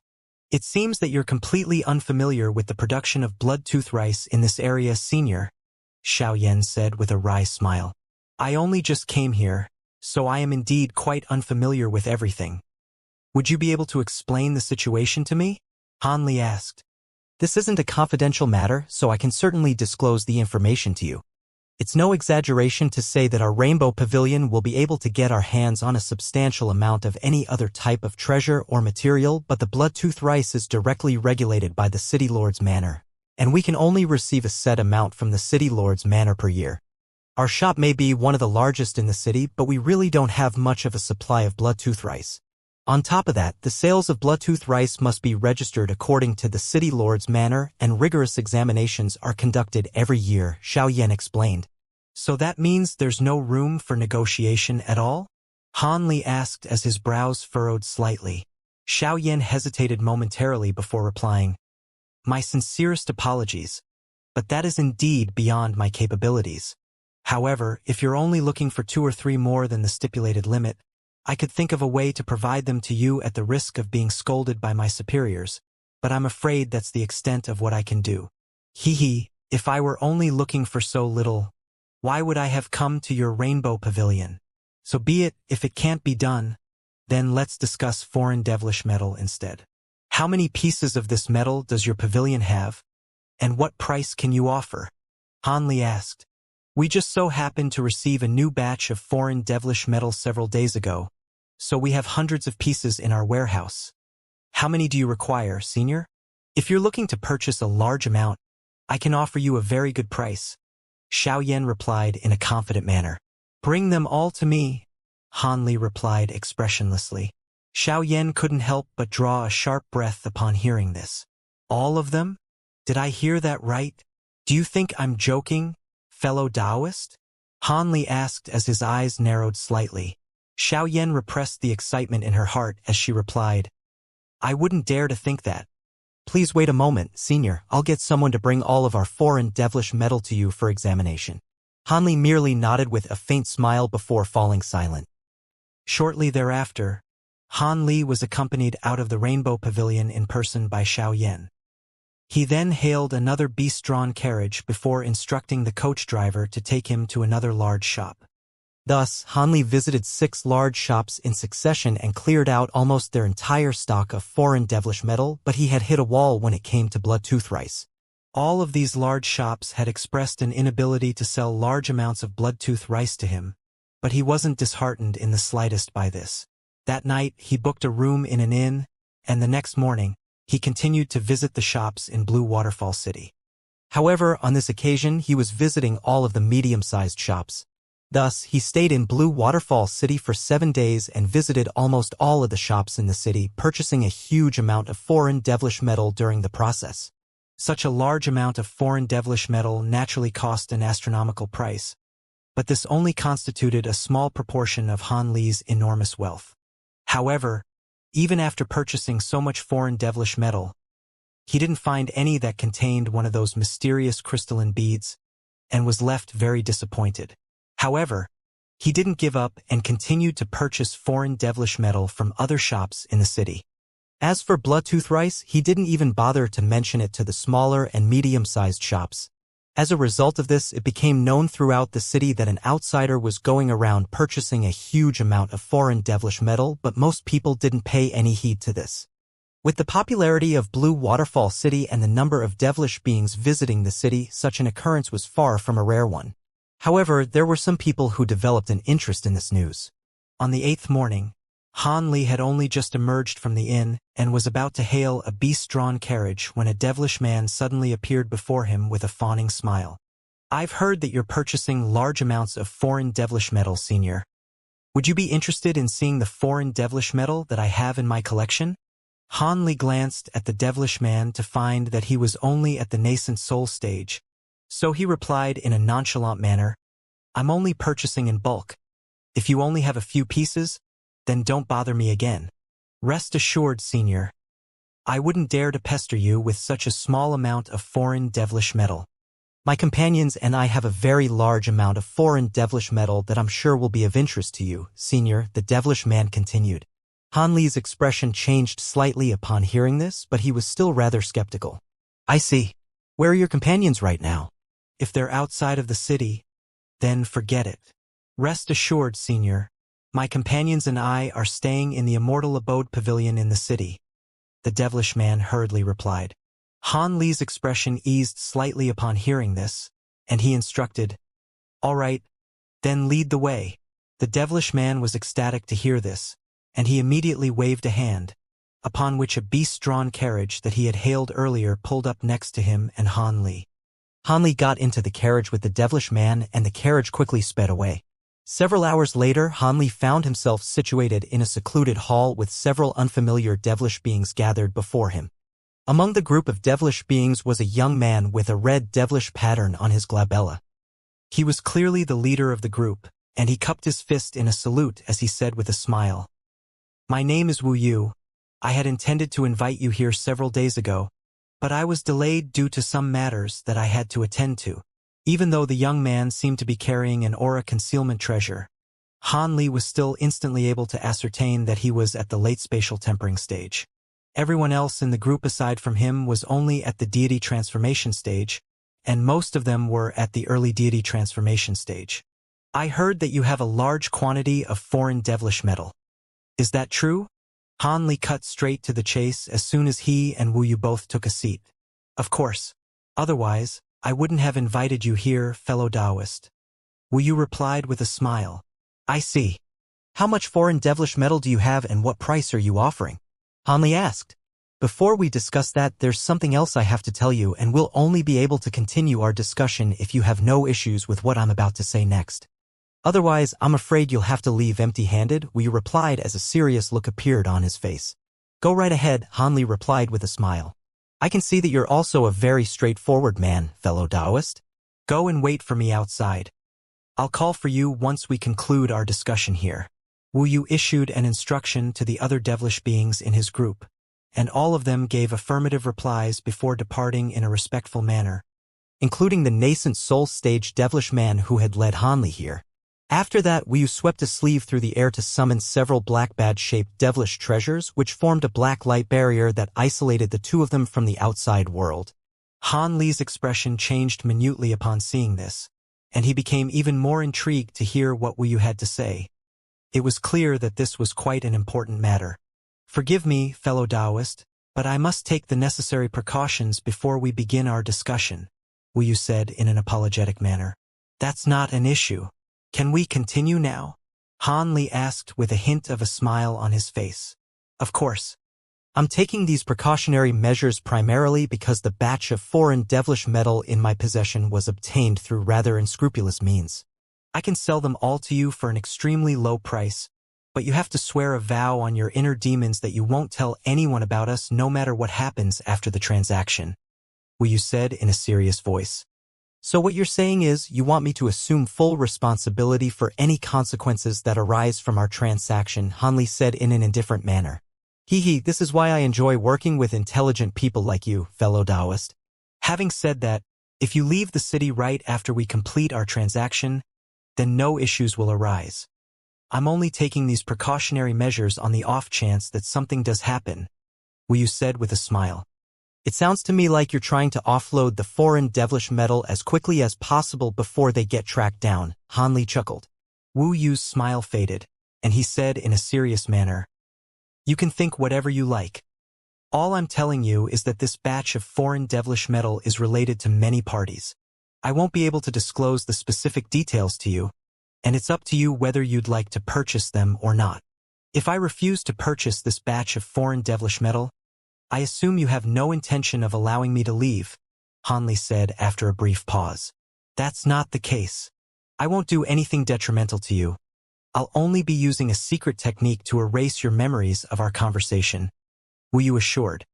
It seems that you're completely unfamiliar with the production of blood-tooth rice in this area, senior, Xiaoyan said with a wry smile. I only just came here, so I am indeed quite unfamiliar with everything. Would you be able to explain the situation to me? Hanli asked. This isn't a confidential matter, so I can certainly disclose the information to you. It's no exaggeration to say that our Rainbow Pavilion will be able to get our hands on a substantial amount of any other type of treasure or material, but the blood-tooth rice is directly regulated by the City Lord's Manor, and we can only receive a set amount from the City Lord's Manor per year. Our shop may be one of the largest in the city, but we really don't have much of a supply of blood-tooth rice. On top of that, the sales of blood-tooth rice must be registered according to the City Lord's Manor, and rigorous examinations are conducted every year, Xiaoyan explained. So that means there's no room for negotiation at all? Hanli asked as his brows furrowed slightly. Xiaoyan hesitated momentarily before replying. My sincerest apologies, but that is indeed beyond my capabilities. However, if you're only looking for 2 or 3 more than the stipulated limit, I could think of a way to provide them to you at the risk of being scolded by my superiors, but I'm afraid that's the extent of what I can do. Hee, if I were only looking for so little, why would I have come to your Rainbow Pavilion? So be it, if it can't be done, then let's discuss foreign devilish metal instead. How many pieces of this metal does your pavilion have, and what price can you offer? Hanli asked. We just so happened to receive a new batch of foreign devilish metal several days ago, so we have hundreds of pieces in our warehouse. How many do you require, senior? If you're looking to purchase a large amount, I can offer you a very good price, Xiaoyan replied in a confident manner. Bring them all to me, Hanli replied expressionlessly. Xiaoyan couldn't help but draw a sharp breath upon hearing this. All of them? Did I hear that right? Do you think I'm joking, fellow Taoist? Hanli asked as his eyes narrowed slightly. Xiaoyan repressed the excitement in her heart as she replied, I wouldn't dare to think that. Please wait a moment, senior. I'll get someone to bring all of our foreign devilish metal to you for examination. Hanli merely nodded with a faint smile before falling silent. Shortly thereafter, Hanli was accompanied out of the Rainbow Pavilion in person by Xiaoyan. He then hailed another beast-drawn carriage before instructing the coach driver to take him to another large shop. Thus, Hanli visited 6 large shops in succession and cleared out almost their entire stock of foreign devilish metal, but he had hit a wall when it came to blood-tooth rice. All of these large shops had expressed an inability to sell large amounts of blood-tooth rice to him, but he wasn't disheartened in the slightest by this. That night, he booked a room in an inn, and the next morning, he continued to visit the shops in Blue Waterfall City. However, on this occasion, he was visiting all of the medium-sized shops. Thus, he stayed in Blue Waterfall City for 7 days and visited almost all of the shops in the city, purchasing a huge amount of foreign devilish metal during the process. Such a large amount of foreign devilish metal naturally cost an astronomical price, but this only constituted a small proportion of Hanli's enormous wealth. However, even after purchasing so much foreign devilish metal, he didn't find any that contained one of those mysterious crystalline beads, and was left very disappointed. However, he didn't give up and continued to purchase foreign devilish metal from other shops in the city. As for blood-tooth rice, he didn't even bother to mention it to the smaller and medium-sized shops. As a result of this, it became known throughout the city that an outsider was going around purchasing a huge amount of foreign devilish metal, but most people didn't pay any heed to this. With the popularity of Blue Waterfall City and the number of devilish beings visiting the city, such an occurrence was far from a rare one. However, there were some people who developed an interest in this news. On the 8th morning, Hanli had only just emerged from the inn and was about to hail a beast-drawn carriage when a devilish man suddenly appeared before him with a fawning smile. I've heard that you're purchasing large amounts of foreign devilish metal, senior. Would you be interested in seeing the foreign devilish metal that I have in my collection? Hanli glanced at the devilish man to find that he was only at the nascent soul stage, so he replied in a nonchalant manner, I'm only purchasing in bulk. If you only have a few pieces, then don't bother me again. Rest assured, senior. I wouldn't dare to pester you with such a small amount of foreign devilish metal. My companions and I have a very large amount of foreign devilish metal that I'm sure will be of interest to you, senior, the devilish man continued. Han Li's expression changed slightly upon hearing this, but he was still rather skeptical. I see. Where are your companions right now? If they're outside of the city, then forget it. Rest assured, senior. My companions and I are staying in the Immortal Abode Pavilion in the city. The devilish man hurriedly replied. Han Li's expression eased slightly upon hearing this, and he instructed, All right, then lead the way. The devilish man was ecstatic to hear this, and he immediately waved a hand, upon which a beast-drawn carriage that he had hailed earlier pulled up next to him and Han Li. Han Li got into the carriage with the devilish man, and the carriage quickly sped away. Several hours later, Han Li found himself situated in a secluded hall with several unfamiliar devilish beings gathered before him. Among the group of devilish beings was a young man with a red devilish pattern on his glabella. He was clearly the leader of the group, and he cupped his fist in a salute as he said with a smile, My name is Wu Yu. I had intended to invite you here several days ago, but I was delayed due to some matters that I had to attend to. Even though the young man seemed to be carrying an aura concealment treasure, Han Li was still instantly able to ascertain that he was at the late spatial tempering stage. Everyone else in the group aside from him was only at the deity transformation stage, and most of them were at the early deity transformation stage. I heard that you have a large quantity of foreign devilish metal. Is that true? Han Li cut straight to the chase as soon as he and Wu Yu both took a seat. Of course. Otherwise, I wouldn't have invited you here, fellow Taoist. Wu Yu replied with a smile. I see. How much foreign devilish metal do you have and what price are you offering? Han Li asked. Before we discuss that, there's something else I have to tell you, and we'll only be able to continue our discussion if you have no issues with what I'm about to say next. Otherwise, I'm afraid you'll have to leave empty-handed, Wu Yu replied as a serious look appeared on his face. Go right ahead, Han Li replied with a smile. I can see that you're also a very straightforward man, fellow Taoist. Go and wait for me outside. I'll call for you once we conclude our discussion here. Wu Yu issued an instruction to the other devilish beings in his group, and all of them gave affirmative replies before departing in a respectful manner, including the nascent soul stage devilish man who had led Han Li here. After that, Wu Yu swept a sleeve through the air to summon several black badge-shaped devilish treasures which formed a black light barrier that isolated the two of them from the outside world. Han Li's expression changed minutely upon seeing this, and he became even more intrigued to hear what Wu Yu had to say. It was clear that this was quite an important matter. Forgive me, fellow Taoist, but I must take the necessary precautions before we begin our discussion, Wu Yu said in an apologetic manner. That's not an issue. Can we continue now? Han Li asked with a hint of a smile on his face. Of course. I'm taking these precautionary measures primarily because the batch of foreign devilish metal in my possession was obtained through rather unscrupulous means. I can sell them all to you for an extremely low price, but you have to swear a vow on your inner demons that you won't tell anyone about us no matter what happens after the transaction, Wu Yu said in a serious voice. So what you're saying is you want me to assume full responsibility for any consequences that arise from our transaction, Han Li said in an indifferent manner. This is why I enjoy working with intelligent people like you, fellow Taoist. Having said that, if you leave the city right after we complete our transaction, then no issues will arise. I'm only taking these precautionary measures on the off chance that something does happen, Wu Yu said with a smile. It sounds to me like you're trying to offload the foreign devilish metal as quickly as possible before they get tracked down, Han Li chuckled. Wu Yu's smile faded, and he said in a serious manner, You can think whatever you like. All I'm telling you is that this batch of foreign devilish metal is related to many parties. I won't be able to disclose the specific details to you, and it's up to you whether you'd like to purchase them or not. If I refuse to purchase this batch of foreign devilish metal, I assume you have no intention of allowing me to leave, Han Li said after a brief pause. That's not the case. I won't do anything detrimental to you. I'll only be using a secret technique to erase your memories of our conversation, Wu Yu assured.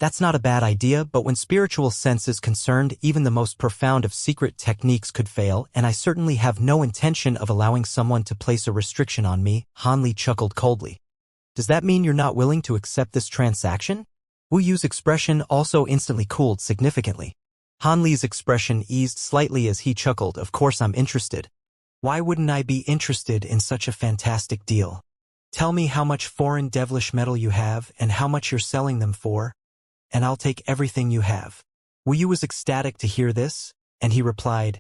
That's not a bad idea, but when spiritual sense is concerned, even the most profound of secret techniques could fail, and I certainly have no intention of allowing someone to place a restriction on me, Han Li chuckled coldly. Does that mean you're not willing to accept this transaction? Wu Yu's expression also instantly cooled significantly. Han Li's expression eased slightly as he chuckled. Of course I'm interested. Why wouldn't I be interested in such a fantastic deal? Tell me how much foreign devilish metal you have and how much you're selling them for, and I'll take everything you have. Wu Yu was ecstatic to hear this, and he replied,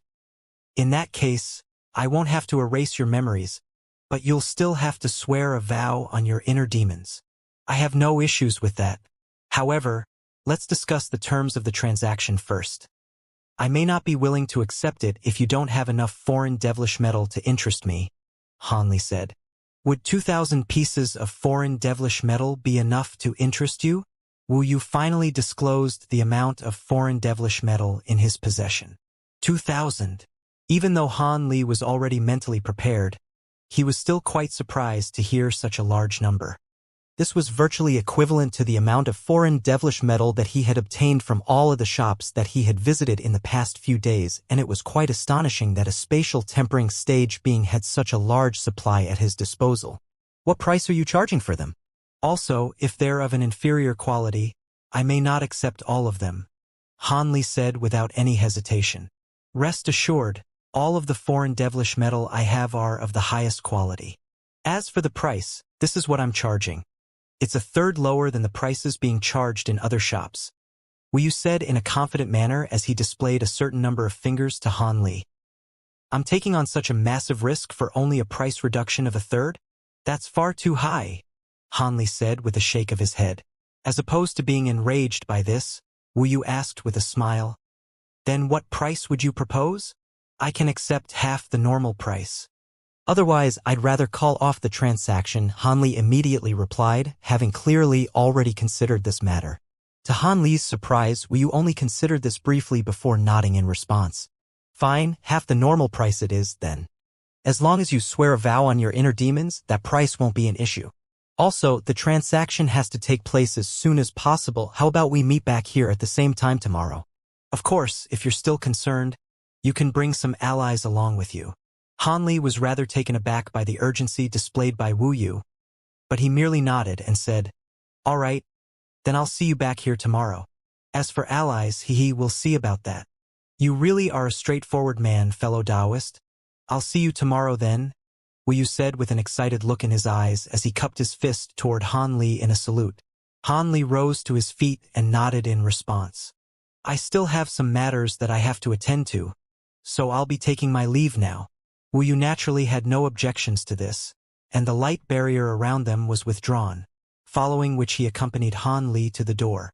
in that case, I won't have to erase your memories, but you'll still have to swear a vow on your inner demons. I have no issues with that. However, let's discuss the terms of the transaction first. I may not be willing to accept it if you don't have enough foreign devilish metal to interest me, Han Li said. Would 2,000 pieces of foreign devilish metal be enough to interest you? Wu Yu finally disclosed the amount of foreign devilish metal in his possession. 2,000. Even though Han Li was already mentally prepared, he was still quite surprised to hear such a large number. This was virtually equivalent to the amount of foreign devilish metal that he had obtained from all of the shops that he had visited in the past few days, and it was quite astonishing that a spatial tempering stage being had such a large supply at his disposal. What price are you charging for them? Also, if they're of an inferior quality, I may not accept all of them, Han Li said without any hesitation. Rest assured, all of the foreign devilish metal I have are of the highest quality. As for the price, this is what I'm charging. It's a third lower than the prices being charged in other shops. Wu Yu said in a confident manner as he displayed a certain number of fingers to Han Li. I'm taking on such a massive risk for only a price reduction of a third? That's far too high, Han Li said with a shake of his head. As opposed to being enraged by this, Wu Yu asked with a smile. Then what price would you propose? I can accept half the normal price. Otherwise, I'd rather call off the transaction, Han Li immediately replied, having clearly already considered this matter. To Han Li's surprise, Wu Yu only considered this briefly before nodding in response. Fine, half the normal price it is, then. As long as you swear a vow on your inner demons, that price won't be an issue. Also, the transaction has to take place as soon as possible. How about we meet back here at the same time tomorrow? Of course, if you're still concerned, you can bring some allies along with you. Han Li was rather taken aback by the urgency displayed by Wu Yu, but he merely nodded and said, all right, then I'll see you back here tomorrow. As for allies, we'll see about that. You really are a straightforward man, fellow Taoist. I'll see you tomorrow then, Wu Yu said with an excited look in his eyes as he cupped his fist toward Han Li in a salute. Han Li rose to his feet and nodded in response. I still have some matters that I have to attend to, so I'll be taking my leave now. Wu Yu naturally had no objections to this, and the light barrier around them was withdrawn, following which he accompanied Han Li to the door.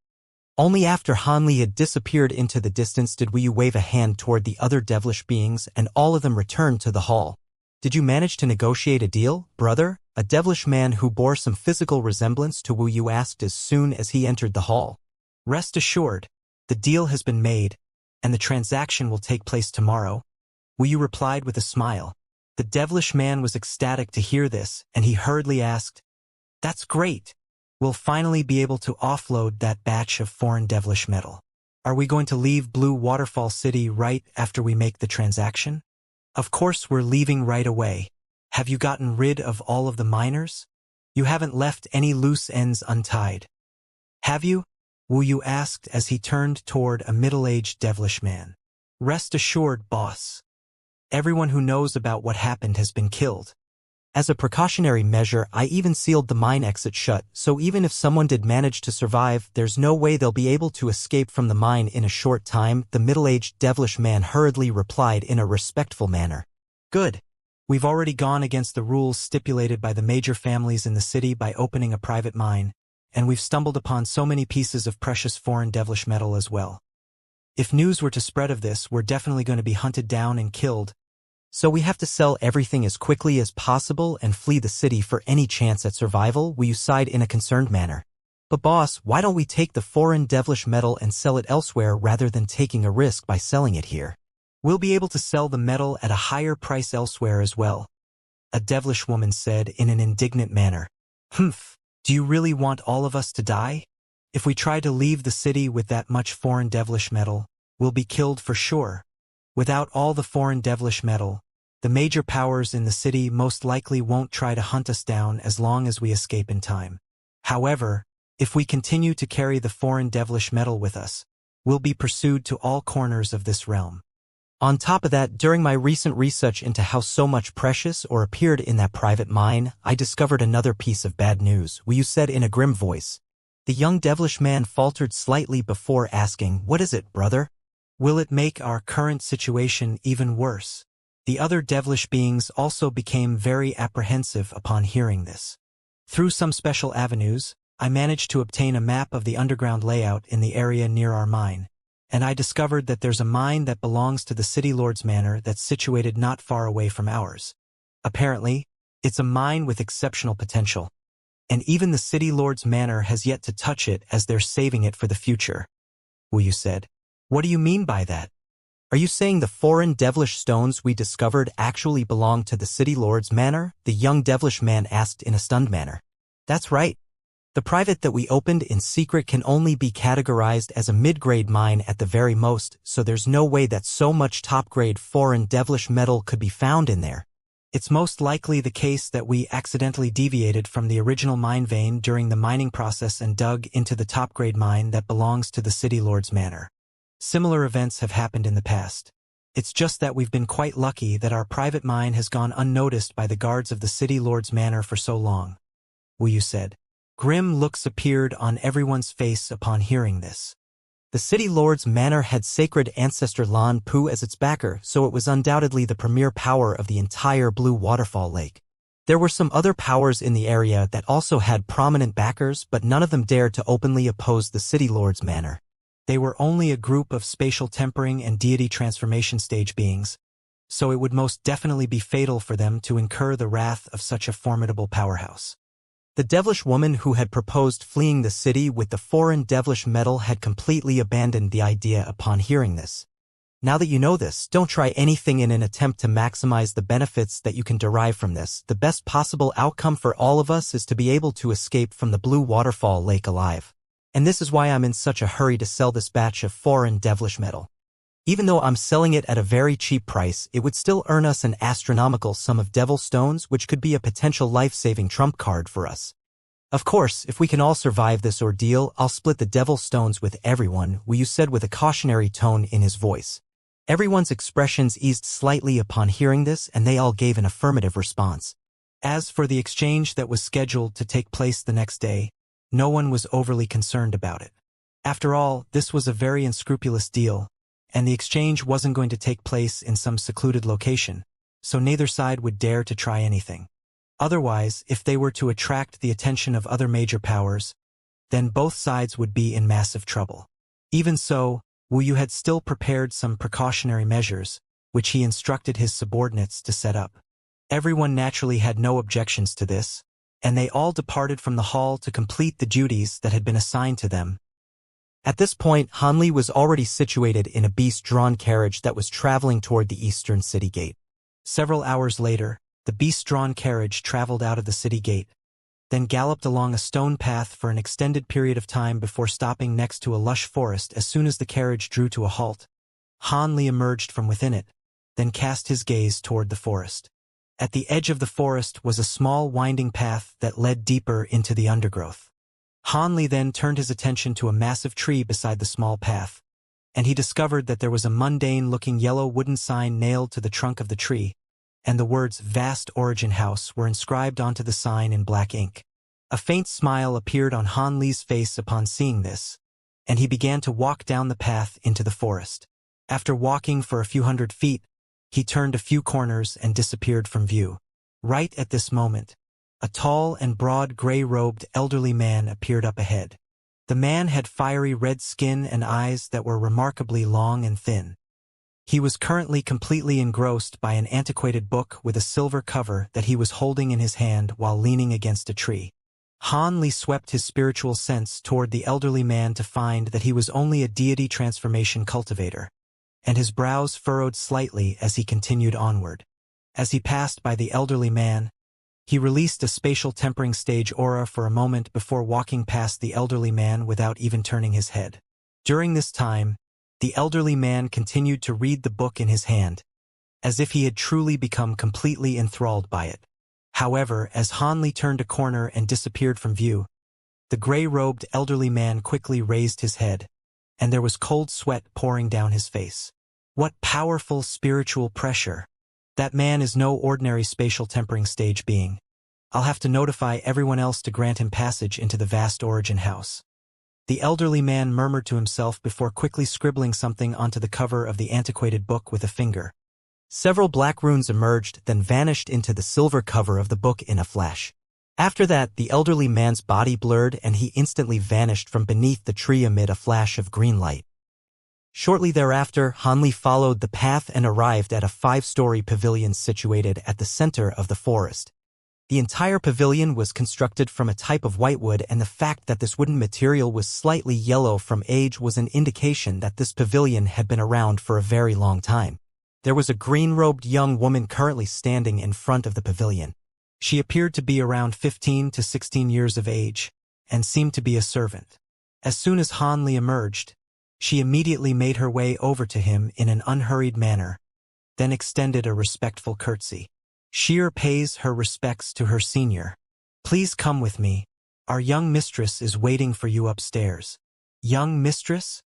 Only after Han Li had disappeared into the distance did Wu Yu wave a hand toward the other devilish beings, and all of them returned to the hall. Did you manage to negotiate a deal, brother? A devilish man who bore some physical resemblance to Wu Yu asked as soon as he entered the hall. Rest assured, the deal has been made, and the transaction will take place tomorrow, Wu Yu replied with a smile. The devilish man was ecstatic to hear this, and he hurriedly asked, That's great. We'll finally be able to offload that batch of foreign devilish metal. Are we going to leave Blue Waterfall City right after we make the transaction? Of course we're leaving right away. Have you gotten rid of all of the miners? You haven't left any loose ends untied. Have you? Wu Yu asked as he turned toward a middle-aged devilish man. Rest assured, boss. Everyone who knows about what happened has been killed. As a precautionary measure, I even sealed the mine exit shut, so even if someone did manage to survive, there's no way they'll be able to escape from the mine in a short time, the middle-aged devilish man hurriedly replied in a respectful manner. Good. We've already gone against the rules stipulated by the major families in the city by opening a private mine, and we've stumbled upon so many pieces of precious foreign devilish metal as well. If news were to spread of this, we're definitely going to be hunted down and killed, so we have to sell everything as quickly as possible and flee the city for any chance at survival, Wu Yu sighed in a concerned manner. But boss, why don't we take the foreign devilish metal and sell it elsewhere rather than taking a risk by selling it here? We'll be able to sell the metal at a higher price elsewhere as well, a devilish woman said in an indignant manner. Humph, do you really want all of us to die? If we try to leave the city with that much foreign devilish metal, we'll be killed for sure. Without all the foreign devilish metal, the major powers in the city most likely won't try to hunt us down as long as we escape in time. However, if we continue to carry the foreign devilish metal with us, we'll be pursued to all corners of this realm. On top of that, during my recent research into how so much precious ore appeared in that private mine, I discovered another piece of bad news, Wu said in a grim voice. The young devilish man faltered slightly before asking, "What is it, brother? Will it make our current situation even worse?" The other devilish beings also became very apprehensive upon hearing this. Through some special avenues, I managed to obtain a map of the underground layout in the area near our mine, and I discovered that there's a mine that belongs to the City Lord's Manor that's situated not far away from ours. Apparently, it's a mine with exceptional potential, and even the City Lord's Manor has yet to touch it as they're saving it for the future. Wu said. What do you mean by that? Are you saying the foreign devilish stones we discovered actually belong to the City Lord's Manor? The young devilish man asked in a stunned manner. That's right. The private that we opened in secret can only be categorized as a mid-grade mine at the very most, so there's no way that so much top-grade foreign devilish metal could be found in there. It's most likely the case that we accidentally deviated from the original mine vein during the mining process and dug into the top-grade mine that belongs to the City Lord's Manor. Similar events have happened in the past. It's just that we've been quite lucky that our private mine has gone unnoticed by the guards of the City Lord's Manor for so long. Wu said. Grim looks appeared on everyone's face upon hearing this. The City Lord's Manor had sacred ancestor Lan Pu as its backer, so it was undoubtedly the premier power of the entire Blue Waterfall Lake. There were some other powers in the area that also had prominent backers, but none of them dared to openly oppose the City Lord's Manor. They were only a group of spatial tempering and deity transformation stage beings, so it would most definitely be fatal for them to incur the wrath of such a formidable powerhouse. The devilish woman who had proposed fleeing the city with the foreign devilish metal had completely abandoned the idea upon hearing this. Now that you know this, don't try anything in an attempt to maximize the benefits that you can derive from this. The best possible outcome for all of us is to be able to escape from the Blue Waterfall Lake alive. And this is why I'm in such a hurry to sell this batch of foreign devilish metal. Even though I'm selling it at a very cheap price, it would still earn us an astronomical sum of devil stones, which could be a potential life-saving trump card for us. Of course, if we can all survive this ordeal, I'll split the devil stones with everyone, Wu said with a cautionary tone in his voice. Everyone's expressions eased slightly upon hearing this, and they all gave an affirmative response. As for the exchange that was scheduled to take place the next day, no one was overly concerned about it. After all, this was a very unscrupulous deal, and the exchange wasn't going to take place in some secluded location, so neither side would dare to try anything. Otherwise, if they were to attract the attention of other major powers, then both sides would be in massive trouble. Even so, Wu had still prepared some precautionary measures, which he instructed his subordinates to set up. Everyone naturally had no objections to this, and they all departed from the hall to complete the duties that had been assigned to them. At this point, Hanli was already situated in a beast-drawn carriage that was traveling toward the eastern city gate. Several hours later, the beast-drawn carriage traveled out of the city gate, then galloped along a stone path for an extended period of time before stopping next to a lush forest as soon as the carriage drew to a halt. Hanli emerged from within it, then cast his gaze toward the forest. At the edge of the forest was a small winding path that led deeper into the undergrowth. Hanli then turned his attention to a massive tree beside the small path, and he discovered that there was a mundane-looking yellow wooden sign nailed to the trunk of the tree, and the words "Vast Origin House" were inscribed onto the sign in black ink. A faint smile appeared on Hanli's face upon seeing this, and he began to walk down the path into the forest. After walking for a few hundred feet, he turned a few corners and disappeared from view. Right at this moment, a tall and broad gray-robed elderly man appeared up ahead. The man had fiery red skin and eyes that were remarkably long and thin. He was currently completely engrossed by an antiquated book with a silver cover that he was holding in his hand while leaning against a tree. Hanli swept his spiritual sense toward the elderly man to find that he was only a deity transformation cultivator, and his brows furrowed slightly as he continued onward. As he passed by the elderly man, He released a spatial tempering stage aura for a moment before walking past the elderly man without even turning his head. During this time, the elderly man continued to read the book in his hand, as if he had truly become completely enthralled by it. However, as Hanli turned a corner and disappeared from view, the gray-robed elderly man quickly raised his head, and there was cold sweat pouring down his face. What powerful spiritual pressure! That man is no ordinary spatial tempering stage being. I'll have to notify everyone else to grant him passage into the vast origin house. The elderly man murmured to himself before quickly scribbling something onto the cover of the antiquated book with a finger. Several black runes emerged, then vanished into the silver cover of the book in a flash. After that, the elderly man's body blurred and he instantly vanished from beneath the tree amid a flash of green light. Shortly thereafter, Hanli followed the path and arrived at a 5-story pavilion situated at the center of the forest. The entire pavilion was constructed from a type of whitewood, and the fact that this wooden material was slightly yellow from age was an indication that this pavilion had been around for a very long time. There was a green-robed young woman currently standing in front of the pavilion. She appeared to be around 15 to 16 years of age, and seemed to be a servant. As soon as Hanli emerged, she immediately made her way over to him in an unhurried manner, then extended a respectful curtsy. Xier pays her respects to her senior. Please come with me. Our young mistress is waiting for you upstairs. Young mistress?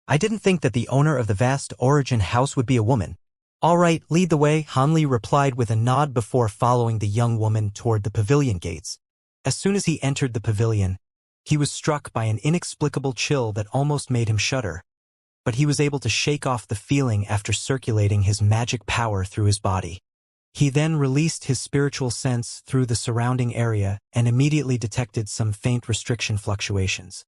I didn't think that the owner of the vast origin house would be a woman. All right, lead the way, Hanli replied with a nod before following the young woman toward the pavilion gates. As soon as he entered the pavilion, he was struck by an inexplicable chill that almost made him shudder. But he was able to shake off the feeling after circulating his magic power through his body. He then released his spiritual sense through the surrounding area and immediately detected some faint restriction fluctuations.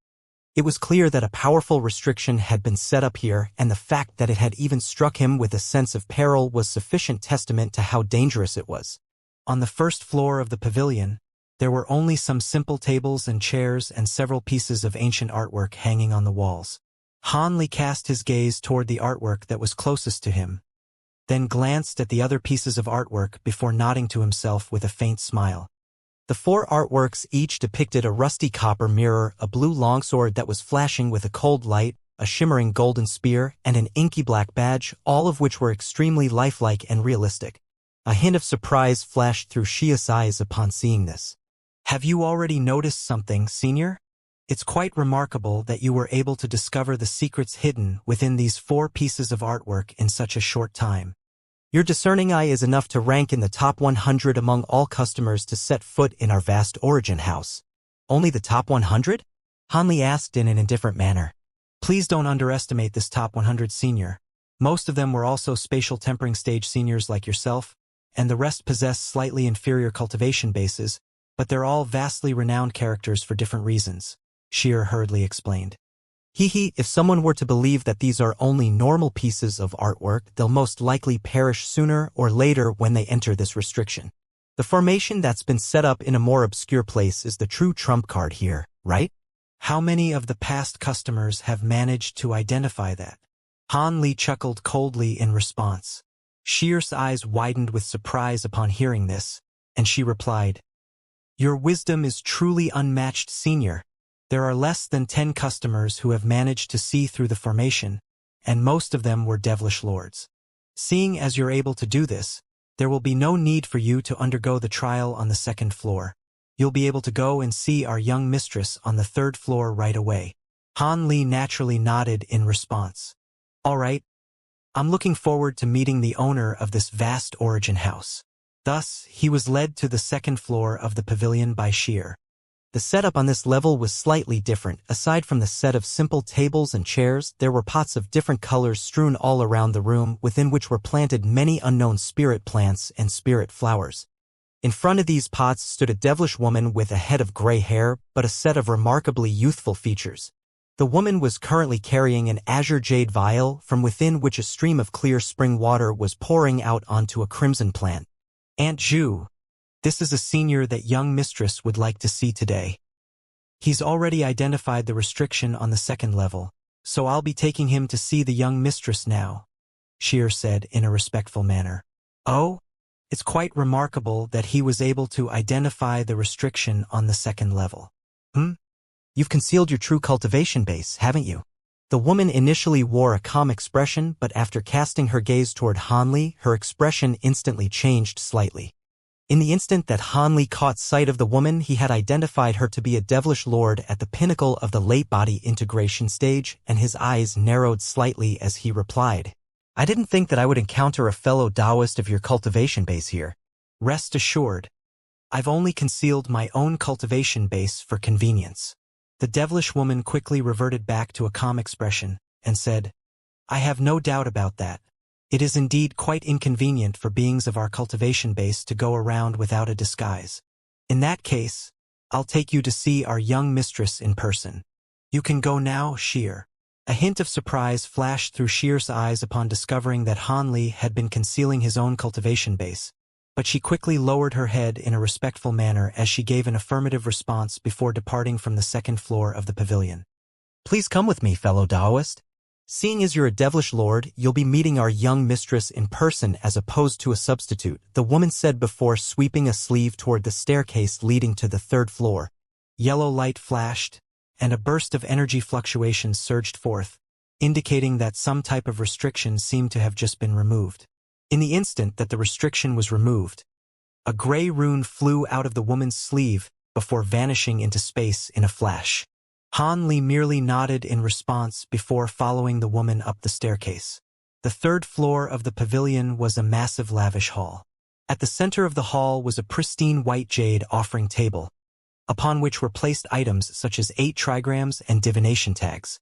It was clear that a powerful restriction had been set up here, and the fact that it had even struck him with a sense of peril was sufficient testament to how dangerous it was. On the first floor of the pavilion, there were only some simple tables and chairs and several pieces of ancient artwork hanging on the walls. Hanli cast his gaze toward the artwork that was closest to him, then glanced at the other pieces of artwork before nodding to himself with a faint smile. The 4 artworks each depicted a rusty copper mirror, a blue longsword that was flashing with a cold light, a shimmering golden spear, and an inky black badge, all of which were extremely lifelike and realistic. A hint of surprise flashed through Xia's eyes upon seeing this. Have you already noticed something, senior? It's quite remarkable that you were able to discover the secrets hidden within these 4 pieces of artwork in such a short time. Your discerning eye is enough to rank in the top 100 among all customers to set foot in our vast origin house. Only the top 100? Hanli asked in an indifferent manner. Please don't underestimate this top 100 senior. Most of them were also spatial tempering stage seniors like yourself, and the rest possess slightly inferior cultivation bases, but they're all vastly renowned characters for different reasons, Xier hurriedly explained. If someone were to believe that these are only normal pieces of artwork, they'll most likely perish sooner or later when they enter this restriction. The formation that's been set up in a more obscure place is the true trump card here, right? How many of the past customers have managed to identify that? Hanli chuckled coldly in response. Xier's eyes widened with surprise upon hearing this, and she replied, Your wisdom is truly unmatched, senior. There are less than 10 customers who have managed to see through the formation, and most of them were devilish lords. Seeing as you're able to do this, there will be no need for you to undergo the trial on the 2nd floor. You'll be able to go and see our young mistress on the 3rd floor right away. Hanli naturally nodded in response. All right. I'm looking forward to meeting the owner of this vast origin house. Thus, he was led to the 2nd floor of the pavilion by Xier. The setup on this level was slightly different. Aside from the set of simple tables and chairs, there were pots of different colors strewn all around the room, within which were planted many unknown spirit plants and spirit flowers. In front of these pots stood a devilish woman with a head of gray hair, but a set of remarkably youthful features. The woman was currently carrying an azure jade vial, from within which a stream of clear spring water was pouring out onto a crimson plant. Aunt Zhu. This is a senior that young mistress would like to see today. He's already identified the restriction on the 2nd level, so I'll be taking him to see the young mistress now, Xier said in a respectful manner. Oh? It's quite remarkable that he was able to identify the restriction on the second level. You've concealed your true cultivation base, haven't you? The woman initially wore a calm expression, but after casting her gaze toward Hanli, her expression instantly changed slightly. In the instant that Hanli caught sight of the woman, he had identified her to be a devilish lord at the pinnacle of the late body integration stage, and his eyes narrowed slightly as he replied, I didn't think that I would encounter a fellow Taoist of your cultivation base here. Rest assured, I've only concealed my own cultivation base for convenience. The devilish woman quickly reverted back to a calm expression and said, I have no doubt about that. It is indeed quite inconvenient for beings of our cultivation base to go around without a disguise. In that case, I'll take you to see our young mistress in person. You can go now, Sheer. A hint of surprise flashed through Sheer's eyes upon discovering that Hanli had been concealing his own cultivation base, but she quickly lowered her head in a respectful manner as she gave an affirmative response before departing from the second floor of the pavilion. Please come with me, fellow Taoist. Seeing as you're a devilish lord, you'll be meeting our young mistress in person as opposed to a substitute, the woman said before sweeping a sleeve toward the staircase leading to the third floor. Yellow light flashed, and a burst of energy fluctuations surged forth, indicating that some type of restriction seemed to have just been removed. In the instant that the restriction was removed, a gray rune flew out of the woman's sleeve before vanishing into space in a flash. Hanli merely nodded in response before following the woman up the staircase. The third floor of the pavilion was a massive lavish hall. At the center of the hall was a pristine white jade offering table, upon which were placed items such as 8 trigrams and divination tags.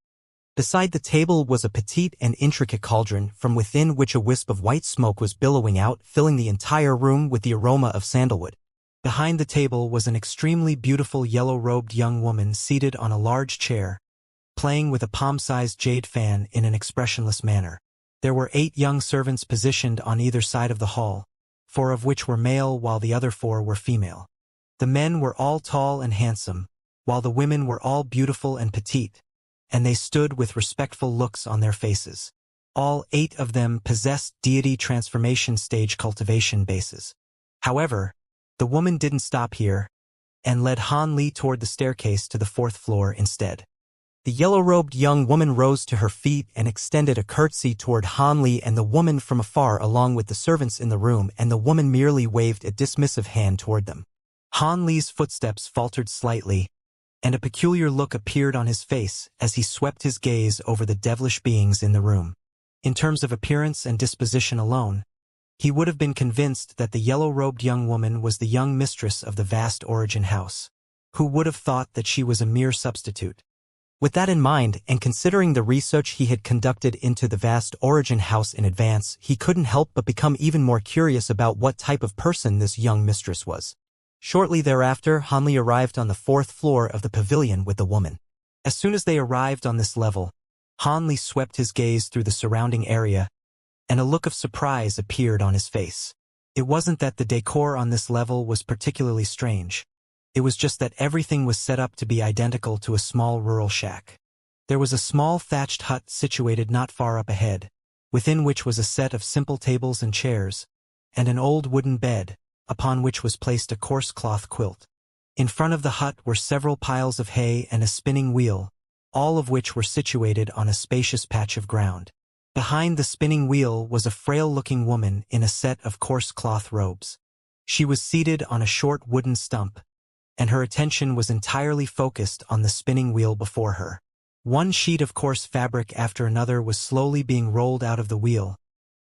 Beside the table was a petite and intricate cauldron, from within which a wisp of white smoke was billowing out, filling the entire room with the aroma of sandalwood. Behind the table was an extremely beautiful yellow-robed young woman seated on a large chair, playing with a palm-sized jade fan in an expressionless manner. There were 8 young servants positioned on either side of the hall, 4 of which were male while the other 4 were female. The men were all tall and handsome, while the women were all beautiful and petite, and they stood with respectful looks on their faces. All 8 of them possessed deity transformation stage cultivation bases. However, the woman didn't stop here, and led Hanli toward the staircase to the 4th floor instead. The yellow-robed young woman rose to her feet and extended a curtsy toward Hanli and the woman from afar along with the servants in the room, and the woman merely waved a dismissive hand toward them. Hanli's footsteps faltered slightly, and a peculiar look appeared on his face as he swept his gaze over the devilish beings in the room. In terms of appearance and disposition alone, he would have been convinced that the yellow-robed young woman was the young mistress of the vast origin house. Who would have thought that she was a mere substitute? With that in mind, and considering the research he had conducted into the vast origin house in advance, he couldn't help but become even more curious about what type of person this young mistress was. Shortly thereafter, Hanli arrived on the 4th floor of the pavilion with the woman. As soon as they arrived on this level, Hanli swept his gaze through the surrounding area, and a look of surprise appeared on his face. It wasn't that the decor on this level was particularly strange. It was just that everything was set up to be identical to a small rural shack. There was a small thatched hut situated not far up ahead, within which was a set of simple tables and chairs, and an old wooden bed, upon which was placed a coarse cloth quilt. In front of the hut were several piles of hay and a spinning wheel, all of which were situated on a spacious patch of ground. Behind the spinning wheel was a frail-looking woman in a set of coarse cloth robes. She was seated on a short wooden stump, and her attention was entirely focused on the spinning wheel before her. One sheet of coarse fabric after another was slowly being rolled out of the wheel,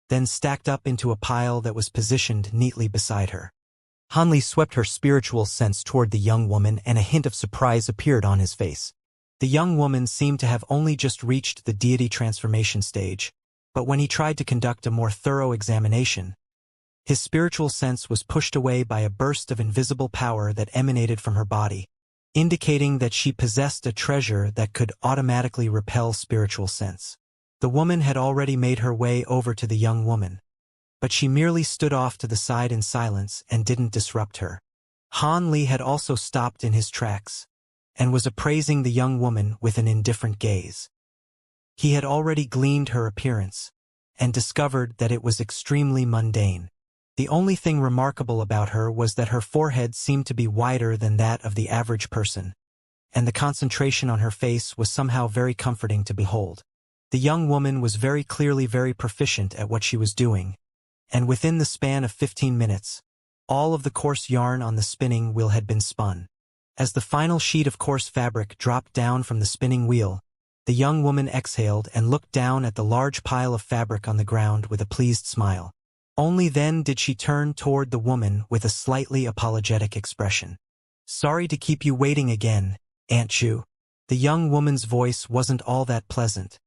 then stacked up into a pile that was positioned neatly beside her. Hanli swept her spiritual sense toward the young woman, and a hint of surprise appeared on his face. The young woman seemed to have only just reached the deity transformation stage, but when he tried to conduct a more thorough examination, his spiritual sense was pushed away by a burst of invisible power that emanated from her body, indicating that she possessed a treasure that could automatically repel spiritual sense. The woman had already made her way over to the young woman, but she merely stood off to the side in silence and didn't disrupt her. Hanli had also stopped in his tracks, and was appraising the young woman with an indifferent gaze. He had already gleaned her appearance, and discovered that it was extremely mundane. The only thing remarkable about her was that her forehead seemed to be wider than that of the average person, and the concentration on her face was somehow very comforting to behold. The young woman was very clearly very proficient at what she was doing, and within the span of 15 minutes, all of the coarse yarn on the spinning wheel had been spun. As the final sheet of coarse fabric dropped down from the spinning wheel, the young woman exhaled and looked down at the large pile of fabric on the ground with a pleased smile. Only then did she turn toward the woman with a slightly apologetic expression. "Sorry to keep you waiting again, Aunt Ju." The young woman's voice wasn't all that pleasant,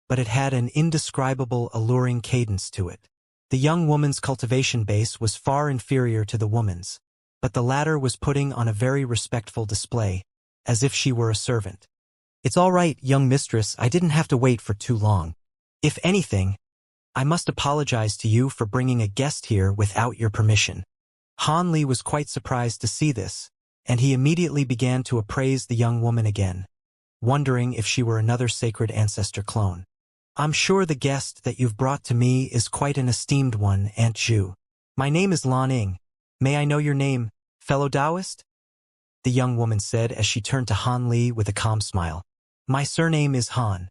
but it had an indescribable alluring cadence to it. The young woman's cultivation base was far inferior to the woman's, but the latter was putting on a very respectful display, as if she were a servant. "It's all right, young mistress, I didn't have to wait for too long. If anything, I must apologize to you for bringing a guest here without your permission." Han Li was quite surprised to see this, and he immediately began to appraise the young woman again, wondering if she were another sacred ancestor clone. "I'm sure the guest that you've brought to me is quite an esteemed one, Aunt Ju. My name is Lan Ing. May I know your name, fellow Taoist?" the young woman said as she turned to Han Li with a calm smile. "My surname is Han.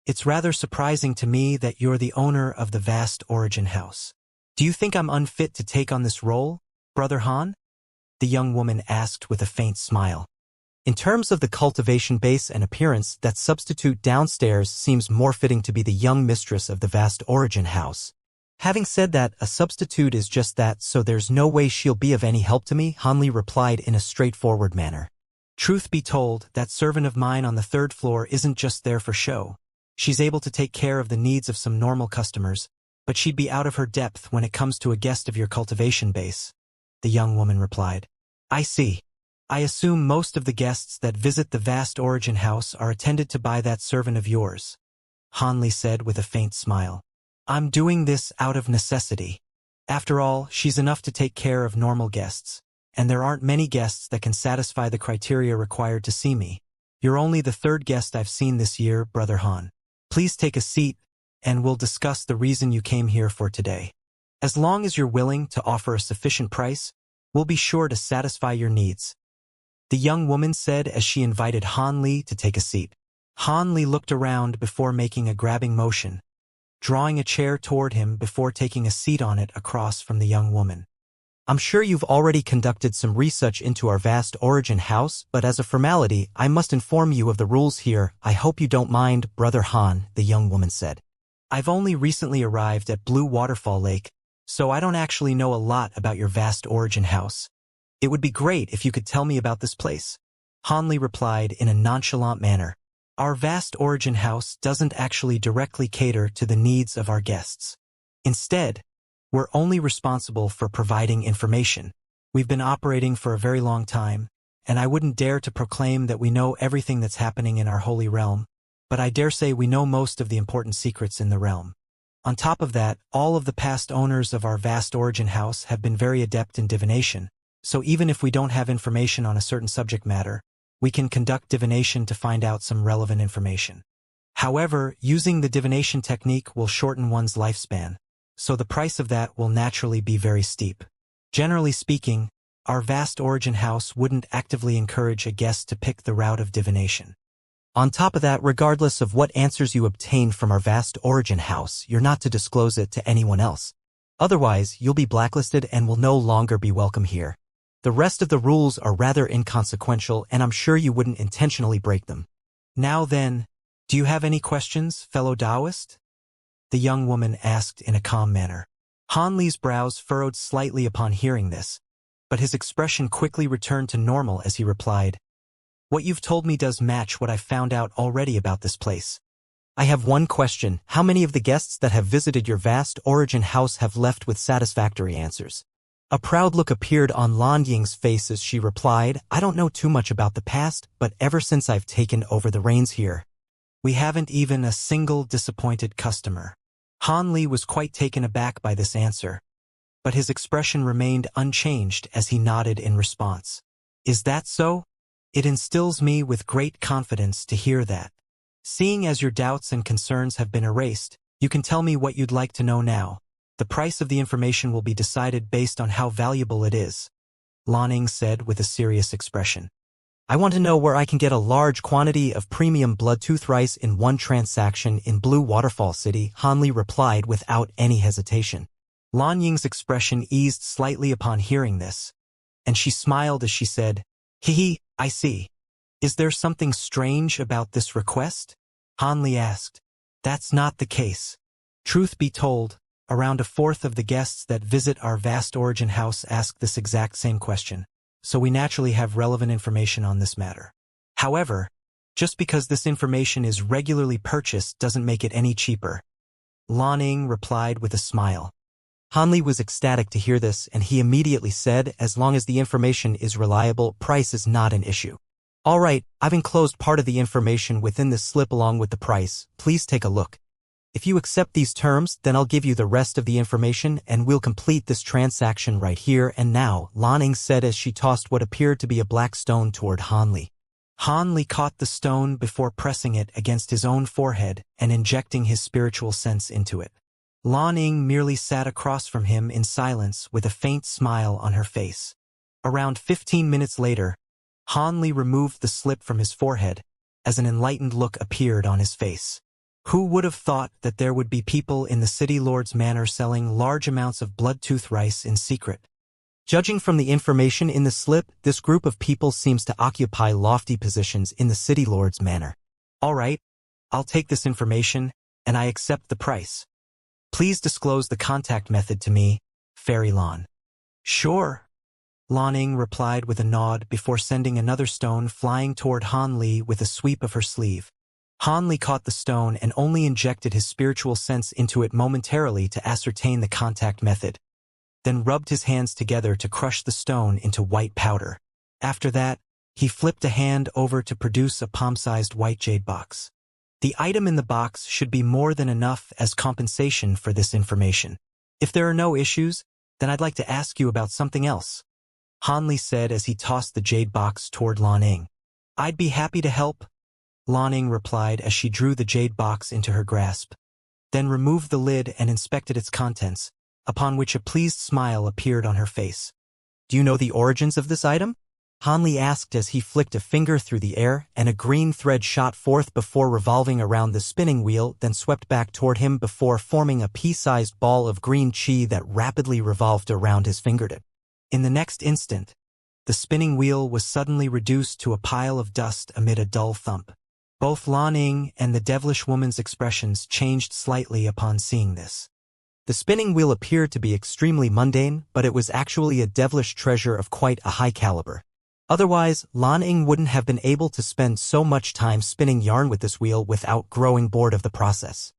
It's rather surprising to me that you're the owner of the vast origin house. Do you think I'm unfit to take on this role, Brother Han?" the young woman asked with a faint smile. "In terms of the cultivation base and appearance, that substitute downstairs seems more fitting to be the young mistress of the vast origin house. Having said that, a substitute is just that, so there's no way she'll be of any help to me," Han Li replied in a straightforward manner. "Truth be told, that servant of mine on the third floor isn't just there for show. She's able to take care of the needs of some normal customers, but she'd be out of her depth when it comes to a guest of your cultivation base," the young woman replied. "I see. I assume most of the guests that visit the vast origin house are attended to by that servant of yours," Han Li said with a faint smile. "I'm doing this out of necessity. After all, she's enough to take care of normal guests, and there aren't many guests that can satisfy the criteria required to see me. You're only the third guest I've seen this year, Brother Han. Please take a seat, and we'll discuss the reason you came here for today. As long as you're willing to offer a sufficient price, we'll be sure to satisfy your needs," the young woman said as she invited Han Li to take a seat. Han Li looked around before making a grabbing motion, drawing a chair toward him before taking a seat on it across from the young woman. "I'm sure you've already conducted some research into our vast origin house, but as a formality, I must inform you of the rules here. I hope you don't mind, Brother Han," the young woman said. "I've only recently arrived at Blue Waterfall Lake, so I don't actually know a lot about your vast origin house. It would be great if you could tell me about this place," Han Li replied in a nonchalant manner. "Our vast origin house doesn't actually directly cater to the needs of our guests. Instead, we're only responsible for providing information. We've been operating for a very long time, and I wouldn't dare to proclaim that we know everything that's happening in our holy realm, but I dare say we know most of the important secrets in the realm. On top of that, all of the past owners of our vast origin house have been very adept in divination, so even if we don't have information on a certain subject matter, we can conduct divination to find out some relevant information. However, using the divination technique will shorten one's lifespan, so the price of that will naturally be very steep. Generally speaking, our vast origin house wouldn't actively encourage a guest to pick the route of divination. On top of that, regardless of what answers you obtain from our vast origin house, you're not to disclose it to anyone else. Otherwise, you'll be blacklisted and will no longer be welcome here. The rest of the rules are rather inconsequential, and I'm sure you wouldn't intentionally break them. Now then, do you have any questions, fellow Taoist?" the young woman asked in a calm manner. Han Li's brows furrowed slightly upon hearing this, but his expression quickly returned to normal as he replied, "What you've told me does match what I've found out already about this place. I have one question. How many of the guests that have visited your vast origin house have left with satisfactory answers?" A proud look appeared on Lan Ying's face as she replied, "I don't know too much about the past, but ever since I've taken over the reins here, we haven't even a single disappointed customer." Han Li was quite taken aback by this answer, but his expression remained unchanged as he nodded in response. "Is that so? It instills me with great confidence to hear that. Seeing as your doubts and concerns have been erased, you can tell me what you'd like to know now," The price of the information will be decided based on how valuable it is, Lanning said with a serious expression. I want to know where I can get a large quantity of premium bloodtooth rice in one transaction in Blue Waterfall City, Hanli replied without any hesitation. Lan Ying's expression eased slightly upon hearing this, and she smiled as she said, Hee, I see. Is there something strange about this request? Hanli asked. That's not the case. Truth be told, around a fourth of the guests that visit our vast origin house ask this exact same question, so we naturally have relevant information on this matter. However, just because this information is regularly purchased doesn't make it any cheaper. Lanning replied with a smile. Hanli was ecstatic to hear this, and he immediately said, as long as the information is reliable, price is not an issue. All right, I've enclosed part of the information within this slip along with the price. Please take a look. If you accept these terms, then I'll give you the rest of the information and we'll complete this transaction right here and now, Lanning said as she tossed what appeared to be a black stone toward Hanli. Hanli caught the stone before pressing it against his own forehead and injecting his spiritual sense into it. Lanning merely sat across from him in silence with a faint smile on her face. Around 15 minutes later, Hanli removed the slip from his forehead as an enlightened look appeared on his face. Who would have thought that there would be people in the City Lord's manor selling large amounts of bloodtooth rice in secret? Judging from the information in the slip, this group of people seems to occupy lofty positions in the City Lord's manor. All right, I'll take this information, and I accept the price. Please disclose the contact method to me, Fairy Lan. Sure. Lanning replied with a nod before sending another stone flying toward Hanli with a sweep of her sleeve. Hanli caught the stone and only injected his spiritual sense into it momentarily to ascertain the contact method, then rubbed his hands together to crush the stone into white powder. After that, he flipped a hand over to produce a palm-sized white jade box. The item in the box should be more than enough as compensation for this information. If there are no issues, then I'd like to ask you about something else, Hanli said as he tossed the jade box toward Lanning. I'd be happy to help, Lanning replied as she drew the jade box into her grasp, then removed the lid and inspected its contents, upon which a pleased smile appeared on her face. Do you know the origins of this item? Hanli asked as he flicked a finger through the air and a green thread shot forth before revolving around the spinning wheel, then swept back toward him before forming a pea-sized ball of green chi that rapidly revolved around his fingertip. In the next instant, the spinning wheel was suddenly reduced to a pile of dust amid a dull thump. Both Lanning and the devilish woman's expressions changed slightly upon seeing this. The spinning wheel appeared to be extremely mundane, but it was actually a devilish treasure of quite a high caliber. Otherwise, Lanning wouldn't have been able to spend so much time spinning yarn with this wheel without growing bored of the process.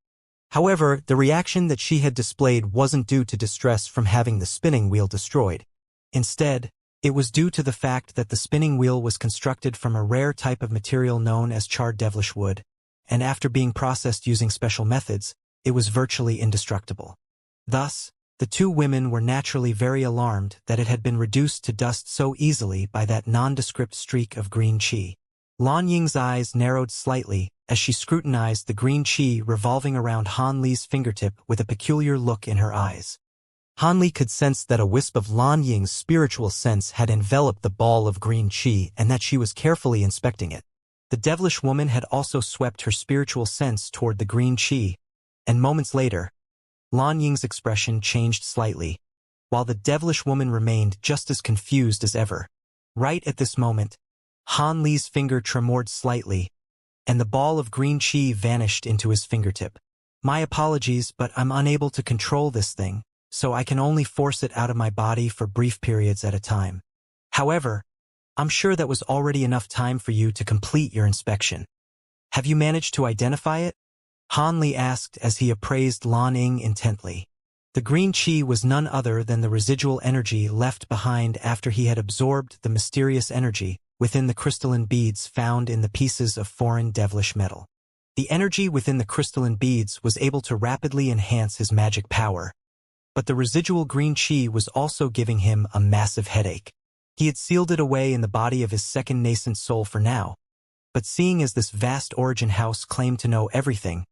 However, the reaction that she had displayed wasn't due to distress from having the spinning wheel destroyed. Instead, it was due to the fact that the spinning wheel was constructed from a rare type of material known as charred devilish wood, and after being processed using special methods, it was virtually indestructible. Thus, the two women were naturally very alarmed that it had been reduced to dust so easily by that nondescript streak of green chi. Lan Ying's eyes narrowed slightly as she scrutinized the green chi revolving around Hanli's fingertip with a peculiar look in her eyes. Hanli could sense that a wisp of Lan Ying's spiritual sense had enveloped the ball of green chi and that she was carefully inspecting it. The devilish woman had also swept her spiritual sense toward the green chi, and moments later, Lan Ying's expression changed slightly, while the devilish woman remained just as confused as ever. Right at this moment, Hanli's finger tremored slightly, and the ball of green chi vanished into his fingertip. My apologies, but I'm unable to control this thing, so I can only force it out of my body for brief periods at a time. However, I'm sure that was already enough time for you to complete your inspection. Have you managed to identify it? Hanli asked as he appraised Lanning intently. The green chi was none other than the residual energy left behind after he had absorbed the mysterious energy within the crystalline beads found in the pieces of foreign devilish metal. The energy within the crystalline beads was able to rapidly enhance his magic power, but the residual green chi was also giving him a massive headache. He had sealed it away in the body of his second nascent soul for now, but seeing as this vast origin house claimed to know everything,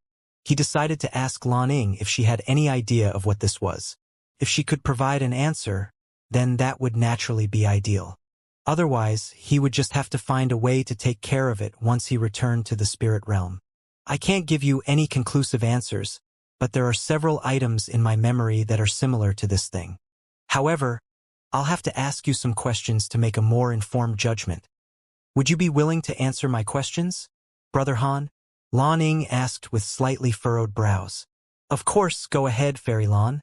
He decided to ask Lan Ying if she had any idea of what this was. If she could provide an answer, then that would naturally be ideal. Otherwise, he would just have to find a way to take care of it once he returned to the spirit realm. I can't give you any conclusive answers, but there are several items in my memory that are similar to this thing. However, I'll have to ask you some questions to make a more informed judgment. Would you be willing to answer my questions, Brother Han? Lan Ying asked with slightly furrowed brows. Of course, go ahead, Fairy Lan.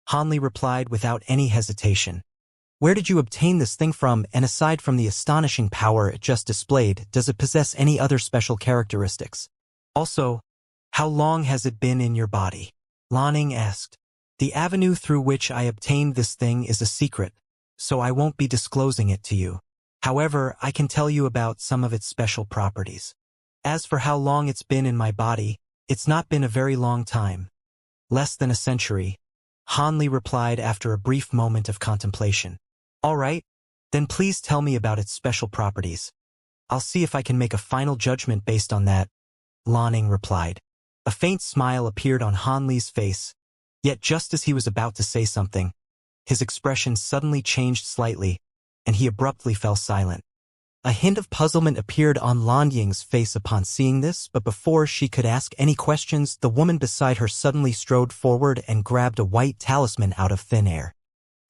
Han Li replied without any hesitation. Where did you obtain this thing from, and aside from the astonishing power it just displayed, does it possess any other special characteristics? Also, how long has it been in your body? Lan Ying asked. The avenue through which I obtained this thing is a secret, so I won't be disclosing it to you. However, I can tell you about some of its special properties. As for how long it's been in my body, it's not been a very long time. Less than a century, Han Li replied after a brief moment of contemplation. All right, then please tell me about its special properties. I'll see if I can make a final judgment based on that, Lan Ying replied. A faint smile appeared on Han Li's face, yet just as he was about to say something, his expression suddenly changed slightly, and he abruptly fell silent. A hint of puzzlement appeared on Lan Ying's face upon seeing this, but before she could ask any questions, the woman beside her suddenly strode forward and grabbed a white talisman out of thin air.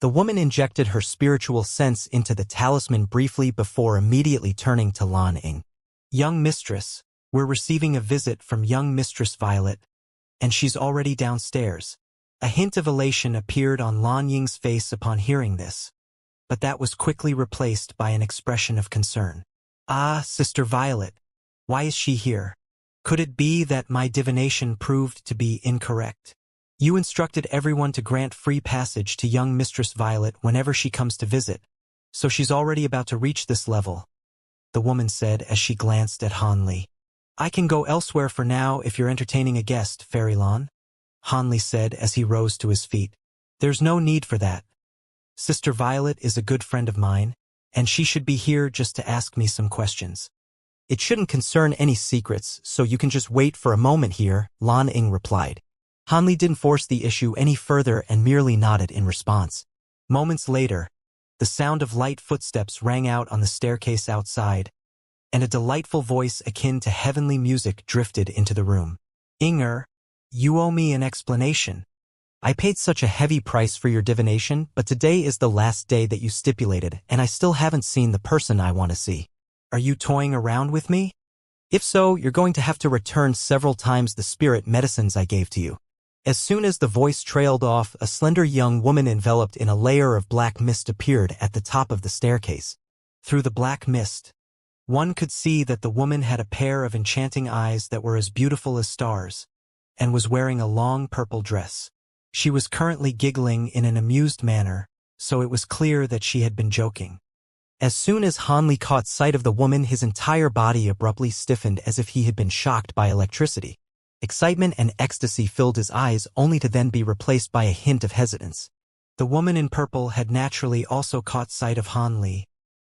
The woman injected her spiritual sense into the talisman briefly before immediately turning to Lan Ying. Young Mistress, we're receiving a visit from young Mistress Violet, and she's already downstairs. A hint of elation appeared on Lan Ying's face upon hearing this, but that was quickly replaced by an expression of concern. Ah, Sister Violet, why is she here? Could it be that my divination proved to be incorrect? You instructed everyone to grant free passage to young Mistress Violet whenever she comes to visit, so she's already about to reach this level, the woman said as she glanced at Han Li. I can go elsewhere for now if you're entertaining a guest, Fairy Lan, Han Li said as he rose to his feet. There's no need for that. Sister Violet is a good friend of mine, and she should be here just to ask me some questions. It shouldn't concern any secrets, so you can just wait for a moment here, Lan Ying replied. Han Li didn't force the issue any further and merely nodded in response. Moments later, the sound of light footsteps rang out on the staircase outside, and a delightful voice akin to heavenly music drifted into the room. Inger, you owe me an explanation. I paid such a heavy price for your divination, but today is the last day that you stipulated, and I still haven't seen the person I want to see. Are you toying around with me? If so, you're going to have to return several times the spirit medicines I gave to you. As soon as the voice trailed off, a slender young woman enveloped in a layer of black mist appeared at the top of the staircase. Through the black mist, one could see that the woman had a pair of enchanting eyes that were as beautiful as stars, and was wearing a long purple dress. She was currently giggling in an amused manner, so it was clear that she had been joking. As soon as Han Li caught sight of the woman, his entire body abruptly stiffened as if he had been shocked by electricity. Excitement and ecstasy filled his eyes, only to then be replaced by a hint of hesitance. The woman in purple had naturally also caught sight of Han Li,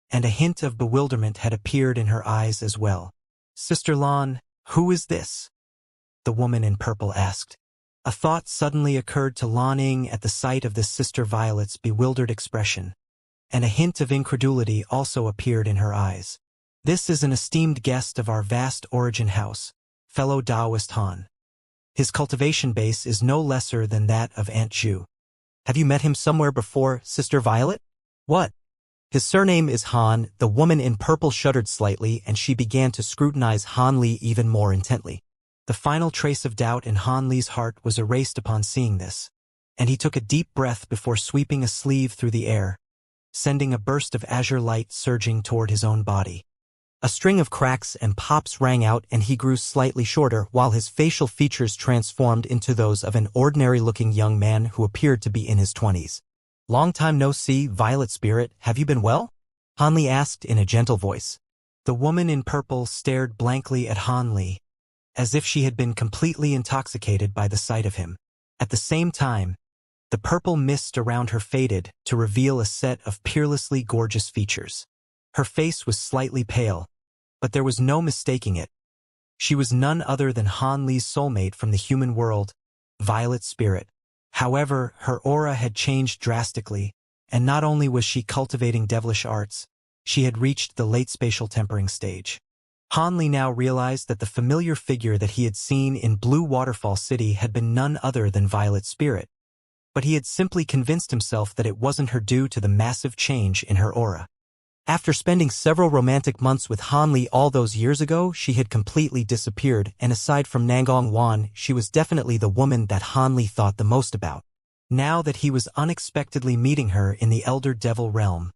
and a hint of bewilderment had appeared in her eyes as well. Sister Lan, who is this? The woman in purple asked. A thought suddenly occurred to Lan Ying at the sight of this Sister Violet's bewildered expression, and a hint of incredulity also appeared in her eyes. This is an esteemed guest of our vast origin house, fellow Taoist Han. His cultivation base is no lesser than that of Aunt Zhu. Have you met him somewhere before, Sister Violet? What? His surname is Han. The woman in purple shuddered slightly, and she began to scrutinize Han Li even more intently. The final trace of doubt in Han Li's heart was erased upon seeing this, and he took a deep breath before sweeping a sleeve through the air, sending a burst of azure light surging toward his own body. A string of cracks and pops rang out, and he grew slightly shorter, while his facial features transformed into those of an ordinary-looking young man who appeared to be in his 20s. Long time no see, Violet Spirit, have you been well? Han Li asked in a gentle voice. The woman in purple stared blankly at Han Li, as if she had been completely intoxicated by the sight of him. At the same time, the purple mist around her faded to reveal a set of peerlessly gorgeous features. Her face was slightly pale, but there was no mistaking it. She was none other than Han Li's soulmate from the human world, Violet Spirit. However, her aura had changed drastically, and not only was she cultivating devilish arts, she had reached the late spatial tempering stage. Han Li now realized that the familiar figure that he had seen in Blue Waterfall City had been none other than Violet Spirit, but he had simply convinced himself that it wasn't her due to the massive change in her aura. After spending several romantic months with Han Li all those years ago, she had completely disappeared, and aside from Nangong Wan, she was definitely the woman that Han Li thought the most about. Now that he was unexpectedly meeting her in the Elder Devil realm,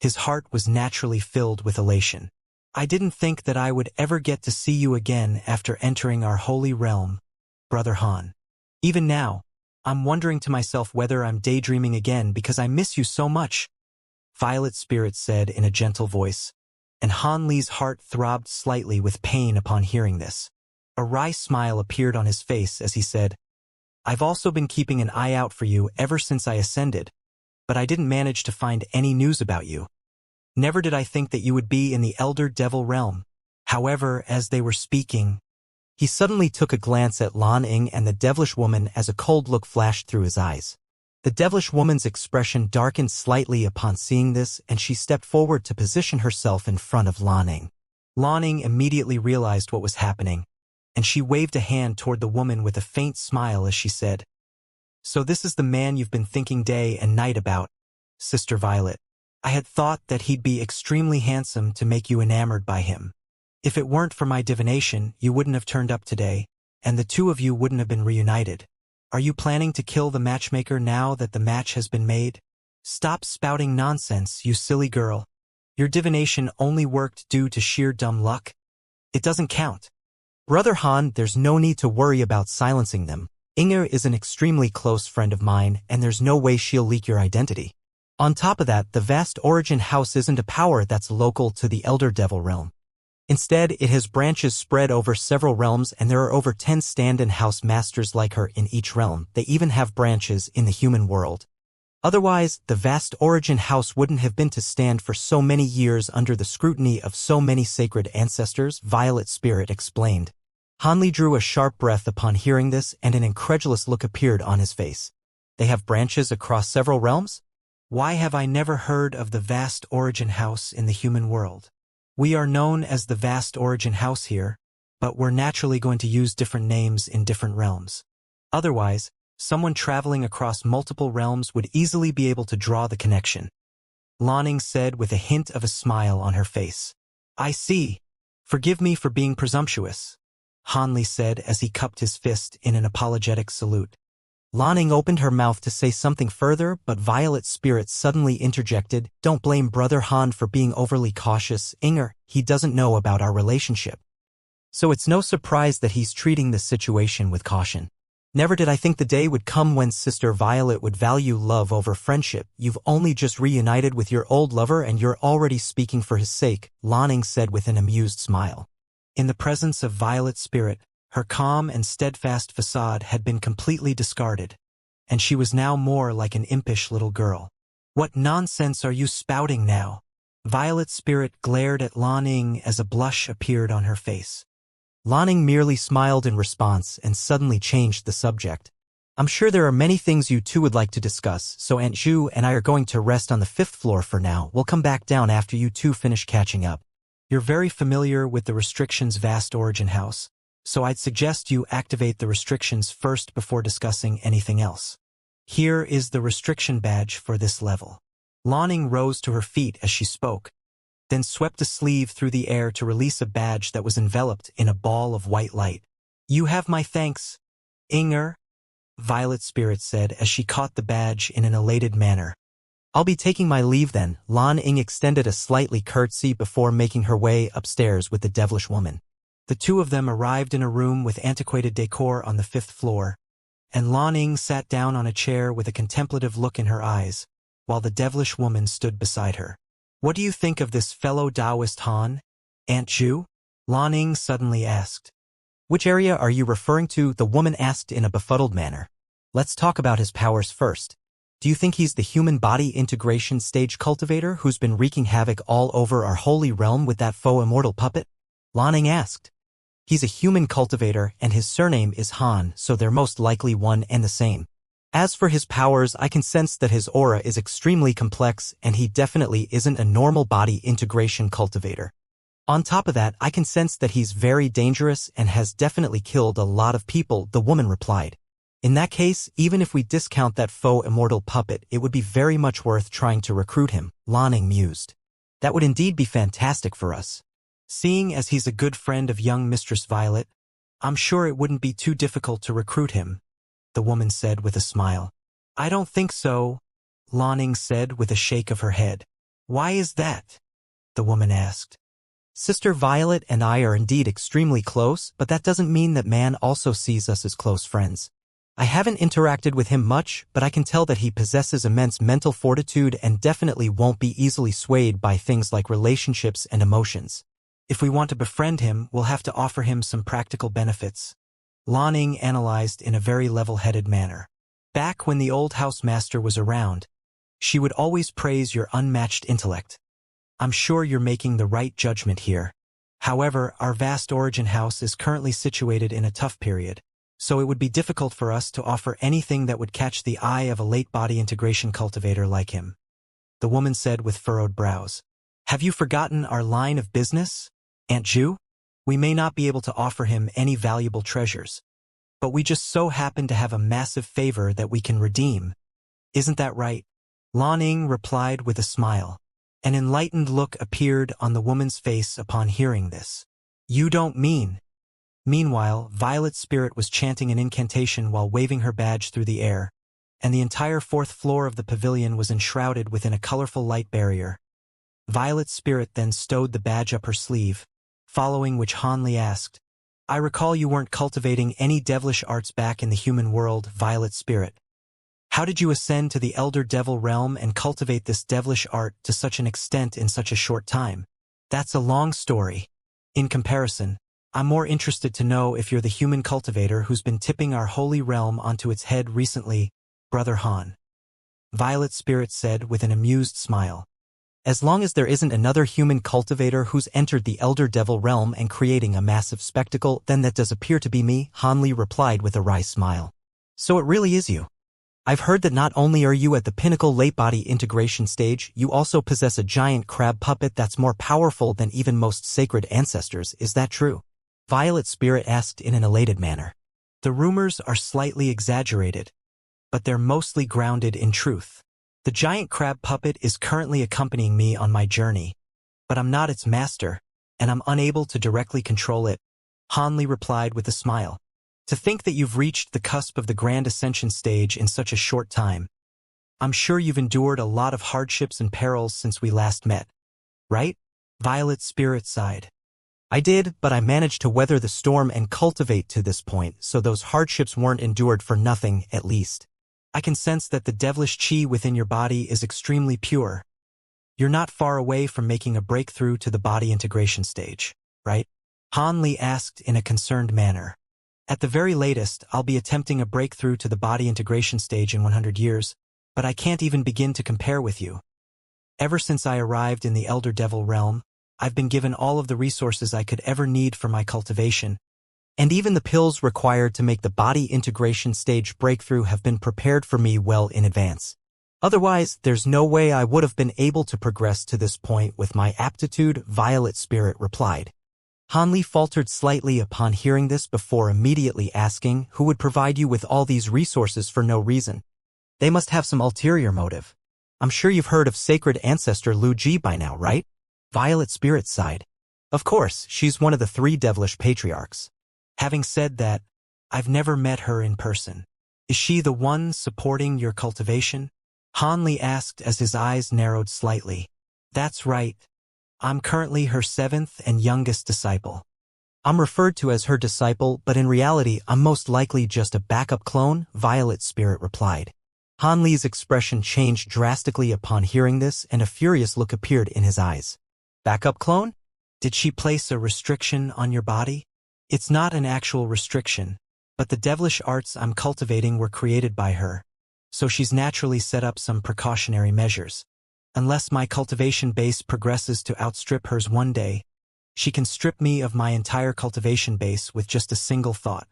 his heart was naturally filled with elation. I didn't think that I would ever get to see you again after entering our holy realm, Brother Han. Even now, I'm wondering to myself whether I'm daydreaming again because I miss you so much, Violet Spirit said in a gentle voice, and Han Li's heart throbbed slightly with pain upon hearing this. A wry smile appeared on his face as he said, I've also been keeping an eye out for you ever since I ascended, but I didn't manage to find any news about you. Never did I think that you would be in the Elder Devil realm. However, as they were speaking, he suddenly took a glance at Lan Ying and the devilish woman as a cold look flashed through his eyes. The devilish woman's expression darkened slightly upon seeing this, and she stepped forward to position herself in front of Lan Ying. Lan Ying immediately realized what was happening, and she waved a hand toward the woman with a faint smile as she said, So this is the man you've been thinking day and night about, Sister Violet. I had thought that he'd be extremely handsome to make you enamored by him. If it weren't for my divination, you wouldn't have turned up today, and the two of you wouldn't have been reunited. Are you planning to kill the matchmaker now that the match has been made? Stop spouting nonsense, you silly girl. Your divination only worked due to sheer dumb luck. It doesn't count. Brother Han, there's no need to worry about silencing them. Inger is an extremely close friend of mine, and there's no way she'll leak your identity. On top of that, the vast origin house isn't a power that's local to the Elder Devil realm. Instead, it has branches spread over several realms, and there are over 10 stand-in house masters like her in each realm. They even have branches in the human world. Otherwise, the vast origin house wouldn't have been to stand for so many years under the scrutiny of so many sacred ancestors, Violet Spirit explained. Han Li drew a sharp breath upon hearing this, and an incredulous look appeared on his face. They have branches across several realms? Why have I never heard of the vast origin house in the human world? We are known as the vast origin house here, but we're naturally going to use different names in different realms. Otherwise, someone traveling across multiple realms would easily be able to draw the connection. Lan Ying said with a hint of a smile on her face. I see. Forgive me for being presumptuous, Han Li said as he cupped his fist in an apologetic salute. Lan Ying opened her mouth to say something further, but Violet Spirit suddenly interjected, Don't blame Brother Han for being overly cautious, Inger, he doesn't know about our relationship. So it's no surprise that he's treating this situation with caution. Never did I think the day would come when Sister Violet would value love over friendship. You've only just reunited with your old lover and you're already speaking for his sake, Lan Ying said with an amused smile. In the presence of Violet Spirit, her calm and steadfast facade had been completely discarded, and she was now more like an impish little girl. What nonsense are you spouting now? Violet Spirit glared at Lan Ying as a blush appeared on her face. Lan Ying merely smiled in response and suddenly changed the subject. I'm sure there are many things you two would like to discuss, so Aunt Zhu and I are going to rest on the 5th floor for now. We'll come back down after you two finish catching up. You're very familiar with the restrictions vast origin house, so I'd suggest you activate the restrictions first before discussing anything else. Here is the restriction badge for this level. Lan Ying rose to her feet as she spoke, then swept a sleeve through the air to release a badge that was enveloped in a ball of white light. You have my thanks, Inger, Violet Spirit said as she caught the badge in an elated manner. I'll be taking my leave then. Lan Ying extended a slightly curtsy before making her way upstairs with the devilish woman. The two of them arrived in a room with antiquated decor on the 5th floor, and Lan Ying sat down on a chair with a contemplative look in her eyes, while the devilish woman stood beside her. What do you think of this fellow Taoist Han, Aunt Zhu? Lan Ying suddenly asked. Which area are you referring to? The woman asked in a befuddled manner. Let's talk about his powers first. Do you think he's the human body integration stage cultivator who's been wreaking havoc all over our holy realm with that faux immortal puppet? Lan Ying asked. He's a human cultivator and his surname is Han, so they're most likely one and the same. As for his powers, I can sense that his aura is extremely complex and he definitely isn't a normal body integration cultivator. On top of that, I can sense that he's very dangerous and has definitely killed a lot of people, the woman replied. In that case, even if we discount that faux immortal puppet, it would be very much worth trying to recruit him, Lanning mused. That would indeed be fantastic for us. Seeing as he's a good friend of young Mistress Violet, I'm sure it wouldn't be too difficult to recruit him, the woman said with a smile. I don't think so, Lanning said with a shake of her head. Why is that? The woman asked. Sister Violet and I are indeed extremely close, but that doesn't mean that man also sees us as close friends. I haven't interacted with him much, but I can tell that he possesses immense mental fortitude and definitely won't be easily swayed by things like relationships and emotions. If we want to befriend him, we'll have to offer him some practical benefits. Lanning analyzed in a very level-headed manner. Back when the old housemaster was around, she would always praise your unmatched intellect. I'm sure you're making the right judgment here. However, our vast origin house is currently situated in a tough period, so it would be difficult for us to offer anything that would catch the eye of a late body integration cultivator like him. The woman said with furrowed brows. Have you forgotten our line of business, Aunt Ju? We may not be able to offer him any valuable treasures, but we just so happen to have a massive favor that we can redeem. Isn't that right? Lanning replied with a smile. An enlightened look appeared on the woman's face upon hearing this. You don't mean... Meanwhile, Violet's spirit was chanting an incantation while waving her badge through the air, and the entire fourth floor of the pavilion was enshrouded within a colorful light barrier. Violet's spirit then stowed the badge up her sleeve, following which Hanli asked, I recall you weren't cultivating any devilish arts back in the human world, Violet's spirit. How did you ascend to the Elder Devil realm and cultivate this devilish art to such an extent in such a short time? That's a long story. In comparison, I'm more interested to know if you're the human cultivator who's been tipping our holy realm onto its head recently, Brother Han. Violet's spirit said with an amused smile. As long as there isn't another human cultivator who's entered the Elder Devil realm and creating a massive spectacle, then that does appear to be me, Hanli replied with a wry smile. So it really is you. I've heard that not only are you at the pinnacle late-body integration stage, you also possess a giant crab puppet that's more powerful than even most sacred ancestors, is that true? Violet's spirit asked in an elated manner. The rumors are slightly exaggerated, but they're mostly grounded in truth. The giant crab puppet is currently accompanying me on my journey, but I'm not its master, and I'm unable to directly control it, Hanli replied with a smile. To think that you've reached the cusp of the Grand Ascension stage in such a short time. I'm sure you've endured a lot of hardships and perils since we last met, right? Violet's spirit sighed. I did, but I managed to weather the storm and cultivate to this point, so those hardships weren't endured for nothing, at least. I can sense that the devilish chi within your body is extremely pure. You're not far away from making a breakthrough to the body integration stage, right? Hanli asked in a concerned manner. At the very latest, I'll be attempting a breakthrough to the body integration stage in 100 years, but I can't even begin to compare with you. Ever since I arrived in the Elder Devil realm, I've been given all of the resources I could ever need for my cultivation, and even the pills required to make the body integration stage breakthrough have been prepared for me well in advance. Otherwise, there's no way I would have been able to progress to this point with my aptitude, Violet Spirit replied. Hanli faltered slightly upon hearing this before immediately asking who would provide you with all these resources for no reason. They must have some ulterior motive. I'm sure you've heard of sacred ancestor Lu Ji by now, right? Violet Spirit sighed. Of course, she's one of the 3 devilish patriarchs. Having said that, I've never met her in person. Is she the one supporting your cultivation? Hanli asked as his eyes narrowed slightly. That's right. I'm currently her 7th and youngest disciple. I'm referred to as her disciple, but in reality, I'm most likely just a backup clone, Violet Spirit replied. Hanli's expression changed drastically upon hearing this, and a furious look appeared in his eyes. Backup clone? Did she place a restriction on your body? It's not an actual restriction, but the devilish arts I'm cultivating were created by her, so she's naturally set up some precautionary measures. Unless my cultivation base progresses to outstrip hers one day, She can strip me of my entire cultivation base with just a single thought.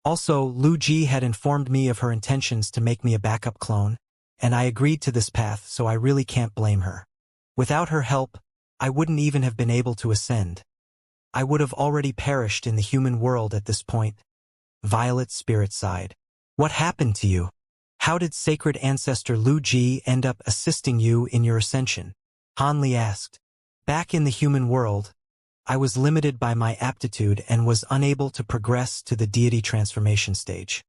Also, Lu Ji had informed me of her intentions to make me a backup clone, and I agreed to this path, so I really can't blame her. Without her help, I wouldn't even have been able to ascend. I would have already perished in the human world at this point. Violet Spirit sighed. What happened to you? How did sacred ancestor Lu Ji end up assisting you in your ascension? Han Li asked. Back in the human world, I was limited by my aptitude and was unable to progress to the deity transformation stage.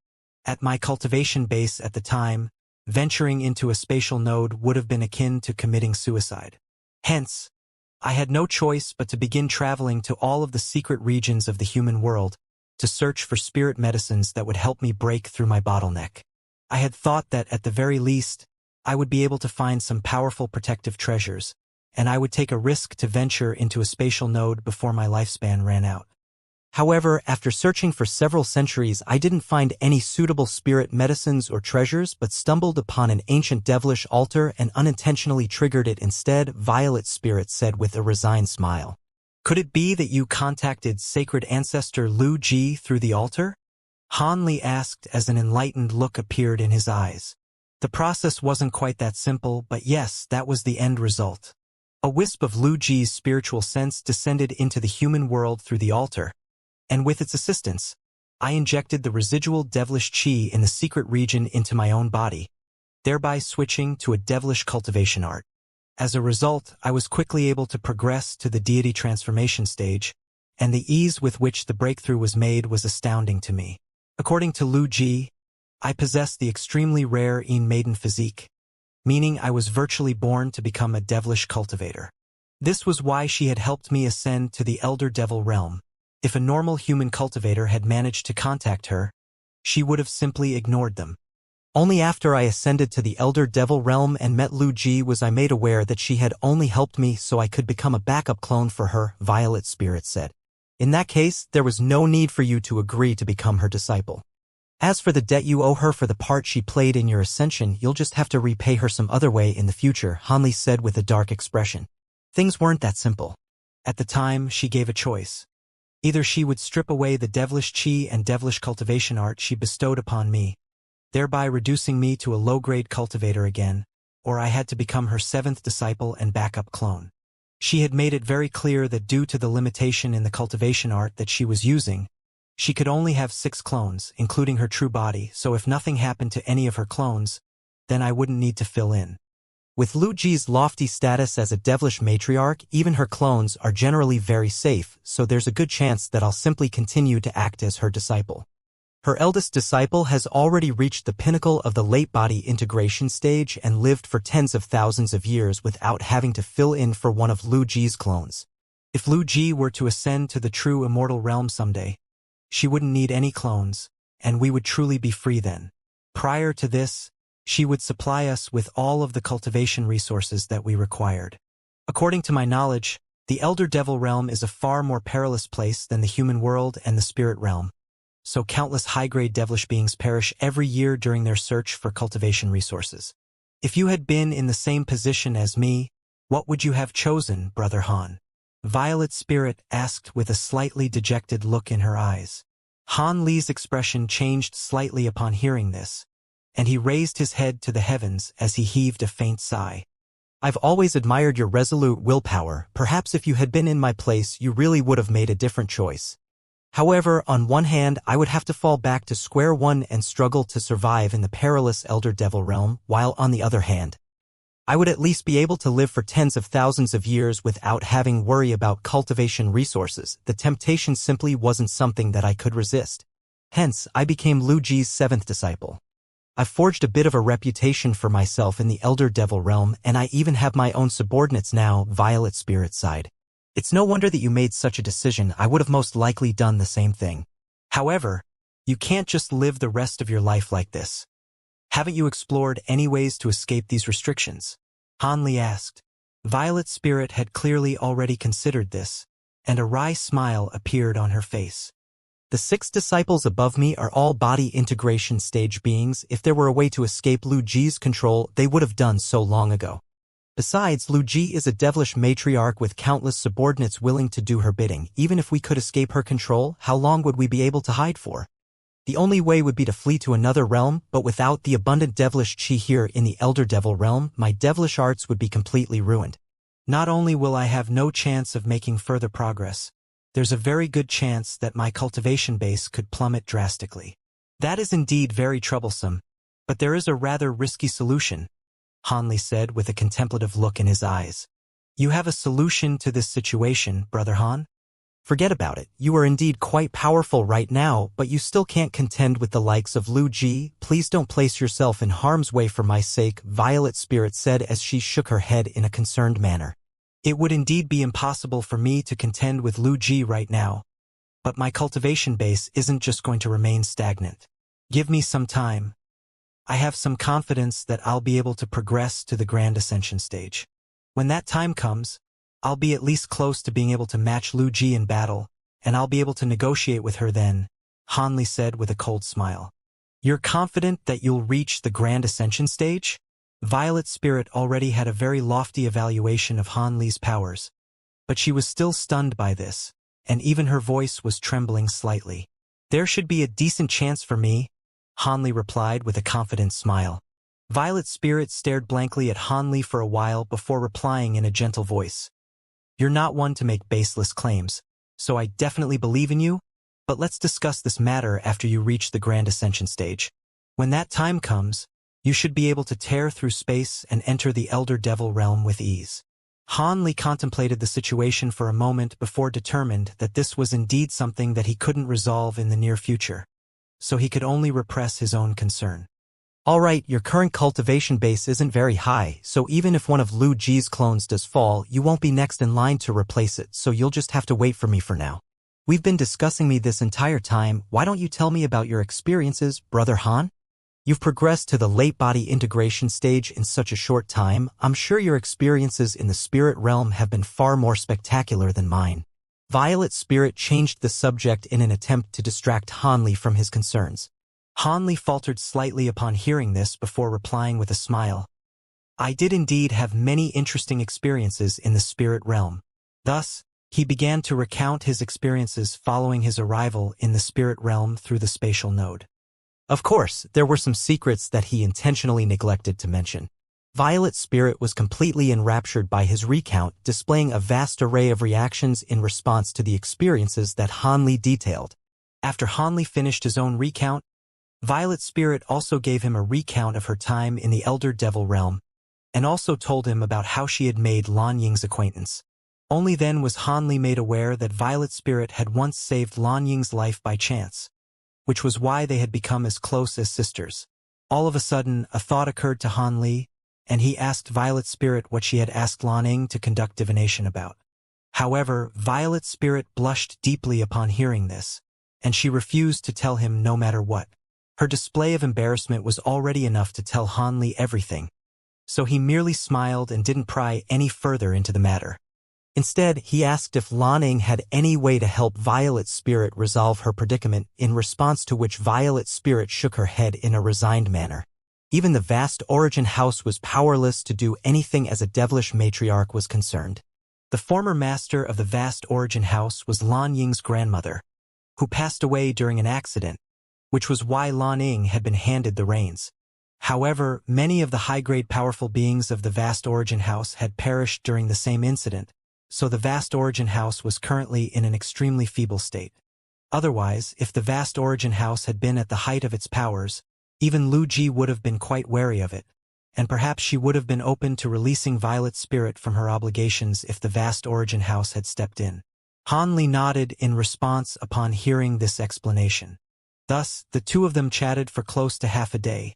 At my cultivation base at the time, venturing into a spatial node would have been akin to committing suicide. Hence, I had no choice but to begin traveling to all of the secret regions of the human world to search for spirit medicines that would help me break through my bottleneck. I had thought that, at the very least, I would be able to find some powerful protective treasures, and I would take a risk to venture into a spatial node before my lifespan ran out. However, after searching for several centuries, I didn't find any suitable spirit medicines or treasures, but stumbled upon an ancient devilish altar and unintentionally triggered it instead, Violet Spirit said with a resigned smile. Could it be that you contacted sacred ancestor Lu Ji through the altar? Han Li asked as an enlightened look appeared in his eyes. The process wasn't quite that simple, but yes, that was the end result. A wisp of Lu Ji's spiritual sense descended into the human world through the altar, and with its assistance, I injected the residual devilish qi in the secret region into my own body, thereby switching to a devilish cultivation art. As a result, I was quickly able to progress to the deity transformation stage, and the ease with which the breakthrough was made was astounding to me. According to Lu Ji, I possessed the extremely rare maiden physique, meaning I was virtually born to become a devilish cultivator. This was why she had helped me ascend to the Elder Devil realm. If a normal human cultivator had managed to contact her, she would have simply ignored them. Only after I ascended to the Elder Devil realm and met Lu Ji was I made aware that she had only helped me so I could become a backup clone for her, Violet Spirit said. In that case, there was no need for you to agree to become her disciple. As for the debt you owe her for the part she played in your ascension, you'll just have to repay her some other way in the future, Han Li said with a dark expression. Things weren't that simple. At the time, she gave a choice. Either she would strip away the devilish qi and devilish cultivation art she bestowed upon me, thereby reducing me to a low-grade cultivator again, or I had to become her seventh disciple and backup clone. She had made it very clear that due to the limitation in the cultivation art that she was using, she could only have 6 clones, including her true body, so if nothing happened to any of her clones, then I wouldn't need to fill in. With Lu Ji's lofty status as a devilish matriarch, even her clones are generally very safe, so there's a good chance that I'll simply continue to act as her disciple. Her eldest disciple has already reached the pinnacle of the late body integration stage and lived for tens of thousands of years without having to fill in for one of Lu Ji's clones. If Lu Ji were to ascend to the true immortal realm someday, she wouldn't need any clones, and we would truly be free then. Prior to this, she would supply us with all of the cultivation resources that we required. According to my knowledge, the Elder Devil realm is a far more perilous place than the human world and the spirit realm, so countless high-grade devilish beings perish every year during their search for cultivation resources. If you had been in the same position as me, what would you have chosen, Brother Han? Violet Spirit asked with a slightly dejected look in her eyes. Han Li's expression changed slightly upon hearing this, and he raised his head to the heavens as he heaved a faint sigh. I've always admired your resolute willpower. Perhaps if you had been in my place, you really would have made a different choice. However, on one hand, I would have to fall back to square one and struggle to survive in the perilous Elder Devil realm, while on the other hand, I would at least be able to live for tens of thousands of years without having worry about cultivation resources. The temptation simply wasn't something that I could resist. Hence, I became Lu Ji's 7th disciple. I've forged a bit of a reputation for myself in the Elder Devil realm, and I even have my own subordinates now, Violet Spirit sighed. It's no wonder that you made such a decision. I would have most likely done the same thing. However, you can't just live the rest of your life like this. Haven't you explored any ways to escape these restrictions? Han Li asked. Violet Spirit had clearly already considered this, and a wry smile appeared on her face. The 6 disciples above me are all body integration stage beings. If there were a way to escape Lu Ji's control, they would have done so long ago. Besides, Lu Ji is a devilish matriarch with countless subordinates willing to do her bidding. Even if we could escape her control, how long would we be able to hide for? The only way would be to flee to another realm, but without the abundant devilish chi here in the Elder Devil realm, my devilish arts would be completely ruined. Not only will I have no chance of making further progress, there's a very good chance that my cultivation base could plummet drastically. That is indeed very troublesome, but there is a rather risky solution, Hanli said with a contemplative look in his eyes. You have a solution to this situation, Brother Han? Forget about it. You are indeed quite powerful right now, but you still can't contend with the likes of Lu Ji. Please don't place yourself in harm's way for my sake, Violet Spirit said as she shook her head in a concerned manner. It would indeed be impossible for me to contend with Lu Ji right now, but my cultivation base isn't just going to remain stagnant. Give me some time. I have some confidence that I'll be able to progress to the Grand Ascension stage. When that time comes, I'll be at least close to being able to match Lu Ji in battle, and I'll be able to negotiate with her then, Hanli said with a cold smile. You're confident that you'll reach the Grand Ascension stage? Violet Spirit already had a very lofty evaluation of Hanli's powers, but she was still stunned by this, and even her voice was trembling slightly. There should be a decent chance for me, Hanli replied with a confident smile. Violet Spirit stared blankly at Hanli for a while before replying in a gentle voice. You're not one to make baseless claims, so I definitely believe in you, but let's discuss this matter after you reach the Grand Ascension stage. When that time comes, you should be able to tear through space and enter the Elder Devil realm with ease. Hanli contemplated the situation for a moment before determined that this was indeed something that he couldn't resolve in the near future, so he could only repress his own concern. Alright, your current cultivation base isn't very high, so even if one of Lu Ji's clones does fall, you won't be next in line to replace it, so you'll just have to wait for me for now. We've been discussing me this entire time, why don't you tell me about your experiences, Brother Han? You've progressed to the late body integration stage in such a short time. I'm sure your experiences in the spirit realm have been far more spectacular than mine. Violet Spirit changed the subject in an attempt to distract Hanli from his concerns. Hanli faltered slightly upon hearing this before replying with a smile. I did indeed have many interesting experiences in the spirit realm. Thus, he began to recount his experiences following his arrival in the spirit realm through the spatial node. Of course, there were some secrets that he intentionally neglected to mention. Violet Spirit was completely enraptured by his recount, displaying a vast array of reactions in response to the experiences that Hanli detailed. After Hanli finished his own recount, Violet Spirit also gave him a recount of her time in the Elder Devil realm, and also told him about how she had made Lan Ying's acquaintance. Only then was Hanli made aware that Violet Spirit had once saved Lan Ying's life by chance, which was why they had become as close as sisters. All of a sudden, a thought occurred to Hanli, and he asked Violet Spirit what she had asked Lan Ying to conduct divination about. However, Violet Spirit blushed deeply upon hearing this, and she refused to tell him no matter what. Her display of embarrassment was already enough to tell Hanli everything, so he merely smiled and didn't pry any further into the matter. Instead, he asked if Lan Ying had any way to help Violet Spirit resolve her predicament, in response to which Violet Spirit shook her head in a resigned manner. Even the vast Origin House was powerless to do anything as a devilish matriarch was concerned. The former master of the vast Origin House was Lan Ying's grandmother, who passed away during an accident, which was why Lan Ying had been handed the reins. However, many of the high-grade powerful beings of the vast Origin House had perished during the same incident, so the vast Origin House was currently in an extremely feeble state. Otherwise, if the vast Origin House had been at the height of its powers, even Lu Ji would have been quite wary of it, and perhaps she would have been open to releasing Violet Spirit from her obligations if the vast Origin House had stepped in. Hanli nodded in response upon hearing this explanation. Thus, the two of them chatted for close to half a day,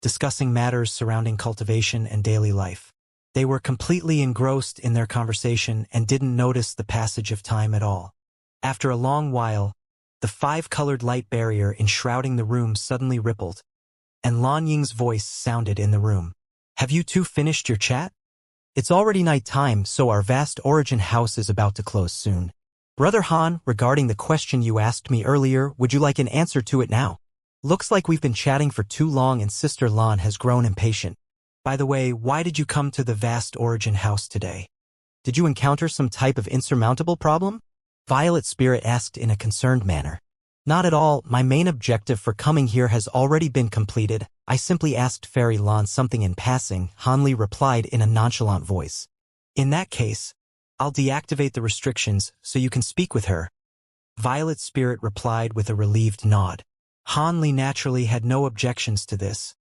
discussing matters surrounding cultivation and daily life. They were completely engrossed in their conversation and didn't notice the passage of time at all. After a long while, the five-colored light barrier enshrouding the room suddenly rippled, and Lan Ying's voice sounded in the room. Have you two finished your chat? It's already night time, so our vast Origin House is about to close soon. Brother Han, regarding the question you asked me earlier, would you like an answer to it now? Looks like we've been chatting for too long and Sister Lan has grown impatient. By the way, why did you come to the vast origin house today? Did you encounter some type of insurmountable problem? Violet Spirit asked in a concerned manner. Not at all, my main objective for coming here has already been completed. I simply asked Fairy Lan something in passing, Hanli replied in a nonchalant voice. In that case, I'll deactivate the restrictions so you can speak with her. Violet Spirit replied with a relieved nod. Hanli naturally had no objections to this,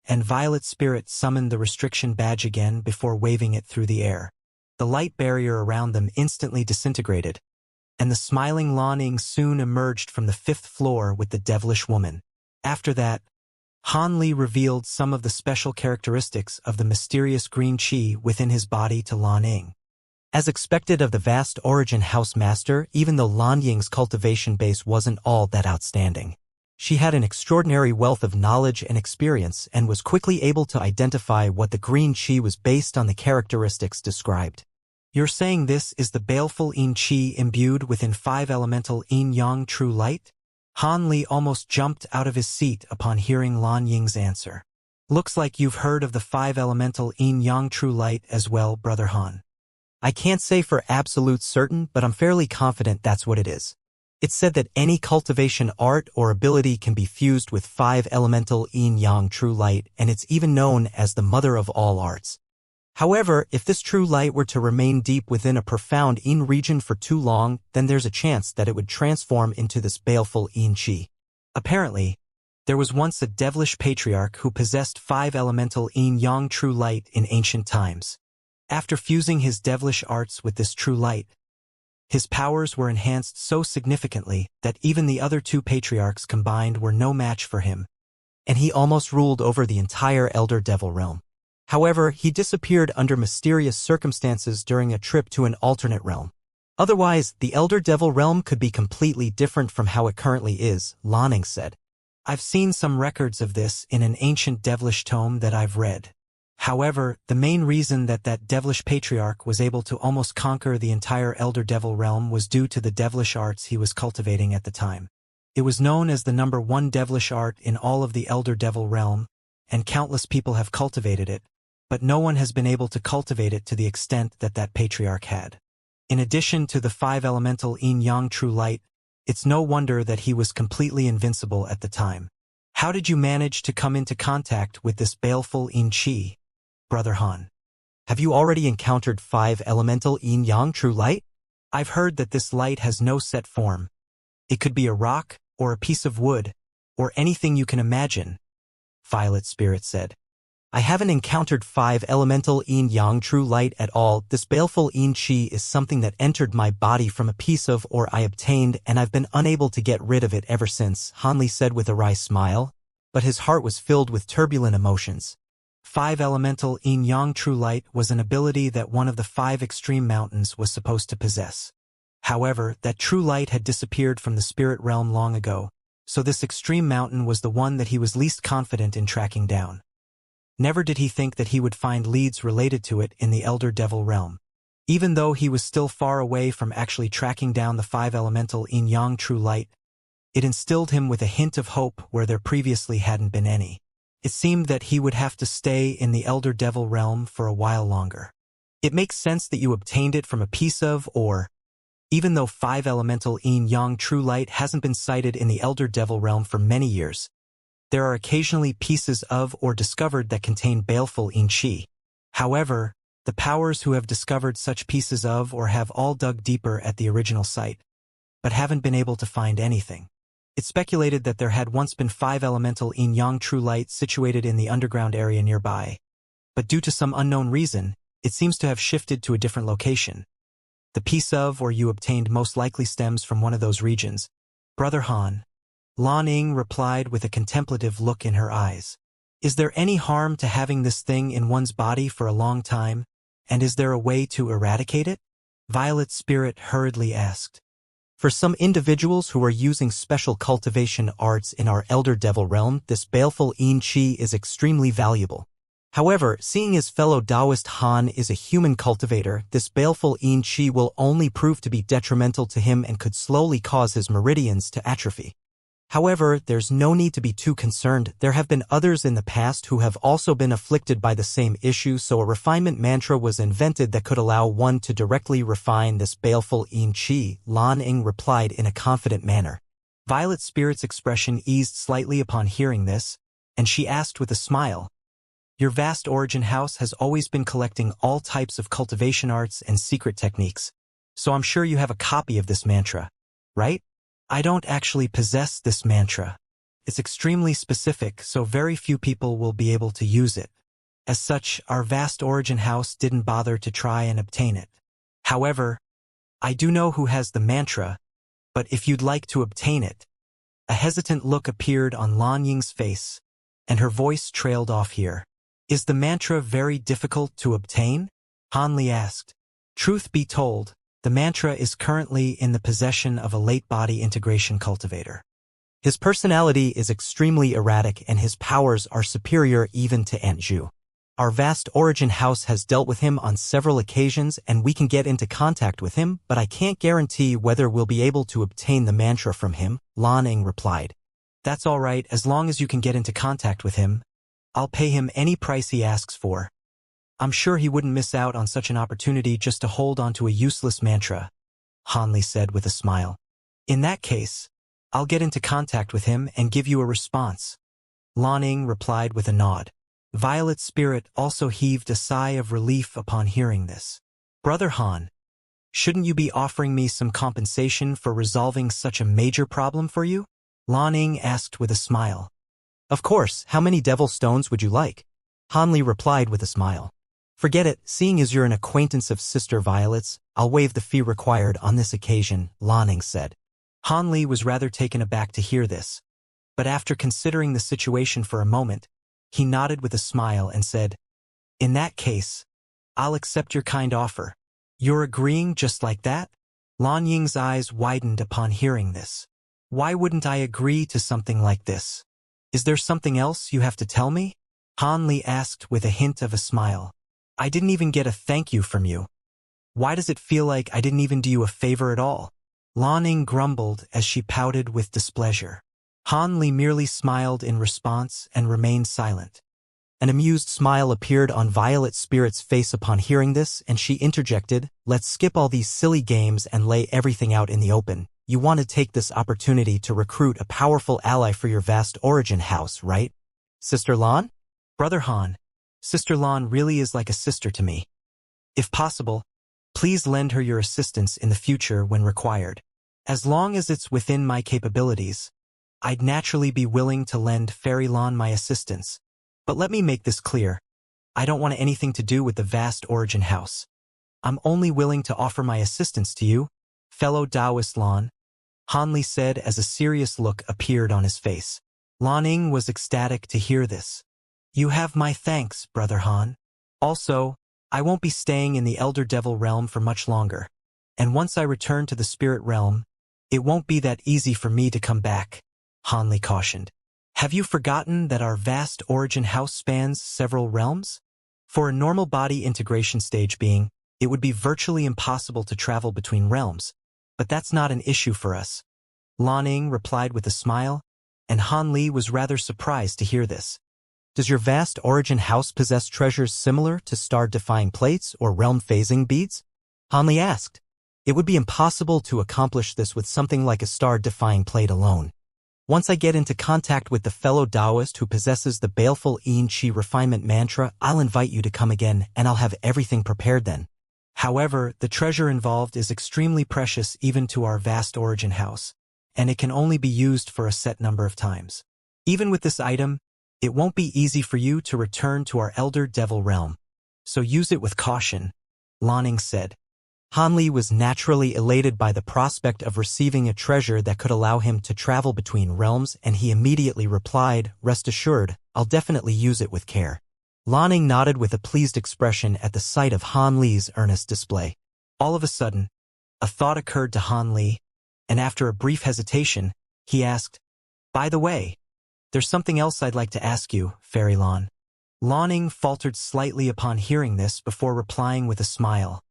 and Violet Spirit summoned the restriction badge again before waving it through the air. The light barrier around them instantly disintegrated, and the smiling Lan Ying soon emerged from the 5th floor with the devilish woman. After that, Hanli revealed some of the special characteristics of the mysterious green chi within his body to Lan Ying. As expected of the vast origin house master, even though Lan Ying's cultivation base wasn't all that outstanding, she had an extraordinary wealth of knowledge and experience and was quickly able to identify what the green chi was based on the characteristics described. You're saying this is the baleful yin chi imbued within 5 elemental yin-yang true light? Hanli almost jumped out of his seat upon hearing Lan Ying's answer. Looks like you've heard of the 5 elemental yin-yang true light as well, Brother Han. I can't say for absolute certain, but I'm fairly confident that's what it is. It's said that any cultivation art or ability can be fused with 5 elemental yin-yang true light, and it's even known as the mother of all arts. However, if this true light were to remain deep within a profound yin region for too long, then there's a chance that it would transform into this baleful yin chi. Apparently, there was once a devilish patriarch who possessed 5 elemental yin-yang true light in ancient times. After fusing his devilish arts with this true light, his powers were enhanced so significantly that even the other 2 patriarchs combined were no match for him, and he almost ruled over the entire Elder Devil realm. However, he disappeared under mysterious circumstances during a trip to an alternate realm. Otherwise, the Elder Devil realm could be completely different from how it currently is, Lan Ying said. I've seen some records of this in an ancient devilish tome that I've read. However, the main reason that devilish patriarch was able to almost conquer the entire Elder Devil realm was due to the devilish arts he was cultivating at the time. It was known as the #1 devilish art in all of the Elder Devil realm, and countless people have cultivated it, but no one has been able to cultivate it to the extent that patriarch had. In addition to the 5 elemental yin-yang true light, it's no wonder that he was completely invincible at the time. How did you manage to come into contact with this baleful yin chi, Brother Han? Have you already encountered 5 elemental yin-yang true light? I've heard that this light has no set form. It could be a rock, or a piece of wood, or anything you can imagine, Violet Spirit said. I haven't encountered 5 elemental yin-yang true light at all. This baleful yin chi is something that entered my body from a piece of or I obtained, and I've been unable to get rid of it ever since, Hanli said with a wry smile, but his heart was filled with turbulent emotions. 5 elemental yin-yang true light was an ability that one of the 5 extreme mountains was supposed to possess. However, that true light had disappeared from the spirit realm long ago, so this extreme mountain was the one that he was least confident in tracking down. Never did he think that he would find leads related to it in the Elder Devil realm. Even though he was still far away from actually tracking down the 5 elemental yin-yang true light, it instilled him with a hint of hope where there previously hadn't been any. It seemed that he would have to stay in the Elder Devil realm for a while longer. It makes sense that you obtained it from a piece of or, even though 5 elemental yin-yang true light hasn't been sighted in the Elder Devil realm for many years, there are occasionally pieces of or discovered that contain baleful yin chi. However, the powers who have discovered such pieces of or have all dug deeper at the original site, but haven't been able to find anything. It's speculated that there had once been 5 elemental yin-yang true light situated in the underground area nearby, but due to some unknown reason, it seems to have shifted to a different location. The piece of or you obtained most likely stems from one of those regions, Brother Han. Lan Ying replied with a contemplative look in her eyes. Is there any harm to having this thing in one's body for a long time, and is there a way to eradicate it? Violet Spirit hurriedly asked. For some individuals who are using special cultivation arts in our Elder Devil realm, this baleful yin chi is extremely valuable. However, seeing his fellow Taoist Han is a human cultivator, this baleful yin chi will only prove to be detrimental to him and could slowly cause his meridians to atrophy. However, there's no need to be too concerned. There have been others in the past who have also been afflicted by the same issue, so a refinement mantra was invented that could allow one to directly refine this baleful Qi, Lan Ying replied in a confident manner. Violet Spirit's expression eased slightly upon hearing this, and she asked with a smile, "Your vast origin house has always been collecting all types of cultivation arts and secret techniques, so I'm sure you have a copy of this mantra, right?" "I don't actually possess this mantra. It's extremely specific, so very few people will be able to use it. As such, our vast origin house didn't bother to try and obtain it. However, I do know who has the mantra, but if you'd like to obtain it." A hesitant look appeared on Lan Ying's face, and her voice trailed off here. "Is the mantra very difficult to obtain?" Han Li asked. "Truth be told, the mantra is currently in the possession of a late-body integration cultivator. His personality is extremely erratic and his powers are superior even to Aunt Zhu. Our vast origin house has dealt with him on several occasions and we can get into contact with him, but I can't guarantee whether we'll be able to obtain the mantra from him," Lan Ying replied. "That's all right, as long as you can get into contact with him. I'll pay him any price he asks for. I'm sure he wouldn't miss out on such an opportunity just to hold onto a useless mantra," Han Li said with a smile. "In that case, I'll get into contact with him and give you a response," Lan Ying replied with a nod. Violet Spirit also heaved a sigh of relief upon hearing this. "Brother Han, shouldn't you be offering me some compensation for resolving such a major problem for you?" Lan Ying asked with a smile. "Of course, how many devil stones would you like?" Han Li replied with a smile. "Forget it, seeing as you're an acquaintance of Sister Violet's, I'll waive the fee required on this occasion," Lan Ying said. Han Li was rather taken aback to hear this, but after considering the situation for a moment, he nodded with a smile and said, "In that case, I'll accept your kind offer." "You're agreeing just like that?" Lan Ying's eyes widened upon hearing this. "Why wouldn't I agree to something like this? Is there something else you have to tell me?" Han Li asked with a hint of a smile. "I didn't even get a thank you from you. Why does it feel like I didn't even do you a favor at all?" Lan Ying grumbled as she pouted with displeasure. Han Li merely smiled in response and remained silent. An amused smile appeared on Violet Spirit's face upon hearing this, and she interjected, "Let's skip all these silly games and lay everything out in the open. You want to take this opportunity to recruit a powerful ally for your vast origin house, right? Sister Lan?" "Brother Han, Sister Lan really is like a sister to me. If possible, please lend her your assistance in the future when required. As long as it's within my capabilities, I'd naturally be willing to lend Fairy Lan my assistance. But let me make this clear. I don't want anything to do with the vast origin house. I'm only willing to offer my assistance to you, fellow Taoist Lan," Han Li said as a serious look appeared on his face. Lan Ying was ecstatic to hear this. "You have my thanks, Brother Han. Also, I won't be staying in the Elder Devil realm for much longer. And once I return to the spirit realm, it won't be that easy for me to come back," Han Li cautioned. "Have you forgotten that our vast origin house spans several realms? For a normal body integration stage being, it would be virtually impossible to travel between realms, but that's not an issue for us," Lan Ying replied with a smile, and Han Li was rather surprised to hear this. "Does your vast origin house possess treasures similar to star-defying plates or realm-phasing beads?" Han Li asked. "It would be impossible to accomplish this with something like a star-defying plate alone. Once I get into contact with the fellow Taoist who possesses the baleful Qi refinement mantra, I'll invite you to come again and I'll have everything prepared then. However, the treasure involved is extremely precious even to our vast origin house, and it can only be used for a set number of times. Even with this item, it won't be easy for you to return to our Elder Devil realm, so use it with caution," Lan Ying said. Han Li was naturally elated by the prospect of receiving a treasure that could allow him to travel between realms, and he immediately replied, "Rest assured, I'll definitely use it with care." Lan Ying nodded with a pleased expression at the sight of Han Li's earnest display. All of a sudden, a thought occurred to Han Li, and after a brief hesitation, he asked, "By the way, there's something else I'd like to ask you, Fairy Lan." Lan Ying faltered slightly upon hearing this before replying with a smile.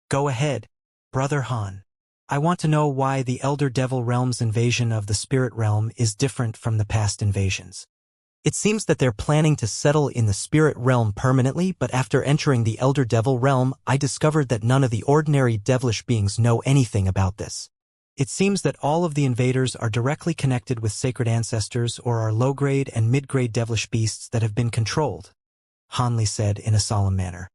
"Go ahead, Brother Han." I want to know why the Elder Devil Realm's invasion of the Spirit Realm is different from the past invasions. It seems that they're planning to settle in the Spirit Realm permanently, but after entering the Elder Devil Realm, I discovered that none of the ordinary devilish beings know anything about this. It seems that all of the invaders are directly connected with sacred ancestors or are low-grade and mid-grade devilish beasts that have been controlled, Han Li said in a solemn manner.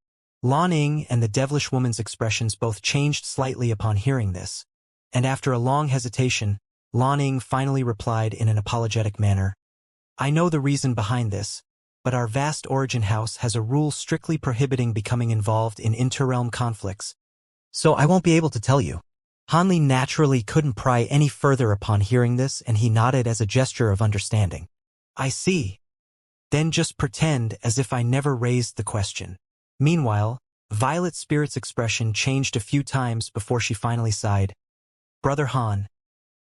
Lan Ning and the devilish woman's expressions both changed slightly upon hearing this, and after a long hesitation, Lan Ning finally replied in an apologetic manner, I know the reason behind this, but our vast origin house has a rule strictly prohibiting becoming involved in interrealm conflicts, so I won't be able to tell you. Han Li naturally couldn't pry any further upon hearing this, and he nodded as a gesture of understanding. I see. Then just pretend as if I never raised the question. Meanwhile, Violet Spirit's expression changed a few times before she finally sighed. Brother Han,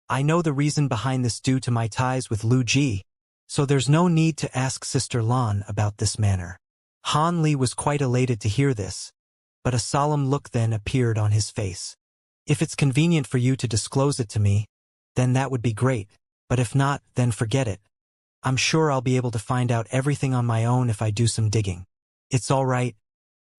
I know the reason behind this due to my ties with Lu Ji, so there's no need to ask Sister Lan about this matter. Han Li was quite elated to hear this, but a solemn look then appeared on his face. If it's convenient for you to disclose it to me, then that would be great, but if not, then forget it. I'm sure I'll be able to find out everything on my own if I do some digging. It's all right.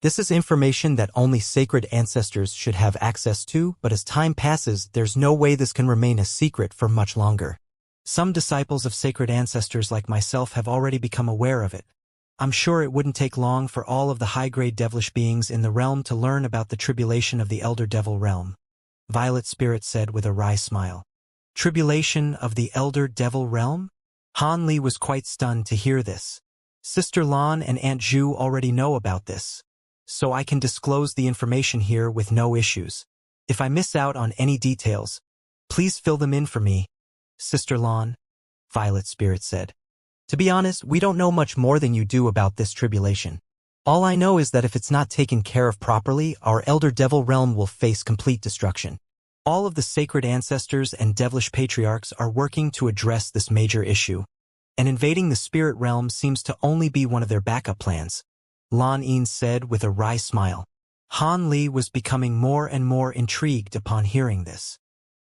This is information that only sacred ancestors should have access to, but as time passes, there's no way this can remain a secret for much longer. Some disciples of sacred ancestors like myself have already become aware of it. I'm sure it wouldn't take long for all of the high-grade devilish beings in the realm to learn about the tribulation of the Elder Devil Realm, Violet Spirit said with a wry smile. Tribulation of the Elder Devil Realm? Han Li was quite stunned to hear this. Sister Lan and Aunt Zhu already know about this, so I can disclose the information here with no issues. If I miss out on any details, please fill them in for me, Sister Lan, Violet Spirit said. To be honest, we don't know much more than you do about this tribulation. All I know is that if it's not taken care of properly, our Elder Devil Realm will face complete destruction. All of the sacred ancestors and devilish patriarchs are working to address this major issue, and invading the Spirit Realm seems to only be one of their backup plans, Lan Yin said with a wry smile. Han Li was becoming more and more intrigued upon hearing this.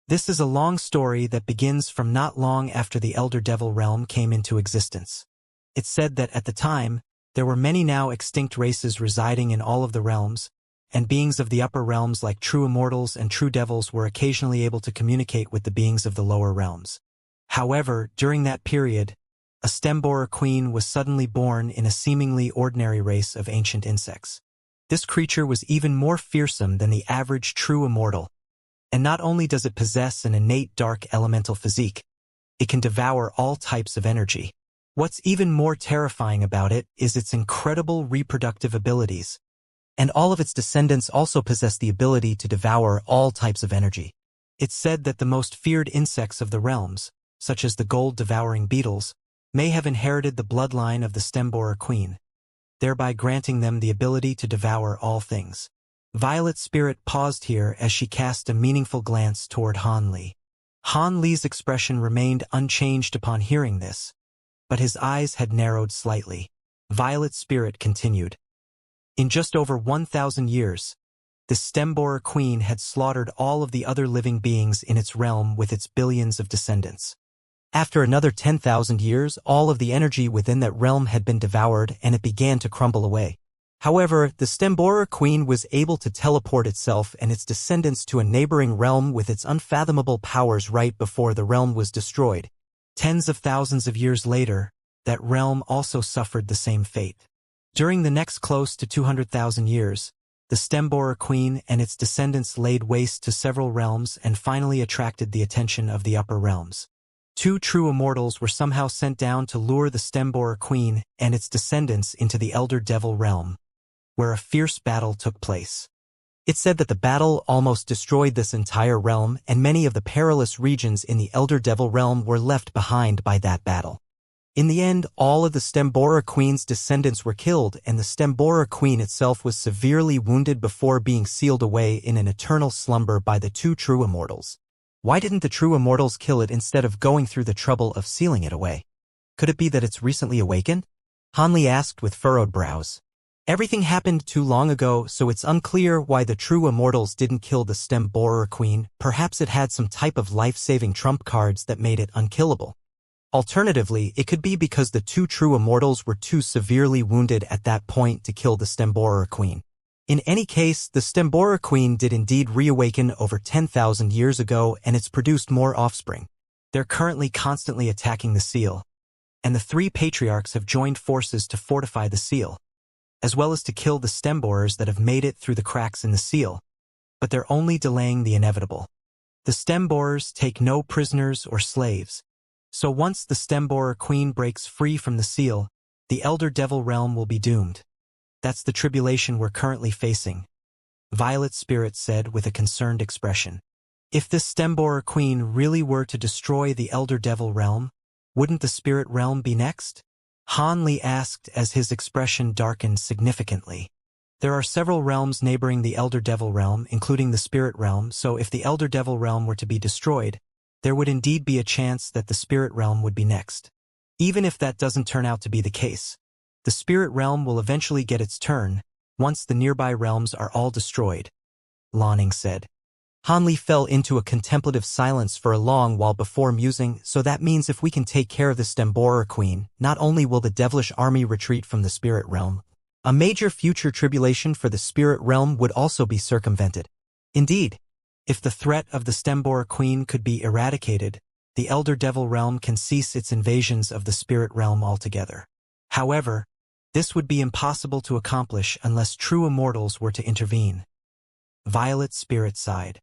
This is a long story that begins from not long after the Elder Devil Realm came into existence. It's said that at the time, there were many now extinct races residing in all of the realms, and beings of the upper realms like true immortals and true devils were occasionally able to communicate with the beings of the lower realms. However, during that period, a stem-borer queen was suddenly born in a seemingly ordinary race of ancient insects. This creature was even more fearsome than the average true immortal, and not only does it possess an innate dark elemental physique, it can devour all types of energy. What's even more terrifying about it is its incredible reproductive abilities, and all of its descendants also possess the ability to devour all types of energy. It's said that the most feared insects of the realms, such as the gold-devouring beetles, may have inherited the bloodline of the stem-borer queen, thereby granting them the ability to devour all things. Violet Spirit paused here as she cast a meaningful glance toward Han Li. Han Li's expression remained unchanged upon hearing this, but his eyes had narrowed slightly. Violet Spirit continued. In just over 1,000 years, the stem-borer queen had slaughtered all of the other living beings in its realm with its billions of descendants. After another 10,000 years, all of the energy within that realm had been devoured and it began to crumble away. However, the stem-borer queen was able to teleport itself and its descendants to a neighboring realm with its unfathomable powers right before the realm was destroyed. Tens of thousands of years later, that realm also suffered the same fate. During the next close to 200,000 years, the stem-borer queen and its descendants laid waste to several realms and finally attracted the attention of the upper realms. 2 true immortals were somehow sent down to lure the stem-borer queen and its descendants into the Elder Devil Realm, where a fierce battle took place. It's said that the battle almost destroyed this entire realm, and many of the perilous regions in the Elder Devil Realm were left behind by that battle. In the end, all of the stem-borer queen's descendants were killed, and the stem-borer queen itself was severely wounded before being sealed away in an eternal slumber by the 2 true immortals. Why didn't the true immortals kill it instead of going through the trouble of sealing it away? Could it be that it's recently awakened? Han Li asked with furrowed brows. Everything happened too long ago, so it's unclear why the true immortals didn't kill the stem borer queen. Perhaps it had some type of life-saving trump cards that made it unkillable. Alternatively, it could be because the two true immortals were too severely wounded at that point to kill the stem borer queen. In any case, the stem borer queen did indeed reawaken over 10,000 years ago, and it's produced more offspring. They're currently constantly attacking the seal, and the three patriarchs have joined forces to fortify the seal, as well as to kill the stem borers that have made it through the cracks in the seal, but they're only delaying the inevitable. The stem borers take no prisoners or slaves, so once the stem borer queen breaks free from the seal, the elder devil realm will be doomed. That's the tribulation we're currently facing, Violet Spirit said with a concerned expression. If this stem borer queen really were to destroy the elder devil realm, wouldn't the spirit realm be next? Han Li asked as his expression darkened significantly. There are several realms neighboring the Elder Devil realm, including the Spirit realm, so if the Elder Devil realm were to be destroyed, there would indeed be a chance that the Spirit realm would be next. Even if that doesn't turn out to be the case, the Spirit realm will eventually get its turn, once the nearby realms are all destroyed, Lanning said. Han Li fell into a contemplative silence for a long while before musing, so that means if we can take care of the stem borer queen, not only will the devilish army retreat from the spirit realm, a major future tribulation for the spirit realm would also be circumvented. Indeed, if the threat of the stem borer queen could be eradicated, the elder devil realm can cease its invasions of the spirit realm altogether. However, this would be impossible to accomplish unless true immortals were to intervene. Violet Spirit sighed.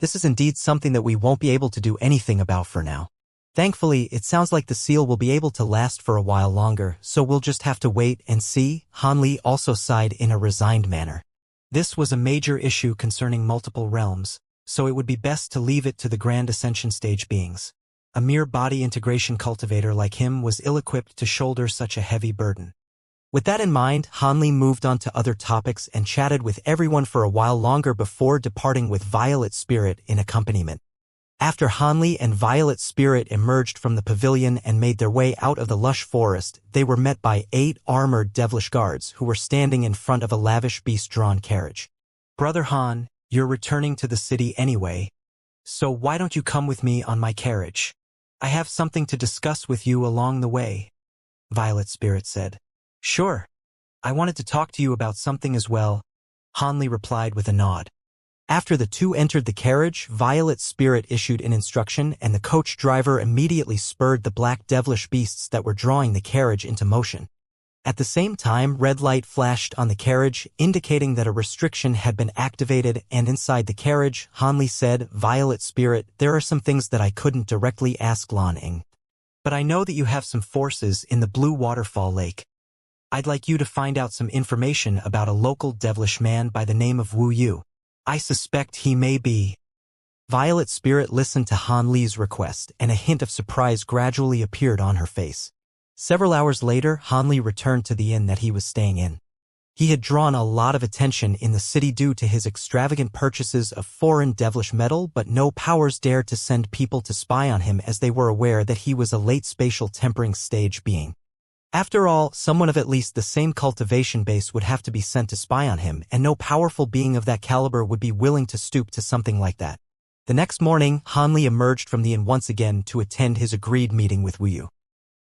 This is indeed something that we won't be able to do anything about for now. Thankfully, it sounds like the seal will be able to last for a while longer, so we'll just have to wait and see. Han Li also sighed in a resigned manner. This was a major issue concerning multiple realms, so it would be best to leave it to the Grand Ascension stage beings. A mere body integration cultivator like him was ill-equipped to shoulder such a heavy burden. With that in mind, Han Li moved on to other topics and chatted with everyone for a while longer before departing with Violet Spirit in accompaniment. After Han Li and Violet Spirit emerged from the pavilion and made their way out of the lush forest, they were met by 8 armored devilish guards who were standing in front of a lavish beast-drawn carriage. Brother Han, you're returning to the city anyway, so why don't you come with me on my carriage? I have something to discuss with you along the way, Violet Spirit said. Sure. I wanted to talk to you about something as well, Han Li replied with a nod. After the two entered the carriage, Violet Spirit issued an instruction and the coach driver immediately spurred the black devilish beasts that were drawing the carriage into motion. At the same time, red light flashed on the carriage, indicating that a restriction had been activated, and inside the carriage, Han Li said, Violet Spirit, there are some things that I couldn't directly ask Lanning, but I know that you have some forces in the Blue Waterfall Lake. I'd like you to find out some information about a local devilish man by the name of Wu Yu. I suspect he may be. Violet Spirit listened to Han Li's request, and a hint of surprise gradually appeared on her face. Several hours later, Han Li returned to the inn that he was staying in. He had drawn a lot of attention in the city due to his extravagant purchases of foreign devilish metal, but no powers dared to send people to spy on him as they were aware that he was a late spatial tempering stage being. After all, someone of at least the same cultivation base would have to be sent to spy on him, and no powerful being of that caliber would be willing to stoop to something like that. The next morning, Han Li emerged from the inn once again to attend his agreed meeting with Wu Yu.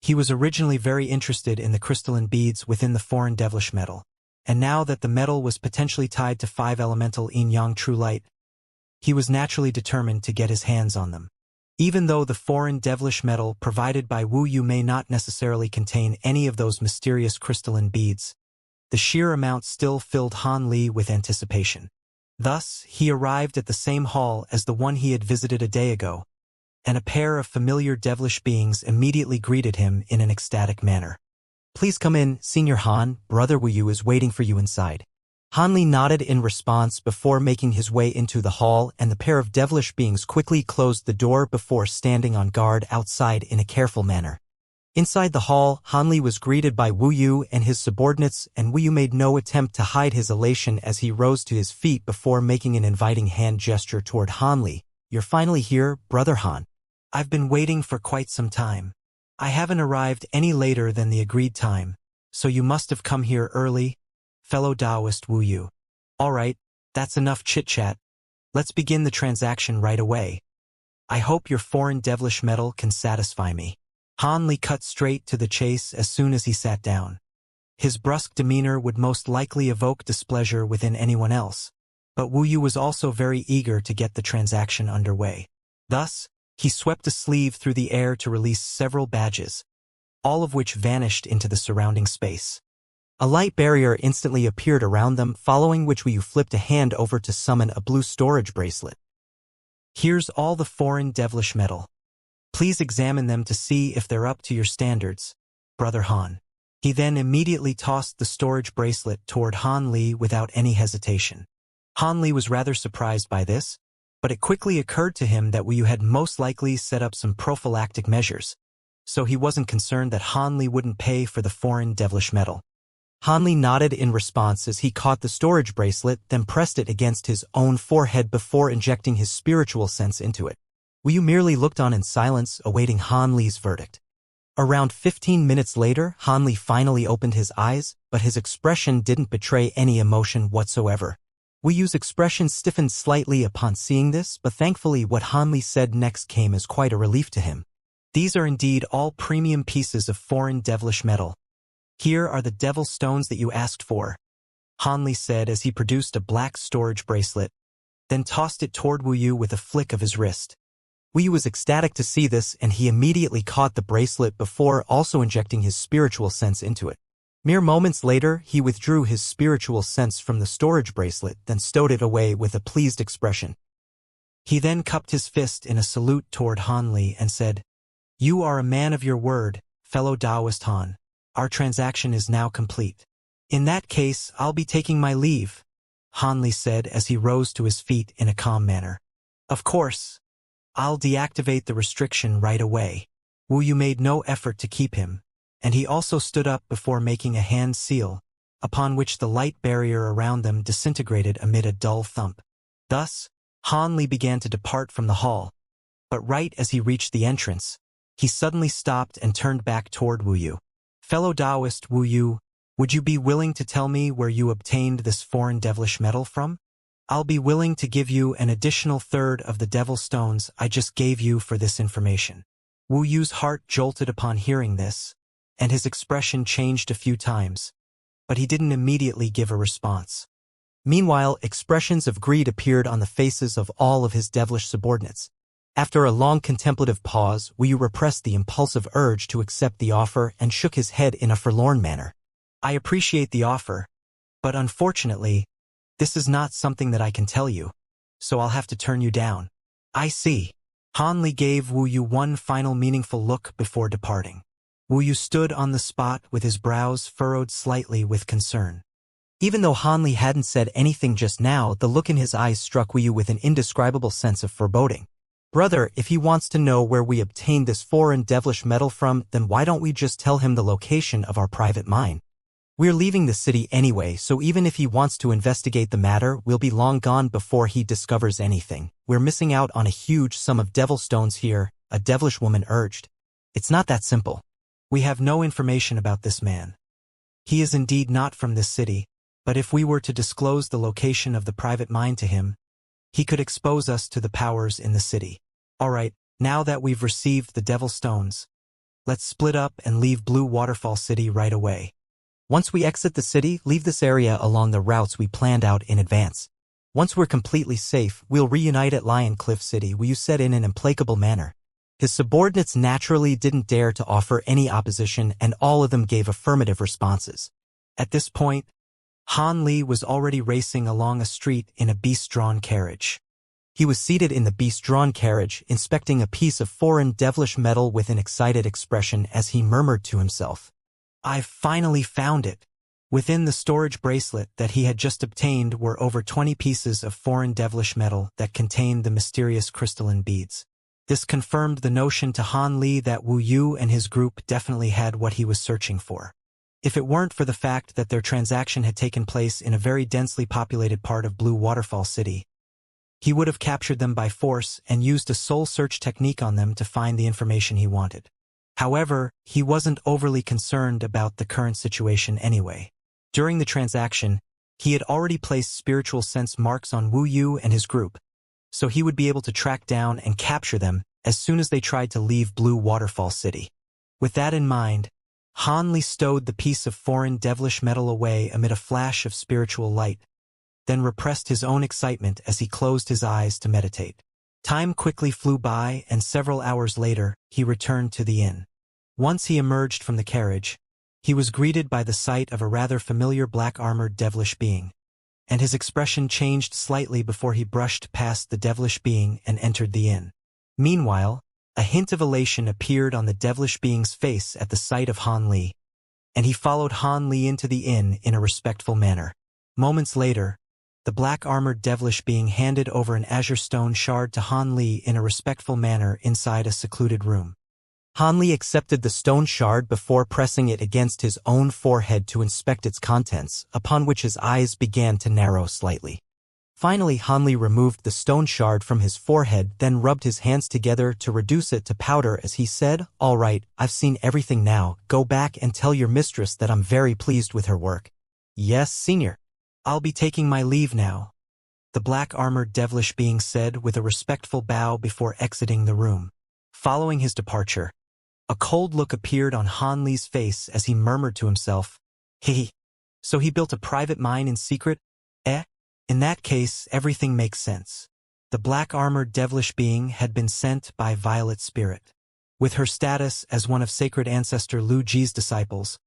He was originally very interested in the crystalline beads within the foreign devilish metal, and now that the metal was potentially tied to 5-elemental yin-yang true light, he was naturally determined to get his hands on them. Even though the foreign devilish metal provided by Wu Yu may not necessarily contain any of those mysterious crystalline beads, the sheer amount still filled Han Li with anticipation. Thus, he arrived at the same hall as the one he had visited a day ago, and a pair of familiar devilish beings immediately greeted him in an ecstatic manner. Please come in, Senior Han, Brother Wu Yu is waiting for you inside. Han Li nodded in response before making his way into the hall, and the pair of devilish beings quickly closed the door before standing on guard outside in a careful manner. Inside the hall, Han Li was greeted by Wu Yu and his subordinates, and Wu Yu made no attempt to hide his elation as he rose to his feet before making an inviting hand gesture toward Han Li. You're finally here, Brother Han. I've been waiting for quite some time. I haven't arrived any later than the agreed time, so you must have come here early. fellow Taoist Wu Yu. Alright, that's enough chit-chat. Let's begin the transaction right away. I hope your foreign devilish metal can satisfy me. Han Li cut straight to the chase as soon as he sat down. His brusque demeanor would most likely evoke displeasure within anyone else, but Wu Yu was also very eager to get the transaction underway. Thus, he swept a sleeve through the air to release several badges, all of which vanished into the surrounding space. A light barrier instantly appeared around them, following which Wu Yu flipped a hand over to summon a blue storage bracelet. Here's all the foreign devilish metal. Please examine them to see if they're up to your standards, Brother Han. He then immediately tossed the storage bracelet toward Han Li without any hesitation. Han Li was rather surprised by this, but it quickly occurred to him that Wu Yu had most likely set up some prophylactic measures, so he wasn't concerned that Han Li wouldn't pay for the foreign devilish metal. Han Li nodded in response as he caught the storage bracelet, then pressed it against his own forehead before injecting his spiritual sense into it. Wu Yu merely looked on in silence, awaiting Han Li's verdict. Around 15 minutes later, Han Li finally opened his eyes, but his expression didn't betray any emotion whatsoever. Wu Yu's expression stiffened slightly upon seeing this, but thankfully what Han Li said next came as quite a relief to him. These are indeed all premium pieces of foreign devilish metal. Here are the devil stones that you asked for, Han Li said as he produced a black storage bracelet, then tossed it toward Wu Yu with a flick of his wrist. Wu Yu was ecstatic to see this, and he immediately caught the bracelet before also injecting his spiritual sense into it. Mere moments later, he withdrew his spiritual sense from the storage bracelet, then stowed it away with a pleased expression. He then cupped his fist in a salute toward Han Li and said, "You are a man of your word, fellow Taoist Han. Our transaction is now complete. In that case, I'll be taking my leave," Han Li said as he rose to his feet in a calm manner. "Of course, I'll deactivate the restriction right away." Wu Yu made no effort to keep him, and he also stood up before making a hand seal, upon which the light barrier around them disintegrated amid a dull thump. Thus, Han Li began to depart from the hall, but right as he reached the entrance, he suddenly stopped and turned back toward Wu Yu. "Fellow Taoist Wu Yu, would you be willing to tell me where you obtained this foreign devilish metal from? I'll be willing to give you an additional third of the devil stones I just gave you for this information." Wu Yu's heart jolted upon hearing this, and his expression changed a few times, but he didn't immediately give a response. Meanwhile, expressions of greed appeared on the faces of all of his devilish subordinates. After a long contemplative pause, Wu Yu repressed the impulsive urge to accept the offer and shook his head in a forlorn manner. "I appreciate the offer, but unfortunately, this is not something that I can tell you, so I'll have to turn you down." "I see." Han Li gave Wu Yu one final meaningful look before departing. Wu Yu stood on the spot with his brows furrowed slightly with concern. Even though Han Li hadn't said anything just now, the look in his eyes struck Wu Yu with an indescribable sense of foreboding. "Brother, if he wants to know where we obtained this foreign devilish metal from, then why don't we just tell him the location of our private mine? We're leaving the city anyway, so even if he wants to investigate the matter, we'll be long gone before he discovers anything. We're missing out on a huge sum of devil stones here," a devilish woman urged. "It's not that simple. We have no information about this man. He is indeed not from this city, but if we were to disclose the location of the private mine to him, he could expose us to the powers in the city. Alright, now that we've received the devil stones, let's split up and leave Blue Waterfall City right away. Once we exit the city, leave this area along the routes we planned out in advance. Once we're completely safe, we'll reunite at Lion Cliff City," Wu Yu said in an implacable manner. His subordinates naturally didn't dare to offer any opposition, and all of them gave affirmative responses. At this point, Han Li was already racing along a street in a beast-drawn carriage. He was seated in the beast-drawn carriage, inspecting a piece of foreign devilish metal with an excited expression as he murmured to himself, "I've finally found it." Within the storage bracelet that he had just obtained were over 20 pieces of foreign devilish metal that contained the mysterious crystalline beads. This confirmed the notion to Han Li that Wu Yu and his group definitely had what he was searching for. If it weren't for the fact that their transaction had taken place in a very densely populated part of Blue Waterfall City, he would have captured them by force and used a soul search technique on them to find the information he wanted. However, he wasn't overly concerned about the current situation anyway. During the transaction, he had already placed spiritual sense marks on Wu Yu and his group, so he would be able to track down and capture them as soon as they tried to leave Blue Waterfall City. With that in mind, Han Li stowed the piece of foreign devilish metal away amid a flash of spiritual light, then repressed his own excitement as he closed his eyes to meditate. Time quickly flew by, and several hours later, he returned to the inn. Once he emerged from the carriage, he was greeted by the sight of a rather familiar black-armored devilish being, and his expression changed slightly before he brushed past the devilish being and entered the inn. Meanwhile, a hint of elation appeared on the devilish being's face at the sight of Han Li, and he followed Han Li into the inn in a respectful manner. Moments later, the black-armored devilish being handed over an azure stone shard to Han Li in a respectful manner inside a secluded room. Han Li accepted the stone shard before pressing it against his own forehead to inspect its contents, upon which his eyes began to narrow slightly. Finally, Han Li removed the stone shard from his forehead, then rubbed his hands together to reduce it to powder as he said, "All right, I've seen everything now. Go back and tell your mistress that I'm very pleased with her work." "Yes, senior. I'll be taking my leave now," the black-armored devilish being said with a respectful bow before exiting the room. Following his departure, a cold look appeared on Han Li's face as he murmured to himself, "Hee, so he built a private mine in secret? In that case, everything makes sense." The black-armored devilish being had been sent by Violet Spirit. With her status as one of sacred ancestor Lu Ji's disciples,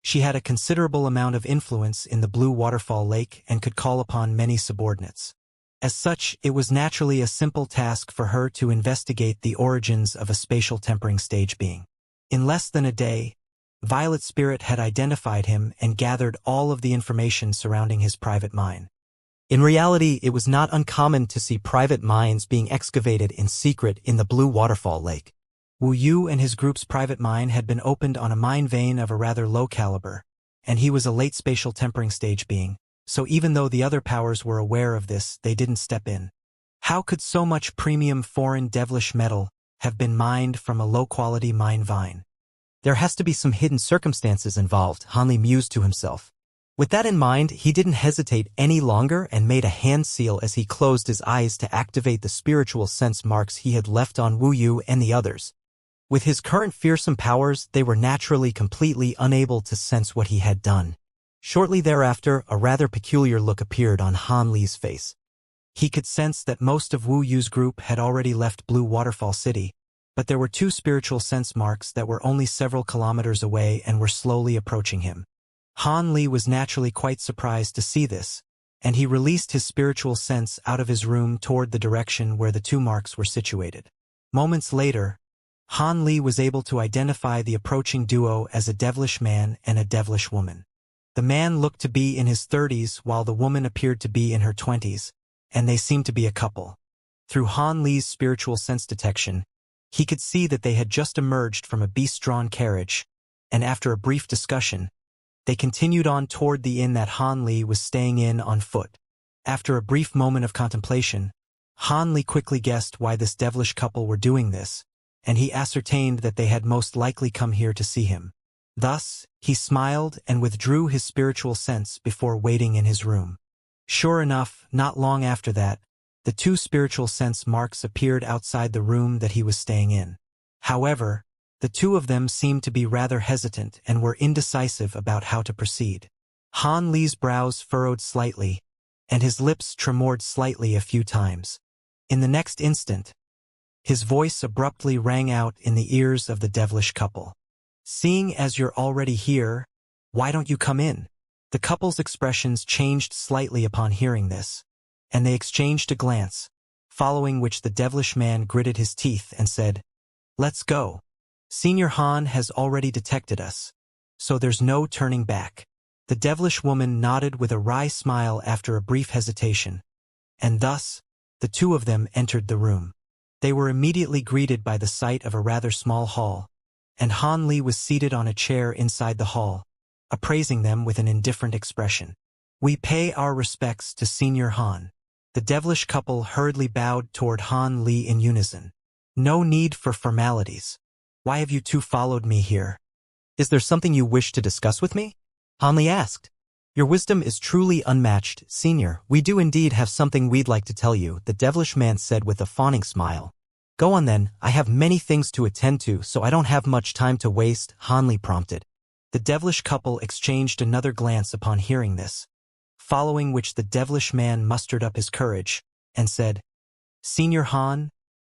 she had a considerable amount of influence in the Blue Waterfall Lake and could call upon many subordinates. As such, it was naturally a simple task for her to investigate the origins of a spatial tempering stage being. In less than a day, Violet Spirit had identified him and gathered all of the information surrounding his private mine. In reality, it was not uncommon to see private mines being excavated in secret in the Blue Waterfall Lake. Wu Yu and his group's private mine had been opened on a mine vein of a rather low caliber, and he was a late spatial tempering stage being, so even though the other powers were aware of this, they didn't step in. How could so much premium foreign devilish metal have been mined from a low-quality mine vein? There has to be some hidden circumstances involved, Han Li mused to himself. With that in mind, he didn't hesitate any longer and made a hand seal as he closed his eyes to activate the spiritual sense marks he had left on Wu Yu and the others. With his current fearsome powers, they were naturally completely unable to sense what he had done. Shortly thereafter, a rather peculiar look appeared on Han Li's face. He could sense that most of Wu Yu's group had already left Blue Waterfall City, but there were two spiritual sense marks that were only several kilometers away and were slowly approaching him. Han Li was naturally quite surprised to see this, and he released his spiritual sense out of his room toward the direction where the two marks were situated. Moments later, Han Li was able to identify the approaching duo as a devilish man and a devilish woman. The man looked to be in his 30s while the woman appeared to be in her 20s, and they seemed to be a couple. Through Han Li's spiritual sense detection, he could see that they had just emerged from a beast-drawn carriage, and after a brief discussion, they continued on toward the inn that Han Li was staying in on foot. After a brief moment of contemplation, Han Li quickly guessed why this devilish couple were doing this, and he ascertained that they had most likely come here to see him. Thus, he smiled and withdrew his spiritual sense before waiting in his room. Sure enough, not long after that, the two spiritual sense marks appeared outside the room that he was staying in. However, the two of them seemed to be rather hesitant and were indecisive about how to proceed. Han Li's brows furrowed slightly, and his lips tremored slightly a few times. In the next instant, his voice abruptly rang out in the ears of the devilish couple. "Seeing as you're already here, why don't you come in?" The couple's expressions changed slightly upon hearing this, and they exchanged a glance, following which the devilish man gritted his teeth and said, "Let's go. Senior Han has already detected us, so there's no turning back." The devilish woman nodded with a wry smile after a brief hesitation, and thus, the two of them entered the room. They were immediately greeted by the sight of a rather small hall, and Han Li was seated on a chair inside the hall, appraising them with an indifferent expression. "We pay our respects to Senior Han." The devilish couple hurriedly bowed toward Han Li in unison. "No need for formalities. Why have you two followed me here? Is there something you wish to discuss with me?" Han Li asked. Your wisdom is truly unmatched, Senior. We do indeed have something we'd like to tell you, the devilish man said with a fawning smile. Go on then, I have many things to attend to, so I don't have much time to waste, Hanli prompted. The devilish couple exchanged another glance upon hearing this, following which the devilish man mustered up his courage, and said, Senior Han,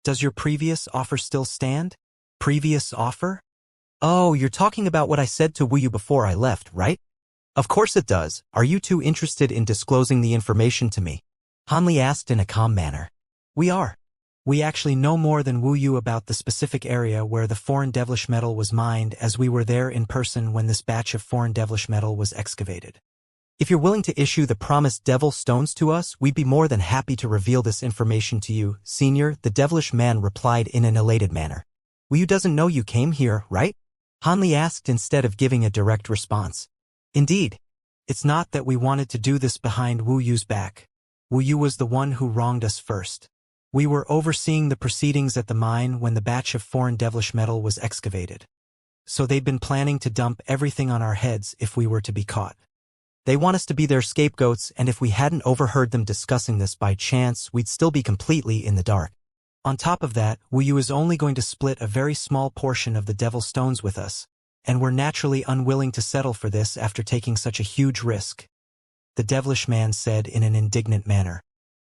does your previous offer still stand? Previous offer? Oh, you're talking about what I said to Wuyu before I left, right? Of course it does. Are you too interested in disclosing the information to me? Hanli asked in a calm manner. We are. We actually know more than Wuyu about the specific area where the foreign devilish metal was mined, as we were there in person when this batch of foreign devilish metal was excavated. If you're willing to issue the promised devil stones to us, we'd be more than happy to reveal this information to you, Senior, the devilish man replied in an elated manner. Wuyu doesn't know you came here, right? Hanli asked instead of giving a direct response. Indeed. It's not that we wanted to do this behind Wuyu's back. Wuyu was the one who wronged us first. We were overseeing the proceedings at the mine when the batch of foreign devilish metal was excavated. So they'd been planning to dump everything on our heads if we were to be caught. They want us to be their scapegoats, and if we hadn't overheard them discussing this by chance, we'd still be completely in the dark. On top of that, Wuyu is only going to split a very small portion of the devil stones with us, and we're naturally unwilling to settle for this after taking such a huge risk. The devilish man said in an indignant manner.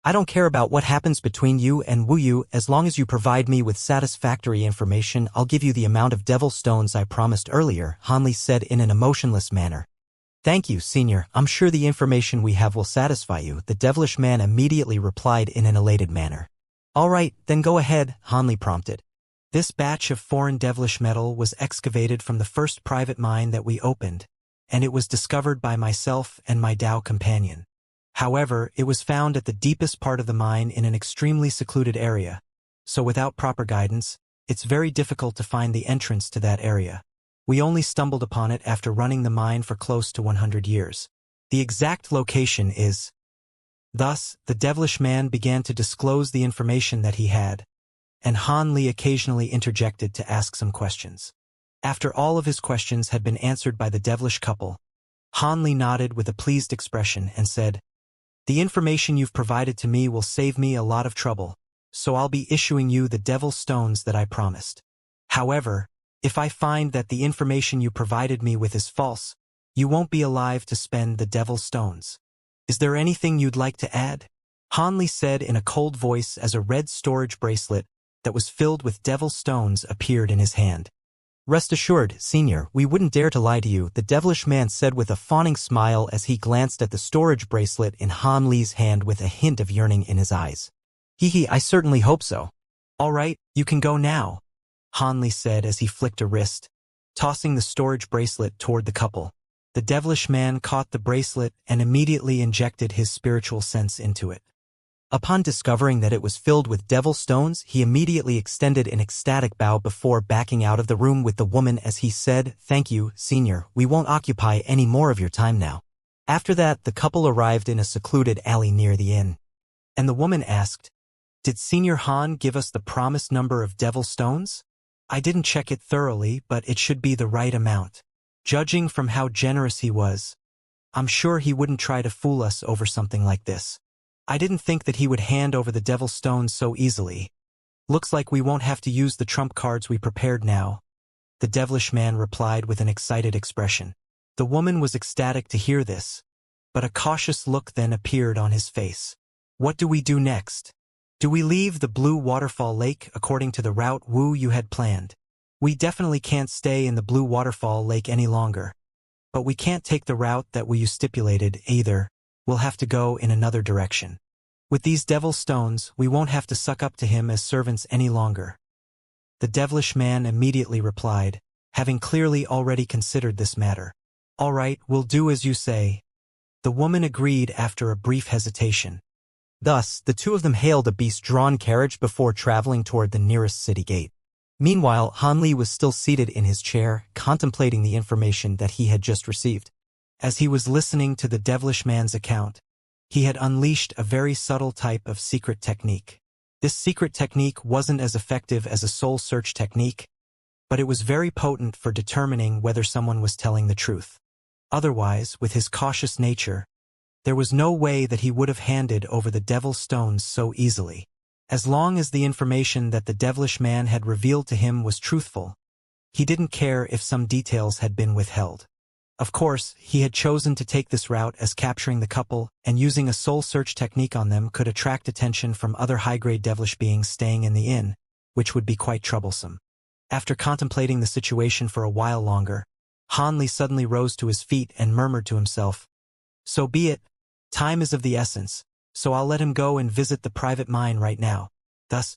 I don't care about what happens between you and Wuyu, as long as you provide me with satisfactory information, I'll give you the amount of devil stones I promised earlier, Hanli said in an emotionless manner. Thank you, Senior, I'm sure the information we have will satisfy you, the devilish man immediately replied in an elated manner. All right, then go ahead, Hanli prompted. This batch of foreign devilish metal was excavated from the first private mine that we opened, and it was discovered by myself and my Dao companion. However, it was found at the deepest part of the mine in an extremely secluded area, so without proper guidance, it's very difficult to find the entrance to that area. We only stumbled upon it after running the mine for close to 100 years. The exact location is... Thus, the devilish man began to disclose the information that he had, and Hanli occasionally interjected to ask some questions. After all of his questions had been answered by the devilish couple, Hanli nodded with a pleased expression and said, The information you've provided to me will save me a lot of trouble, so I'll be issuing you the devil stones that I promised. However, if I find that the information you provided me with is false, you won't be alive to spend the devil stones. Is there anything you'd like to add? Hanli said in a cold voice as a red storage bracelet that was filled with devil stones appeared in his hand. Rest assured, Senior, we wouldn't dare to lie to you, the devilish man said with a fawning smile as he glanced at the storage bracelet in Hanli's hand with a hint of yearning in his eyes. Hee, I certainly hope so. All right, you can go now, Hanli said as he flicked a wrist, tossing the storage bracelet toward the couple. The devilish man caught the bracelet and immediately injected his spiritual sense into it. Upon discovering that it was filled with devil stones, he immediately extended an ecstatic bow before backing out of the room with the woman as he said, Thank you, Senior, we won't occupy any more of your time now. After that, the couple arrived in a secluded alley near the inn. And the woman asked, Did Senior Han give us the promised number of devil stones? I didn't check it thoroughly, but it should be the right amount. Judging from how generous he was, I'm sure he wouldn't try to fool us over something like this. I didn't think that he would hand over the devil stones so easily. Looks like we won't have to use the trump cards we prepared now, the devilish man replied with an excited expression. The woman was ecstatic to hear this, but a cautious look then appeared on his face. What do we do next? Do we leave the Blue Waterfall Lake according to the route Wu you had planned? We definitely can't stay in the Blue Waterfall Lake any longer. But we can't take the route that Wu you stipulated either. We'll have to go in another direction. With these devil stones, we won't have to suck up to him as servants any longer. The devilish man immediately replied, having clearly already considered this matter. All right, we'll do as you say. The woman agreed after a brief hesitation. Thus, the two of them hailed a beast-drawn carriage before traveling toward the nearest city gate. Meanwhile, Hanli was still seated in his chair, contemplating the information that he had just received. As he was listening to the devilish man's account, he had unleashed a very subtle type of secret technique. This secret technique wasn't as effective as a soul search technique, but it was very potent for determining whether someone was telling the truth. Otherwise, with his cautious nature, there was no way that he would have handed over the devil stones so easily. As long as the information that the devilish man had revealed to him was truthful, he didn't care if some details had been withheld. Of course, he had chosen to take this route as capturing the couple and using a soul search technique on them could attract attention from other high-grade devilish beings staying in the inn, which would be quite troublesome. After contemplating the situation for a while longer, Hanli suddenly rose to his feet and murmured to himself, "So be it. Time is of the essence, so I'll let him go and visit the private mine right now." Thus,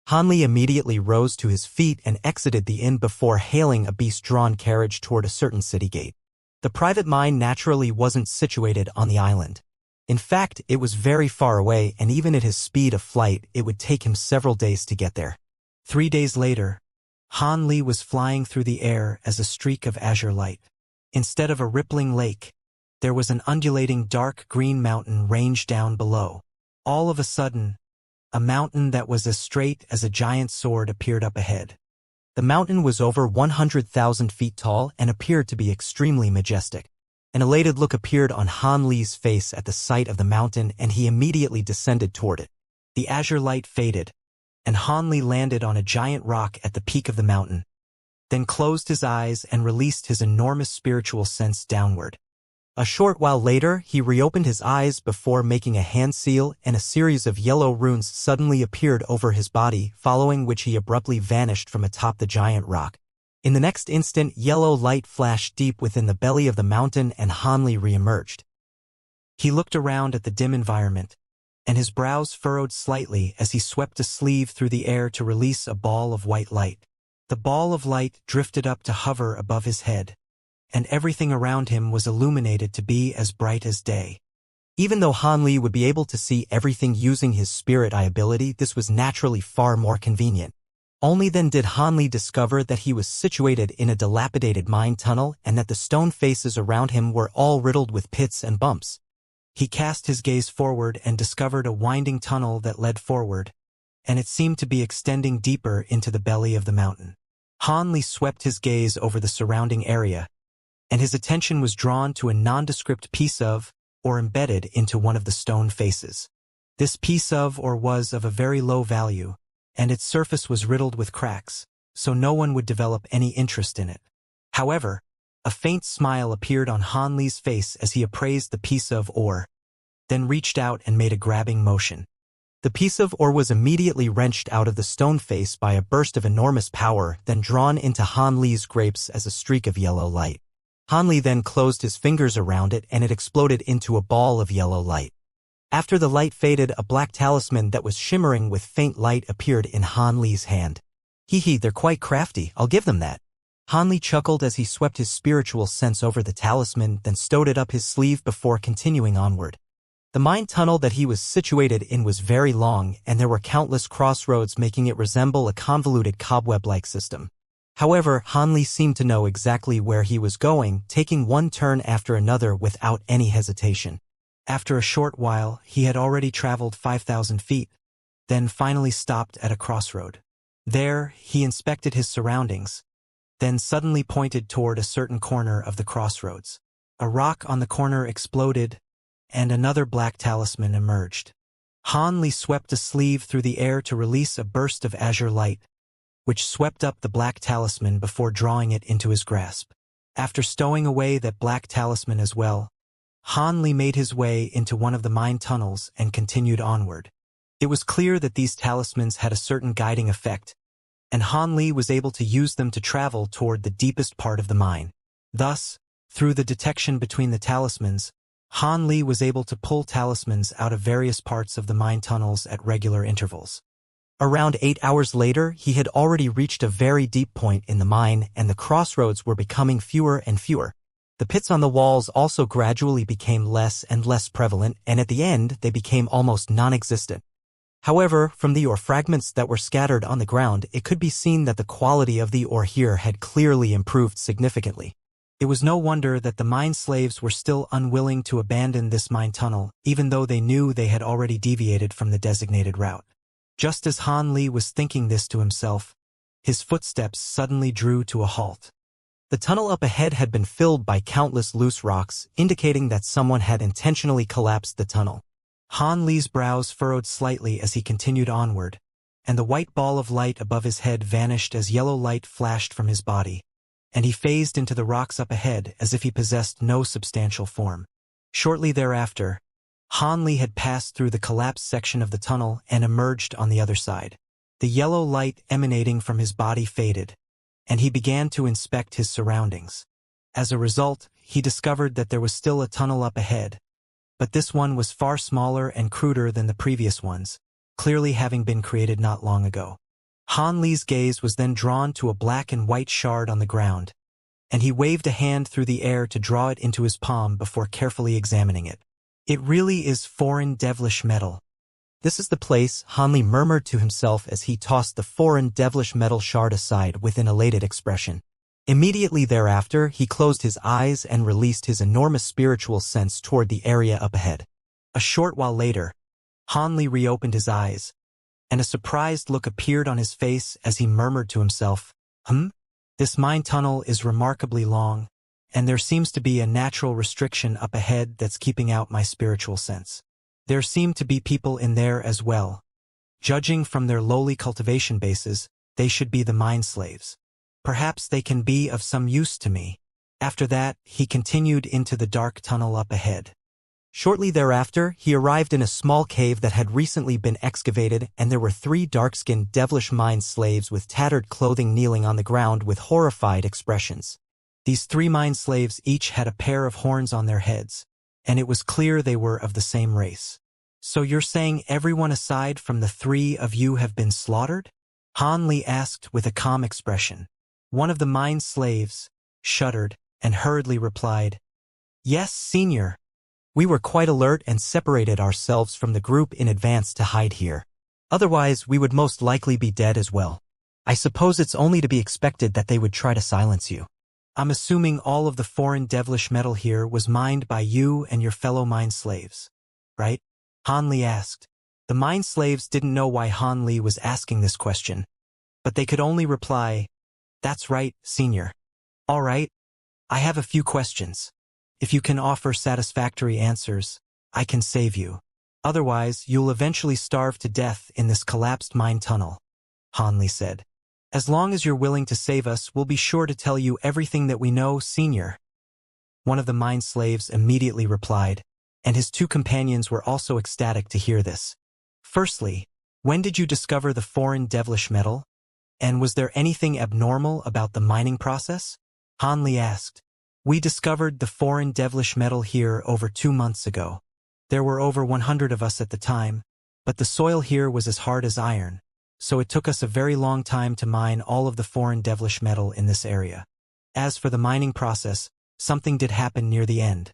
Hanli immediately rose to his feet and exited the inn before hailing a beast-drawn carriage toward a certain city gate. The private mine naturally wasn't situated on the island. In fact, it was very far away, and even at his speed of flight, it would take him several days to get there. 3 days later, Han Li was flying through the air as a streak of azure light. Instead of a rippling lake, there was an undulating dark green mountain range down below. All of a sudden, a mountain that was as straight as a giant sword appeared up ahead. The mountain was over 100,000 feet tall and appeared to be extremely majestic. An elated look appeared on Han Li's face at the sight of the mountain, and he immediately descended toward it. The azure light faded, and Han Li landed on a giant rock at the peak of the mountain, then closed his eyes and released his enormous spiritual sense downward. A short while later, he reopened his eyes before making a hand seal, and a series of yellow runes suddenly appeared over his body, following which he abruptly vanished from atop the giant rock. In the next instant, yellow light flashed deep within the belly of the mountain, and Hanli re-emerged. He looked around at the dim environment, and his brows furrowed slightly as he swept a sleeve through the air to release a ball of white light. The ball of light drifted up to hover above his head, and everything around him was illuminated to be as bright as day. Even though Han Li would be able to see everything using his spirit eye ability, this was naturally far more convenient. Only then did Han Li discover that he was situated in a dilapidated mine tunnel and that the stone faces around him were all riddled with pits and bumps. He cast his gaze forward and discovered a winding tunnel that led forward, and it seemed to be extending deeper into the belly of the mountain. Han Li swept his gaze over the surrounding area, and his attention was drawn to a nondescript piece of, or embedded into one of the stone faces. This piece of, or was of a very low value, and its surface was riddled with cracks, so no one would develop any interest in it. However, a faint smile appeared on Han Li's face as he appraised the piece of ore, then reached out and made a grabbing motion. The piece of ore was immediately wrenched out of the stone face by a burst of enormous power, then drawn into Han Li's grapes as a streak of yellow light. Han Li then closed his fingers around it, and it exploded into a ball of yellow light. After the light faded, a black talisman that was shimmering with faint light appeared in Han Li's hand. "Hee, they're quite crafty, I'll give them that." Han Li chuckled as he swept his spiritual sense over the talisman, then stowed it up his sleeve before continuing onward. The mine tunnel that he was situated in was very long, and there were countless crossroads, making it resemble a convoluted cobweb-like system. However, Han Li seemed to know exactly where he was going, taking one turn after another without any hesitation. After a short while, he had already traveled 5,000 feet, then finally stopped at a crossroad. There, he inspected his surroundings, then suddenly pointed toward a certain corner of the crossroads. A rock on the corner exploded, and another black talisman emerged. Han Li swept a sleeve through the air to release a burst of azure light, which swept up the black talisman before drawing it into his grasp. After stowing away that black talisman as well, Han Li made his way into one of the mine tunnels and continued onward. It was clear that these talismans had a certain guiding effect, and Han Li was able to use them to travel toward the deepest part of the mine. Thus, through the detection between the talismans, Han Li was able to pull talismans out of various parts of the mine tunnels at regular intervals. Around 8 hours later, he had already reached a very deep point in the mine, and the crossroads were becoming fewer and fewer. The pits on the walls also gradually became less and less prevalent, and at the end, they became almost non-existent. However, from the ore fragments that were scattered on the ground, it could be seen that the quality of the ore here had clearly improved significantly. It was no wonder that the mine slaves were still unwilling to abandon this mine tunnel, even though they knew they had already deviated from the designated route. Just as Han Li was thinking this to himself, his footsteps suddenly drew to a halt. The tunnel up ahead had been filled by countless loose rocks, indicating that someone had intentionally collapsed the tunnel. Han Li's brows furrowed slightly as he continued onward, and the white ball of light above his head vanished as yellow light flashed from his body, and he phased into the rocks up ahead as if he possessed no substantial form. Shortly thereafter, Han Li had passed through the collapsed section of the tunnel and emerged on the other side. The yellow light emanating from his body faded, and he began to inspect his surroundings. As a result, he discovered that there was still a tunnel up ahead, but this one was far smaller and cruder than the previous ones, clearly having been created not long ago. Han Li's gaze was then drawn to a black and white shard on the ground, and he waved a hand through the air to draw it into his palm before carefully examining it. It really is foreign devilish metal. This is the place, Han Li murmured to himself as he tossed the foreign devilish metal shard aside with an elated expression. Immediately thereafter, he closed his eyes and released his enormous spiritual sense toward the area up ahead. A short while later, Han Li reopened his eyes, and a surprised look appeared on his face as he murmured to himself, This mine tunnel is remarkably long, and there seems to be a natural restriction up ahead that's keeping out my spiritual sense. There seem to be people in there as well. Judging from their lowly cultivation bases, they should be the mine slaves. Perhaps they can be of some use to me. After that, he continued into the dark tunnel up ahead. Shortly thereafter, he arrived in a small cave that had recently been excavated, and there were 3 dark-skinned devilish mine slaves with tattered clothing kneeling on the ground with horrified expressions. These 3 mine slaves each had a pair of horns on their heads, and it was clear they were of the same race. So you're saying everyone aside from the 3 of you have been slaughtered? Han Li asked with a calm expression. One of the mine slaves shuddered and hurriedly replied, Yes, Senior. We were quite alert and separated ourselves from the group in advance to hide here. Otherwise, we would most likely be dead as well. I suppose it's only to be expected that they would try to silence you. I'm assuming all of the foreign devilish metal here was mined by you and your fellow mine slaves, right? Han Li asked. The mine slaves didn't know why Han Li was asking this question, but they could only reply, That's right, Senior. All right, I have a few questions. If you can offer satisfactory answers, I can save you. Otherwise, you'll eventually starve to death in this collapsed mine tunnel, Han Li said. As long as you're willing to save us, we'll be sure to tell you everything that we know, Senior. One of the mine slaves immediately replied, and his 2 companions were also ecstatic to hear this. Firstly, when did you discover the foreign devilish metal? And was there anything abnormal about the mining process? Han Li asked. We discovered the foreign devilish metal here over 2 months ago. There were over 100 of us at the time, but the soil here was as hard as iron, so it took us a very long time to mine all of the foreign devilish metal in this area. As for the mining process, something did happen near the end.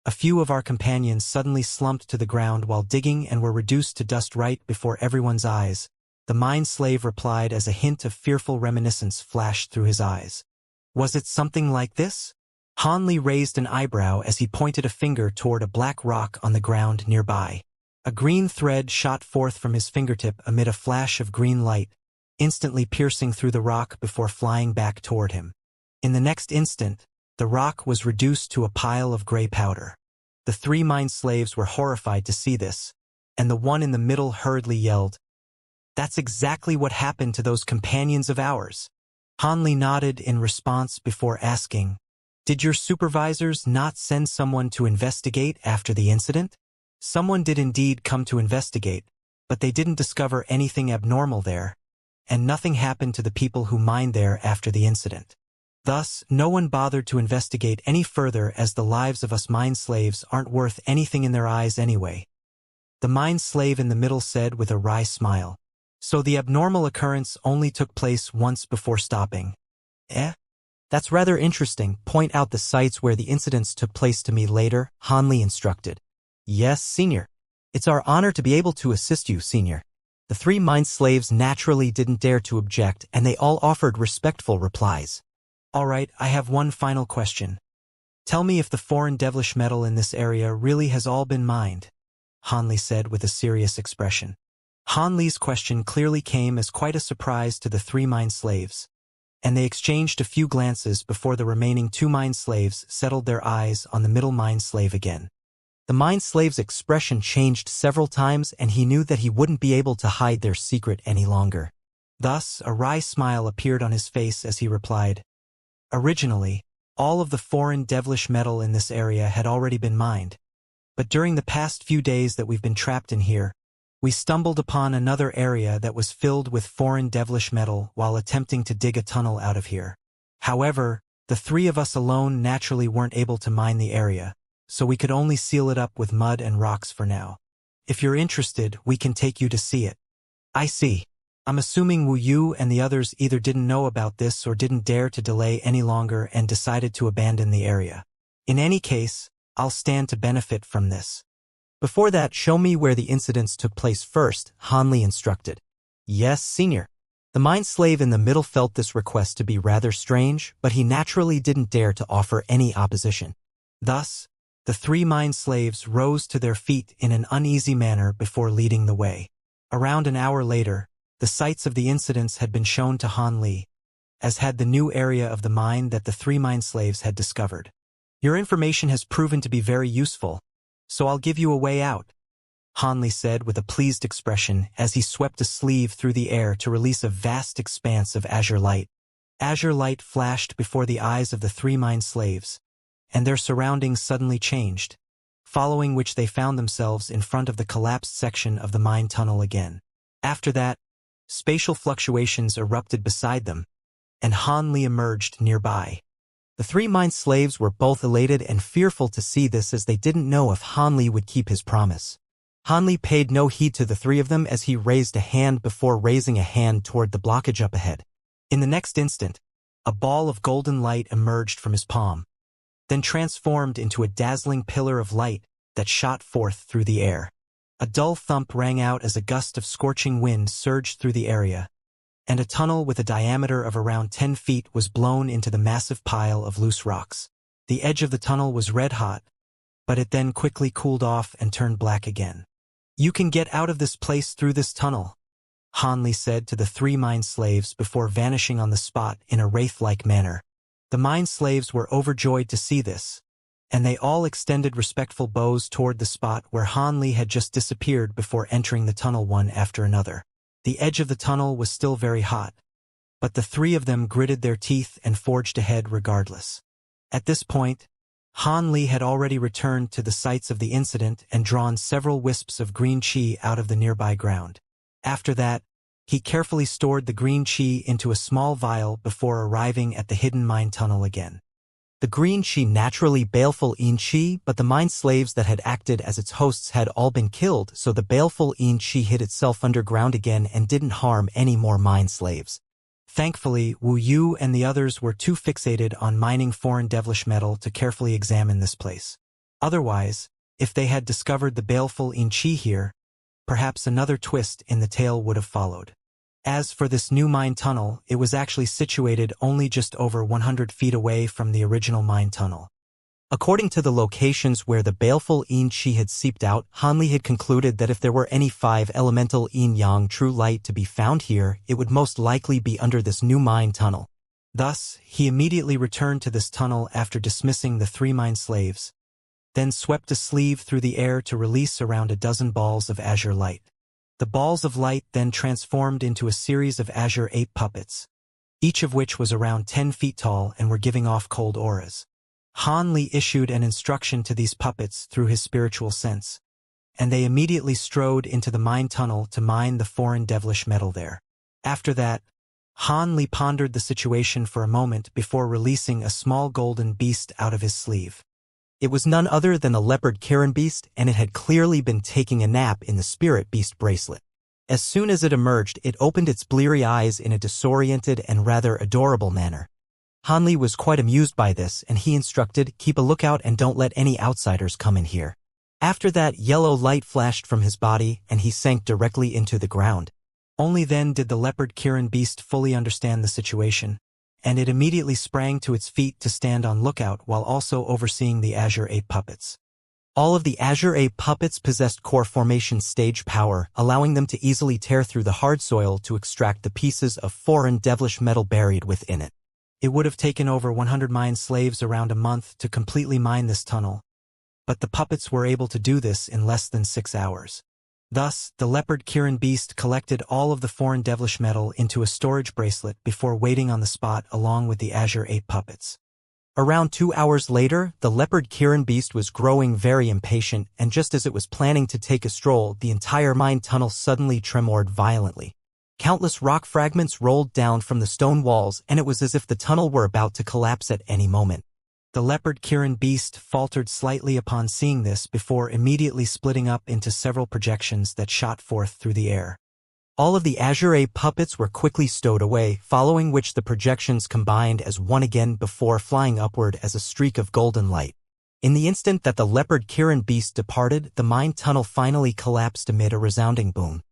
A few of our companions suddenly slumped to the ground while digging and were reduced to dust right before everyone's eyes. The mine slave replied as a hint of fearful reminiscence flashed through his eyes. Was it something like this? Han Li raised an eyebrow as he pointed a finger toward a black rock on the ground nearby. A green thread shot forth from his fingertip amid a flash of green light, instantly piercing through the rock before flying back toward him. In the next instant, the rock was reduced to a pile of gray powder. The 3 mine slaves were horrified to see this, and the one in the middle hurriedly yelled, That's exactly what happened to those companions of ours. Han Li nodded in response before asking, Did your supervisors not send someone to investigate after the incident? Someone did indeed come to investigate, but they didn't discover anything abnormal there, and nothing happened to the people who mined there after the incident. Thus, no one bothered to investigate any further as the lives of us mine slaves aren't worth anything in their eyes anyway. The mine slave in the middle said with a wry smile. So the abnormal occurrence only took place once before stopping. That's rather interesting. Point out the sites where the incidents took place to me later, Han Li instructed. Yes, Senior. It's our honor to be able to assist you, Senior. The 3 mine slaves naturally didn't dare to object, and they all offered respectful replies. All right, I have one final question. Tell me if the foreign devilish metal in this area really has all been mined, Han Li said with a serious expression. Han Li's question clearly came as quite a surprise to the 3 mine slaves. and they exchanged a few glances before the remaining 2 mind slaves settled their eyes on the middle mind slave again. The mind slave's expression changed several times, and he knew that he wouldn't be able to hide their secret any longer. Thus, a wry smile appeared on his face as he replied, "Originally, all of the foreign devilish metal in this area had already been mined, but during the past few days that we've been trapped in here, we stumbled upon another area that was filled with foreign devilish metal while attempting to dig a tunnel out of here. However, the 3 of us alone naturally weren't able to mine the area, so we could only seal it up with mud and rocks for now. If you're interested, we can take you to see it." "I see. I'm assuming Wu Yu and the others either didn't know about this or didn't dare to delay any longer and decided to abandon the area. In any case, I'll stand to benefit from this. Before that, show me where the incidents took place first," Hanli instructed. "Yes, senior." The mind slave in the middle felt this request to be rather strange, but he naturally didn't dare to offer any opposition. Thus, the 3 mind slaves rose to their feet in an uneasy manner before leading the way. Around an hour later, the sites of the incidents had been shown to Hanli, as had the new area of the mine that the 3 mind slaves had discovered. "Your information has proven to be very useful, so I'll give you a way out," Hanli said with a pleased expression as he swept a sleeve through the air to release a vast expanse of azure light. Azure light flashed before the eyes of the 3 mind slaves, and their surroundings suddenly changed, following which they found themselves in front of the collapsed section of the mine tunnel again. After that, spatial fluctuations erupted beside them, and Hanli emerged nearby. The 3 mind slaves were both elated and fearful to see this, as they didn't know if Hanli would keep his promise. Hanli paid no heed to the 3 of them as he raised a hand before raising a hand toward the blockage up ahead. In the next instant, a ball of golden light emerged from his palm, then transformed into a dazzling pillar of light that shot forth through the air. A dull thump rang out as a gust of scorching wind surged through the area, and a tunnel with a diameter of around 10 feet was blown into the massive pile of loose rocks. The edge of the tunnel was red-hot, but it then quickly cooled off and turned black again. "You can get out of this place through this tunnel," Hanli said to the 3 mind slaves before vanishing on the spot in a wraith-like manner. The mind slaves were overjoyed to see this, and they all extended respectful bows toward the spot where Hanli had just disappeared before entering the tunnel one after another. The edge of the tunnel was still very hot, but the 3 of them gritted their teeth and forged ahead regardless. At this point, Hanli had already returned to the sites of the incident and drawn several wisps of green qi out of the nearby ground. After that, he carefully stored the green qi into a small vial before arriving at the hidden mine tunnel again. The green qi naturally baleful in qi, but the mind slaves that had acted as its hosts had all been killed, so the baleful in qi hid itself underground again and didn't harm any more mind slaves. Thankfully, Wu Yu and the others were too fixated on mining foreign devilish metal to carefully examine this place. Otherwise, if they had discovered the baleful in qi here, perhaps another twist in the tale would have followed. As for this new mine tunnel, it was actually situated only just over 100 feet away from the original mine tunnel. According to the locations where the baleful yin qi had seeped out, Hanli had concluded that if there were any 5 elemental yin-yang true light to be found here, it would most likely be under this new mine tunnel. Thus, he immediately returned to this tunnel after dismissing the 3 mine slaves, then swept a sleeve through the air to release around a dozen balls of azure light. The balls of light then transformed into a series of azure ape puppets, each of which was around 10 feet tall and were giving off cold auras. Hanli issued an instruction to these puppets through his spiritual sense, and they immediately strode into the mine tunnel to mine the foreign devilish metal there. After that, Hanli pondered the situation for a moment before releasing a small golden beast out of his sleeve. It was none other than the leopard Kirin beast, and it had clearly been taking a nap in the spirit beast bracelet. As soon as it emerged, it opened its bleary eyes in a disoriented and rather adorable manner. Hanli was quite amused by this, and he instructed, "Keep a lookout and don't let any outsiders come in here." After that, yellow light flashed from his body, and he sank directly into the ground. Only then did the leopard Kirin beast fully understand the situation, and it immediately sprang to its feet to stand on lookout while also overseeing the azure ape puppets. All of the Azure Ape puppets possessed core formation stage power, allowing them to easily tear through the hard soil to extract the pieces of foreign devilish metal buried within it. It would have taken over 100 mine slaves around a month to completely mine this tunnel, but the puppets were able to do this in less than 6 hours. Thus, the leopard Kirin beast collected all of the foreign devilish metal into a storage bracelet before waiting on the spot along with the Azure Ape puppets. Around 2 hours later, the leopard Kirin beast was growing very impatient, and just as it was planning to take a stroll, the entire mine tunnel suddenly tremored violently. Countless rock fragments rolled down from the stone walls, and it was as if the tunnel were about to collapse at any moment. The leopard Kirin beast faltered slightly upon seeing this before immediately splitting up into several projections that shot forth through the air. All of the Azure Ape puppets were quickly stowed away, following which the projections combined as one again before flying upward as a streak of golden light. In the instant that the leopard Kirin beast departed, the mine tunnel finally collapsed amid a resounding boom.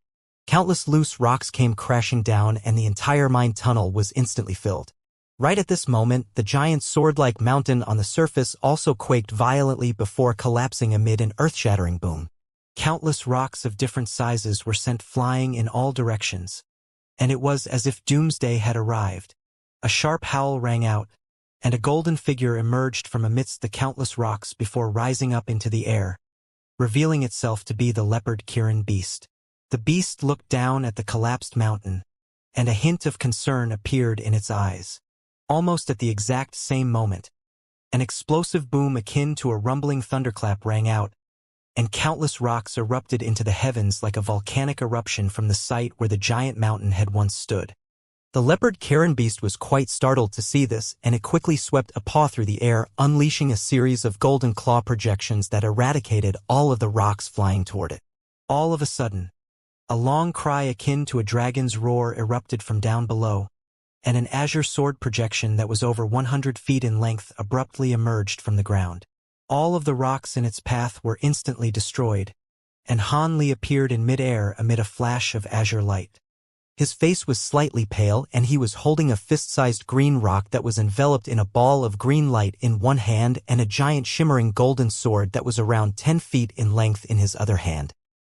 Countless loose rocks came crashing down, and the entire mine tunnel was instantly filled. Right at this moment, the giant sword-like mountain on the surface also quaked violently before collapsing amid an earth-shattering boom. Countless rocks of different sizes were sent flying in all directions, and it was as if doomsday had arrived. A sharp howl rang out, and a golden figure emerged from amidst the countless rocks before rising up into the air, revealing itself to be the leopard Kirin beast. The beast looked down at the collapsed mountain, and a hint of concern appeared in its eyes. Almost at the exact same moment, an explosive boom akin to a rumbling thunderclap rang out, and countless rocks erupted into the heavens like a volcanic eruption from the site where the giant mountain had once stood. The leopard Kirin beast was quite startled to see this, and it quickly swept a paw through the air, unleashing a series of golden claw projections that eradicated all of the rocks flying toward it. All of a sudden, a long cry akin to a dragon's roar erupted from down below, and an azure sword projection that was over 100 feet in length abruptly emerged from the ground. All of the rocks in its path were instantly destroyed, and Han Li appeared in mid-air amid a flash of azure light. His face was slightly pale, and he was holding a fist-sized green rock that was enveloped in a ball of green light in one hand and a giant shimmering golden sword that was around 10 feet in length in his other hand.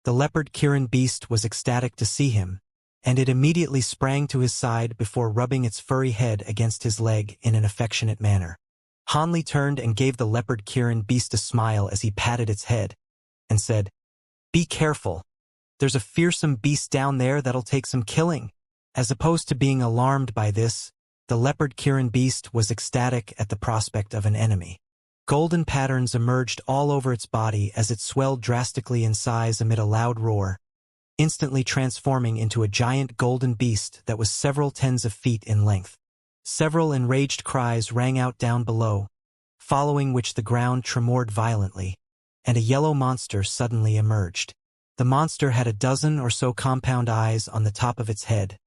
The leopard Kirin beast was ecstatic to see him, and it immediately sprang to his side before rubbing its furry head against his leg in an affectionate manner. Han Li turned and gave the leopard Kirin beast a smile as he patted its head, and said, "Be careful. There's a fearsome beast down there that'll take some killing." As opposed to being alarmed by this, the leopard Kirin beast was ecstatic at the prospect of an enemy. Golden patterns emerged all over its body as it swelled drastically in size amid a loud roar, instantly transforming into a giant golden beast that was several tens of feet in length. Several enraged cries rang out down below, following which the ground tremored violently, and a yellow monster suddenly emerged. The monster had a dozen or so compound eyes on the top of its head,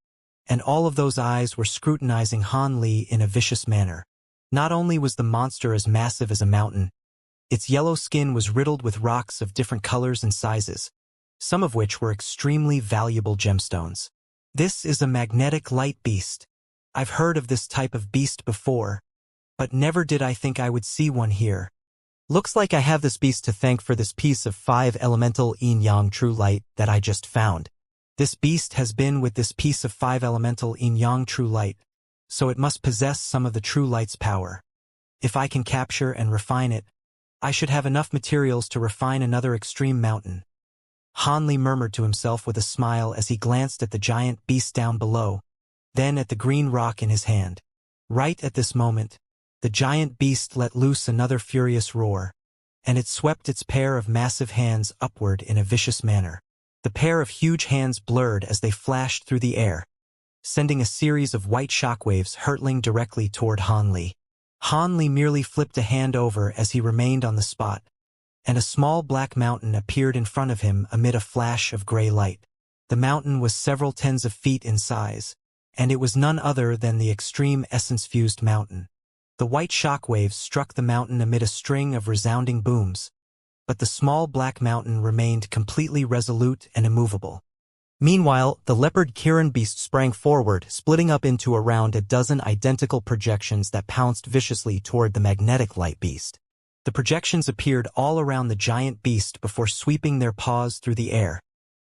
and all of those eyes were scrutinizing Han Li in a vicious manner. Not only was the monster as massive as a mountain, its yellow skin was riddled with rocks of different colors and sizes, some of which were extremely valuable gemstones. "This is a magnetic light beast. I've heard of this type of beast before, but never did I think I would see one here. Looks like I have this beast to thank for this piece of 5-elemental yin-yang true light that I just found. This beast has been with this piece of 5-elemental yin-yang true light, so it must possess some of the true light's power. If I can capture and refine it, I should have enough materials to refine another extreme mountain." Han Li murmured to himself with a smile as he glanced at the giant beast down below, then at the green rock in his hand. Right at this moment, the giant beast let loose another furious roar, and it swept its pair of massive hands upward in a vicious manner. The pair of huge hands blurred as they flashed through the air, sending a series of white shockwaves hurtling directly toward Han Li. Han Li merely flipped a hand over as he remained on the spot, and a small black mountain appeared in front of him amid a flash of gray light. The mountain was several tens of feet in size, and it was none other than the extreme essence-fused mountain. The white shockwaves struck the mountain amid a string of resounding booms, but the small black mountain remained completely resolute and immovable. Meanwhile, the leopard Kirin beast sprang forward, splitting up into around a dozen identical projections that pounced viciously toward the magnetic light beast. The projections appeared all around the giant beast before sweeping their paws through the air,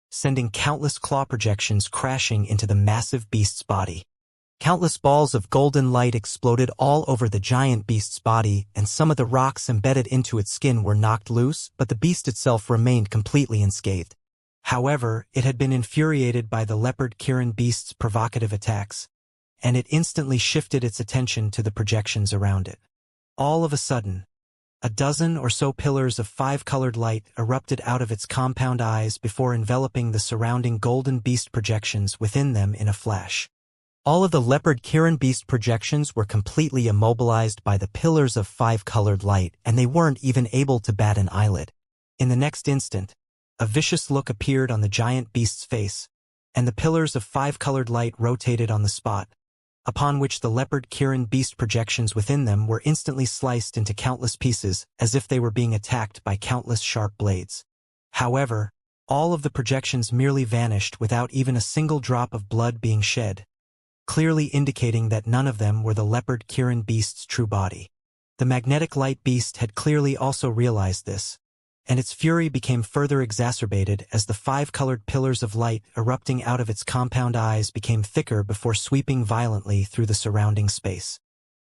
sending countless claw projections crashing into the massive beast's body. Countless balls of golden light exploded all over the giant beast's body, and some of the rocks embedded into its skin were knocked loose, but the beast itself remained completely unscathed. However, it had been infuriated by the leopard Kirin beast's provocative attacks, and it instantly shifted its attention to the projections around it. All of a sudden, a dozen or so pillars of five-colored light erupted out of its compound eyes before enveloping the surrounding golden beast projections within them in a flash. All of the leopard Kirin beast projections were completely immobilized by the pillars of five-colored light, and they weren't even able to bat an eyelid. In the next instant, a vicious look appeared on the giant beast's face, and the pillars of five-colored light rotated on the spot, upon which the leopard Kirin beast projections within them were instantly sliced into countless pieces, as if they were being attacked by countless sharp blades. However, all of the projections merely vanished without even a single drop of blood being shed, clearly indicating that none of them were the leopard Kirin beast's true body. The magnetic light beast had clearly also realized this, and its fury became further exacerbated as the five-colored pillars of light erupting out of its compound eyes became thicker before sweeping violently through the surrounding space.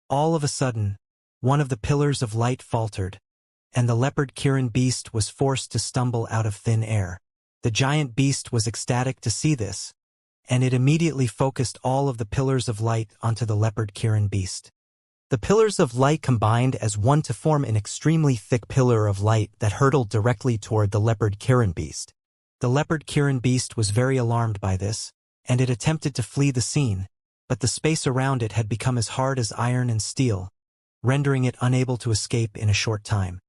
All of a sudden, one of the pillars of light faltered, and the leopard Kirin beast was forced to stumble out of thin air. The giant beast was ecstatic to see this, and it immediately focused all of the pillars of light onto the leopard Kirin beast. The pillars of light combined as one to form an extremely thick pillar of light that hurtled directly toward the leopard Kirin beast. The leopard Kirin beast was very alarmed by this, and it attempted to flee the scene, but the space around it had become as hard as iron and steel, rendering it unable to escape in a short time.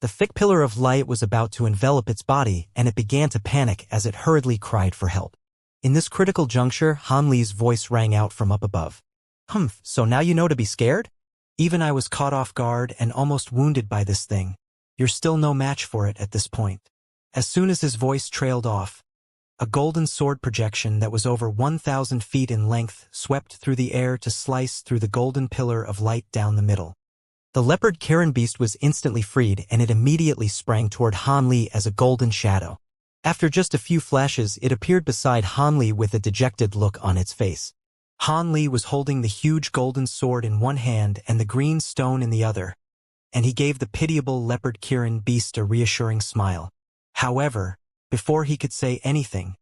The thick pillar of light was about to envelop its body, and it began to panic as it hurriedly cried for help. In this critical juncture, Han Li's voice rang out from up above. So now you know to be scared? Even I was caught off guard and almost wounded by this thing. You're still no match for it at this point. As soon as his voice trailed off, a golden sword projection that was over 1,000 feet in length swept through the air to slice through the golden pillar of light down the middle. The leopard Kirin beast was instantly freed, and it immediately sprang toward Han Li as a golden shadow. After just a few flashes, it appeared beside Han Li with a dejected look on its face. Han Li was holding the huge golden sword in one hand and the green stone in the other, and he gave the pitiable leopard Kirin beast a reassuring smile. However, before he could say anything,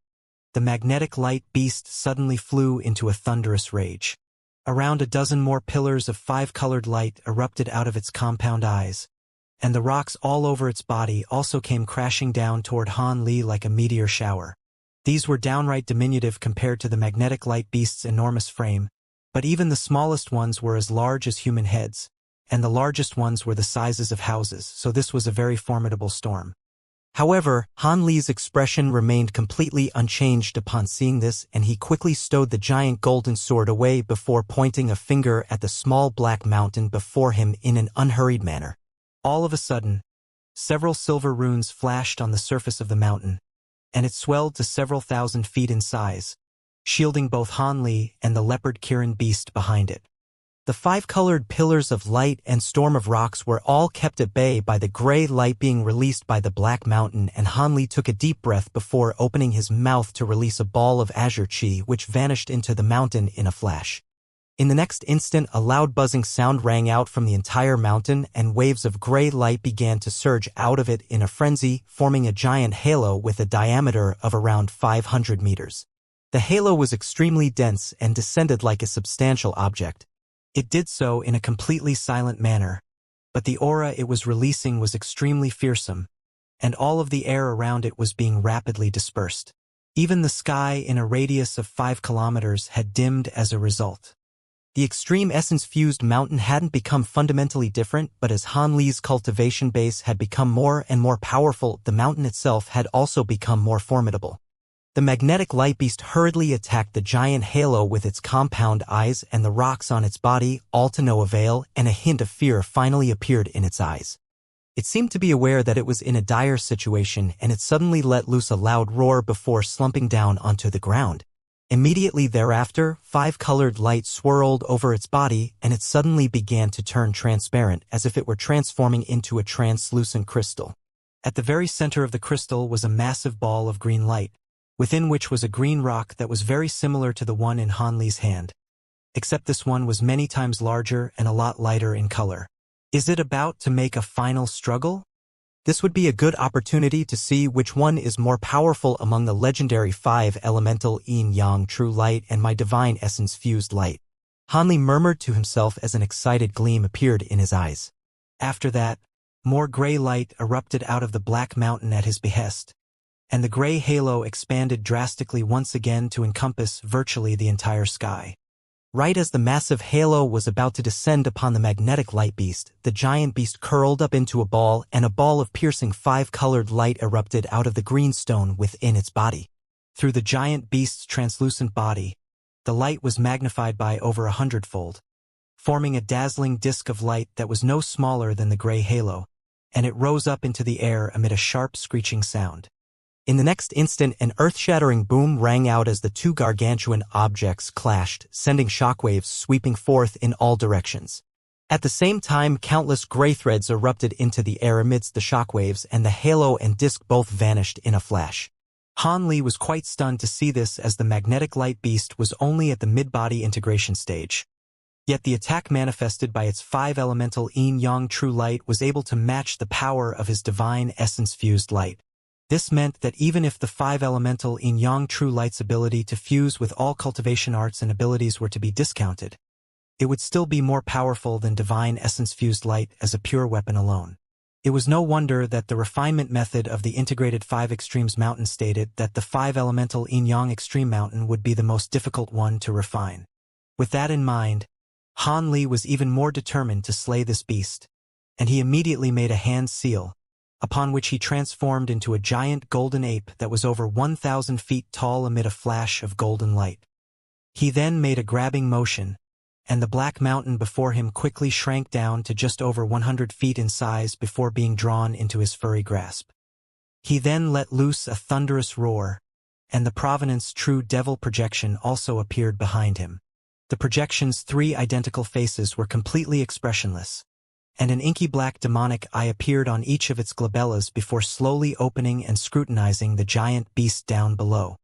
the magnetic light beast suddenly flew into a thunderous rage. Around a dozen more pillars of five-colored light erupted out of its compound eyes, and the rocks all over its body also came crashing down toward Han Li like a meteor shower. These were downright diminutive compared to the magnetic light beast's enormous frame, but even the smallest ones were as large as human heads, and the largest ones were the sizes of houses, so this was a very formidable storm. However, Han Li's expression remained completely unchanged upon seeing this, and he quickly stowed the giant golden sword away before pointing a finger at the small black mountain before him in an unhurried manner. All of a sudden, several silver runes flashed on the surface of the mountain, and it swelled to several thousand feet in size, shielding both Han Li and the leopard Kirin beast behind it. The five-colored pillars of light and storm of rocks were all kept at bay by the gray light being released by the black mountain, and Han Li took a deep breath before opening his mouth to release a ball of azure chi which vanished into the mountain in a flash. In the next instant, a loud buzzing sound rang out from the entire mountain, and waves of gray light began to surge out of it in a frenzy, forming a giant halo with a diameter of around 500 meters. The halo was extremely dense and descended like a substantial object. It did so in a completely silent manner, but the aura it was releasing was extremely fearsome, and all of the air around it was being rapidly dispersed. Even the sky in a radius of 5 kilometers had dimmed as a result. The extreme essence-fused mountain hadn't become fundamentally different, but as Han Li's cultivation base had become more and more powerful, the mountain itself had also become more formidable. The magnetic light beast hurriedly attacked the giant halo with its compound eyes and the rocks on its body, all to no avail, and a hint of fear finally appeared in its eyes. It seemed to be aware that it was in a dire situation, and it suddenly let loose a loud roar before slumping down onto the ground. Immediately thereafter, 5-colored light swirled over its body and it suddenly began to turn transparent as if it were transforming into a translucent crystal. At the very center of the crystal was a massive ball of green light, within which was a green rock that was very similar to the one in Han Li's hand. Except this one was many times larger and a lot lighter in color. Is it about to make a final struggle? This would be a good opportunity to see which one is more powerful among the legendary 5 elemental yin-yang true light and my divine essence fused light. Han Li murmured to himself as an excited gleam appeared in his eyes. After that, more gray light erupted out of the black mountain at his behest, and the gray halo expanded drastically once again to encompass virtually the entire sky. Right as the massive halo was about to descend upon the magnetic light beast, the giant beast curled up into a ball and a ball of piercing 5-colored light erupted out of the green stone within its body. Through the giant beast's translucent body, the light was magnified by over 100-fold, forming a dazzling disk of light that was no smaller than the gray halo, and it rose up into the air amid a sharp screeching sound. In the next instant, an earth-shattering boom rang out as the 2 gargantuan objects clashed, sending shockwaves sweeping forth in all directions. At the same time, countless gray threads erupted into the air amidst the shockwaves, and the halo and disk both vanished in a flash. Han Li was quite stunned to see this, as the magnetic light beast was only at the mid-body integration stage. Yet the attack manifested by its 5 elemental yin-yang true light was able to match the power of his divine essence-fused light. This meant that even if the 5 elemental yin-yang true light's ability to fuse with all cultivation arts and abilities were to be discounted, it would still be more powerful than divine essence-fused light as a pure weapon alone. It was no wonder that the refinement method of the integrated 5 extremes mountain stated that the 5 elemental yin-yang extreme mountain would be the most difficult one to refine. With that in mind, Han Li was even more determined to slay this beast, and he immediately made a hand seal, upon which he transformed into a giant golden ape that was over 1,000 feet tall amid a flash of golden light. He then made a grabbing motion, and the black mountain before him quickly shrank down to just over 100 feet in size before being drawn into his furry grasp. He then let loose a thunderous roar, and the Provenance true devil projection also appeared behind him. The projection's 3 identical faces were completely expressionless, and an inky black demonic eye appeared on each of its glabellas before slowly opening and scrutinizing the giant beast down below.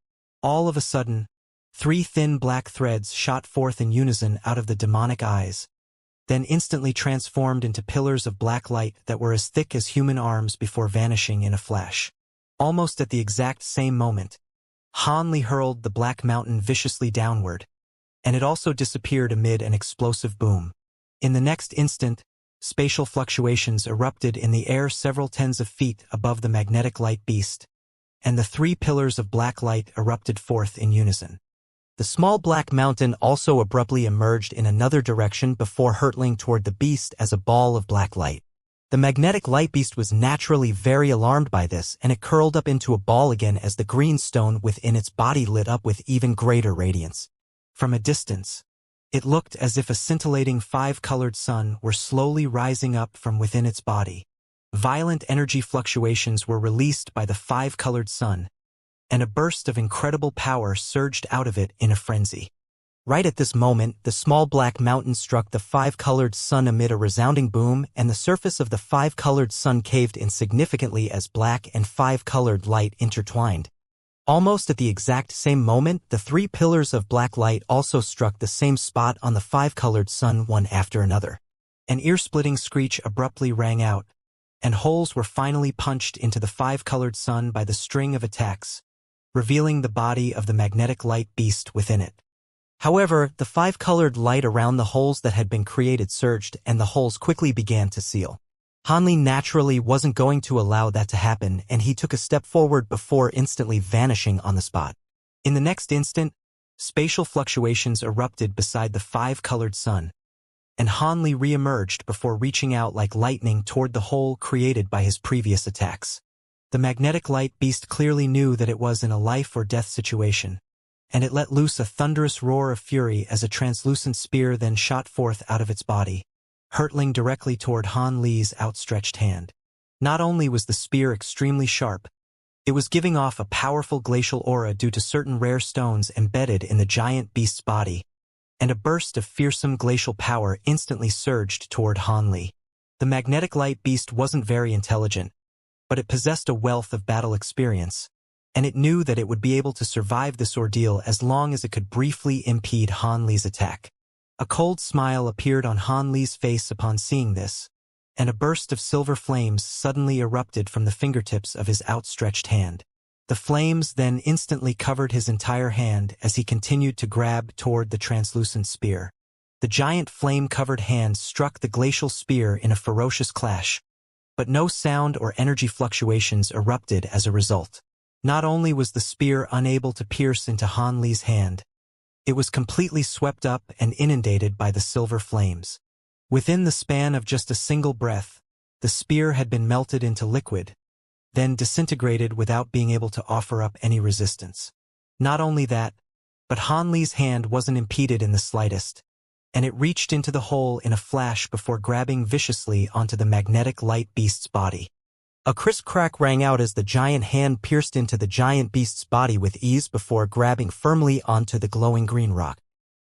All of a sudden, 3 thin black threads shot forth in unison out of the demonic eyes, then instantly transformed into pillars of black light that were as thick as human arms before vanishing in a flash. Almost at the exact same moment, Han Li hurled the black mountain viciously downward, and it also disappeared amid an explosive boom. In the next instant, spatial fluctuations erupted in the air several tens of feet above the magnetic light beast, and the 3 pillars of black light erupted forth in unison. The small black mountain also abruptly emerged in another direction before hurtling toward the beast as a ball of black light. The magnetic light beast was naturally very alarmed by this, and it curled up into a ball again as the green stone within its body lit up with even greater radiance. From a distance, it looked as if a scintillating 5-colored sun were slowly rising up from within its body. Violent energy fluctuations were released by the 5-colored sun, and a burst of incredible power surged out of it in a frenzy. Right at this moment, the small black mountain struck the 5-colored sun amid a resounding boom, and the surface of the 5-colored sun caved in significantly as black and 5-colored light intertwined. Almost at the exact same moment, the 3 pillars of black light also struck the same spot on the 5-colored sun one after another. An ear-splitting screech abruptly rang out, and holes were finally punched into the 5-colored sun by the string of attacks, revealing the body of the magnetic light beast within it. However, the 5-colored light around the holes that had been created surged, and the holes quickly began to seal. Han Li naturally wasn't going to allow that to happen, and he took a step forward before instantly vanishing on the spot. In the next instant, spatial fluctuations erupted beside the 5-colored sun, and Han Li re-emerged before reaching out like lightning toward the hole created by his previous attacks. The magnetic light beast clearly knew that it was in a life-or-death situation, and it let loose a thunderous roar of fury as a translucent spear then shot forth out of its body, hurtling directly toward Han Li's outstretched hand. Not only was the spear extremely sharp, It was giving off a powerful glacial aura due to certain rare stones embedded in the giant beast's body, and a burst of fearsome glacial power instantly surged toward Han Li. The magnetic light beast wasn't very intelligent, but it possessed a wealth of battle experience, and it knew that it would be able to survive this ordeal as long as it could briefly impede Han Li's attack. A cold smile appeared on Han Li's face upon seeing this, and a burst of silver flames suddenly erupted from the fingertips of his outstretched hand. The flames then instantly covered his entire hand as he continued to grab toward the translucent spear. The giant flame-covered hand struck the glacial spear in a ferocious clash, but no sound or energy fluctuations erupted as a result. Not only was the spear unable to pierce into Han Li's hand, it was completely swept up and inundated by the silver flames. Within the span of just a single breath, the spear had been melted into liquid, then disintegrated without being able to offer up any resistance. Not only that, but Han Li's hand wasn't impeded in the slightest, and it reached into the hole in a flash before grabbing viciously onto the magnetic light beast's body. A crisp crack rang out as the giant hand pierced into the giant beast's body with ease before grabbing firmly onto the glowing green rock.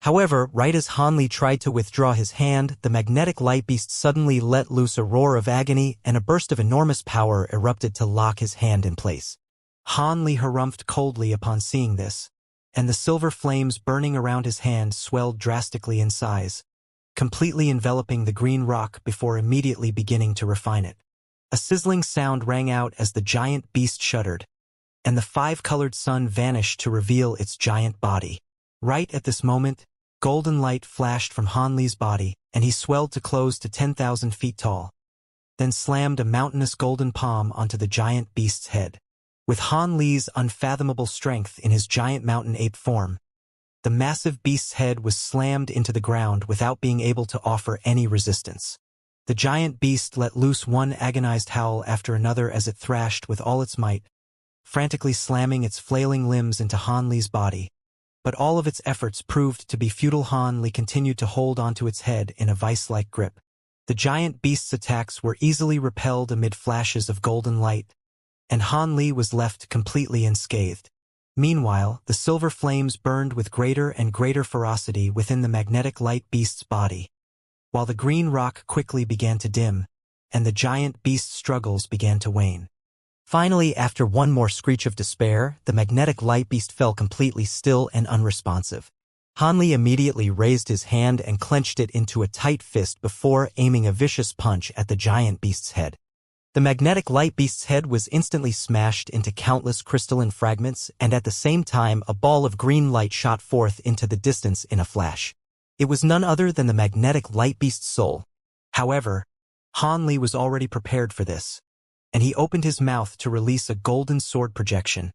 However, right as Han Li tried to withdraw his hand, the magnetic light beast suddenly let loose a roar of agony and a burst of enormous power erupted to lock his hand in place. Han Li harumphed coldly upon seeing this, and the silver flames burning around his hand swelled drastically in size, completely enveloping the green rock before immediately beginning to refine it. A sizzling sound rang out as the giant beast shuddered, and the five-colored sun vanished to reveal its giant body. Right at this moment, golden light flashed from Han Li's body, and he swelled to close to 10,000 feet tall, then slammed a mountainous golden palm onto the giant beast's head. With Han Li's unfathomable strength in his giant mountain ape form, the massive beast's head was slammed into the ground without being able to offer any resistance. The giant beast let loose one agonized howl after another as it thrashed with all its might, frantically slamming its flailing limbs into Han Li's body. But all of its efforts proved to be futile. Han Li continued to hold onto its head in a vice-like grip. The giant beast's attacks were easily repelled amid flashes of golden light, and Han Li was left completely unscathed. Meanwhile, the silver flames burned with greater and greater ferocity within the magnetic light beast's body, while the green rock quickly began to dim, and the giant beast's struggles began to wane. Finally, after one more screech of despair, the magnetic light beast fell completely still and unresponsive. Han Li immediately raised his hand and clenched it into a tight fist before aiming a vicious punch at the giant beast's head. The magnetic light beast's head was instantly smashed into countless crystalline fragments, and at the same time a ball of green light shot forth into the distance in a flash. It was none other than the magnetic light beast's soul. However, Han Li was already prepared for this, and he opened his mouth to release a golden sword projection,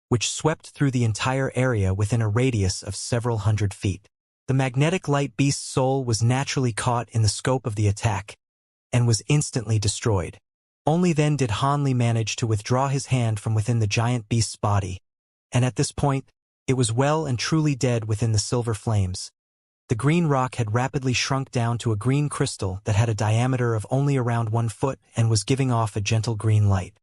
which swept through the entire area within a radius of several hundred feet. The magnetic light beast's soul was naturally caught in the scope of the attack, and was instantly destroyed. Only then did Han Li manage to withdraw his hand from within the giant beast's body, and at this point, it was well and truly dead within the silver flames. The green rock had rapidly shrunk down to a green crystal that had a diameter of only around 1 foot and was giving off a gentle green light.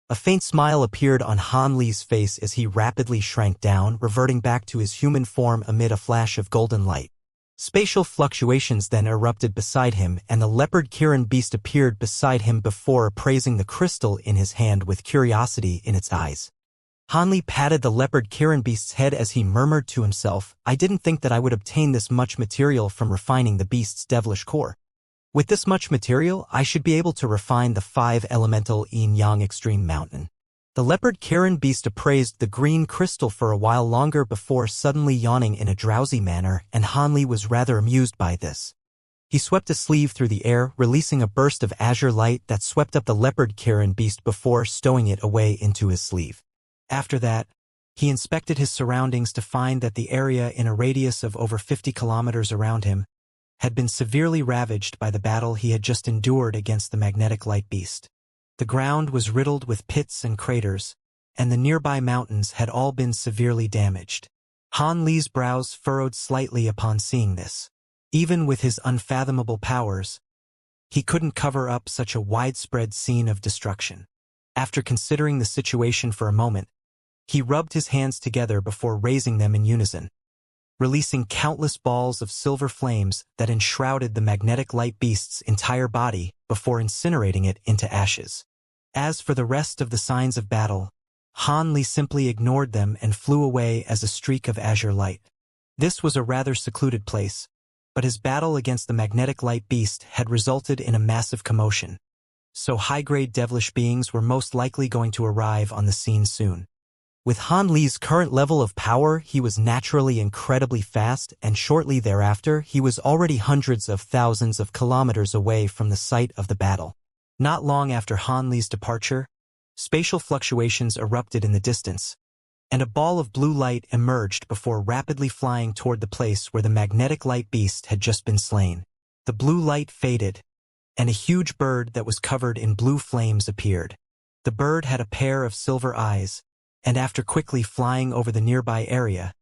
A faint smile appeared on Han Li's face as he rapidly shrank down, reverting back to his human form amid a flash of golden light. Spatial fluctuations then erupted beside him, and the leopard Kirin beast appeared beside him before appraising the crystal in his hand with curiosity in its eyes. Han Li patted the leopard Kirin beast's head as he murmured to himself, "I didn't think that I would obtain this much material from refining the beast's devilish core. With this much material, I should be able to refine the 5-elemental yin-yang extreme mountain." The leopard Kirin beast appraised the green crystal for a while longer before suddenly yawning in a drowsy manner, and Han Li was rather amused by this. He swept a sleeve through the air, releasing a burst of azure light that swept up the leopard Kirin beast before stowing it away into his sleeve. After that, he inspected his surroundings to find that the area in a radius of over 50 kilometers around him had been severely ravaged by the battle he had just endured against the magnetic light beast. The ground was riddled with pits and craters, and the nearby mountains had all been severely damaged. Han Li's brows furrowed slightly upon seeing this. Even with his unfathomable powers, he couldn't cover up such a widespread scene of destruction. After considering the situation for a moment, he rubbed his hands together before raising them in unison, releasing countless balls of silver flames that enshrouded the magnetic light beast's entire body before incinerating it into ashes. As for the rest of the signs of battle, Han Li simply ignored them and flew away as a streak of azure light. This was a rather secluded place, but his battle against the magnetic light beast had resulted in a massive commotion, so high-grade devilish beings were most likely going to arrive on the scene soon. With Han Li's current level of power, he was naturally incredibly fast, and shortly thereafter, he was already hundreds of thousands of kilometers away from the site of the battle. Not long after Han Li's departure, spatial fluctuations erupted in the distance, and a ball of blue light emerged before rapidly flying toward the place where the magnetic light beast had just been slain. The blue light faded, and a huge bird that was covered in blue flames appeared. The bird had a pair of silver eyes, and after quickly flying over the nearby area,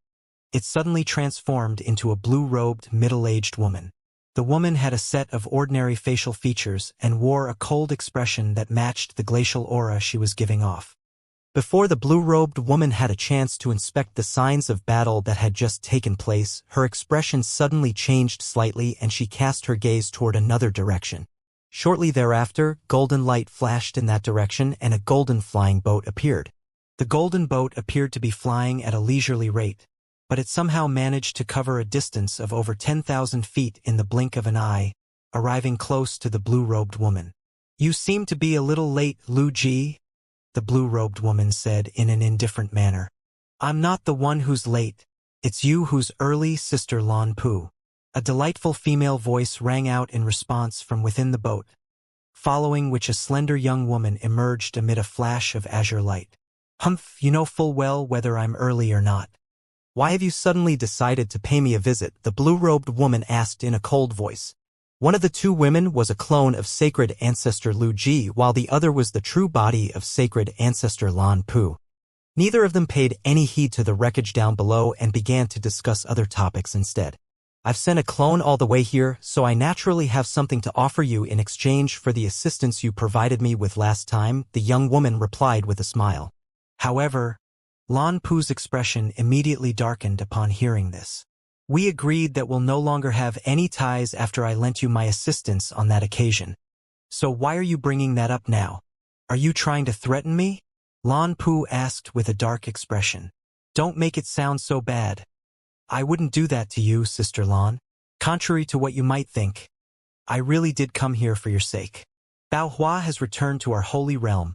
it suddenly transformed into a blue-robed, middle-aged woman. The woman had a set of ordinary facial features and wore a cold expression that matched the glacial aura she was giving off. Before the blue-robed woman had a chance to inspect the signs of battle that had just taken place, her expression suddenly changed slightly and she cast her gaze toward another direction. Shortly thereafter, golden light flashed in that direction and a golden flying boat appeared. The golden boat appeared to be flying at a leisurely rate, but it somehow managed to cover a distance of over 10,000 feet in the blink of an eye, arriving close to the blue-robed woman. "You seem to be a little late, Lu Ji," the blue-robed woman said in an indifferent manner. "I'm not the one who's late. It's you who's early, Sister Lan Pu." A delightful female voice rang out in response from within the boat, following which a slender young woman emerged amid a flash of azure light. "Humph, you know full well whether I'm early or not. Why have you suddenly decided to pay me a visit?" the blue-robed woman asked in a cold voice. One of the two women was a clone of sacred ancestor Lu Ji, while the other was the true body of sacred ancestor Lan Pu. Neither of them paid any heed to the wreckage down below and began to discuss other topics instead. "I've sent a clone all the way here, so I naturally have something to offer you in exchange for the assistance you provided me with last time," the young woman replied with a smile. However, Lan Pu's expression immediately darkened upon hearing this. "We agreed that we'll no longer have any ties after I lent you my assistance on that occasion. So why are you bringing that up now? Are you trying to threaten me?" Lan Pu asked with a dark expression. "Don't make it sound so bad. I wouldn't do that to you, Sister Lan. Contrary to what you might think, I really did come here for your sake. Bao Hua has returned to our holy realm,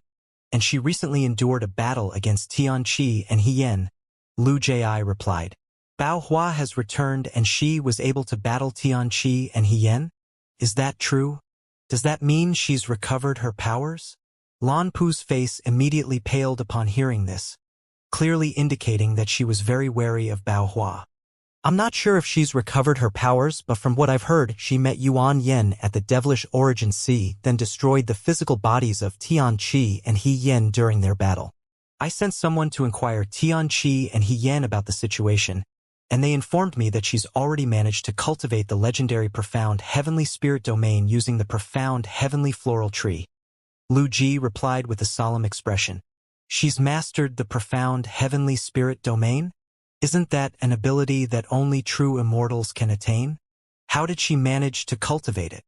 and she recently endured a battle against Tianqi and Hien," Lu Ji replied. "Bao Hua has returned and she was able to battle Tianqi and Hien? Is that true? Does that mean she's recovered her powers?" Lan Pu's face immediately paled upon hearing this, clearly indicating that she was very wary of Bao Hua. "I'm not sure if she's recovered her powers, but from what I've heard, she met Yuan Yen at the Devilish Origin Sea, then destroyed the physical bodies of Tianqi and He Yen during their battle. I sent someone to inquire Tianqi and He Yen about the situation, and they informed me that she's already managed to cultivate the legendary profound heavenly spirit domain using the profound heavenly floral tree." Lu Ji replied with a solemn expression. "She's mastered the profound heavenly spirit domain? Isn't that an ability that only true immortals can attain? How did she manage to cultivate it?"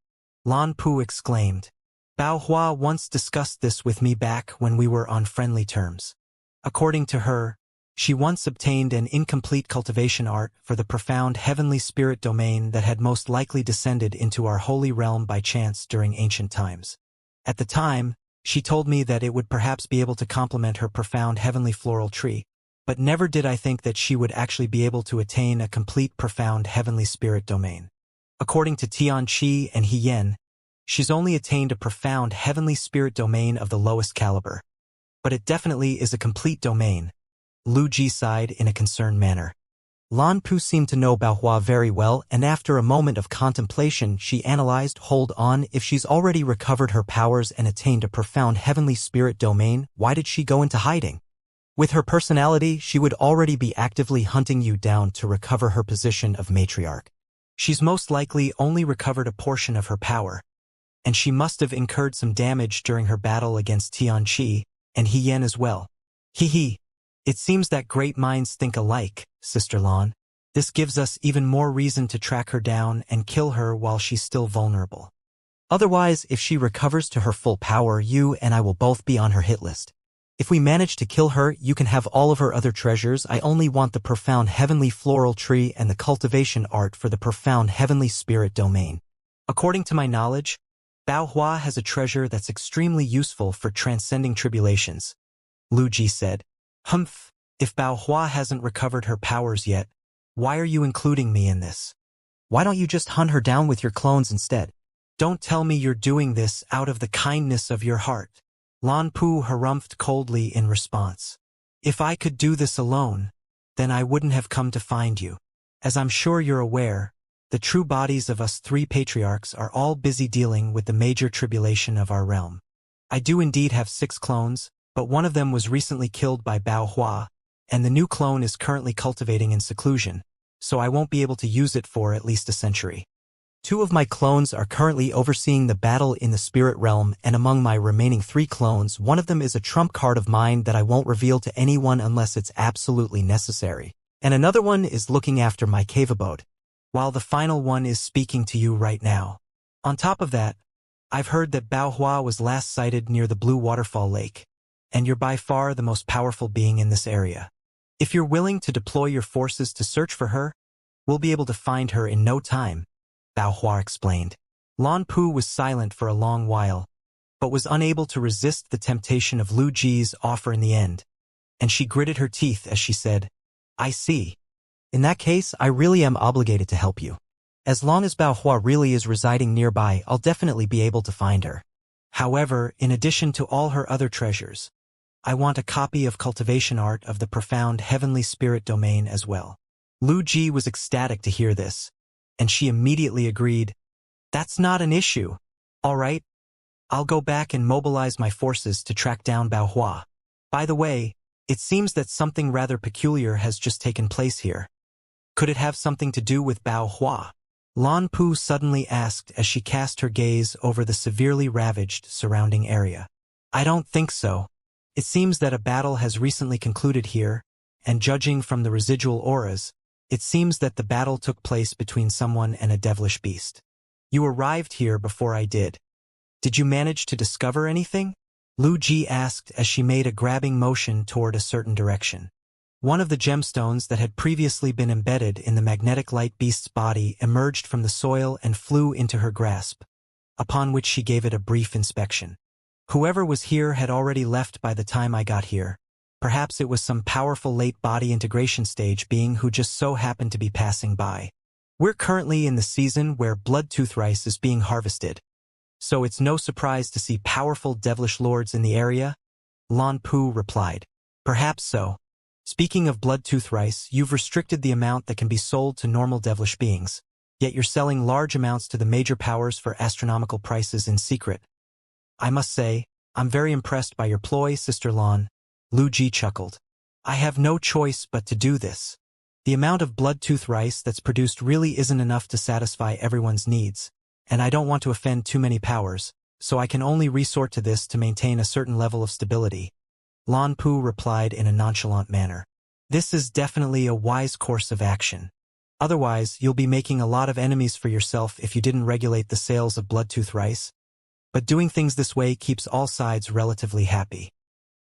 Lan Pu exclaimed. "Bao Hua once discussed this with me back when we were on friendly terms. According to her, she once obtained an incomplete cultivation art for the profound heavenly spirit domain that had most likely descended into our holy realm by chance during ancient times. At the time, she told me that it would perhaps be able to complement her profound heavenly floral tree, but never did I think that she would actually be able to attain a complete profound heavenly spirit domain. According to Tianqi and He Yen, she's only attained a profound heavenly spirit domain of the lowest caliber. But it definitely is a complete domain." Lu Ji sighed in a concerned manner. Lan Pu seemed to know Bao Hua very well, and after a moment of contemplation she analyzed, "Hold on, if she's already recovered her powers and attained a profound heavenly spirit domain, why did she go into hiding? With her personality, she would already be actively hunting you down to recover her position of matriarch. She's most likely only recovered a portion of her power, and she must have incurred some damage during her battle against Tianqi and He Yan as well. Hee. It seems that great minds think alike, Sister Lan. This gives us even more reason to track her down and kill her while she's still vulnerable. Otherwise, if she recovers to her full power, you and I will both be on her hit list. If we manage to kill her, you can have all of her other treasures. I only want the profound heavenly floral tree and the cultivation art for the profound heavenly spirit domain. According to my knowledge, Bao Hua has a treasure that's extremely useful for transcending tribulations. Lu Ji said. Humph, if Bao Hua hasn't recovered her powers yet, why are you including me in this? Why don't you just hunt her down with your clones instead? Don't tell me you're doing this out of the kindness of your heart. Lan Pu harumphed coldly in response. If I could do this alone, then I wouldn't have come to find you. As I'm sure you're aware, the true bodies of us three patriarchs are all busy dealing with the major tribulation of our realm. I do indeed have 6 clones, but one of them was recently killed by Bao Hua, and the new clone is currently cultivating in seclusion, so I won't be able to use it for at least a century. 2 of my clones are currently overseeing the battle in the spirit realm, and among my remaining 3 clones, one of them is a trump card of mine that I won't reveal to anyone unless it's absolutely necessary. And another one is looking after my cave abode, while the final one is speaking to you right now. On top of that, I've heard that Bao Hua was last sighted near the Blue Waterfall Lake, and you're by far the most powerful being in this area. If you're willing to deploy your forces to search for her, we'll be able to find her in no time, Bao Hua explained. Lan Pu was silent for a long while, but was unable to resist the temptation of Lu Ji's offer in the end, and she gritted her teeth as she said, I see. In that case, I really am obligated to help you. As long as Bao Hua really is residing nearby, I'll definitely be able to find her. However, in addition to all her other treasures, I want a copy of cultivation art of the profound heavenly spirit domain as well. Lu Ji was ecstatic to hear this, and she immediately agreed. That's not an issue. All right, I'll go back and mobilize my forces to track down Bao Hua. By the way, it seems that something rather peculiar has just taken place here. Could it have something to do with Bao Hua? Lan Pu suddenly asked as she cast her gaze over the severely ravaged surrounding area. I don't think so. It seems that a battle has recently concluded here, and judging from the residual auras, it seems that the battle took place between someone and a devilish beast. You arrived here before I did. Did you manage to discover anything? Lu Ji asked as she made a grabbing motion toward a certain direction. One of the gemstones that had previously been embedded in the magnetic light beast's body emerged from the soil and flew into her grasp, upon which she gave it a brief inspection. Whoever was here had already left by the time I got here. Perhaps it was some powerful late body integration stage being who just so happened to be passing by. We're currently in the season where blood-tooth rice is being harvested, so it's no surprise to see powerful devilish lords in the area, Lan Pu replied. Perhaps so. Speaking of blood-tooth rice, you've restricted the amount that can be sold to normal devilish beings, yet you're selling large amounts to the major powers for astronomical prices in secret. I must say, I'm very impressed by your ploy, Sister Lan. Lu Ji chuckled. I have no choice but to do this. The amount of blood-tooth rice that's produced really isn't enough to satisfy everyone's needs, and I don't want to offend too many powers, so I can only resort to this to maintain a certain level of stability. Lan Pu replied in a nonchalant manner. This is definitely a wise course of action. Otherwise, you'll be making a lot of enemies for yourself if you didn't regulate the sales of blood-tooth rice. But doing things this way keeps all sides relatively happy.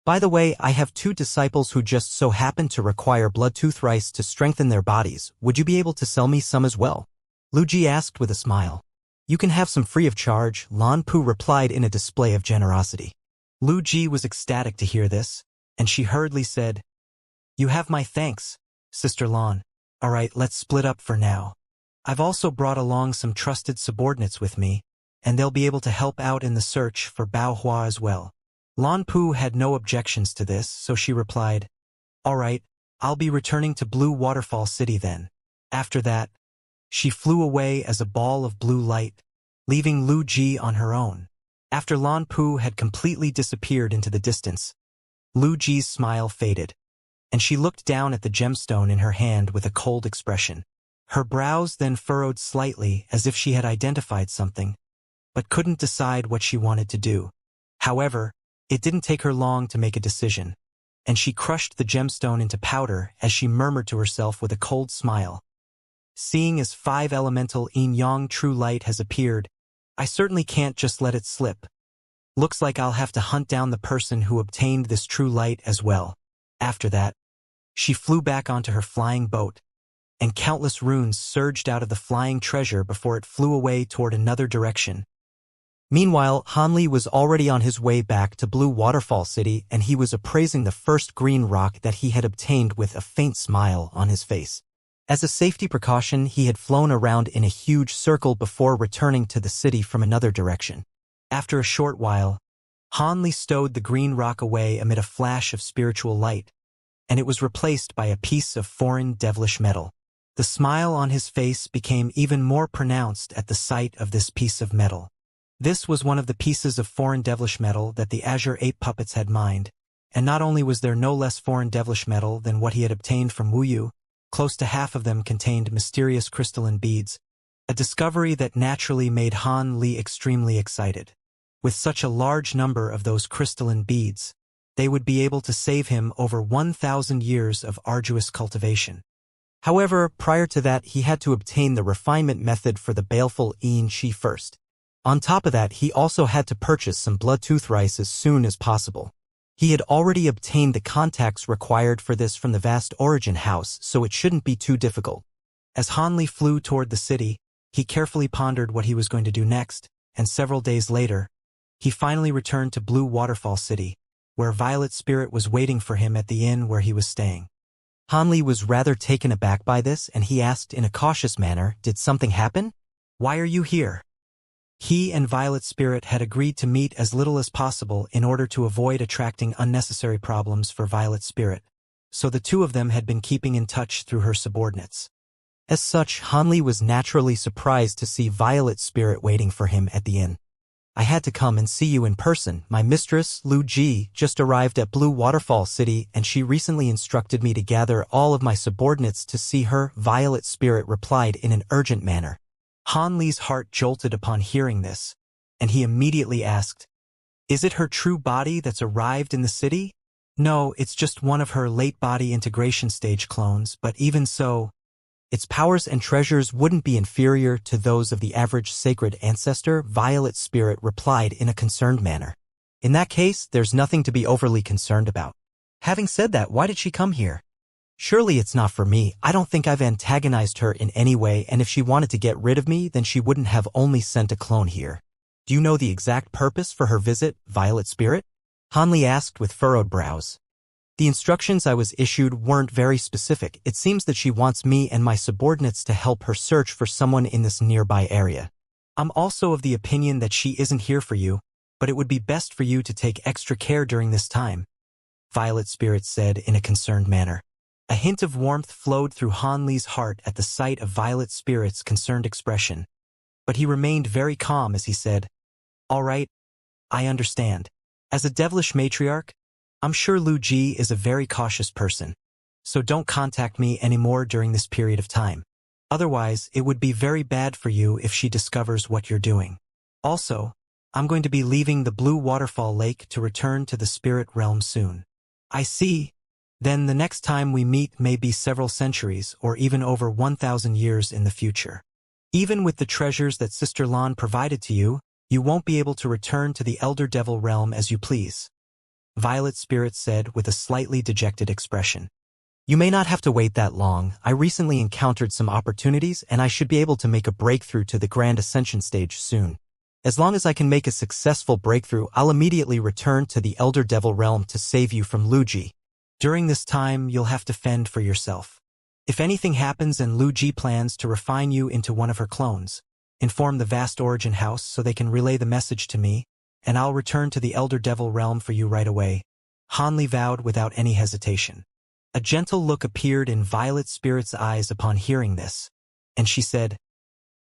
By the way, I have 2 disciples who just so happen to require blood-tooth rice to strengthen their bodies. Would you be able to sell me some as well? Lu Ji asked with a smile. You can have some free of charge, Lan Pu replied in a display of generosity. Lu Ji was ecstatic to hear this, and she hurriedly said, You have my thanks, Sister Lan. All right, let's split up for now. I've also brought along some trusted subordinates with me, and they'll be able to help out in the search for Bao Hua as well. Lan Pu had no objections to this, so she replied, All right, I'll be returning to Blue Waterfall City then. After that, she flew away as a ball of blue light, leaving Lu Ji on her own. After Lan Pu had completely disappeared into the distance, Lu Ji's smile faded, and she looked down at the gemstone in her hand with a cold expression. Her brows then furrowed slightly as if she had identified something, but couldn't decide what she wanted to do. However, It didn't take her long to make a decision, and she crushed the gemstone into powder as she murmured to herself with a cold smile. Seeing as 5 elemental yin-yang true light has appeared, I certainly can't just let it slip. Looks like I'll have to hunt down the person who obtained this true light as well. After that, she flew back onto her flying boat, and countless runes surged out of the flying treasure before it flew away toward another direction. Meanwhile, Hanli was already on his way back to Blue Waterfall City, and he was appraising the first green rock that he had obtained with a faint smile on his face. As a safety precaution, he had flown around in a huge circle before returning to the city from another direction. After a short while, Hanli stowed the green rock away amid a flash of spiritual light, and it was replaced by a piece of foreign devilish metal. The smile on his face became even more pronounced at the sight of this piece of metal. This was one of the pieces of foreign devilish metal that the Azure Ape puppets had mined, and not only was there no less foreign devilish metal than what he had obtained from Wuyu, close to half of them contained mysterious crystalline beads, a discovery that naturally made Han Li extremely excited. With such a large number of those crystalline beads, they would be able to save him over 1,000 years of arduous cultivation. However, prior to that, he had to obtain the refinement method for the baleful Yin Shi first. On top of that, he also had to purchase some blood-tooth rice as soon as possible. He had already obtained the contacts required for this from the vast origin house, so it shouldn't be too difficult. As Hanli flew toward the city, he carefully pondered what he was going to do next, and several days later, he finally returned to Blue Waterfall City, where Violet Spirit was waiting for him at the inn where he was staying. Hanli was rather taken aback by this, and he asked in a cautious manner, "Did something happen? Why are you here?" He and Violet Spirit had agreed to meet as little as possible in order to avoid attracting unnecessary problems for Violet Spirit, so the two of them had been keeping in touch through her subordinates. As such, Hanli was naturally surprised to see Violet Spirit waiting for him at the inn. "I had to come and see you in person. My mistress, Lu Ji, just arrived at Blue Waterfall City, and she recently instructed me to gather all of my subordinates to see her," Violet Spirit replied in an urgent manner. Han Li's heart jolted upon hearing this, and he immediately asked, "Is it her true body that's arrived in the city?" "No, it's just one of her late body integration stage clones, but even so, its powers and treasures wouldn't be inferior to those of the average sacred ancestor," Violet Spirit replied in a concerned manner. "In that case, there's nothing to be overly concerned about. Having said that, why did she come here? Surely it's not for me. I don't think I've antagonized her in any way, and if she wanted to get rid of me, then she wouldn't have only sent a clone here." "Do you know the exact purpose for her visit, Violet Spirit?" Hanli asked with furrowed brows. "The instructions I was issued weren't very specific. It seems that she wants me and my subordinates to help her search for someone in this nearby area. I'm also of the opinion that she isn't here for you, but it would be best for you to take extra care during this time," Violet Spirit said in a concerned manner. A hint of warmth flowed through Han Li's heart at the sight of Violet Spirit's concerned expression, but he remained very calm as he said, "All right, I understand. As a devilish matriarch, I'm sure Lu Ji is a very cautious person, so don't contact me anymore during this period of time. Otherwise, it would be very bad for you if she discovers what you're doing. Also, I'm going to be leaving the Blue Waterfall Lake to return to the spirit realm soon." "I see. Then the next time we meet may be several centuries or even over 1,000 years in the future. Even with the treasures that Sister Lan provided to you, you won't be able to return to the Elder Devil realm as you please," Violet Spirit said with a slightly dejected expression. "You may not have to wait that long. I recently encountered some opportunities, and I should be able to make a breakthrough to the Grand Ascension stage soon. As long as I can make a successful breakthrough, I'll immediately return to the Elder Devil realm to save you from Lu Ji. During this time, you'll have to fend for yourself. If anything happens and Lu Ji plans to refine you into one of her clones, inform the vast origin house so they can relay the message to me, and I'll return to the Elder Devil realm for you right away," Hanli vowed without any hesitation. A gentle look appeared in Violet Spirit's eyes upon hearing this, and she said,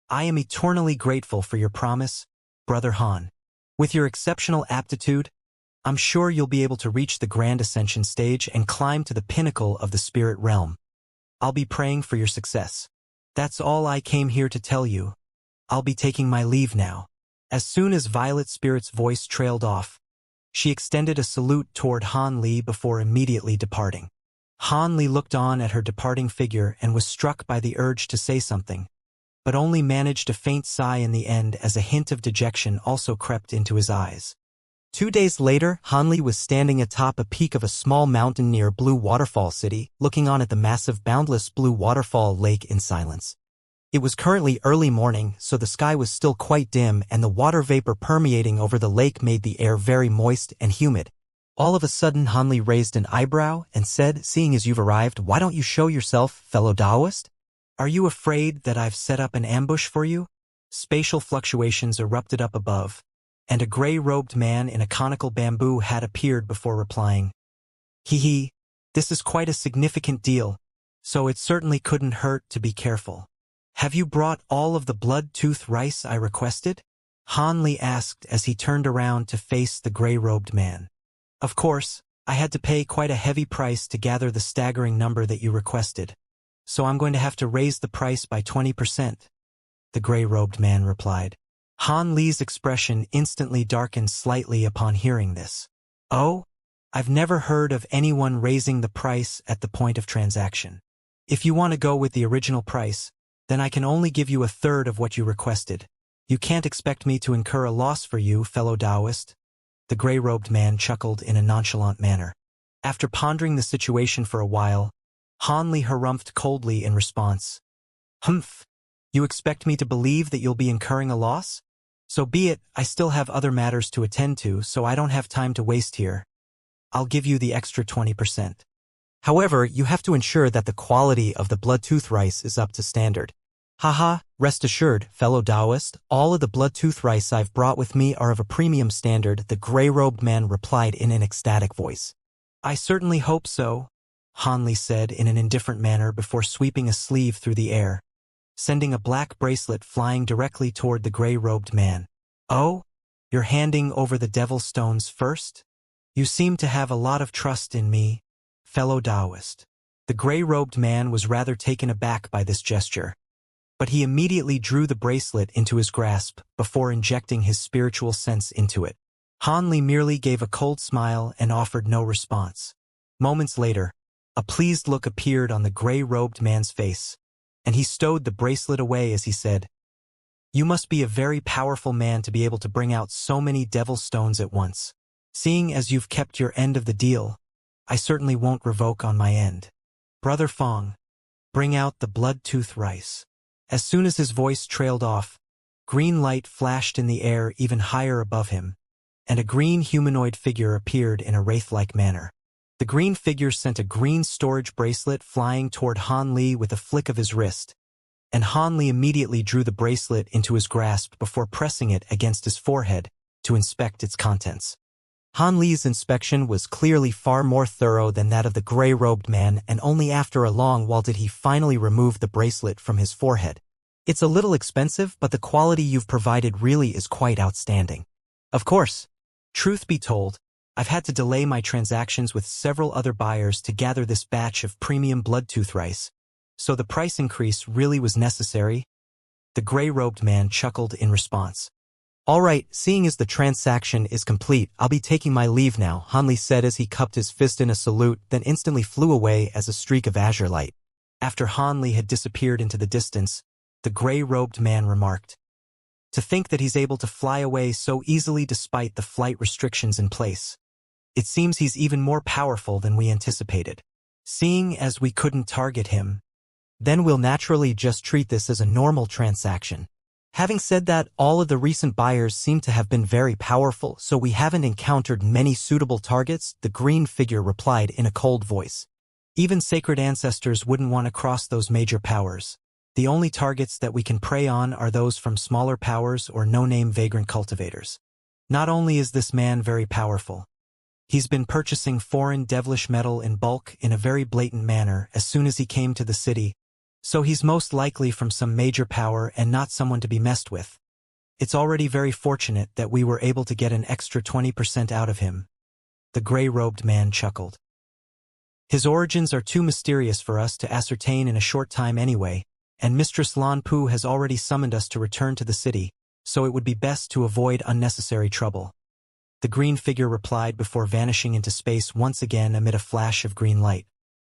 "I am eternally grateful for your promise, Brother Han. With your exceptional aptitude, I'm sure you'll be able to reach the Grand Ascension stage and climb to the pinnacle of the spirit realm. I'll be praying for your success. That's all I came here to tell you. I'll be taking my leave now." As soon as Violet Spirit's voice trailed off, She extended a salute toward Han Li before immediately departing. Han Li looked on at her departing figure and was struck by the urge to say something, but only managed a faint sigh in the end as a hint of dejection also crept into his eyes. 2 days later, Han Li was standing atop a peak of a small mountain near Blue Waterfall City, looking on at the massive boundless Blue Waterfall Lake in silence. It was currently early morning, so the sky was still quite dim and the water vapor permeating over the lake made the air very moist and humid. All of a sudden Han Li raised an eyebrow and said, "Seeing as you've arrived, why don't you show yourself, fellow Taoist? Are you afraid that I've set up an ambush for you?" Spatial fluctuations erupted up above, and a gray-robed man in a conical bamboo hat appeared before replying. "Hee, this is quite a significant deal, so it certainly couldn't hurt to be careful. Have you brought all of the blood-tooth rice I requested?" Han Li asked as he turned around to face the gray-robed man. "Of course, I had to pay quite a heavy price to gather the staggering number that you requested, so I'm going to have to raise the price by 20%, the gray-robed man replied. Han Li's expression instantly darkened slightly upon hearing this. "Oh? I've never heard of anyone raising the price at the point of transaction. If you want to go with the original price, then I can only give you a third of what you requested. You can't expect me to incur a loss for you, fellow Taoist." The gray-robed man chuckled in a nonchalant manner. After pondering the situation for a while, Han Li harumphed coldly in response. "Humph! You expect me to believe that you'll be incurring a loss? So be it, I still have other matters to attend to, so I don't have time to waste here. I'll give you the extra 20%. However, you have to ensure that the quality of the blood-tooth rice is up to standard." "Haha, rest assured, fellow Taoist, all of the blood-tooth rice I've brought with me are of a premium standard," the gray-robed man replied in an ecstatic voice. "I certainly hope so," Han Li said in an indifferent manner before sweeping a sleeve through the air, sending a black bracelet flying directly toward the gray-robed man. "Oh? You're handing over the devil stones first? You seem to have a lot of trust in me, fellow Taoist." The gray-robed man was rather taken aback by this gesture, but he immediately drew the bracelet into his grasp before injecting his spiritual sense into it. Han Li merely gave a cold smile and offered no response. Moments later, a pleased look appeared on the gray-robed man's face, and he stowed the bracelet away as he said, "You must be a very powerful man to be able to bring out so many devil stones at once. Seeing as you've kept your end of the deal, I certainly won't revoke on my end. Brother Fong, bring out the blood-tooth rice." As soon as his voice trailed off, green light flashed in the air even higher above him, and a green humanoid figure appeared in a wraith-like manner. The green figure sent a green storage bracelet flying toward Han Li with a flick of his wrist, and Han Li immediately drew the bracelet into his grasp before pressing it against his forehead to inspect its contents. Han Li's inspection was clearly far more thorough than that of the gray-robed man, and only after a long while did he finally remove the bracelet from his forehead. "It's a little expensive, but the quality you've provided really is quite outstanding. Of course, truth be told, I've had to delay my transactions with several other buyers to gather this batch of premium blood-tooth rice, so the price increase really was necessary." The gray-robed man chuckled in response. "All right, seeing as the transaction is complete, I'll be taking my leave now," Han Li said as he cupped his fist in a salute, then instantly flew away as a streak of azure light. After Han Li had disappeared into the distance, the gray-robed man remarked, "To think that he's able to fly away so easily despite the flight restrictions in place. It seems he's even more powerful than we anticipated. Seeing as we couldn't target him, then we'll naturally just treat this as a normal transaction. Having said that, all of the recent buyers seem to have been very powerful, so we haven't encountered many suitable targets," the green figure replied in a cold voice. "Even sacred ancestors wouldn't want to cross those major powers. The only targets that we can prey on are those from smaller powers or no-name vagrant cultivators. Not only is this man very powerful, he's been purchasing foreign devilish metal in bulk in a very blatant manner as soon as he came to the city, so he's most likely from some major power and not someone to be messed with. It's already very fortunate that we were able to get an extra 20% out of him." The gray-robed man chuckled. "His origins are too mysterious for us to ascertain in a short time anyway, and Mistress Lan Pu has already summoned us to return to the city, so it would be best to avoid unnecessary trouble. the green figure replied before vanishing into space once again amid a flash of green light.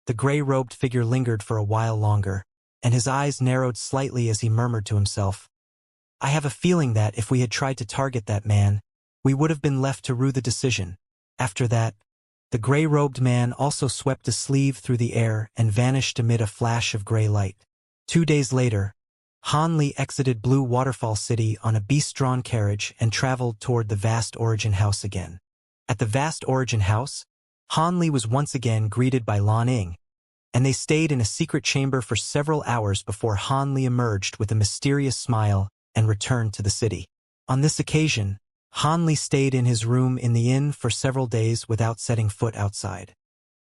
The gray-robed figure lingered for a while longer, and his eyes narrowed slightly as he murmured to himself, "I have a feeling that if we had tried to target that man, we would have been left to rue the decision." After that, the gray-robed man also swept a sleeve through the air and vanished amid a flash of gray light. 2 days later, Han Li exited Blue Waterfall City on a beast-drawn carriage and traveled toward the vast Origin House again. At the vast Origin House, Han Li was once again greeted by Lan Ying, and they stayed in a secret chamber for several hours before Han Li emerged with a mysterious smile and returned to the city. On this occasion, Han Li stayed in his room in the inn for several days without setting foot outside.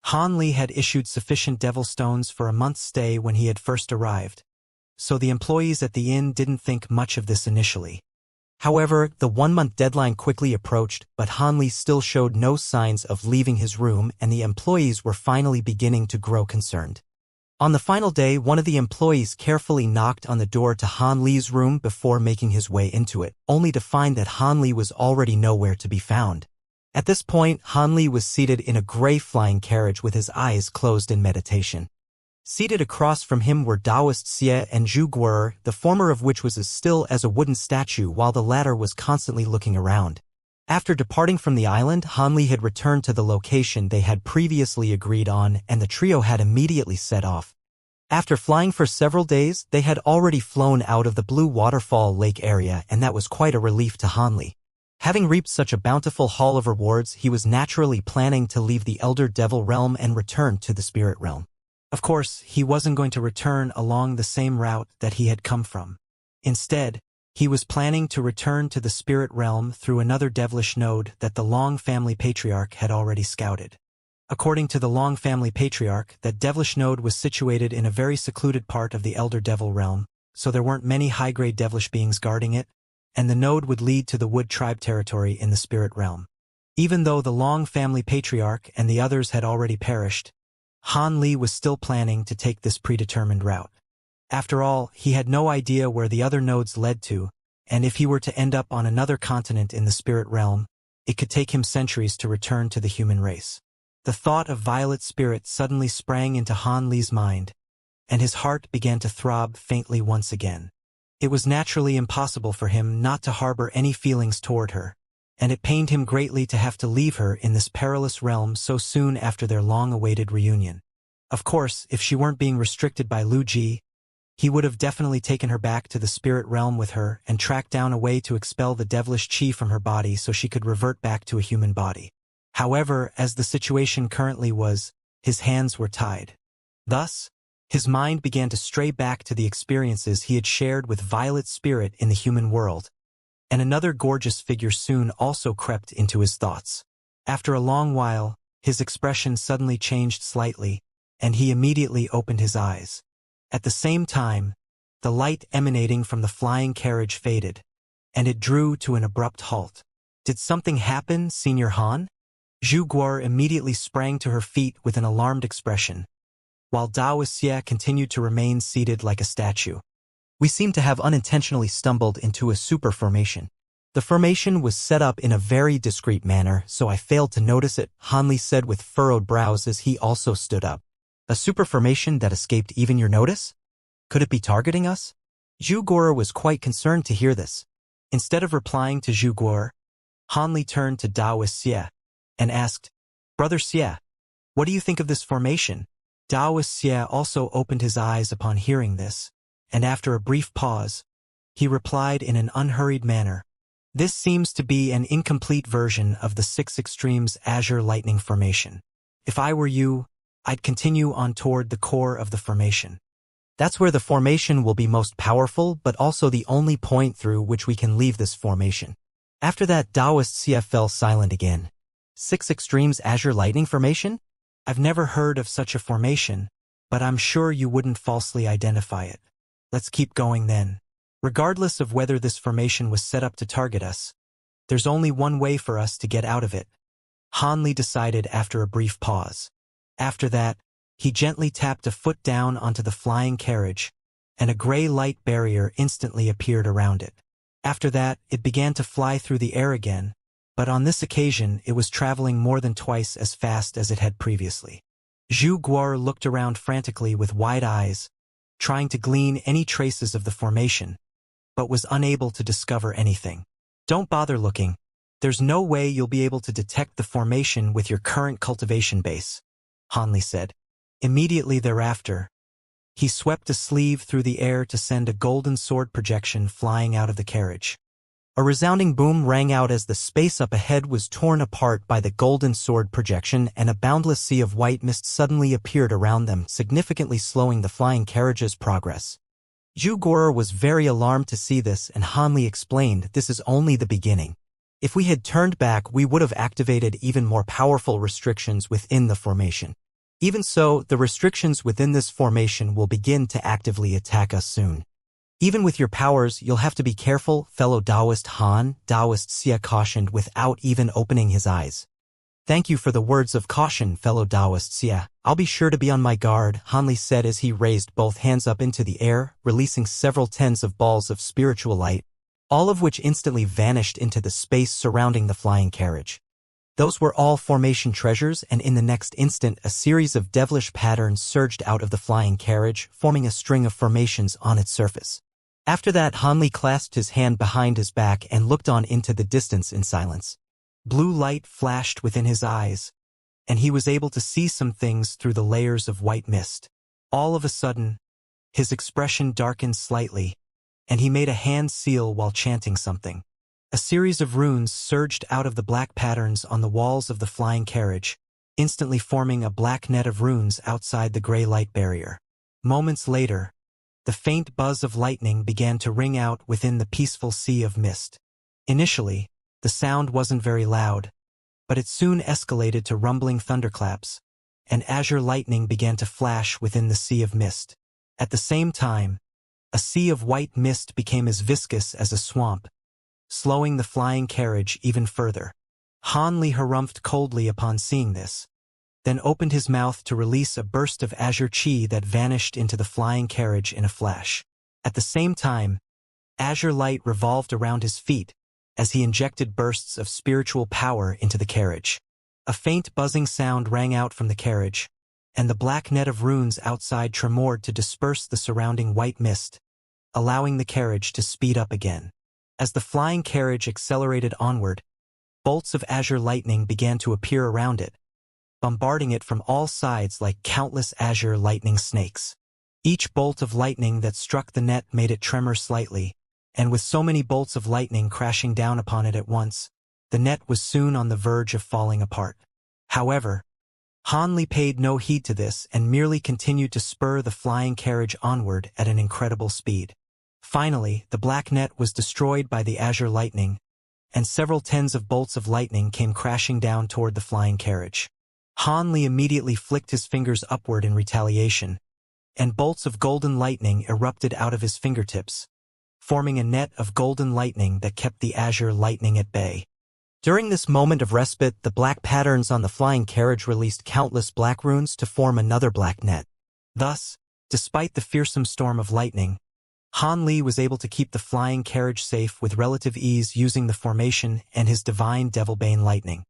Han Li had issued sufficient devil stones for a month's stay when he had first arrived, so the employees at the inn didn't think much of this initially. However, the 1-month deadline quickly approached, but Han Li still showed no signs of leaving his room, and the employees were finally beginning to grow concerned. On the final day, one of the employees carefully knocked on the door to Han Li's room before making his way into it, only to find that Han Li was already nowhere to be found. At this point, Han Li was seated in a gray flying carriage with his eyes closed in meditation. Seated across from him were Taoist Xie and Zhu Guer, the former of which was as still as a wooden statue while the latter was constantly looking around. After departing from the island, Han Li had returned to the location they had previously agreed on, and the trio had immediately set off. After flying for several days, they had already flown out of the Blue Waterfall Lake area, and that was quite a relief to Han Li. Having reaped such a bountiful haul of rewards, he was naturally planning to leave the Elder Devil realm and return to the Spirit realm. Of course, he wasn't going to return along the same route that he had come from. Instead, he was planning to return to the Spirit realm through another devilish node that the Long family patriarch had already scouted. According to the Long family patriarch, that devilish node was situated in a very secluded part of the Elder Devil realm, so there weren't many high-grade devilish beings guarding it, and the node would lead to the Wood tribe territory in the Spirit realm. Even though the Long family patriarch and the others had already perished, Han Li was still planning to take this predetermined route. After all, he had no idea where the other nodes led to, and if he were to end up on another continent in the Spirit realm, it could take him centuries to return to the human race. The thought of Violet Spirit suddenly sprang into Han Li's mind, and his heart began to throb faintly once again. It was naturally impossible for him not to harbor any feelings toward her, and it pained him greatly to have to leave her in this perilous realm so soon after their long-awaited reunion. Of course, if she weren't being restricted by Lu Ji, he would have definitely taken her back to the Spirit realm with her and tracked down a way to expel the devilish chi from her body so she could revert back to a human body. However, as the situation currently was, his hands were tied. Thus, his mind began to stray back to the experiences he had shared with Violet Spirit in the human world, and another gorgeous figure soon also crept into his thoughts. After a long while, his expression suddenly changed slightly, and he immediately opened his eyes. At the same time, the light emanating from the flying carriage faded, and it drew to an abrupt halt. Did something happen, Senior Han? Zhu Guer immediately sprang to her feet with an alarmed expression, while Taoist Xie continued to remain seated like a statue. We seem to have unintentionally stumbled into a super formation. The formation was set up in a very discreet manner, so I failed to notice it, Han Li said with furrowed brows as he also stood up. A super formation that escaped even your notice? Could it be targeting us? Zhu Guer was quite concerned to hear this. Instead of replying to Zhu Guer, Han Li turned to Taoist Xie and asked, "Brother Xie, what do you think of this formation?" Taoist Xie also opened his eyes upon hearing this, and after a brief pause, he replied in an unhurried manner, "This seems to be an incomplete version of the 6 Extremes Azure Lightning Formation. If I were you, I'd continue on toward the core of the formation. That's where the formation will be most powerful, but also the only point through which we can leave this formation." After that, Taoist Xie fell silent again. 6 Extremes Azure Lightning Formation? I've never heard of such a formation, but I'm sure you wouldn't falsely identify it. Let's keep going then. Regardless of whether this formation was set up to target us, there's only one way for us to get out of it, Han Li decided after a brief pause. After that, he gently tapped a foot down onto the flying carriage, and a gray light barrier instantly appeared around it. After that, it began to fly through the air again, But on this occasion, it was traveling more than twice as fast as it had previously. Zhu Guo looked around frantically with wide eyes, trying to glean any traces of the formation, but was unable to discover anything. Don't bother looking. There's no way you'll be able to detect the formation with your current cultivation base, Han Li said. Immediately thereafter, he swept a sleeve through the air to send a golden sword projection flying out of the carriage. A resounding boom rang out as the space up ahead was torn apart by the golden sword projection, and a boundless sea of white mist suddenly appeared around them, significantly slowing the flying carriage's progress. Zhu Guo was very alarmed to see this, and Han Li explained, "This is only the beginning. If we had turned back, we would have activated even more powerful restrictions within the formation. Even so, the restrictions within this formation will begin to actively attack us soon. Even with your powers, you'll have to be careful," fellow Taoist Han, Taoist Xia cautioned without even opening his eyes. "Thank you for the words of caution, fellow Taoist Xia. I'll be sure to be on my guard," Han Li said as he raised both hands up into the air, releasing several tens of balls of spiritual light, all of which instantly vanished into the space surrounding the flying carriage. Those were all formation treasures, and in the next instant a series of devilish patterns surged out of the flying carriage, forming a string of formations on its surface. After that, Han Li clasped his hand behind his back and looked on into the distance in silence. Blue light flashed within his eyes, and he was able to see some things through the layers of white mist. All of a sudden, his expression darkened slightly, and he made a hand seal while chanting something. A series of runes surged out of the black patterns on the walls of the flying carriage, instantly forming a black net of runes outside the gray light barrier. Moments later, the faint buzz of lightning began to ring out within the peaceful sea of mist. Initially, the sound wasn't very loud, but it soon escalated to rumbling thunderclaps, and azure lightning began to flash within the sea of mist. At the same time, a sea of white mist became as viscous as a swamp, slowing the flying carriage even further. Han Li harumphed coldly upon seeing this, then opened his mouth to release a burst of azure chi that vanished into the flying carriage in a flash. At the same time, azure light revolved around his feet as he injected bursts of spiritual power into the carriage. A faint buzzing sound rang out from the carriage, and the black net of runes outside tremored to disperse the surrounding white mist, allowing the carriage to speed up again. As the flying carriage accelerated onward, bolts of azure lightning began to appear around it, bombarding it from all sides like countless azure lightning snakes. Each bolt of lightning that struck the net made it tremor slightly, and with so many bolts of lightning crashing down upon it at once, the net was soon on the verge of falling apart. However, Han Li paid no heed to this and merely continued to spur the flying carriage onward at an incredible speed. Finally, the black net was destroyed by the azure lightning, and several tens of bolts of lightning came crashing down toward the flying carriage. Han Li immediately flicked his fingers upward in retaliation, and bolts of golden lightning erupted out of his fingertips, forming a net of golden lightning that kept the azure lightning at bay. During this moment of respite, the black patterns on the flying carriage released countless black runes to form another black net. Thus, despite the fearsome storm of lightning, Han Li was able to keep the flying carriage safe with relative ease using the formation and his divine Devilbane lightning.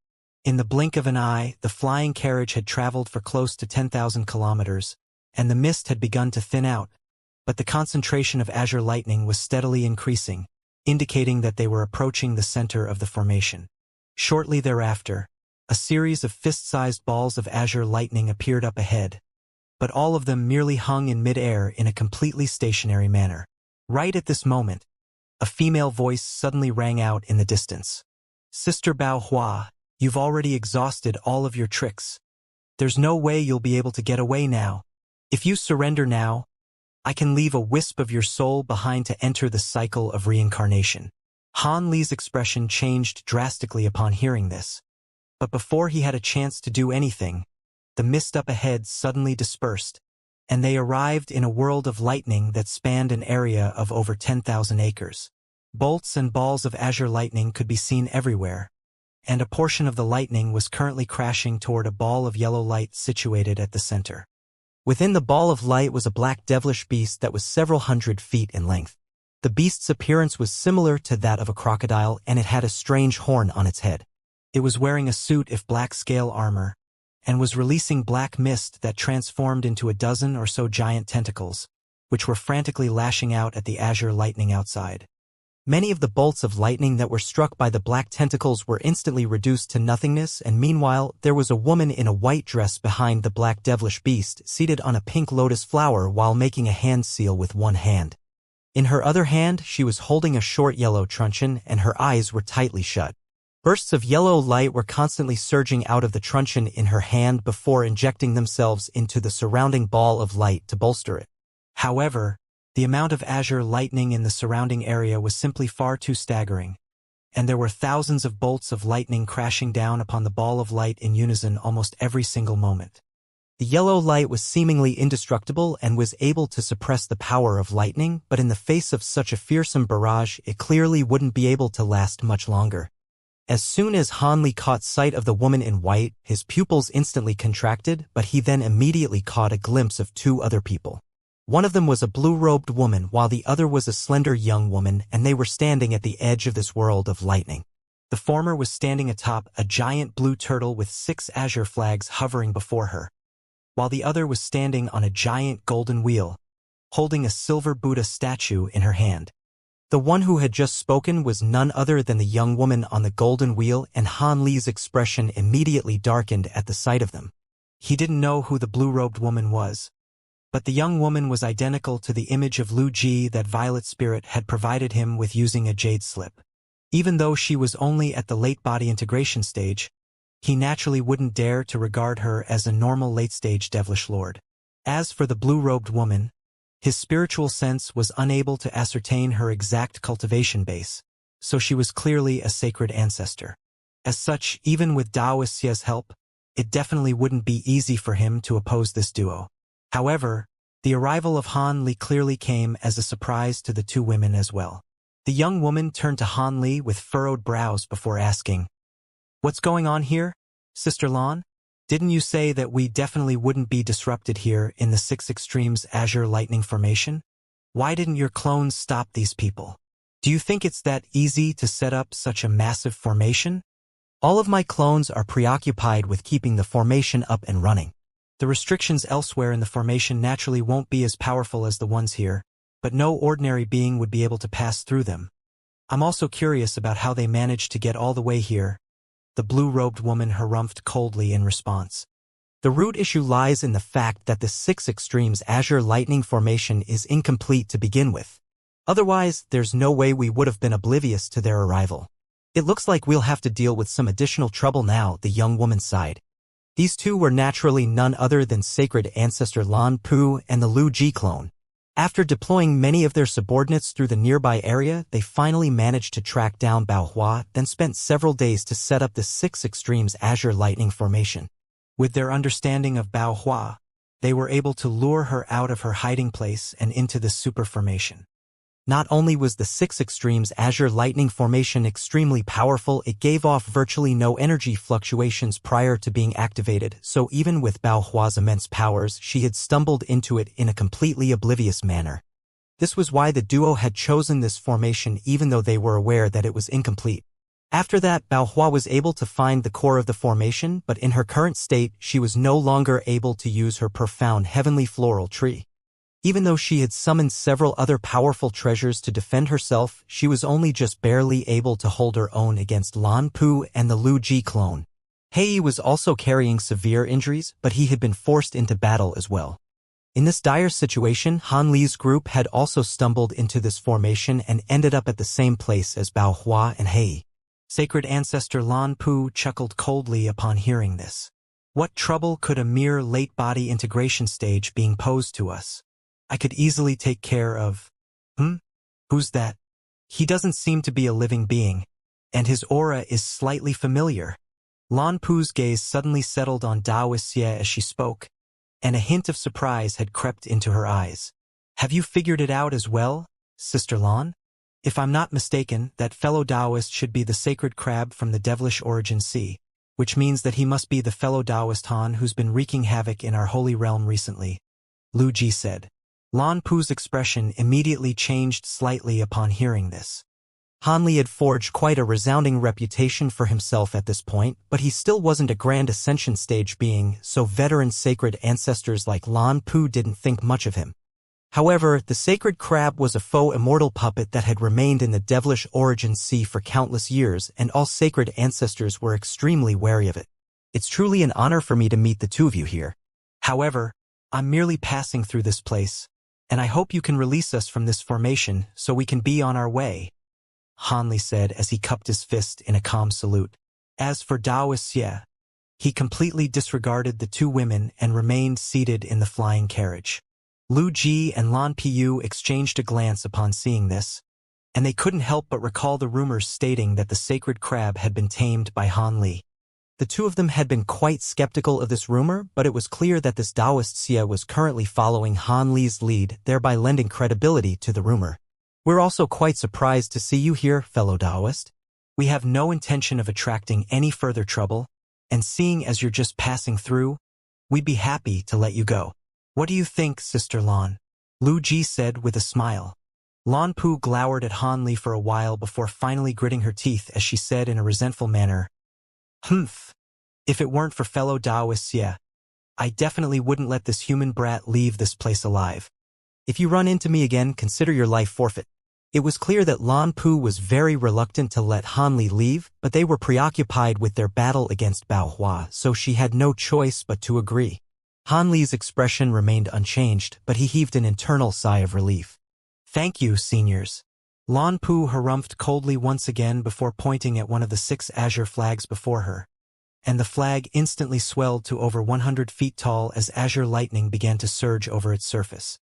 In the blink of an eye, the flying carriage had traveled for close to 10,000 kilometers, and the mist had begun to thin out, but the concentration of azure lightning was steadily increasing, indicating that they were approaching the center of the formation. Shortly thereafter, a series of fist-sized balls of azure lightning appeared up ahead, but all of them merely hung in mid-air in a completely stationary manner. Right at this moment, a female voice suddenly rang out in the distance. "Sister Bao Hua, you've already exhausted all of your tricks. There's no way you'll be able to get away now. If you surrender now, I can leave a wisp of your soul behind to enter the cycle of reincarnation." Han Li's expression changed drastically upon hearing this, but before he had a chance to do anything, the mist up ahead suddenly dispersed, and they arrived in a world of lightning that spanned an area of over 10,000 acres. Bolts and balls of azure lightning could be seen everywhere, and a portion of the lightning was currently crashing toward a ball of yellow light situated at the center. Within the ball of light was a black devilish beast that was several hundred feet in length. The beast's appearance was similar to that of a crocodile, and it had a strange horn on its head. It was wearing a suit of black scale armor, and was releasing black mist that transformed into a dozen or so giant tentacles, which were frantically lashing out at the azure lightning outside. Many of the bolts of lightning that were struck by the black tentacles were instantly reduced to nothingness, and meanwhile there was a woman in a white dress behind the black devilish beast, seated on a pink lotus flower while making a hand seal with one hand. In her other hand she was holding a short yellow truncheon, and her eyes were tightly shut. Bursts of yellow light were constantly surging out of the truncheon in her hand before injecting themselves into the surrounding ball of light to bolster it. However, the amount of azure lightning in the surrounding area was simply far too staggering, and there were thousands of bolts of lightning crashing down upon the ball of light in unison almost every single moment. The yellow light was seemingly indestructible and was able to suppress the power of lightning, but in the face of such a fearsome barrage, it clearly wouldn't be able to last much longer. As soon as Han Li caught sight of the woman in white, his pupils instantly contracted, but he then immediately caught a glimpse of two other people. One of them was a blue-robed woman, while the other was a slender young woman, and they were standing at the edge of this world of lightning. The former was standing atop a giant blue turtle with 6 azure flags hovering before her, while the other was standing on a giant golden wheel, holding a silver Buddha statue in her hand. The one who had just spoken was none other than the young woman on the golden wheel, and Han Li's expression immediately darkened at the sight of them. He didn't know who the blue-robed woman was, but the young woman was identical to the image of Lu Ji that Violet Spirit had provided him with using a jade slip. Even though she was only at the late body integration stage, he naturally wouldn't dare to regard her as a normal late-stage devilish lord. As for the blue-robed woman, his spiritual sense was unable to ascertain her exact cultivation base, so she was clearly a sacred ancestor. As such, even with Xia's help, it definitely wouldn't be easy for him to oppose this duo. However, the arrival of Han Li clearly came as a surprise to the two women as well. The young woman turned to Han Li with furrowed brows before asking, "What's going on here, Sister Lan? Didn't you say that we definitely wouldn't be disrupted here in the 6 Extremes Azure Lightning Formation? Why didn't your clones stop these people? Do you think it's that easy to set up such a massive formation? All of my clones are preoccupied with keeping the formation up and running. The restrictions elsewhere in the formation naturally won't be as powerful as the ones here, but no ordinary being would be able to pass through them. I'm also curious about how they managed to get all the way here." The blue-robed woman harumphed coldly in response. The root issue lies in the fact that the 6 Extremes Azure Lightning Formation is incomplete to begin with. Otherwise, there's no way we would have been oblivious to their arrival. It looks like we'll have to deal with some additional trouble now, the young woman sighed. These two were naturally none other than sacred ancestor Lan Pu and the Lu Ji clone. After deploying many of their subordinates through the nearby area, they finally managed to track down Bao Hua, then spent several days to set up the 6 Extremes Azure Lightning Formation. With their understanding of Bao Hua, they were able to lure her out of her hiding place and into the super formation. Not only was the 6 Extremes Azure Lightning Formation extremely powerful, it gave off virtually no energy fluctuations prior to being activated, so even with Bao Hua's immense powers, she had stumbled into it in a completely oblivious manner. This was why the duo had chosen this formation even though they were aware that it was incomplete. After that, Bao Hua was able to find the core of the formation, but in her current state, she was no longer able to use her profound heavenly floral tree. Even though she had summoned several other powerful treasures to defend herself, she was only just barely able to hold her own against Lan Pu and the Lu Ji clone. Hei was also carrying severe injuries, but he had been forced into battle as well. In this dire situation, Han Li's group had also stumbled into this formation and ended up at the same place as Bao Hua and Hei. Sacred ancestor Lan Pu chuckled coldly upon hearing this. What trouble could a mere late body integration stage being posed to us? I could easily take care of. Who's that? He doesn't seem to be a living being, and his aura is slightly familiar. Lan Pu's gaze suddenly settled on Wuxia as she spoke, and a hint of surprise had crept into her eyes. Have you figured it out as well, Sister Lan? If I'm not mistaken, that fellow Taoist should be the sacred crab from the devilish origin sea, which means that he must be the fellow Taoist Han who's been wreaking havoc in our holy realm recently, Lu Ji said. Lan Pu's expression immediately changed slightly upon hearing this. Han Li had forged quite a resounding reputation for himself at this point, but he still wasn't a grand Ascension stage being, so veteran sacred ancestors like Lan Pu didn't think much of him. However, the sacred crab was a faux immortal puppet that had remained in the devilish origin sea for countless years, and all sacred ancestors were extremely wary of it. It's truly an honor for me to meet the two of you here. However, I'm merely passing through this place, and I hope you can release us from this formation so we can be on our way, Han Li said as he cupped his fist in a calm salute. As for Wuxia, he completely disregarded the two women and remained seated in the flying carriage. Lu Ji and Lan Piyu exchanged a glance upon seeing this, and they couldn't help but recall the rumors stating that the sacred crab had been tamed by Han Li. The two of them had been quite skeptical of this rumor, but it was clear that this Wuxia was currently following Han Li's lead, thereby lending credibility to the rumor. We're also quite surprised to see you here, fellow Taoist. We have no intention of attracting any further trouble, and seeing as you're just passing through, we'd be happy to let you go. What do you think, Sister Lan? Lu Ji said with a smile. Lan Pu glowered at Han Li for a while before finally gritting her teeth as she said in a resentful manner, "Humph. If it weren't for fellow Wuxia, I definitely wouldn't let this human brat leave this place alive. If you run into me again, consider your life forfeit." It was clear that Lan Pu was very reluctant to let Han Li leave, but they were preoccupied with their battle against Bao Hua, so she had no choice but to agree. Han Li's expression remained unchanged, but he heaved an internal sigh of relief. "Thank you, seniors." Lan Pu harumphed coldly once again before pointing at one of the 6 azure flags before her, and the flag instantly swelled to over 100 feet tall as azure lightning began to surge over its surface.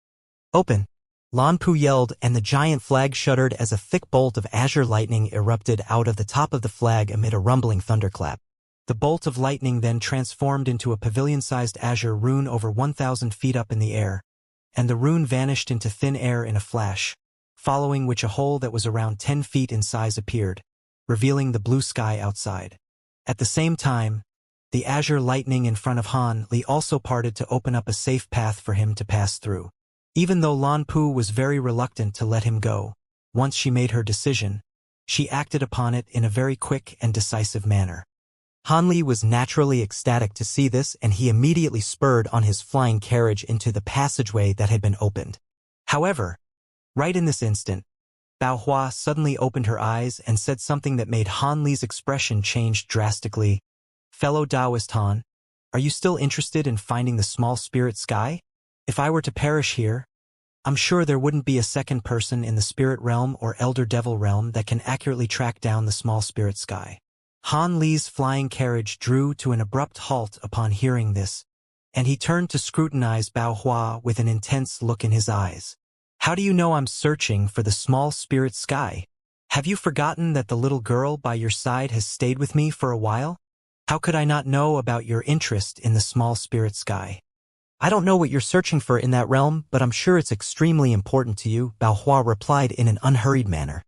"Open!" Lan Pu yelled, and the giant flag shuddered as a thick bolt of azure lightning erupted out of the top of the flag amid a rumbling thunderclap. The bolt of lightning then transformed into a pavilion-sized azure rune over 1,000 feet up in the air, and the rune vanished into thin air in a flash, following which a hole that was around 10 feet in size appeared, revealing the blue sky outside. At the same time, the azure lightning in front of Han Li also parted to open up a safe path for him to pass through. Even though Lan Pu was very reluctant to let him go, once she made her decision, she acted upon it in a very quick and decisive manner. Han Li was naturally ecstatic to see this, and he immediately spurred on his flying carriage into the passageway that had been opened. However, right in this instant, Bao Hua suddenly opened her eyes and said something that made Han Li's expression change drastically. "Fellow Taoist Han, are you still interested in finding the small spirit sky? If I were to perish here, I'm sure there wouldn't be a second person in the spirit realm or elder devil realm that can accurately track down the small spirit sky." Han Li's flying carriage drew to an abrupt halt upon hearing this, and he turned to scrutinize Bao Hua with an intense look in his eyes. "How do you know I'm searching for the small spirit sky? Have you forgotten that the little girl by your side has stayed with me for a while? How could I not know about your interest in the small spirit sky?" "I don't know what you're searching for in that realm, but I'm sure it's extremely important to you," Bao Hua replied in an unhurried manner.